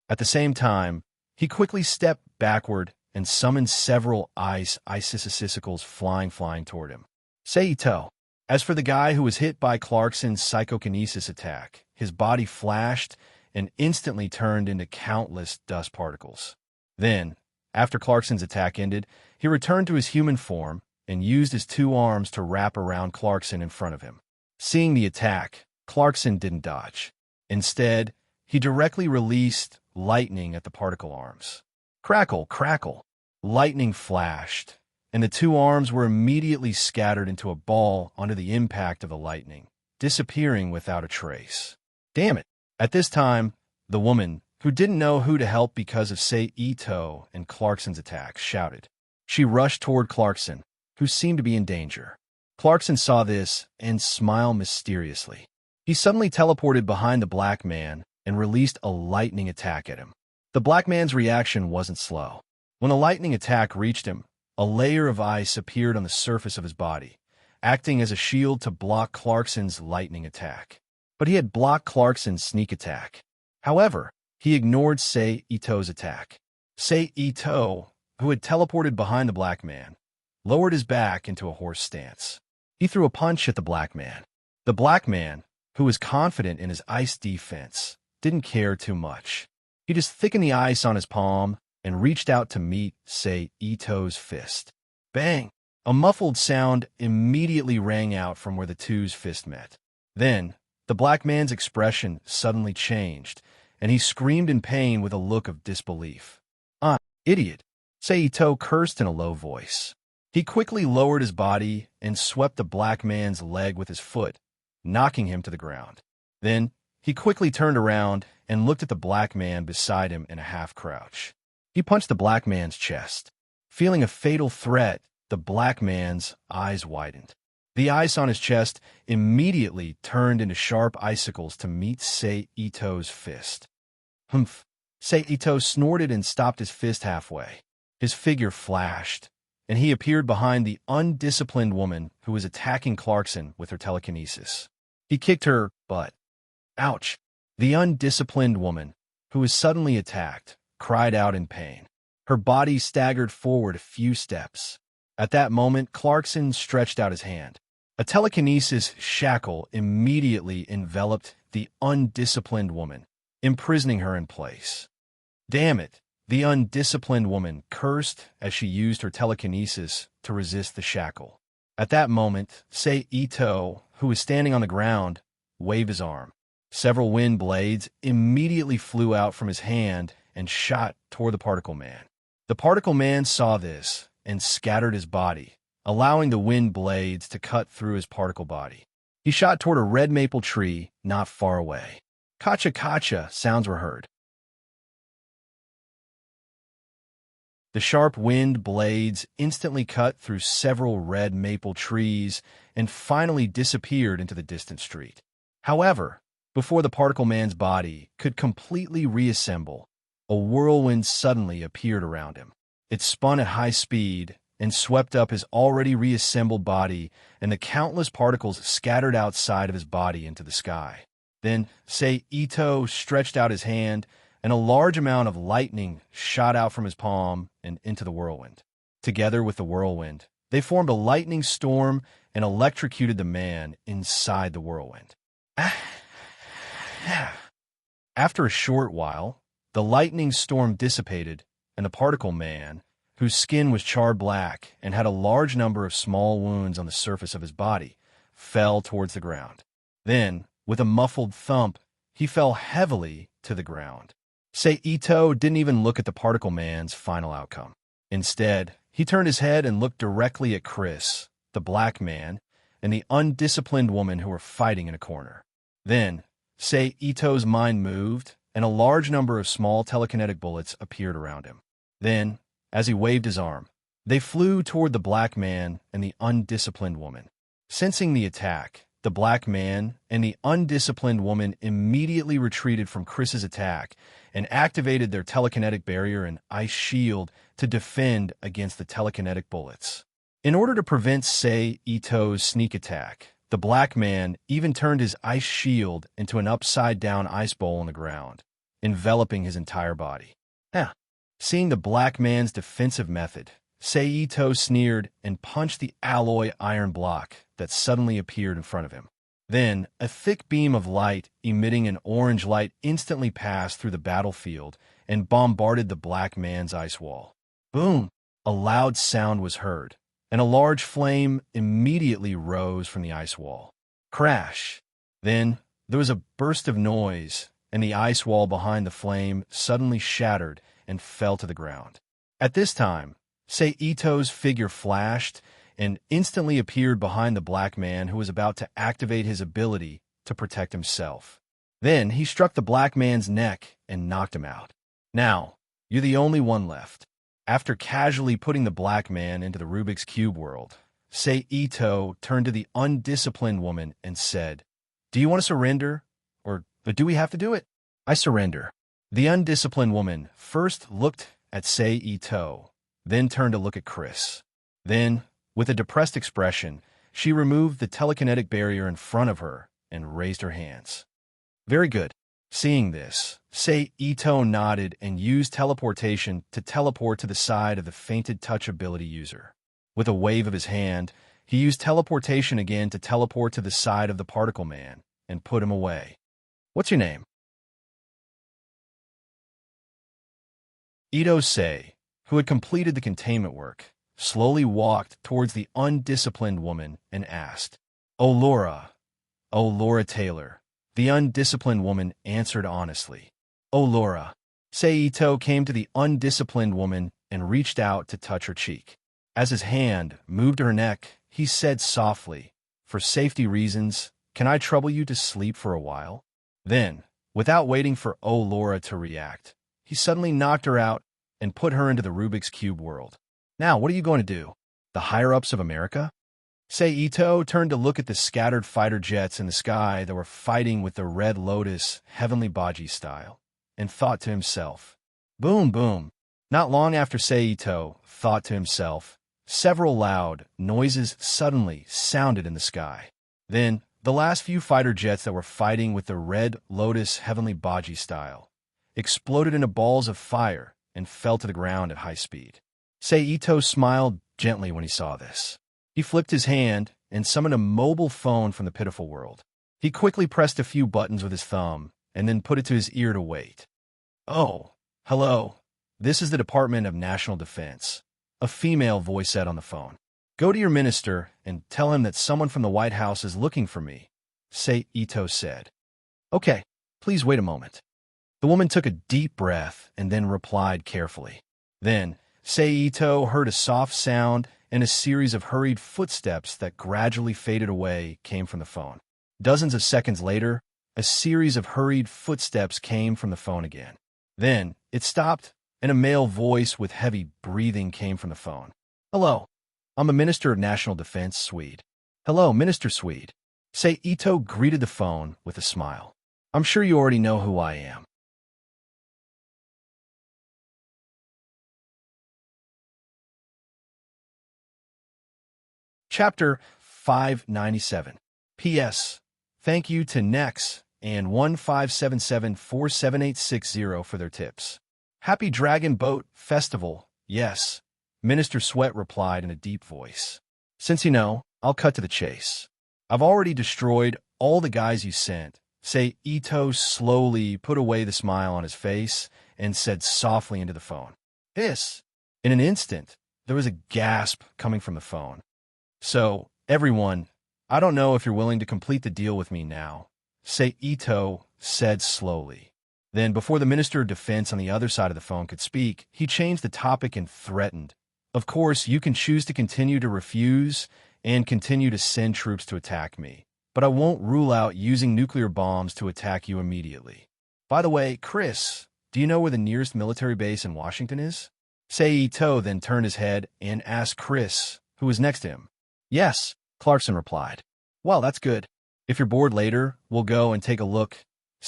At the same time, he quickly stepped backward and summoned several icicicicles flying toward him. Sei-Ito. As for the guy who was hit by Clarkson's psychokinesis attack, his body flashed and instantly turned into countless dust particles. Then, after Clarkson's attack ended, he returned to his human form and used his 2 arms to wrap around Clarkson in front of him. Seeing the attack, Clarkson didn't dodge. Instead, he directly released lightning at the particle arms. Crackle, crackle. Lightning flashed, and the 2 arms were immediately scattered into a ball under the impact of the lightning, disappearing without a trace. Damn it! At this time, the woman, who didn't know who to help because of Ito and Clarkson's attack, shouted. She rushed toward Clarkson, who seemed to be in danger. Clarkson saw this and smiled mysteriously. He suddenly teleported behind the black man and released a lightning attack at him. The black man's reaction wasn't slow. When the lightning attack reached him, a layer of ice appeared on the surface of his body, acting as a shield to block Clarkson's lightning attack. But he had blocked Clarkson's sneak attack. However, he ignored Ito's attack. Ito, who had teleported behind the black man, lowered his back into a horse stance. He threw a punch at the black man. The black man, who was confident in his ice defense, didn't care too much. He just thickened the ice on his palm and reached out to meet Ito's fist. Bang! A muffled sound immediately rang out from where the two's fist met. Then, the black man's expression suddenly changed, and he screamed in pain with a look of disbelief. "Ah, idiot!" Ito cursed in a low voice. He quickly lowered his body and swept the black man's leg with his foot, knocking him to the ground. Then, he quickly turned around and looked at the black man beside him in a half-crouch. He punched the black man's chest. Feeling a fatal threat, the black man's eyes widened. The ice on his chest immediately turned into sharp icicles to meet Ito's fist. Humph! Ito snorted and stopped his fist halfway. His figure flashed, and he appeared behind the undisciplined woman who was attacking Clarkson with her telekinesis. He kicked her butt. Ouch! The undisciplined woman, who was suddenly attacked, cried out in pain. Her body staggered forward a few steps. At that moment, Clarkson stretched out his hand. A telekinesis shackle immediately enveloped the undisciplined woman, imprisoning her in place. Damn it! The undisciplined woman cursed as she used her telekinesis to resist the shackle. At that moment, Ito, who was standing on the ground, waved his arm. Several wind blades immediately flew out from his hand and shot toward the particle man. The particle man saw this and scattered his body, allowing the wind blades to cut through his particle body. He shot toward a red maple tree not far away. Kacha-kacha sounds were heard. The sharp wind blades instantly cut through several red maple trees and finally disappeared into the distant street. However, before the particle man's body could completely reassemble, a whirlwind suddenly appeared around him. It spun at high speed and swept up his already reassembled body, and the countless particles scattered outside of his body into the sky. Then, Ito stretched out his hand, and a large amount of lightning shot out from his palm and into the whirlwind. Together with the whirlwind, they formed a lightning storm and electrocuted the man inside the whirlwind. After a short while, the lightning storm dissipated, and the particle man, whose skin was charred black and had a large number of small wounds on the surface of his body, fell towards the ground. Then, with a muffled thump, he fell heavily to the ground. Ito didn't even look at the particle man's final outcome. Instead, he turned his head and looked directly at Chris, the black man, and the undisciplined woman who were fighting in a corner. Then, Ito's mind moved, and a large number of small telekinetic bullets appeared around him. Then, as he waved his arm, they flew toward the black man and the undisciplined woman. Sensing the attack, the black man and the undisciplined woman immediately retreated from Chris's attack and activated their telekinetic barrier and ice shield to defend against the telekinetic bullets. In order to prevent Ito's sneak attack, the black man even turned his ice shield into an upside-down ice bowl on the ground, enveloping his entire body. Seeing the black man's defensive method, Ito sneered and punched the alloy iron block that suddenly appeared in front of him. Then, a thick beam of light emitting an orange light instantly passed through the battlefield and bombarded the black man's ice wall. Boom! A loud sound was heard, and a large flame immediately rose from the ice wall. Crash! Then, there was a burst of noise, and the ice wall behind the flame suddenly shattered and fell to the ground. At this time, Ito's figure flashed and instantly appeared behind the black man who was about to activate his ability to protect himself. Then he struck the black man's neck and knocked him out. Now, you're the only one left. After casually putting the black man into the Rubik's Cube world, Ito turned to the undisciplined woman and said, "Do you want to surrender? Or do we have to do it?" "I surrender." The undisciplined woman first looked at Ito, then turned to look at Chris. Then, with a depressed expression, she removed the telekinetic barrier in front of her and raised her hands. "Very good." Seeing this, Ito nodded and used teleportation to teleport to the side of the fainted touch ability user. With a wave of his hand, he used teleportation again to teleport to the side of the particle man and put him away. "What's your name?" Ito who had completed the containment work, slowly walked towards the undisciplined woman and asked, "Oh, Laura Taylor." The undisciplined woman answered honestly, "Oh, Laura." Ito came to the undisciplined woman and reached out to touch her cheek. As his hand moved to her neck, he said softly, "For safety reasons, can I trouble you to sleep for a while?" Then, without waiting for Oh, Laura to react, he suddenly knocked her out and put her into the Rubik's Cube world. "Now, what are you going to do? The higher-ups of America?" Ito turned to look at the scattered fighter jets in the sky that were fighting with the Red Lotus Heavenly Baji style, and thought to himself, "Boom, boom." Not long after Ito thought to himself, several loud noises suddenly sounded in the sky. Then, the last few fighter jets that were fighting with the Red Lotus Heavenly Baji style exploded into balls of fire and fell to the ground at high speed. Ito smiled gently when he saw this. He flipped his hand and summoned a mobile phone from the pitiful world. He quickly pressed a few buttons with his thumb and then put it to his ear to wait. "Oh, hello. This is the Department of National Defense," a female voice said on the phone. "Go to your minister and tell him that someone from the White House is looking for me," Ito said. "Okay, please wait a moment." The woman took a deep breath and then replied carefully. Then, Ito heard a soft sound and a series of hurried footsteps that gradually faded away came from the phone. Dozens of seconds later, a series of hurried footsteps came from the phone again. Then, it stopped, and a male voice with heavy breathing came from the phone. "Hello, I'm a Minister of National Defense, Swede." "Hello, Minister Swede." Ito greeted the phone with a smile. "I'm sure you already know who I am." Chapter 597. P.S. Thank you to Nex and 1577478860 for their tips. "Happy Dragon Boat Festival, yes," Minister Sweat replied in a deep voice. "Since you know, I'll cut to the chase. I've already destroyed all the guys you sent." Ito slowly put away the smile on his face and said softly into the phone, "This." In an instant, there was a gasp coming from the phone. "So, everyone, I don't know if you're willing to complete the deal with me now," Ito said slowly. Then, before the Minister of Defense on the other side of the phone could speak, he changed the topic and threatened, "Of course, you can choose to continue to refuse and continue to send troops to attack me, but I won't rule out using nuclear bombs to attack you immediately. By the way, Chris, do you know where the nearest military base in Washington is?" Ito then turned his head and asked Chris, who was next to him. "Yes," Clarkson replied. "Well, that's good. If you're bored later, we'll go and take a look,"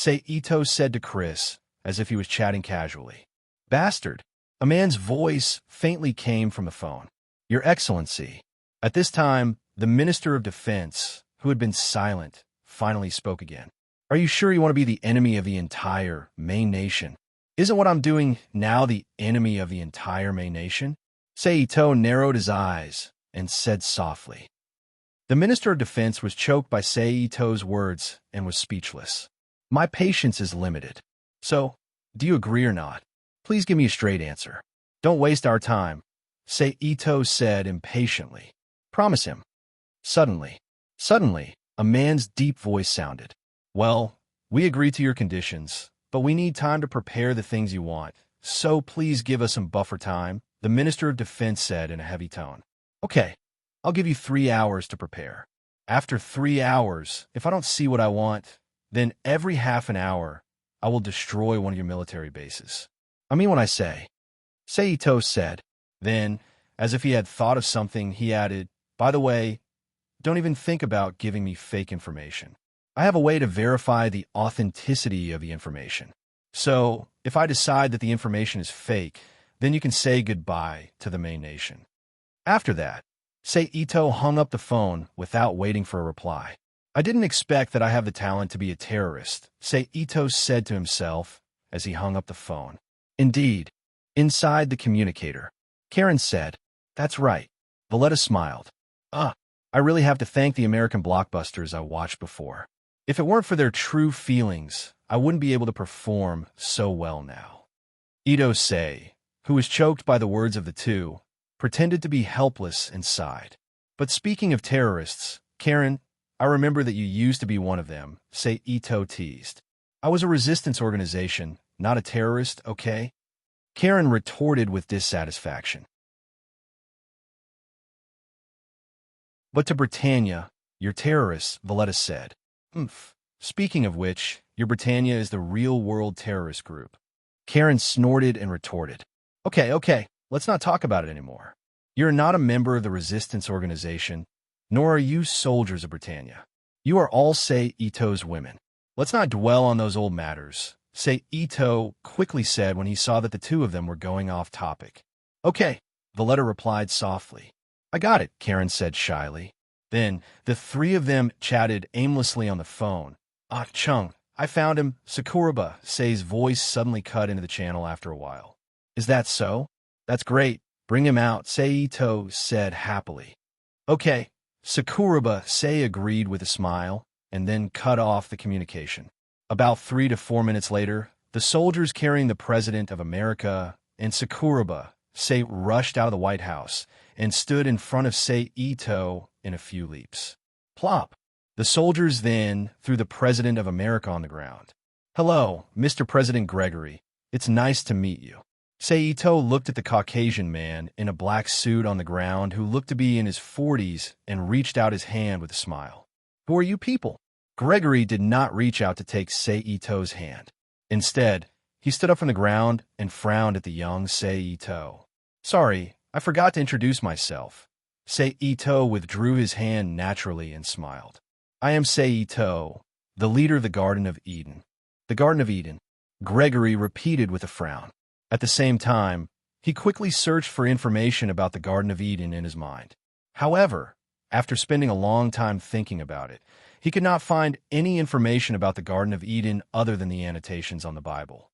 Ito said to Chris, as if he was chatting casually. "Bastard." A man's voice faintly came from the phone. "Your Excellency." At this time, the Minister of Defense, who had been silent, finally spoke again. "Are you sure you want to be the enemy of the entire Maine nation? Isn't what I'm doing now the enemy of the entire Maine nation?" Ito narrowed his eyes and said softly. The Minister of Defense was choked by Ito's words and was speechless. "My patience is limited. So, do you agree or not? Please give me a straight answer. Don't waste our time," Ito said impatiently. "Promise him." Suddenly, a man's deep voice sounded. "Well, we agree to your conditions, but we need time to prepare the things you want, so please give us some buffer time," the Minister of Defense said in a heavy tone. "Okay, I'll give you 3 hours to prepare. After 3 hours, if I don't see what I want, Then every half an hour, I will destroy one of your military bases. I mean what I say. Seito said. Then, as if he had thought of something, he added, by the way, don't even think about giving me fake information. I have a way to verify the authenticity of the information. So, if I decide that the information is fake, then you can say goodbye to the main nation. After that, Seito hung up the phone without waiting for a reply. I didn't expect that I have the talent to be a terrorist, Seito said to himself as he hung up the phone. Indeed, inside the communicator, Karen said, that's right. Valletta smiled. I really have to thank the American blockbusters I watched before. If it weren't for their true feelings, I wouldn't be able to perform so well now. Ito Sei, who was choked by the words of the two, pretended to be helpless inside. But speaking of terrorists, Karen, I remember that you used to be one of them, Ito teased. I was a resistance organization, not a terrorist, okay? Karen retorted with dissatisfaction. But to Britannia, you're terrorists, Valletta said. Speaking of which, your Britannia is the real-world terrorist group. Karen snorted and retorted. Okay, let's not talk about it anymore. You're not a member of the resistance organization, nor are you soldiers of Britannia. You are all Ito's women. Let's not dwell on those old matters, Ito quickly said when he saw that the two of them were going off topic. Okay, Valletta replied softly. I got it, Karen said shyly. Then, the three of them chatted aimlessly on the phone. Chung, I found him, Sakuraba, Sei's voice suddenly cut into the channel after a while. Is that so? That's great. Bring him out, Seito said happily. Okay, Sakuraba, Sei agreed with a smile, and then cut off the communication. About 3 to 4 minutes later, the soldiers carrying the President of America and Sakuraba, Sei rushed out of the White House and stood in front of Seito in a few leaps. Plop! The soldiers then threw the President of America on the ground. Hello, Mr. President Gregory. It's nice to meet you. Seito looked at the Caucasian man in a black suit on the ground who looked to be in his 40s and reached out his hand with a smile. Who are you people? Gregory did not reach out to take Seito's hand. Instead, he stood up from the ground and frowned at the young Seito. Sorry, I forgot to introduce myself. Seito withdrew his hand naturally and smiled. I am Seito, the leader of the Garden of Eden. The Garden of Eden, Gregory repeated with a frown. At the same time, he quickly searched for information about the Garden of Eden in his mind. However, after spending a long time thinking about it, he could not find any information about the Garden of Eden other than the annotations on the Bible.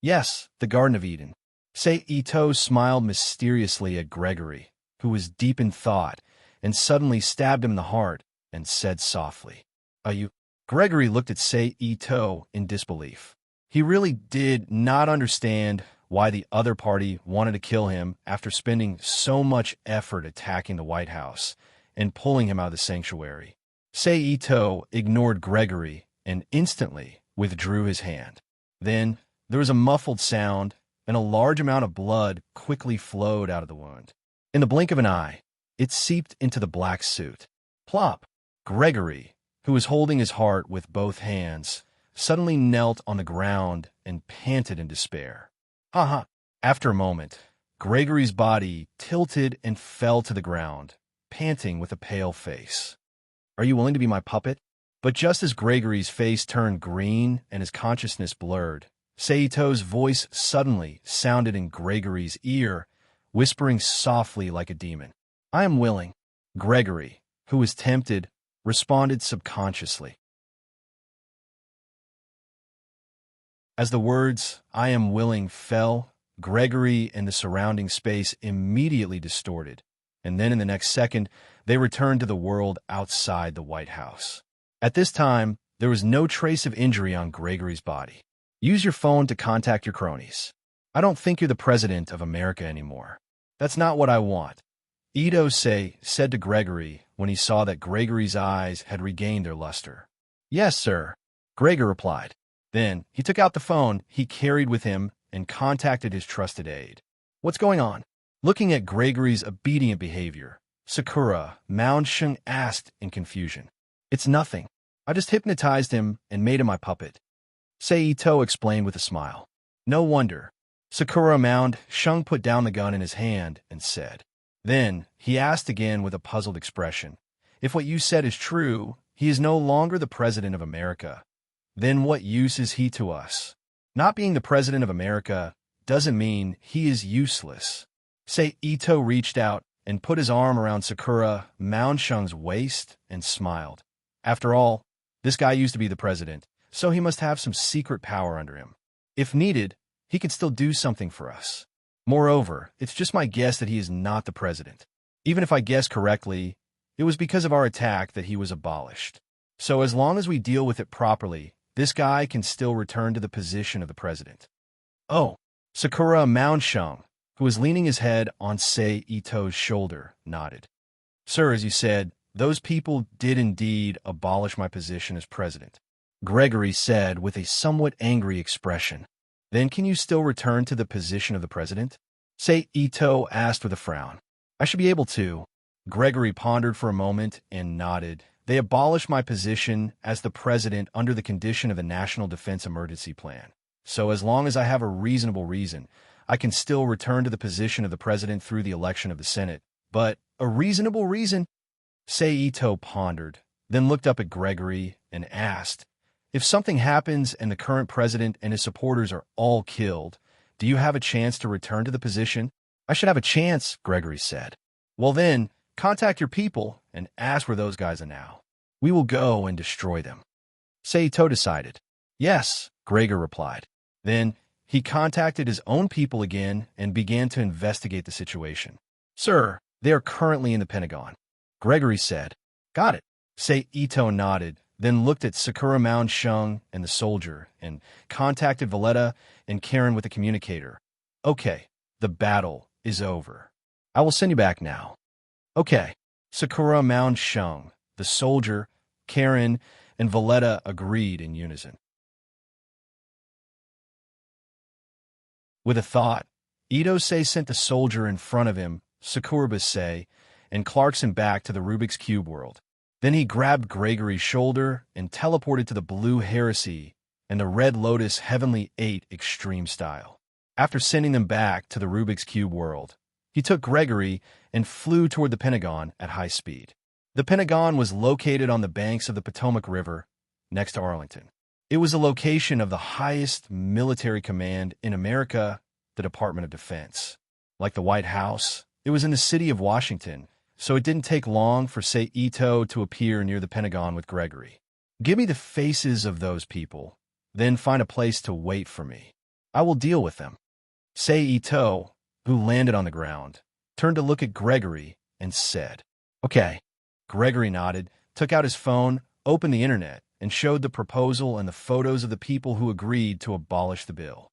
Yes, the Garden of Eden. Seito smiled mysteriously at Gregory, who was deep in thought, and suddenly stabbed him in the heart and said softly, Are you? Gregory looked at Seito in disbelief. He really did not understand why the other party wanted to kill him after spending so much effort attacking the White House and pulling him out of the sanctuary. Seito ignored Gregory and instantly withdrew his hand. Then there was a muffled sound, and a large amount of blood quickly flowed out of the wound. In the blink of an eye, it seeped into the black suit. Plop! Gregory, who was holding his heart with both hands, suddenly knelt on the ground and panted in despair. Ha! After a moment, Gregory's body tilted and fell to the ground, panting with a pale face. Are you willing to be my puppet? But just as Gregory's face turned green and his consciousness blurred, Seito's voice suddenly sounded in Gregory's ear, whispering softly like a demon. I am willing. Gregory, who was tempted, responded subconsciously. As the words, I am willing, fell, Gregory and the surrounding space immediately distorted, and then in the next second, they returned to the world outside the White House. At this time, there was no trace of injury on Gregory's body. Use your phone to contact your cronies. I don't think you're the President of America anymore. That's not what I want. Ito Sei said to Gregory when he saw that Gregory's eyes had regained their luster. Yes, sir, Gregor replied. Then he took out the phone he carried with him and contacted his trusted aide. What's going on? Looking at Gregory's obedient behavior, Sakura Moundsheng asked in confusion. It's nothing. I just hypnotized him and made him my puppet. Seito explained with a smile. No wonder. Sakura moaned. Shung put down the gun in his hand and said. Then he asked again with a puzzled expression. If what you said is true, he is no longer the president of America. Then what use is he to us? Not being the president of America doesn't mean he is useless. Seito reached out and put his arm around Sakura Shung's waist and smiled. After all, this guy used to be the president, so he must have some secret power under him. If needed, he could still do something for us. Moreover, it's just my guess that he is not the president. Even if I guessed correctly, it was because of our attack that he was abolished. So as long as we deal with it properly, this guy can still return to the position of the president. Oh, Sakura Shung, who was leaning his head on Seito's shoulder, nodded. Sir, as you said, those people did indeed abolish my position as president, Gregory said with a somewhat angry expression. Then can you still return to the position of the president? Seito asked with a frown. I should be able to. Gregory pondered for a moment and nodded. They abolished my position as the president under the condition of the National Defense Emergency Plan. So as long as I have a reasonable reason, I can still return to the position of the president through the election of the Senate. But a reasonable reason? Seito pondered, then looked up at Gregory and asked, if something happens and the current president and his supporters are all killed, do you have a chance to return to the position? I should have a chance, Gregory said. Well then, contact your people and ask where those guys are now. We will go and destroy them. Seito decided. Yes, Gregor replied. Then he contacted his own people again and began to investigate the situation. Sir, they are currently in the Pentagon. Gregory said. Got it. Seito nodded, then looked at Sakura Shung and the soldier and contacted Valletta and Karen with the communicator. Okay, the battle is over. I will send you back now. Okay. Sakura Shung, the soldier, Karen, and Valletta agreed in unison. With a thought, Itose sent the soldier in front of him, Sakurabase, and Clarkson back to the Rubik's Cube world. Then he grabbed Gregory's shoulder and teleported to the Blue Heresy and the Red Lotus Heavenly 8 Extreme style. After sending them back to the Rubik's Cube world, he took Gregory and flew toward the Pentagon at high speed. The Pentagon was located on the banks of the Potomac River, next to Arlington. It was the location of the highest military command in America, the Department of Defense. Like the White House, it was in the city of Washington, so it didn't take long for Seito to appear near the Pentagon with Gregory. Give me the faces of those people, then find a place to wait for me. I will deal with them. Seito, who landed on the ground, turned to look at Gregory and said, Okay. Gregory nodded, took out his phone, opened the internet, and showed the proposal and the photos of the people who agreed to abolish the bill.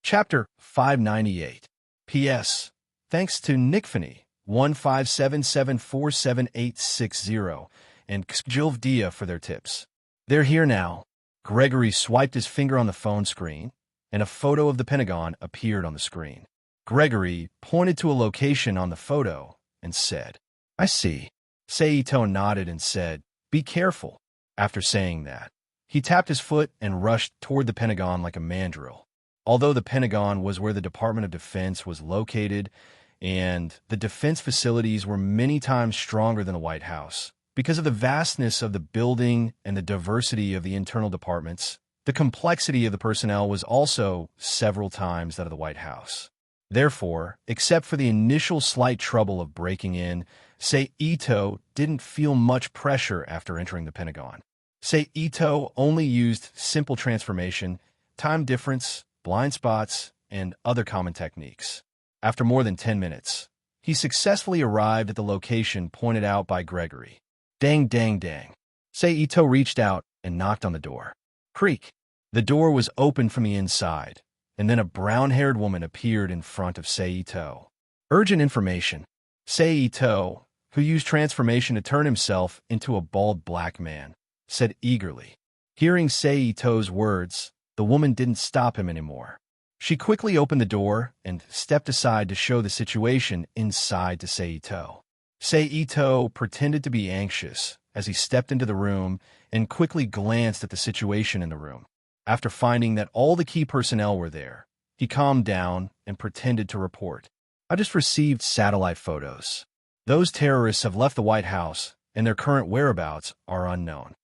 Chapter 598. P.S. Thanks to Nickfany, 157747860, and Xjilvdia for their tips. They're here now. Gregory swiped his finger on the phone screen, and a photo of the Pentagon appeared on the screen. Gregory pointed to a location on the photo and said, I see. Seito nodded and said, Be careful. After saying that, he tapped his foot and rushed toward the Pentagon like a mandrill. Although the Pentagon was where the Department of Defense was located, and the defense facilities were many times stronger than the White House, because of the vastness of the building and the diversity of the internal departments, the complexity of the personnel was also several times that of the White House. Therefore, except for the initial slight trouble of breaking in, Seito didn't feel much pressure after entering the Pentagon. Seito only used simple transformation, time difference, blind spots, and other common techniques. After more than 10 minutes, he successfully arrived at the location pointed out by Gregory. Dang, dang, dang. Seito reached out and knocked on the door. Creak. The door was opened from the inside, and then a brown-haired woman appeared in front of Seito. Urgent information. Seito, who used transformation to turn himself into a bald black man, said eagerly. Hearing Seito's words, the woman didn't stop him anymore. She quickly opened the door and stepped aside to show the situation inside to Seito. Seito pretended to be anxious as he stepped into the room and quickly glanced at the situation in the room. After finding that all the key personnel were there, he calmed down and pretended to report. I just received satellite photos. Those terrorists have left the White House, and their current whereabouts are unknown.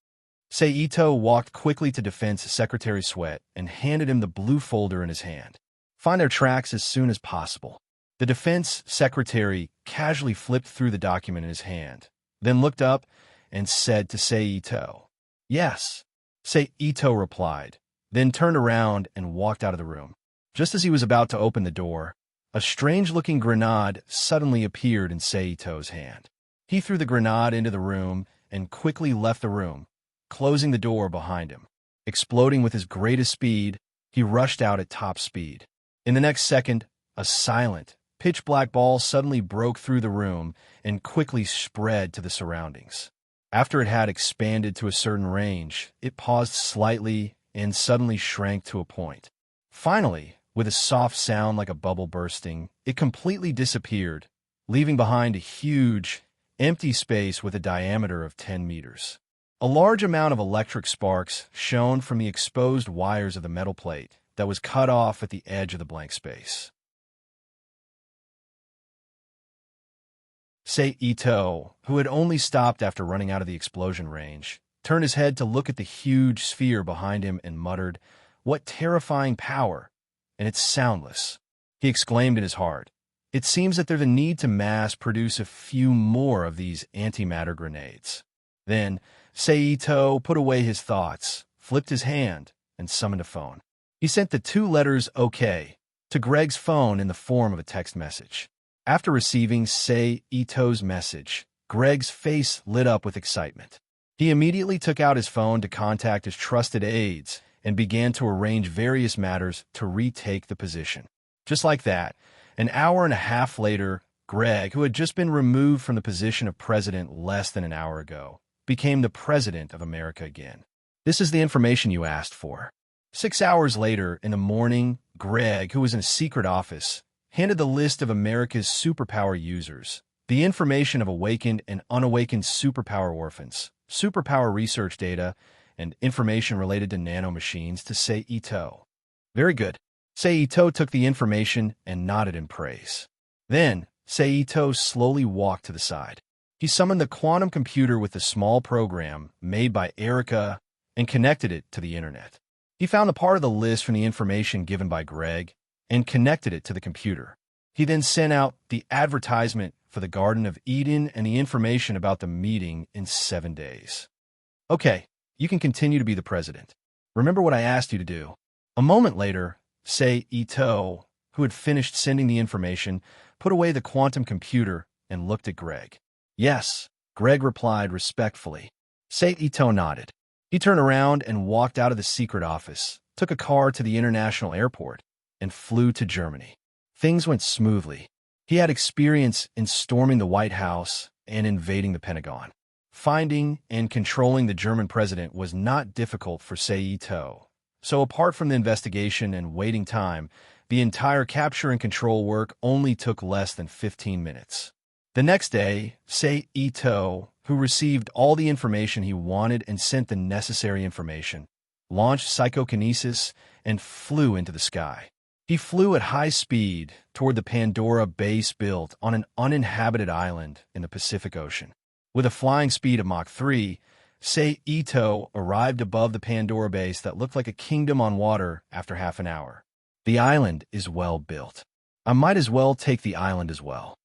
Seito walked quickly to Defense Secretary Sweat and handed him the blue folder in his hand. Find their tracks as soon as possible. The Defense Secretary casually flipped through the document in his hand, then looked up and said to Seito, "Yes." Seito replied, then turned around and walked out of the room. Just as he was about to open the door, a strange-looking grenade suddenly appeared in Seito's hand. He threw the grenade into the room and quickly left the room, closing the door behind him. Exploding with his greatest speed, he rushed out at top speed. In the next second, a silent, pitch-black ball suddenly broke through the room and quickly spread to the surroundings. After it had expanded to a certain range, it paused slightly and suddenly shrank to a point. Finally, with a soft sound like a bubble bursting, it completely disappeared, leaving behind a huge, empty space with a diameter of 10 meters. A large amount of electric sparks shone from the exposed wires of the metal plate that was cut off at the edge of the blank space. Seito, who had only stopped after running out of the explosion range, turned his head to look at the huge sphere behind him and muttered, "What terrifying power! And it's soundless." He exclaimed in his heart, "It seems that there's a need to mass produce a few more of these antimatter grenades." Then, Seito put away his thoughts, flipped his hand, and summoned a phone. He sent the 2 letters OK to Greg's phone in the form of a text message. After receiving Seito's message, Greg's face lit up with excitement. He immediately took out his phone to contact his trusted aides and began to arrange various matters to retake the position. Just like that, an hour and a half later, Greg, who had just been removed from the position of president less than an hour ago, became the president of America again. This is the information you asked for. 6 hours later, in the morning, Greg, who was in a secret office, handed the list of America's superpower users, the information of awakened and unawakened superpower orphans, superpower research data, and information related to nanomachines to Seito. Very good. Seito took the information and nodded in praise. Then, Seito slowly walked to the side. He summoned the quantum computer with the small program made by Erica and connected it to the internet. He found the part of the list from the information given by Greg and connected it to the computer. He then sent out the advertisement for the Garden of Eden and the information about the meeting in 7 days. Okay, you can continue to be the president. Remember what I asked you to do. A moment later, Seito, who had finished sending the information, put away the quantum computer and looked at Greg. Yes, Greg replied respectfully. Seito nodded. He turned around and walked out of the secret office, took a car to the international airport, and flew to Germany. Things went smoothly. He had experience in storming the White House and invading the Pentagon. Finding and controlling the German president was not difficult for Seito. So apart from the investigation and waiting time, the entire capture and control work only took less than 15 minutes. The next day, Seito, who received all the information he wanted and sent the necessary information, launched psychokinesis and flew into the sky. He flew at high speed toward the Pandora base built on an uninhabited island in the Pacific Ocean. With a flying speed of Mach 3, Seito arrived above the Pandora base that looked like a kingdom on water after half an hour. The island is well built. I might as well take the island as well,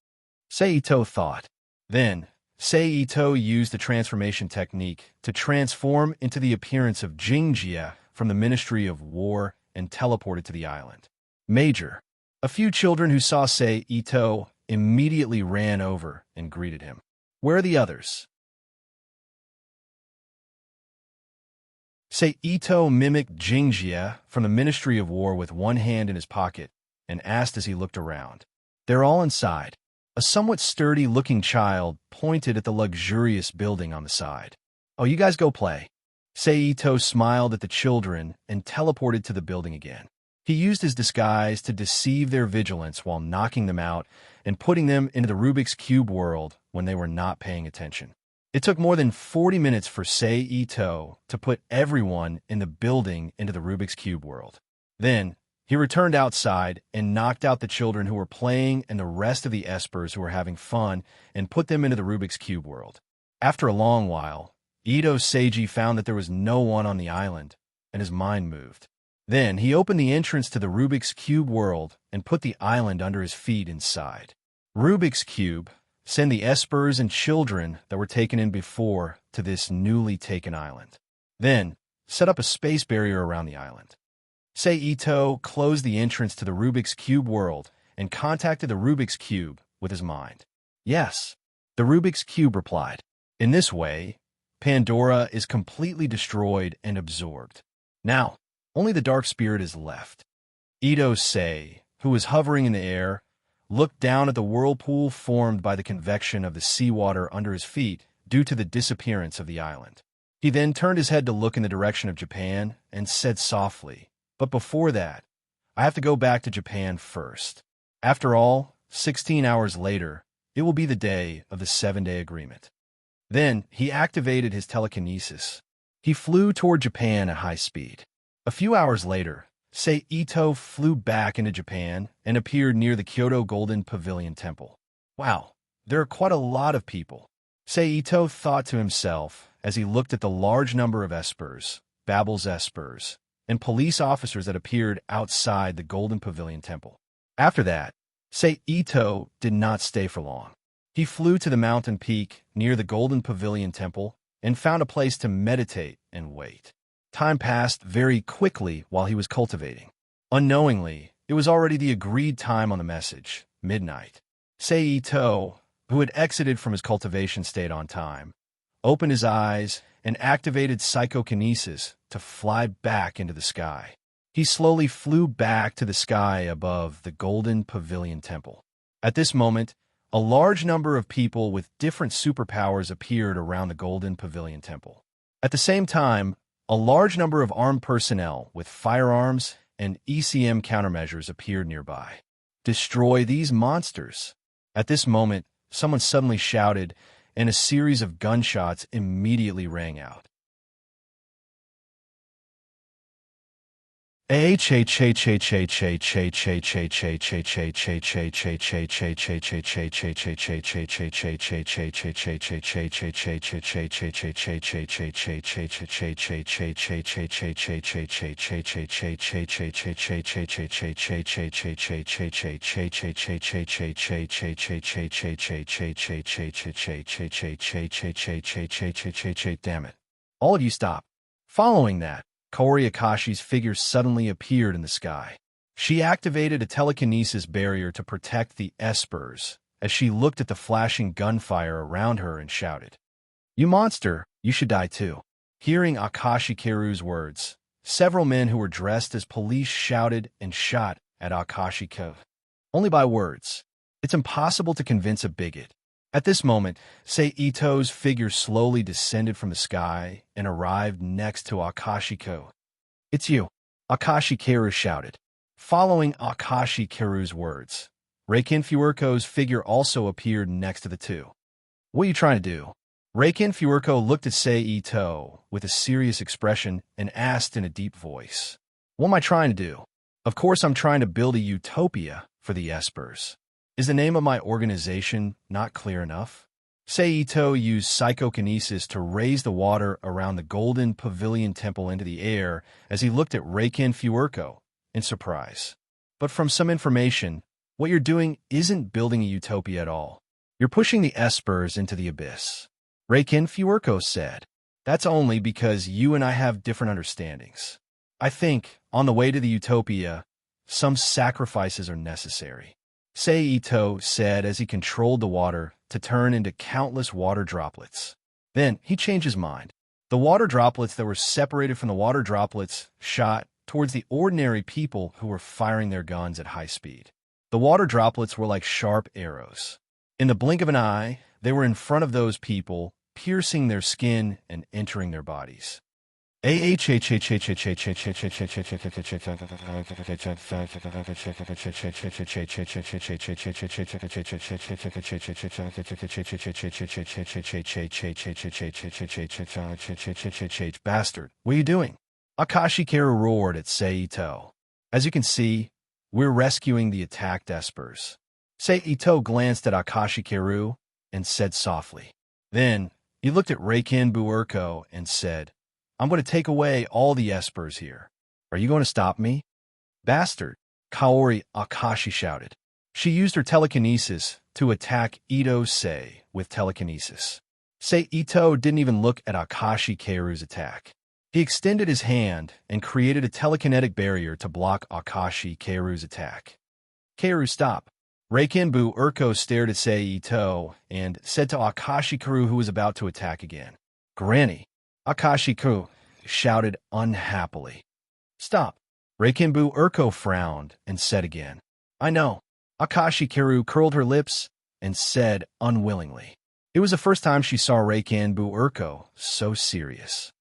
Seito thought. Then, Seito used the transformation technique to transform into the appearance of Jingjia from the Ministry of War and teleported to the island. Major. A few children who saw Seito immediately ran over and greeted him. Where are the others? Seito mimicked Jingjia from the Ministry of War with one hand in his pocket and asked as he looked around. They're all inside. A somewhat sturdy-looking child pointed at the luxurious building on the side. Oh, you guys go play. Seito smiled at the children and teleported to the building again. He used his disguise to deceive their vigilance while knocking them out and putting them into the Rubik's Cube world when they were not paying attention. It took more than 40 minutes for Sei Ito to put everyone in the building into the Rubik's Cube world. Then, he returned outside and knocked out the children who were playing and the rest of the espers who were having fun and put them into the Rubik's Cube world. After a long while, Ito Seiji found that there was no one on the island, and his mind moved. Then he opened the entrance to the Rubik's Cube world and put the island under his feet inside. Rubik's Cube, send the espers and children that were taken in before to this newly taken island. Then, set up a space barrier around the island. Sei Ito closed the entrance to the Rubik's Cube world and contacted the Rubik's Cube with his mind. Yes, the Rubik's Cube replied. In this way, Pandora is completely destroyed and absorbed. Now, only the dark spirit is left. Ito Sei, who was hovering in the air, looked down at the whirlpool formed by the convection of the seawater under his feet due to the disappearance of the island. He then turned his head to look in the direction of Japan and said softly, "But before that, I have to go back to Japan first. After all, 16 hours later, it will be the day of the 7-day agreement." Then he activated his telekinesis. He flew toward Japan at high speed. A few hours later, Sei Ito flew back into Japan and appeared near the Kyoto Golden Pavilion Temple. Wow, there are quite a lot of people. Sei Ito thought to himself as he looked at the large number of espers, Babel's espers, and police officers that appeared outside the Golden Pavilion Temple. After that, Sei Ito did not stay for long. He flew to the mountain peak near the Golden Pavilion Temple and found a place to meditate and wait. Time passed very quickly while he was cultivating. Unknowingly, it was already the agreed time on the message, midnight. Sei Ito, who had exited from his cultivation state on time, opened his eyes and activated psychokinesis to fly back into the sky. He slowly flew back to the sky above the Golden Pavilion Temple. At this moment, a large number of people with different superpowers appeared around the Golden Pavilion Temple. At the same time, a large number of armed personnel with firearms and ECM countermeasures appeared nearby. Destroy these monsters. At this moment, someone suddenly shouted, and a series of gunshots immediately rang out. Damn it. All of you stop. Following that, Kaori Akashi's figure suddenly appeared in the sky. She activated a telekinesis barrier to protect the espers as she looked at the flashing gunfire around her and shouted, "You monster, you should die too." Hearing Akashi Keru's words, several men who were dressed as police shouted and shot at Akashi Keru. Only by words. It's impossible to convince a bigot. At this moment, Sei Ito's figure slowly descended from the sky and arrived next to Akashi Keru. "It's you," Akashi Keru shouted. Following Akashi Keru's words, Reiken Furuko's figure also appeared next to the two. "What are you trying to do?" Reiken Furuko looked at Sei Ito with a serious expression and asked in a deep voice, "What am I trying to do?" "Of course I'm trying to build a utopia for the espers. Is the name of my organization not clear enough?" Sei Ito used psychokinesis to raise the water around the Golden Pavilion Temple into the air as he looked at Reiken Furuko in surprise. "But from some information, what you're doing isn't building a utopia at all. You're pushing the espers into the abyss." Reiken Furuko said, "That's only because you and I have different understandings. I think, on the way to the utopia, some sacrifices are necessary." Sei Ito said as he controlled the water to turn into countless water droplets. Then he changed his mind. The water droplets that were separated from the water droplets shot towards the ordinary people who were firing their guns at high speed. The water droplets were like sharp arrows. In the blink of an eye, they were in front of those people, piercing their skin and entering their bodies. Bastard, what are you doing? Akashi Karu roared at Seito. As you can see, we're rescuing the attacked espers. Seito glanced at Akashi Karu and said softly. Then, he looked at Reiken Buurko and said, I'm going to take away all the espers here. Are you going to stop me? Bastard, Kaori Akashi shouted. She used her telekinesis to attack Ito Sei with telekinesis. Seito didn't even look at Akashi Karu's attack. He extended his hand and created a telekinetic barrier to block Akashi Karu's attack. Karu, stop. Reikenbu Urko stared at Seito and said to Akashi Karu, who was about to attack again. Granny. Akashi Karu shouted unhappily. Stop. Reikenbu Urko frowned and said again. I know. Akashi Karu curled her lips and said unwillingly. It was the first time she saw Reikenbu Urko so serious.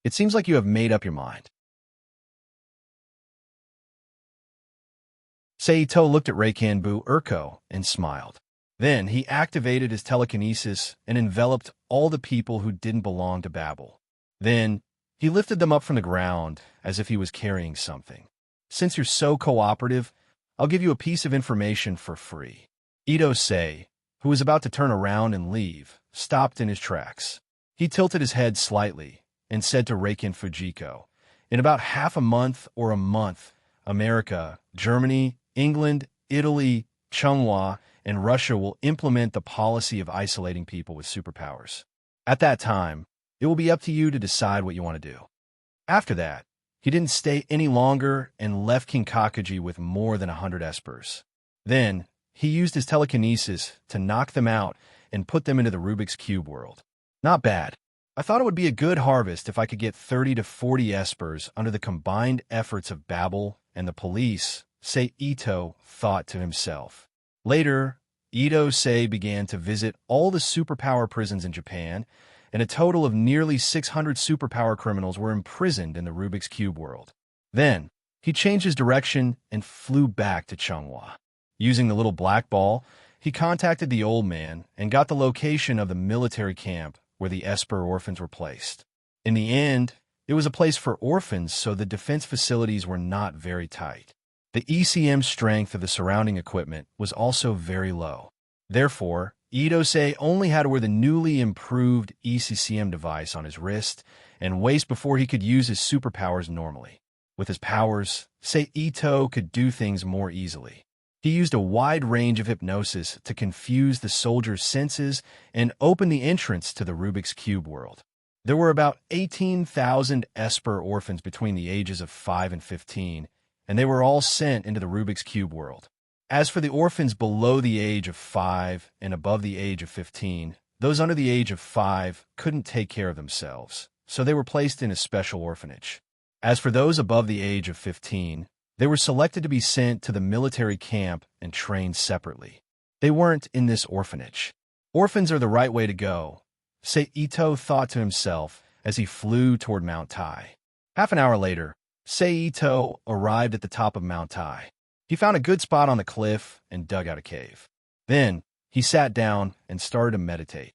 It seems like you have made up your mind. Seito looked at Reikenbu Urko and smiled. Then he activated his telekinesis and enveloped all the people who didn't belong to Babel. Then he lifted them up from the ground as if he was carrying something. Since you're so cooperative, I'll give you a piece of information for free. Ito Sei, who was about to turn around and leave, stopped in his tracks. He tilted his head slightly and said to Reiken Fujiko, in about half a month or a month, America, Germany, England, Italy, Chunghwa, and Russia will implement the policy of isolating people with superpowers. At that time, it will be up to you to decide what you want to do. After that, he didn't stay any longer and left Kinkakuji with more than 100 espers. Then, he used his telekinesis to knock them out and put them into the Rubik's Cube world. Not bad. I thought it would be a good harvest if I could get 30 to 40 espers under the combined efforts of Babel and the police, Seito thought to himself. Later, Ito Sei began to visit all the superpower prisons in Japan, and a total of nearly 600 superpower criminals were imprisoned in the Rubik's Cube world. Then, he changed his direction and flew back to Chunghwa. Using the little black ball, he contacted the old man and got the location of the military camp where the Esper orphans were placed. In the end, it was a place for orphans, so the defense facilities were not very tight. The ECM strength of the surrounding equipment was also very low. Therefore, Ito Sei only had to wear the newly improved ECCM device on his wrist and waist before he could use his superpowers normally. With his powers, Seito could do things more easily. He used a wide range of hypnosis to confuse the soldiers' senses and open the entrance to the Rubik's Cube world. There were about 18,000 Esper orphans between the ages of 5 and 15, and they were all sent into the Rubik's Cube world. As for the orphans below the age of 5 and above the age of 15, those under the age of 5 couldn't take care of themselves, so they were placed in a special orphanage. As for those above the age of 15, they were selected to be sent to the military camp and trained separately. They weren't in this orphanage. Orphans are the right way to go, Seito thought to himself as he flew toward Mount Tai. Half an hour later, Seito arrived at the top of Mount Tai. He found a good spot on the cliff and dug out a cave. Then, he sat down and started to meditate.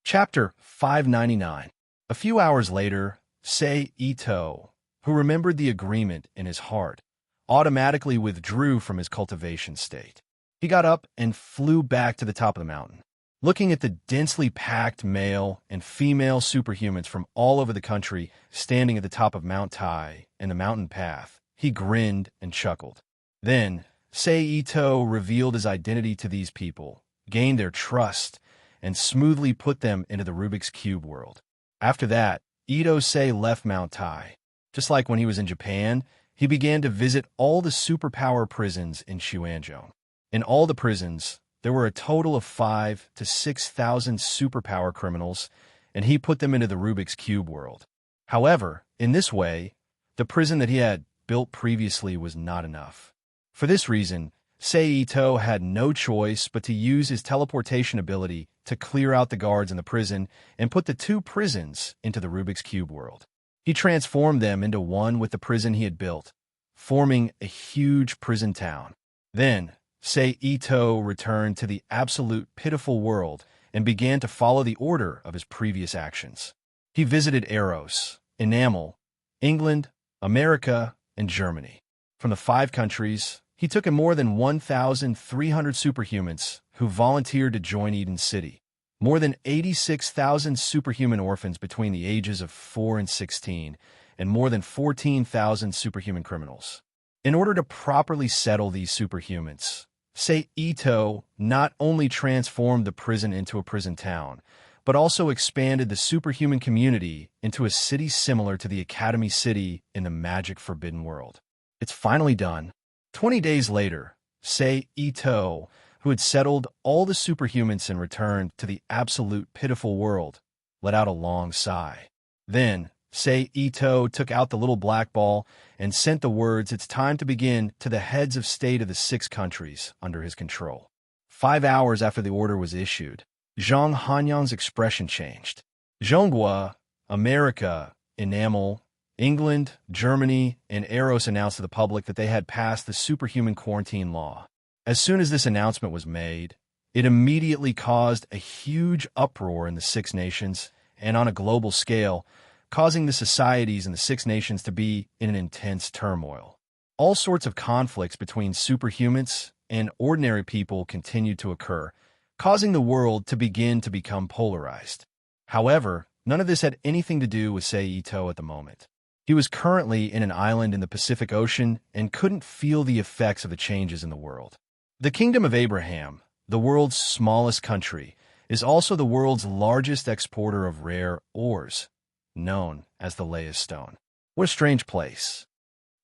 Chapter 599. A few hours later, Seito, who remembered the agreement in his heart, automatically withdrew from his cultivation state. He got up and flew back to the top of the mountain. Looking at the densely packed male and female superhumans from all over the country standing at the top of Mount Tai and the mountain path, he grinned and chuckled. Then, Seito revealed his identity to these people, gained their trust, and smoothly put them into the Rubik's Cube world. After that, Ito Sei left Mount Tai. Just like when he was in Japan, he began to visit all the superpower prisons in Shuanzhou. In all the prisons, there were a total of 5,000 to 6,000 superpower criminals, and he put them into the Rubik's Cube world. However, in this way, the prison that he had built previously was not enough. For this reason, Seito had no choice but to use his teleportation ability to clear out the guards in the prison and put the two prisons into the Rubik's Cube world. He transformed them into one with the prison he had built, forming a huge prison town. Then, Seito returned to the absolute pitiful world and began to follow the order of his previous actions. He visited Eros, Enamel, England, America, and Germany. From the 5 countries, he took in more than 1,300 superhumans who volunteered to join Eden City, more than 86,000 superhuman orphans between the ages of 4 and 16, and more than 14,000 superhuman criminals. In order to properly settle these superhumans, Seito not only transformed the prison into a prison town, but also expanded the superhuman community into a city similar to the Academy City in the Magic Forbidden World. It's finally done. 20 days later, Seito, who had settled all the superhumans and returned to the absolute pitiful world, let out a long sigh. Then, Seito took out the little black ball and sent the words, "It's time to begin," to the heads of state of the 6 countries under his control. 5 hours after the order was issued, Zhang Hanyang's expression changed. Zhonghua, America, Enamel, England, Germany, and Eros announced to the public that they had passed the superhuman quarantine law. As soon as this announcement was made, it immediately caused a huge uproar in the 6 nations and on a global scale, causing the societies in the 6 nations to be in an intense turmoil. All sorts of conflicts between superhumans and ordinary people continued to occur, causing the world to begin to become polarized. However, none of this had anything to do with Seito at the moment. He was currently in an island in the Pacific Ocean and couldn't feel the effects of the changes in the world. The Kingdom of Abraham, the world's smallest country, is also the world's largest exporter of rare ores, known as the Leia Stone. What a strange place.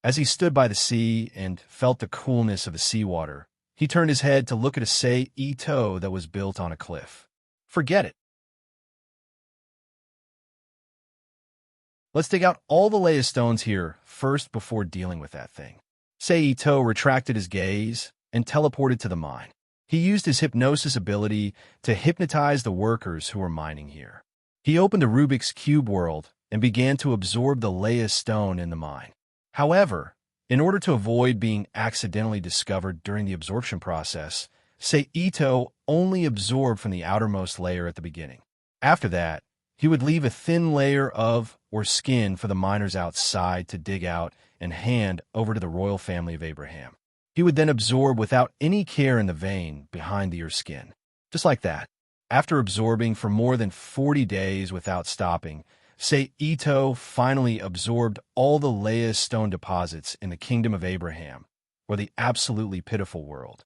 As he stood by the sea and felt the coolness of the seawater, he turned his head to look at a Seito that was built on a cliff. Forget it. Let's dig out all the Leia stones here first before dealing with that thing. Seito retracted his gaze and teleported to the mine. He used his hypnosis ability to hypnotize the workers who were mining here. He opened the Rubik's Cube world and began to absorb the Leia stone in the mine. However, in order to avoid being accidentally discovered during the absorption process, Seito only absorbed from the outermost layer at the beginning. After that, he would leave a thin layer of or skin for the miners outside to dig out and hand over to the royal family of Abraham. He would then absorb without any care in the vein behind the ear skin. Just like that. After absorbing for more than 40 days without stopping, Seito finally absorbed all the Leia stone deposits in the Kingdom of Abraham, or the absolutely pitiful world.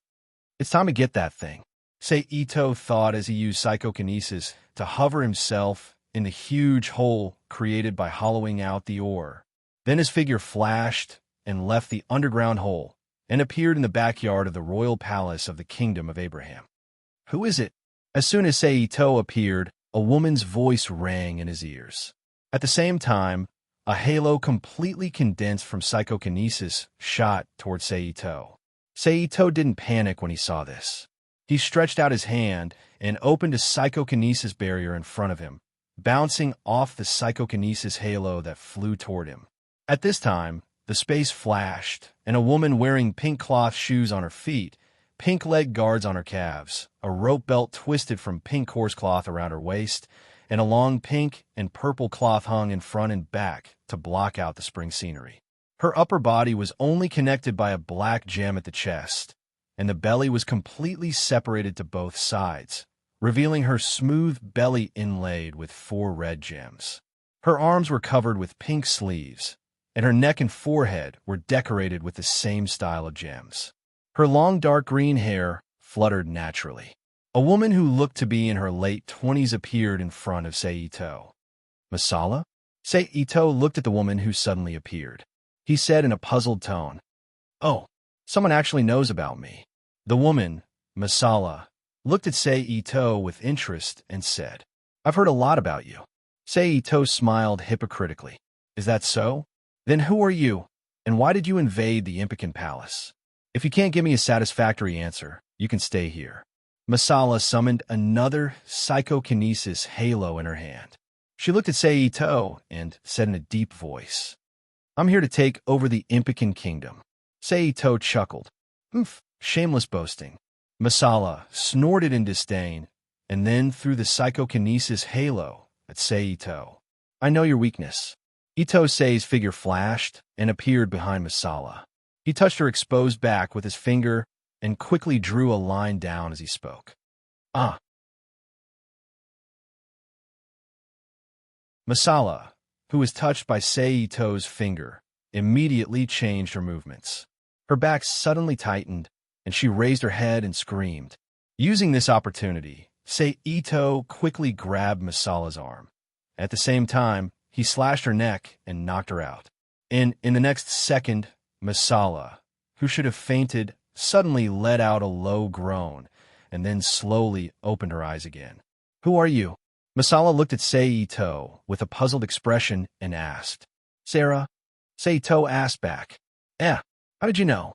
It's time to get that thing, Seito thought as he used psychokinesis to hover himself in the huge hole created by hollowing out the ore. Then his figure flashed and left the underground hole and appeared in the backyard of the royal palace of the Kingdom of Abraham. Who is it? As soon as Seito appeared, a woman's voice rang in his ears. At the same time, a halo completely condensed from psychokinesis shot toward Seito. Seito didn't panic when he saw this. He stretched out his hand and opened a psychokinesis barrier in front of him, bouncing off the psychokinesis halo that flew toward him. At this time, the space flashed, and a woman wearing pink cloth shoes on her feet, pink leg guards on her calves, a rope belt twisted from pink horse cloth around her waist, and a long pink and purple cloth hung in front and back to block out the spring scenery. Her upper body was only connected by a black gem at the chest, and the belly was completely separated to both sides, revealing her smooth belly inlaid with 4 red gems. Her arms were covered with pink sleeves, and her neck and forehead were decorated with the same style of gems. Her long dark green hair fluttered naturally. A woman who looked to be in her late 20s appeared in front of Seito. Masala? Seito looked at the woman who suddenly appeared. He said in a puzzled tone, "Oh, someone actually knows about me." The woman, Masala, looked at Seito with interest and said, "I've heard a lot about you." Seito smiled hypocritically. "Is that so? Then who are you, and why did you invade the Impican Palace?" If you can't give me a satisfactory answer, you can stay here. Masala summoned another psychokinesis halo in her hand. She looked at Seito and said in a deep voice, I'm here to take over the Impican kingdom. Seito chuckled. Oof, shameless boasting. Masala snorted in disdain and then threw the psychokinesis halo at Seito. I know your weakness. Ito Sei's figure flashed and appeared behind Masala. He touched her exposed back with his finger and quickly drew a line down as he spoke. Ah. Masala, who was touched by Seito's finger, immediately changed her movements. Her back suddenly tightened, and she raised her head and screamed. Using this opportunity, Seito quickly grabbed Masala's arm. At the same time, he slashed her neck and knocked her out. In the next second, Masala, who should have fainted, suddenly let out a low groan and then slowly opened her eyes again. Who are you? Masala looked at Seito with a puzzled expression and asked. Sarah? Seito asked back. How did you know?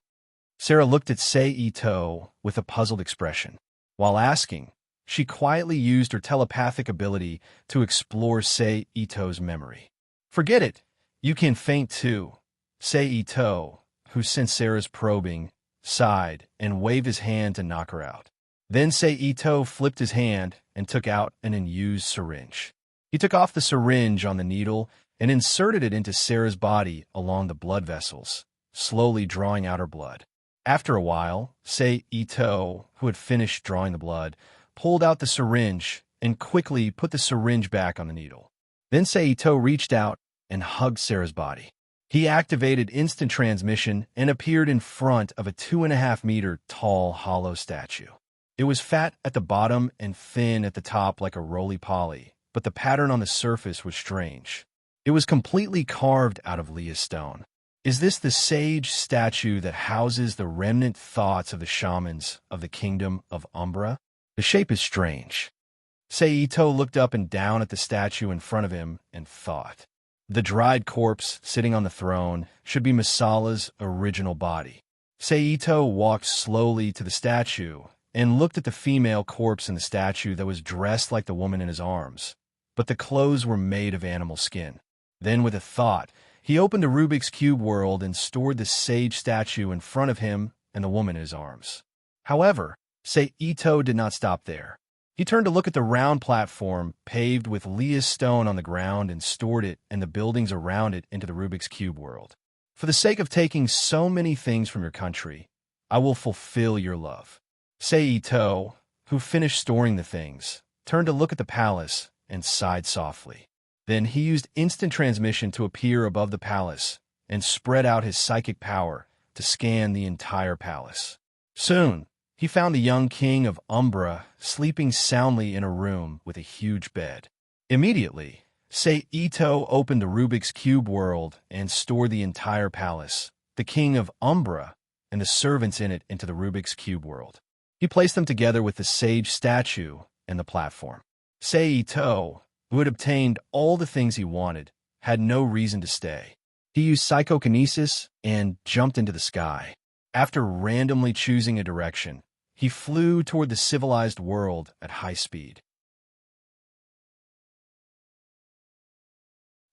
Sarah looked at Seito with a puzzled expression. While asking, she quietly used her telepathic ability to explore Seito's memory. Forget it. You can faint too. Seito, who sensed Sarah's probing, sighed and waved his hand to knock her out. Then Seito flipped his hand and took out an unused syringe. He took off the syringe on the needle and inserted it into Sarah's body along the blood vessels, slowly drawing out her blood. After a while, Seito, who had finished drawing the blood, pulled out the syringe and quickly put the syringe back on the needle. Then Seito reached out and hugged Sarah's body. He activated instant transmission and appeared in front of a 2.5-meter tall hollow statue. It was fat at the bottom and thin at the top like a roly-poly, but the pattern on the surface was strange. It was completely carved out of Leah's stone. Is this the sage statue that houses the remnant thoughts of the shamans of the kingdom of Umbra? The shape is strange. Seito looked up and down at the statue in front of him and thought. The dried corpse sitting on the throne should be Masala's original body. Seito walked slowly to the statue and looked at the female corpse in the statue that was dressed like the woman in his arms, but the clothes were made of animal skin. Then, with a thought, he opened a Rubik's Cube world and stored the sage statue in front of him and the woman in his arms. However, Seito did not stop there. He turned to look at the round platform paved with Leah's stone on the ground and stored it and the buildings around it into the Rubik's Cube world. For the sake of taking so many things from your country, I will fulfill your love. Seito, who finished storing the things, turned to look at the palace and sighed softly. Then he used instant transmission to appear above the palace and spread out his psychic power to scan the entire palace. Soon, he found the young king of Umbra sleeping soundly in a room with a huge bed. Immediately, Seito opened the Rubik's Cube world and stored the entire palace, the king of Umbra, and the servants in it into the Rubik's Cube world. He placed them together with the sage statue and the platform. Seito, who had obtained all the things he wanted, had no reason to stay. He used psychokinesis and jumped into the sky. After randomly choosing a direction, he flew toward the civilized world at high speed.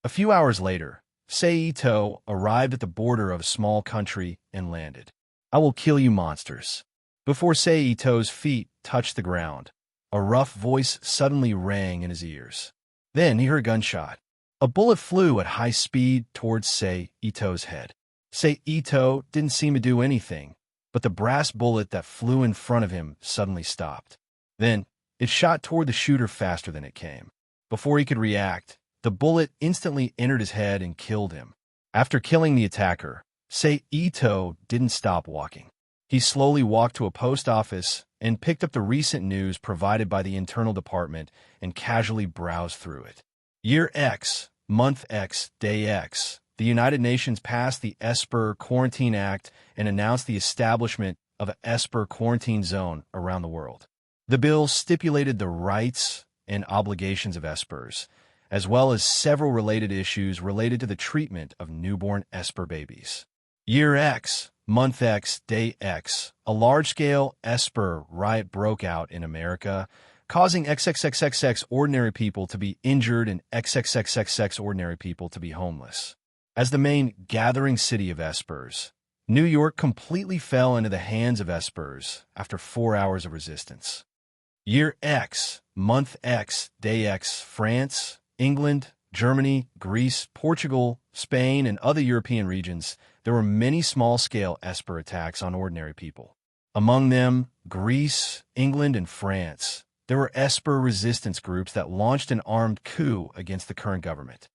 A few hours later, Seito arrived at the border of a small country and landed. I will kill you monsters. Before Seito's feet touched the ground, a rough voice suddenly rang in his ears. Then he heard a gunshot. A bullet flew at high speed towards Seito's head. Seito didn't seem to do anything, but the brass bullet that flew in front of him suddenly stopped. Then it shot toward the shooter faster than it came. Before he could react, the bullet instantly entered his head and killed him. After killing the attacker, Seito didn't stop walking. He slowly walked to a post office and picked up the recent news provided by the internal department and casually browsed through it. Year X, month X, day X. The United Nations passed the Esper Quarantine Act and announced the establishment of an Esper quarantine zone around the world. The bill stipulated the rights and obligations of Espers, as well as several related issues related to the treatment of newborn Esper babies. Year X, month X, day X, a large-scale Esper riot broke out in America, causing XXXXX ordinary people to be injured and XXXXX ordinary people to be homeless. As the main gathering city of Espers, New York completely fell into the hands of Espers after 4 hours of resistance. Year X, month X, day X, France, England, Germany, Greece, Portugal, Spain, and other European regions, there were many small-scale Esper attacks on ordinary people. Among them, Greece, England, and France, there were Esper resistance groups that launched an armed coup against the current government.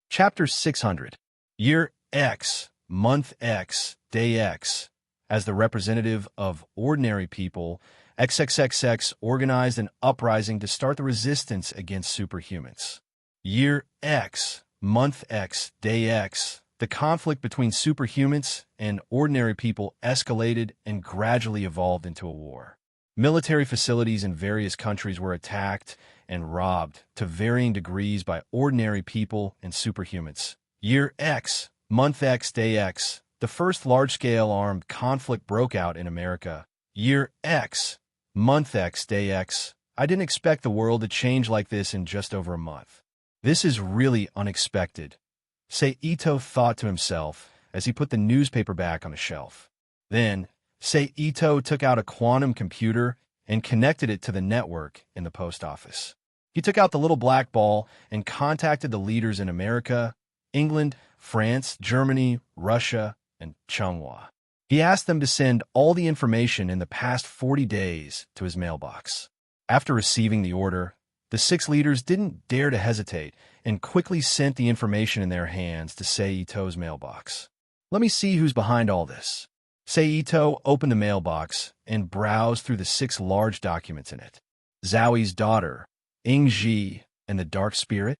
Chapter 600. Year X, month X, day X. As the representative of ordinary people, XXXX organized an uprising to start the resistance against superhumans. Year X, month X, day X. The conflict between superhumans and ordinary people escalated and gradually evolved into a war. Military facilities in various countries were attacked and robbed to varying degrees by ordinary people and superhumans. Year X, month X, day X. The first large-scale armed conflict broke out in America. Year X, month X, day X. I didn't expect the world to change like this in just over a month. This is really unexpected, Seito thought to himself as he put the newspaper back on the shelf. Then, Seito took out a quantum computer and connected it to the network in the post office. He took out the little black ball and contacted the leaders in America, England, France, Germany, Russia, and Chunghwa. He asked them to send all the information in the past 40 days to his mailbox. After receiving the order, the 6 leaders didn't dare to hesitate and quickly sent the information in their hands to Seito's mailbox. Let me see who's behind all this. Seito opened the mailbox and browsed through the 6 large documents in it. Zhaoi's daughter, Ingji, and the Dark Spirit.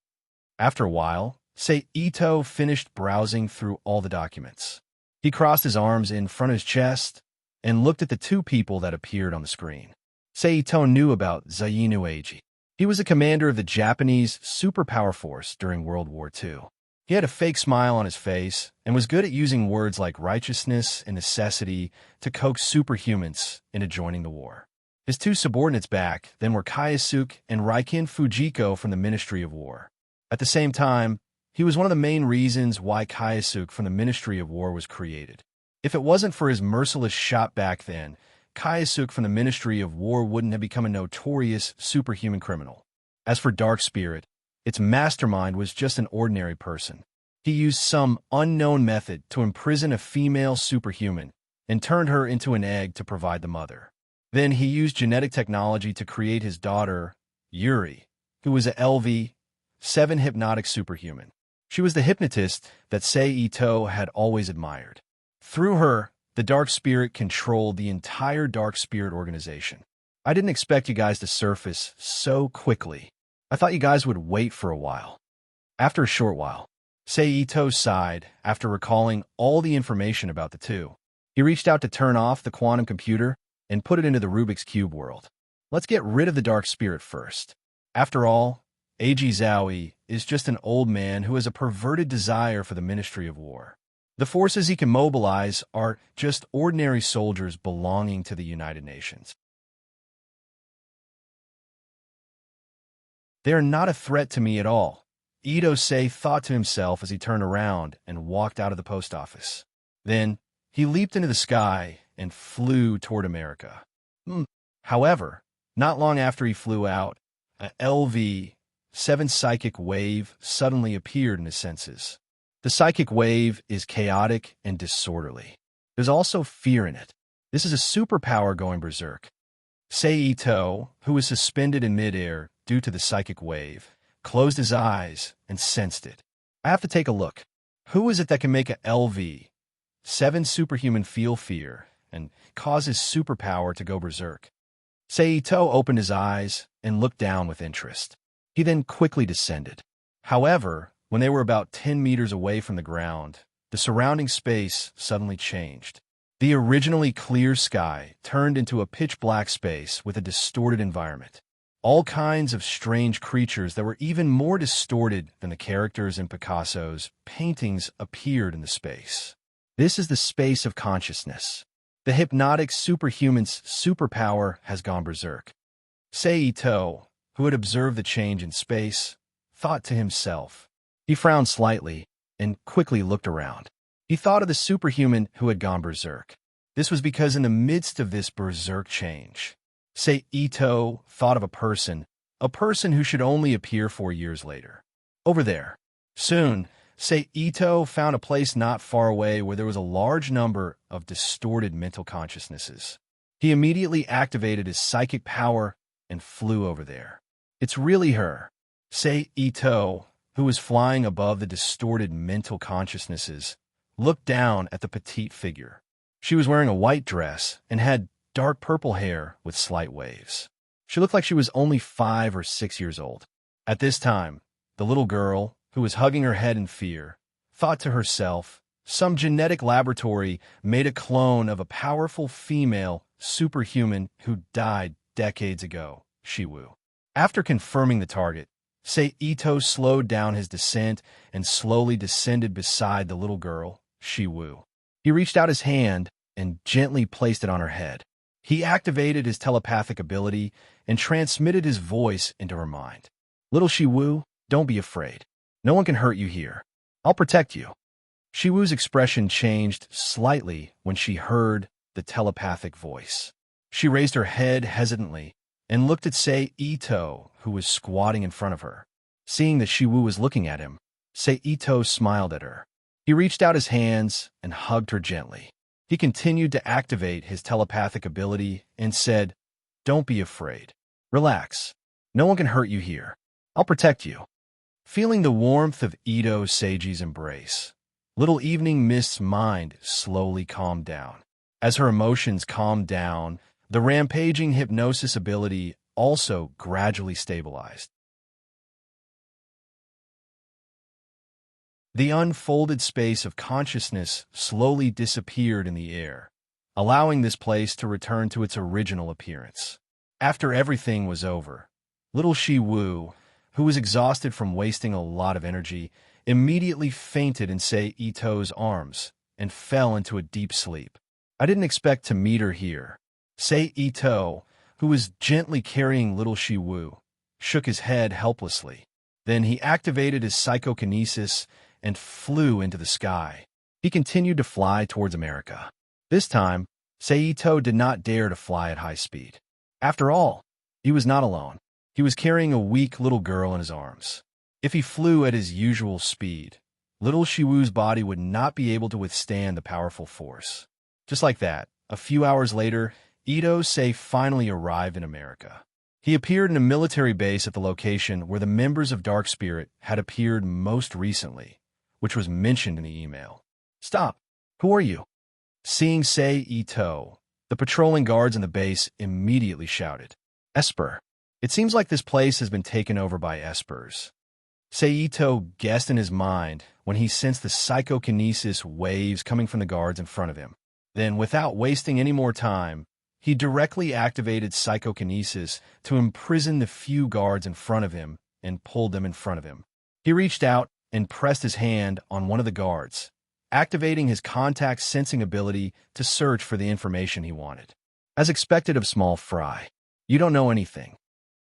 After a while, Seito finished browsing through all the documents. He crossed his arms in front of his chest and looked at the 2 people that appeared on the screen. Seito knew about Zainu Eiji. He was a commander of the Japanese superpower force during World War II. He had a fake smile on his face and was good at using words like righteousness and necessity to coax superhumans into joining the war. His 2 subordinates back then were Kayasuke and Raikin Fujiko from the Ministry of War. At the same time, he was one of the main reasons why Kayasuke from the Ministry of War was created. If it wasn't for his merciless shot back then, Kayasuke from the Ministry of War wouldn't have become a notorious superhuman criminal. As for Dark Spirit, its mastermind was just an ordinary person. He used some unknown method to imprison a female superhuman and turned her into an egg to provide the mother. Then he used genetic technology to create his daughter, Yuri, who was a LV-7 hypnotic superhuman. She was the hypnotist that Seito had always admired. Through her, the Dark Spirit controlled the entire Dark Spirit organization. I didn't expect you guys to surface so quickly. I thought you guys would wait for a while. After a short while, Seito sighed after recalling all the information about the 2. He reached out to turn off the quantum computer and put it into the Rubik's Cube world. Let's get rid of the Dark Spirit first. After all, Eiji Zhaoi is just an old man who has a perverted desire for the Ministry of War. The forces he can mobilize are just ordinary soldiers belonging to the United Nations. They are not a threat to me at all, Ito-sei thought to himself as he turned around and walked out of the post office. Then, he leaped into the sky and flew toward America. However, not long after he flew out, a LV-7 psychic wave suddenly appeared in his senses. The psychic wave is chaotic and disorderly. There's also fear in it. This is a superpower going berserk. Seito, who was suspended in midair due to the psychic wave, closed his eyes and sensed it. I have to take a look. Who is it that can make a LV-7 superhuman feel fear and cause his superpower to go berserk? Seito opened his eyes and looked down with interest. He then quickly descended. However, when they were about 10 meters away from the ground, the surrounding space suddenly changed. The originally clear sky turned into a pitch-black space with a distorted environment. All kinds of strange creatures that were even more distorted than the characters in Picasso's paintings appeared in the space. This is the space of consciousness. The hypnotic superhuman's superpower has gone berserk. Seito, who had observed the change in space, thought to himself. He frowned slightly and quickly looked around. He thought of the superhuman who had gone berserk. This was because in the midst of this berserk change, Seito thought of a person who should only appear 4 years later. Over there. Soon, Seito found a place not far away where there was a large number of distorted mental consciousnesses. He immediately activated his psychic power and flew over there. It's really her. Seito, who was flying above the distorted mental consciousnesses, looked down at the petite figure. She was wearing a white dress and had dark purple hair with slight waves. She looked like she was only 5 or 6 years old. At this time, the little girl, who was hugging her head in fear, thought to herself, some genetic laboratory made a clone of a powerful female superhuman who died decades ago, Shiwu. After confirming the target, Seito slowed down his descent and slowly descended beside the little girl, Shiwu. He reached out his hand and gently placed it on her head. He activated his telepathic ability and transmitted his voice into her mind. Little Shiwu, don't be afraid. No one can hurt you here. I'll protect you. Shiwu's expression changed slightly when she heard the telepathic voice. She raised her head hesitantly and looked at Seito, who was squatting in front of her. Seeing that Shiwu was looking at him, Seito smiled at her. He reached out his hands and hugged her gently. He continued to activate his telepathic ability and said, "Don't be afraid. Relax. No one can hurt you here. I'll protect you." Feeling the warmth of Ito Seiji's embrace, little Evening Mist's mind slowly calmed down. As her emotions calmed down, the rampaging hypnosis ability also gradually stabilized. The unfolded space of consciousness slowly disappeared in the air, allowing this place to return to its original appearance. After everything was over, little Shiwu, who was exhausted from wasting a lot of energy, immediately fainted in Seito's arms and fell into a deep sleep. I didn't expect to meet her here. Seito, who was gently carrying little Shiwu, shook his head helplessly. Then he activated his psychokinesis and flew into the sky. He continued to fly towards America. This time, Seito did not dare to fly at high speed. After all, he was not alone. He was carrying a weak little girl in his arms. If he flew at his usual speed, little Shiwu's body would not be able to withstand the powerful force. Just like that, a few hours later, Ito Sei finally arrived in America. He appeared in a military base at the location where the members of Dark Spirit had appeared most recently, which was mentioned in the email. "Stop! Who are you?" Seeing Seito, the patrolling guards in the base immediately shouted, "Esper. It seems like this place has been taken over by Espers." Seito guessed in his mind when he sensed the psychokinesis waves coming from the guards in front of him. Then, without wasting any more time, he directly activated psychokinesis to imprison the few guards in front of him and pulled them in front of him. He reached out and pressed his hand on one of the guards, activating his contact sensing ability to search for the information he wanted. As expected of small fry, "You don't know anything."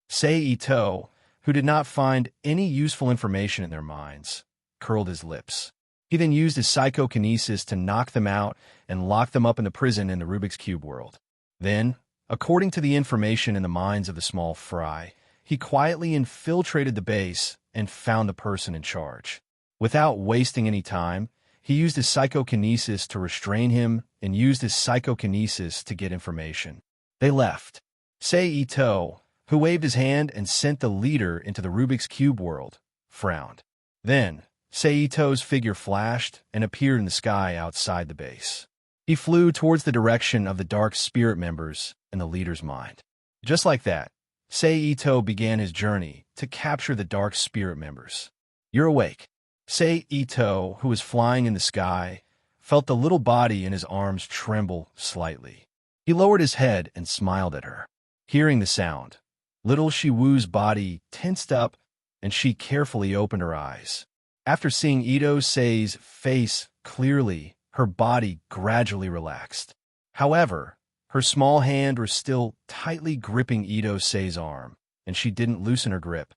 Seito, who did not find any useful information in their minds, curled his lips. He then used his psychokinesis to knock them out and lock them up in the prison in the Rubik's Cube world. Then, according to the information in the minds of the small fry, he quietly infiltrated the base and found the person in charge. Without wasting any time, he used his psychokinesis to restrain him and used his psychokinesis to get information. They left. Seito, who waved his hand and sent the leader into the Rubik's Cube world, frowned. Then, Seito's figure flashed and appeared in the sky outside the base. He flew towards the direction of the Dark Spirit members in the leader's mind. Just like that, Seito began his journey to capture the Dark Spirit members. "You're awake." Seito, who was flying in the sky, felt the little body in his arms tremble slightly. He lowered his head and smiled at her. Hearing the sound, Little Shiwu's body tensed up, and she carefully opened her eyes. After seeing Ito-sei's face clearly, her body gradually relaxed. However, her small hand was still tightly gripping Ito-sei's arm, and she didn't loosen her grip.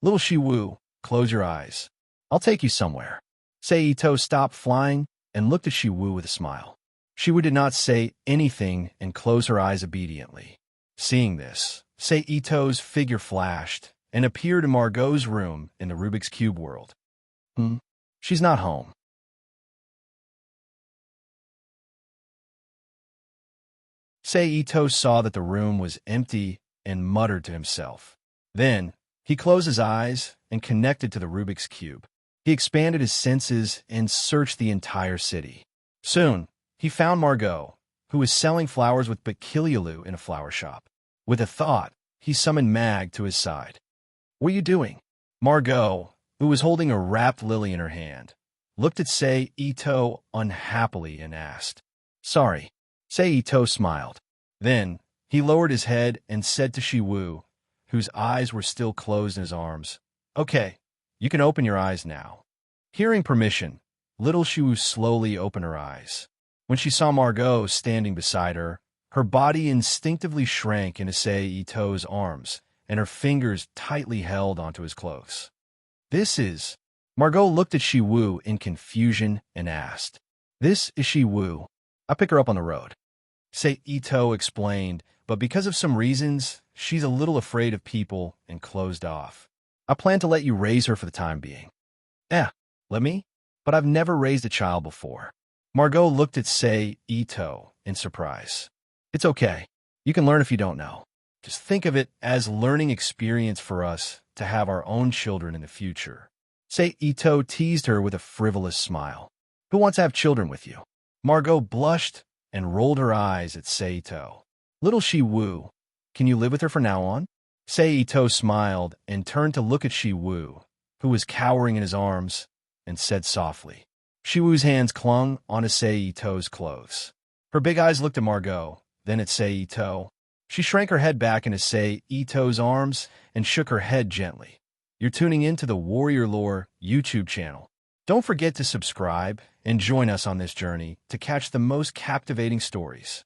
Little Shiwu, close your eyes. I'll take you somewhere. Ito stopped flying and looked at Shiwu with a smile. Shiwu did not say anything and closed her eyes obediently. Seeing this, Ito's figure flashed and appeared in Margot's room in the Rubik's Cube world. She's not home. Ito saw that the room was empty and muttered to himself. Then, he closed his eyes and connected to the Rubik's Cube. He expanded his senses and searched the entire city. Soon, he found Margot, who was selling flowers with Bakilialu in a flower shop. With a thought, he summoned Mag to his side. What are you doing? Margot, who was holding a wrapped lily in her hand, looked at Ito unhappily and asked, Sorry. Ito smiled. Then, he lowered his head and said to Shiwu, whose eyes were still closed in his arms, Okay, you can open your eyes now. Hearing permission, little Shiwu slowly opened her eyes. When she saw Margot standing beside her, her body instinctively shrank into Ito's arms, and her fingers tightly held onto his clothes. This is... Margot looked at Shiwu in confusion and asked, This is Shiwu. I pick her up on the road. Ito explained, but because of some reasons, she's a little afraid of people and closed off. I plan to let you raise her for the time being. Let me? But I've never raised a child before. Margot looked at Ito in surprise. It's okay. You can learn if you don't know. Just think of it as learning experience for us to have our own children in the future. Ito teased her with a frivolous smile. Who wants to have children with you? Margot blushed and rolled her eyes at Ito. Little Shiwu, can you live with her from now on? Ito smiled and turned to look at Shiwu, who was cowering in his arms, and said softly. Shiwu's hands clung onto Ito's clothes. Her big eyes looked at Margot, then at Ito. She shrank her head back into Ito's arms and shook her head gently. You're tuning in to the Warrior Lore YouTube channel. Don't forget to subscribe and join us on this journey to catch the most captivating stories.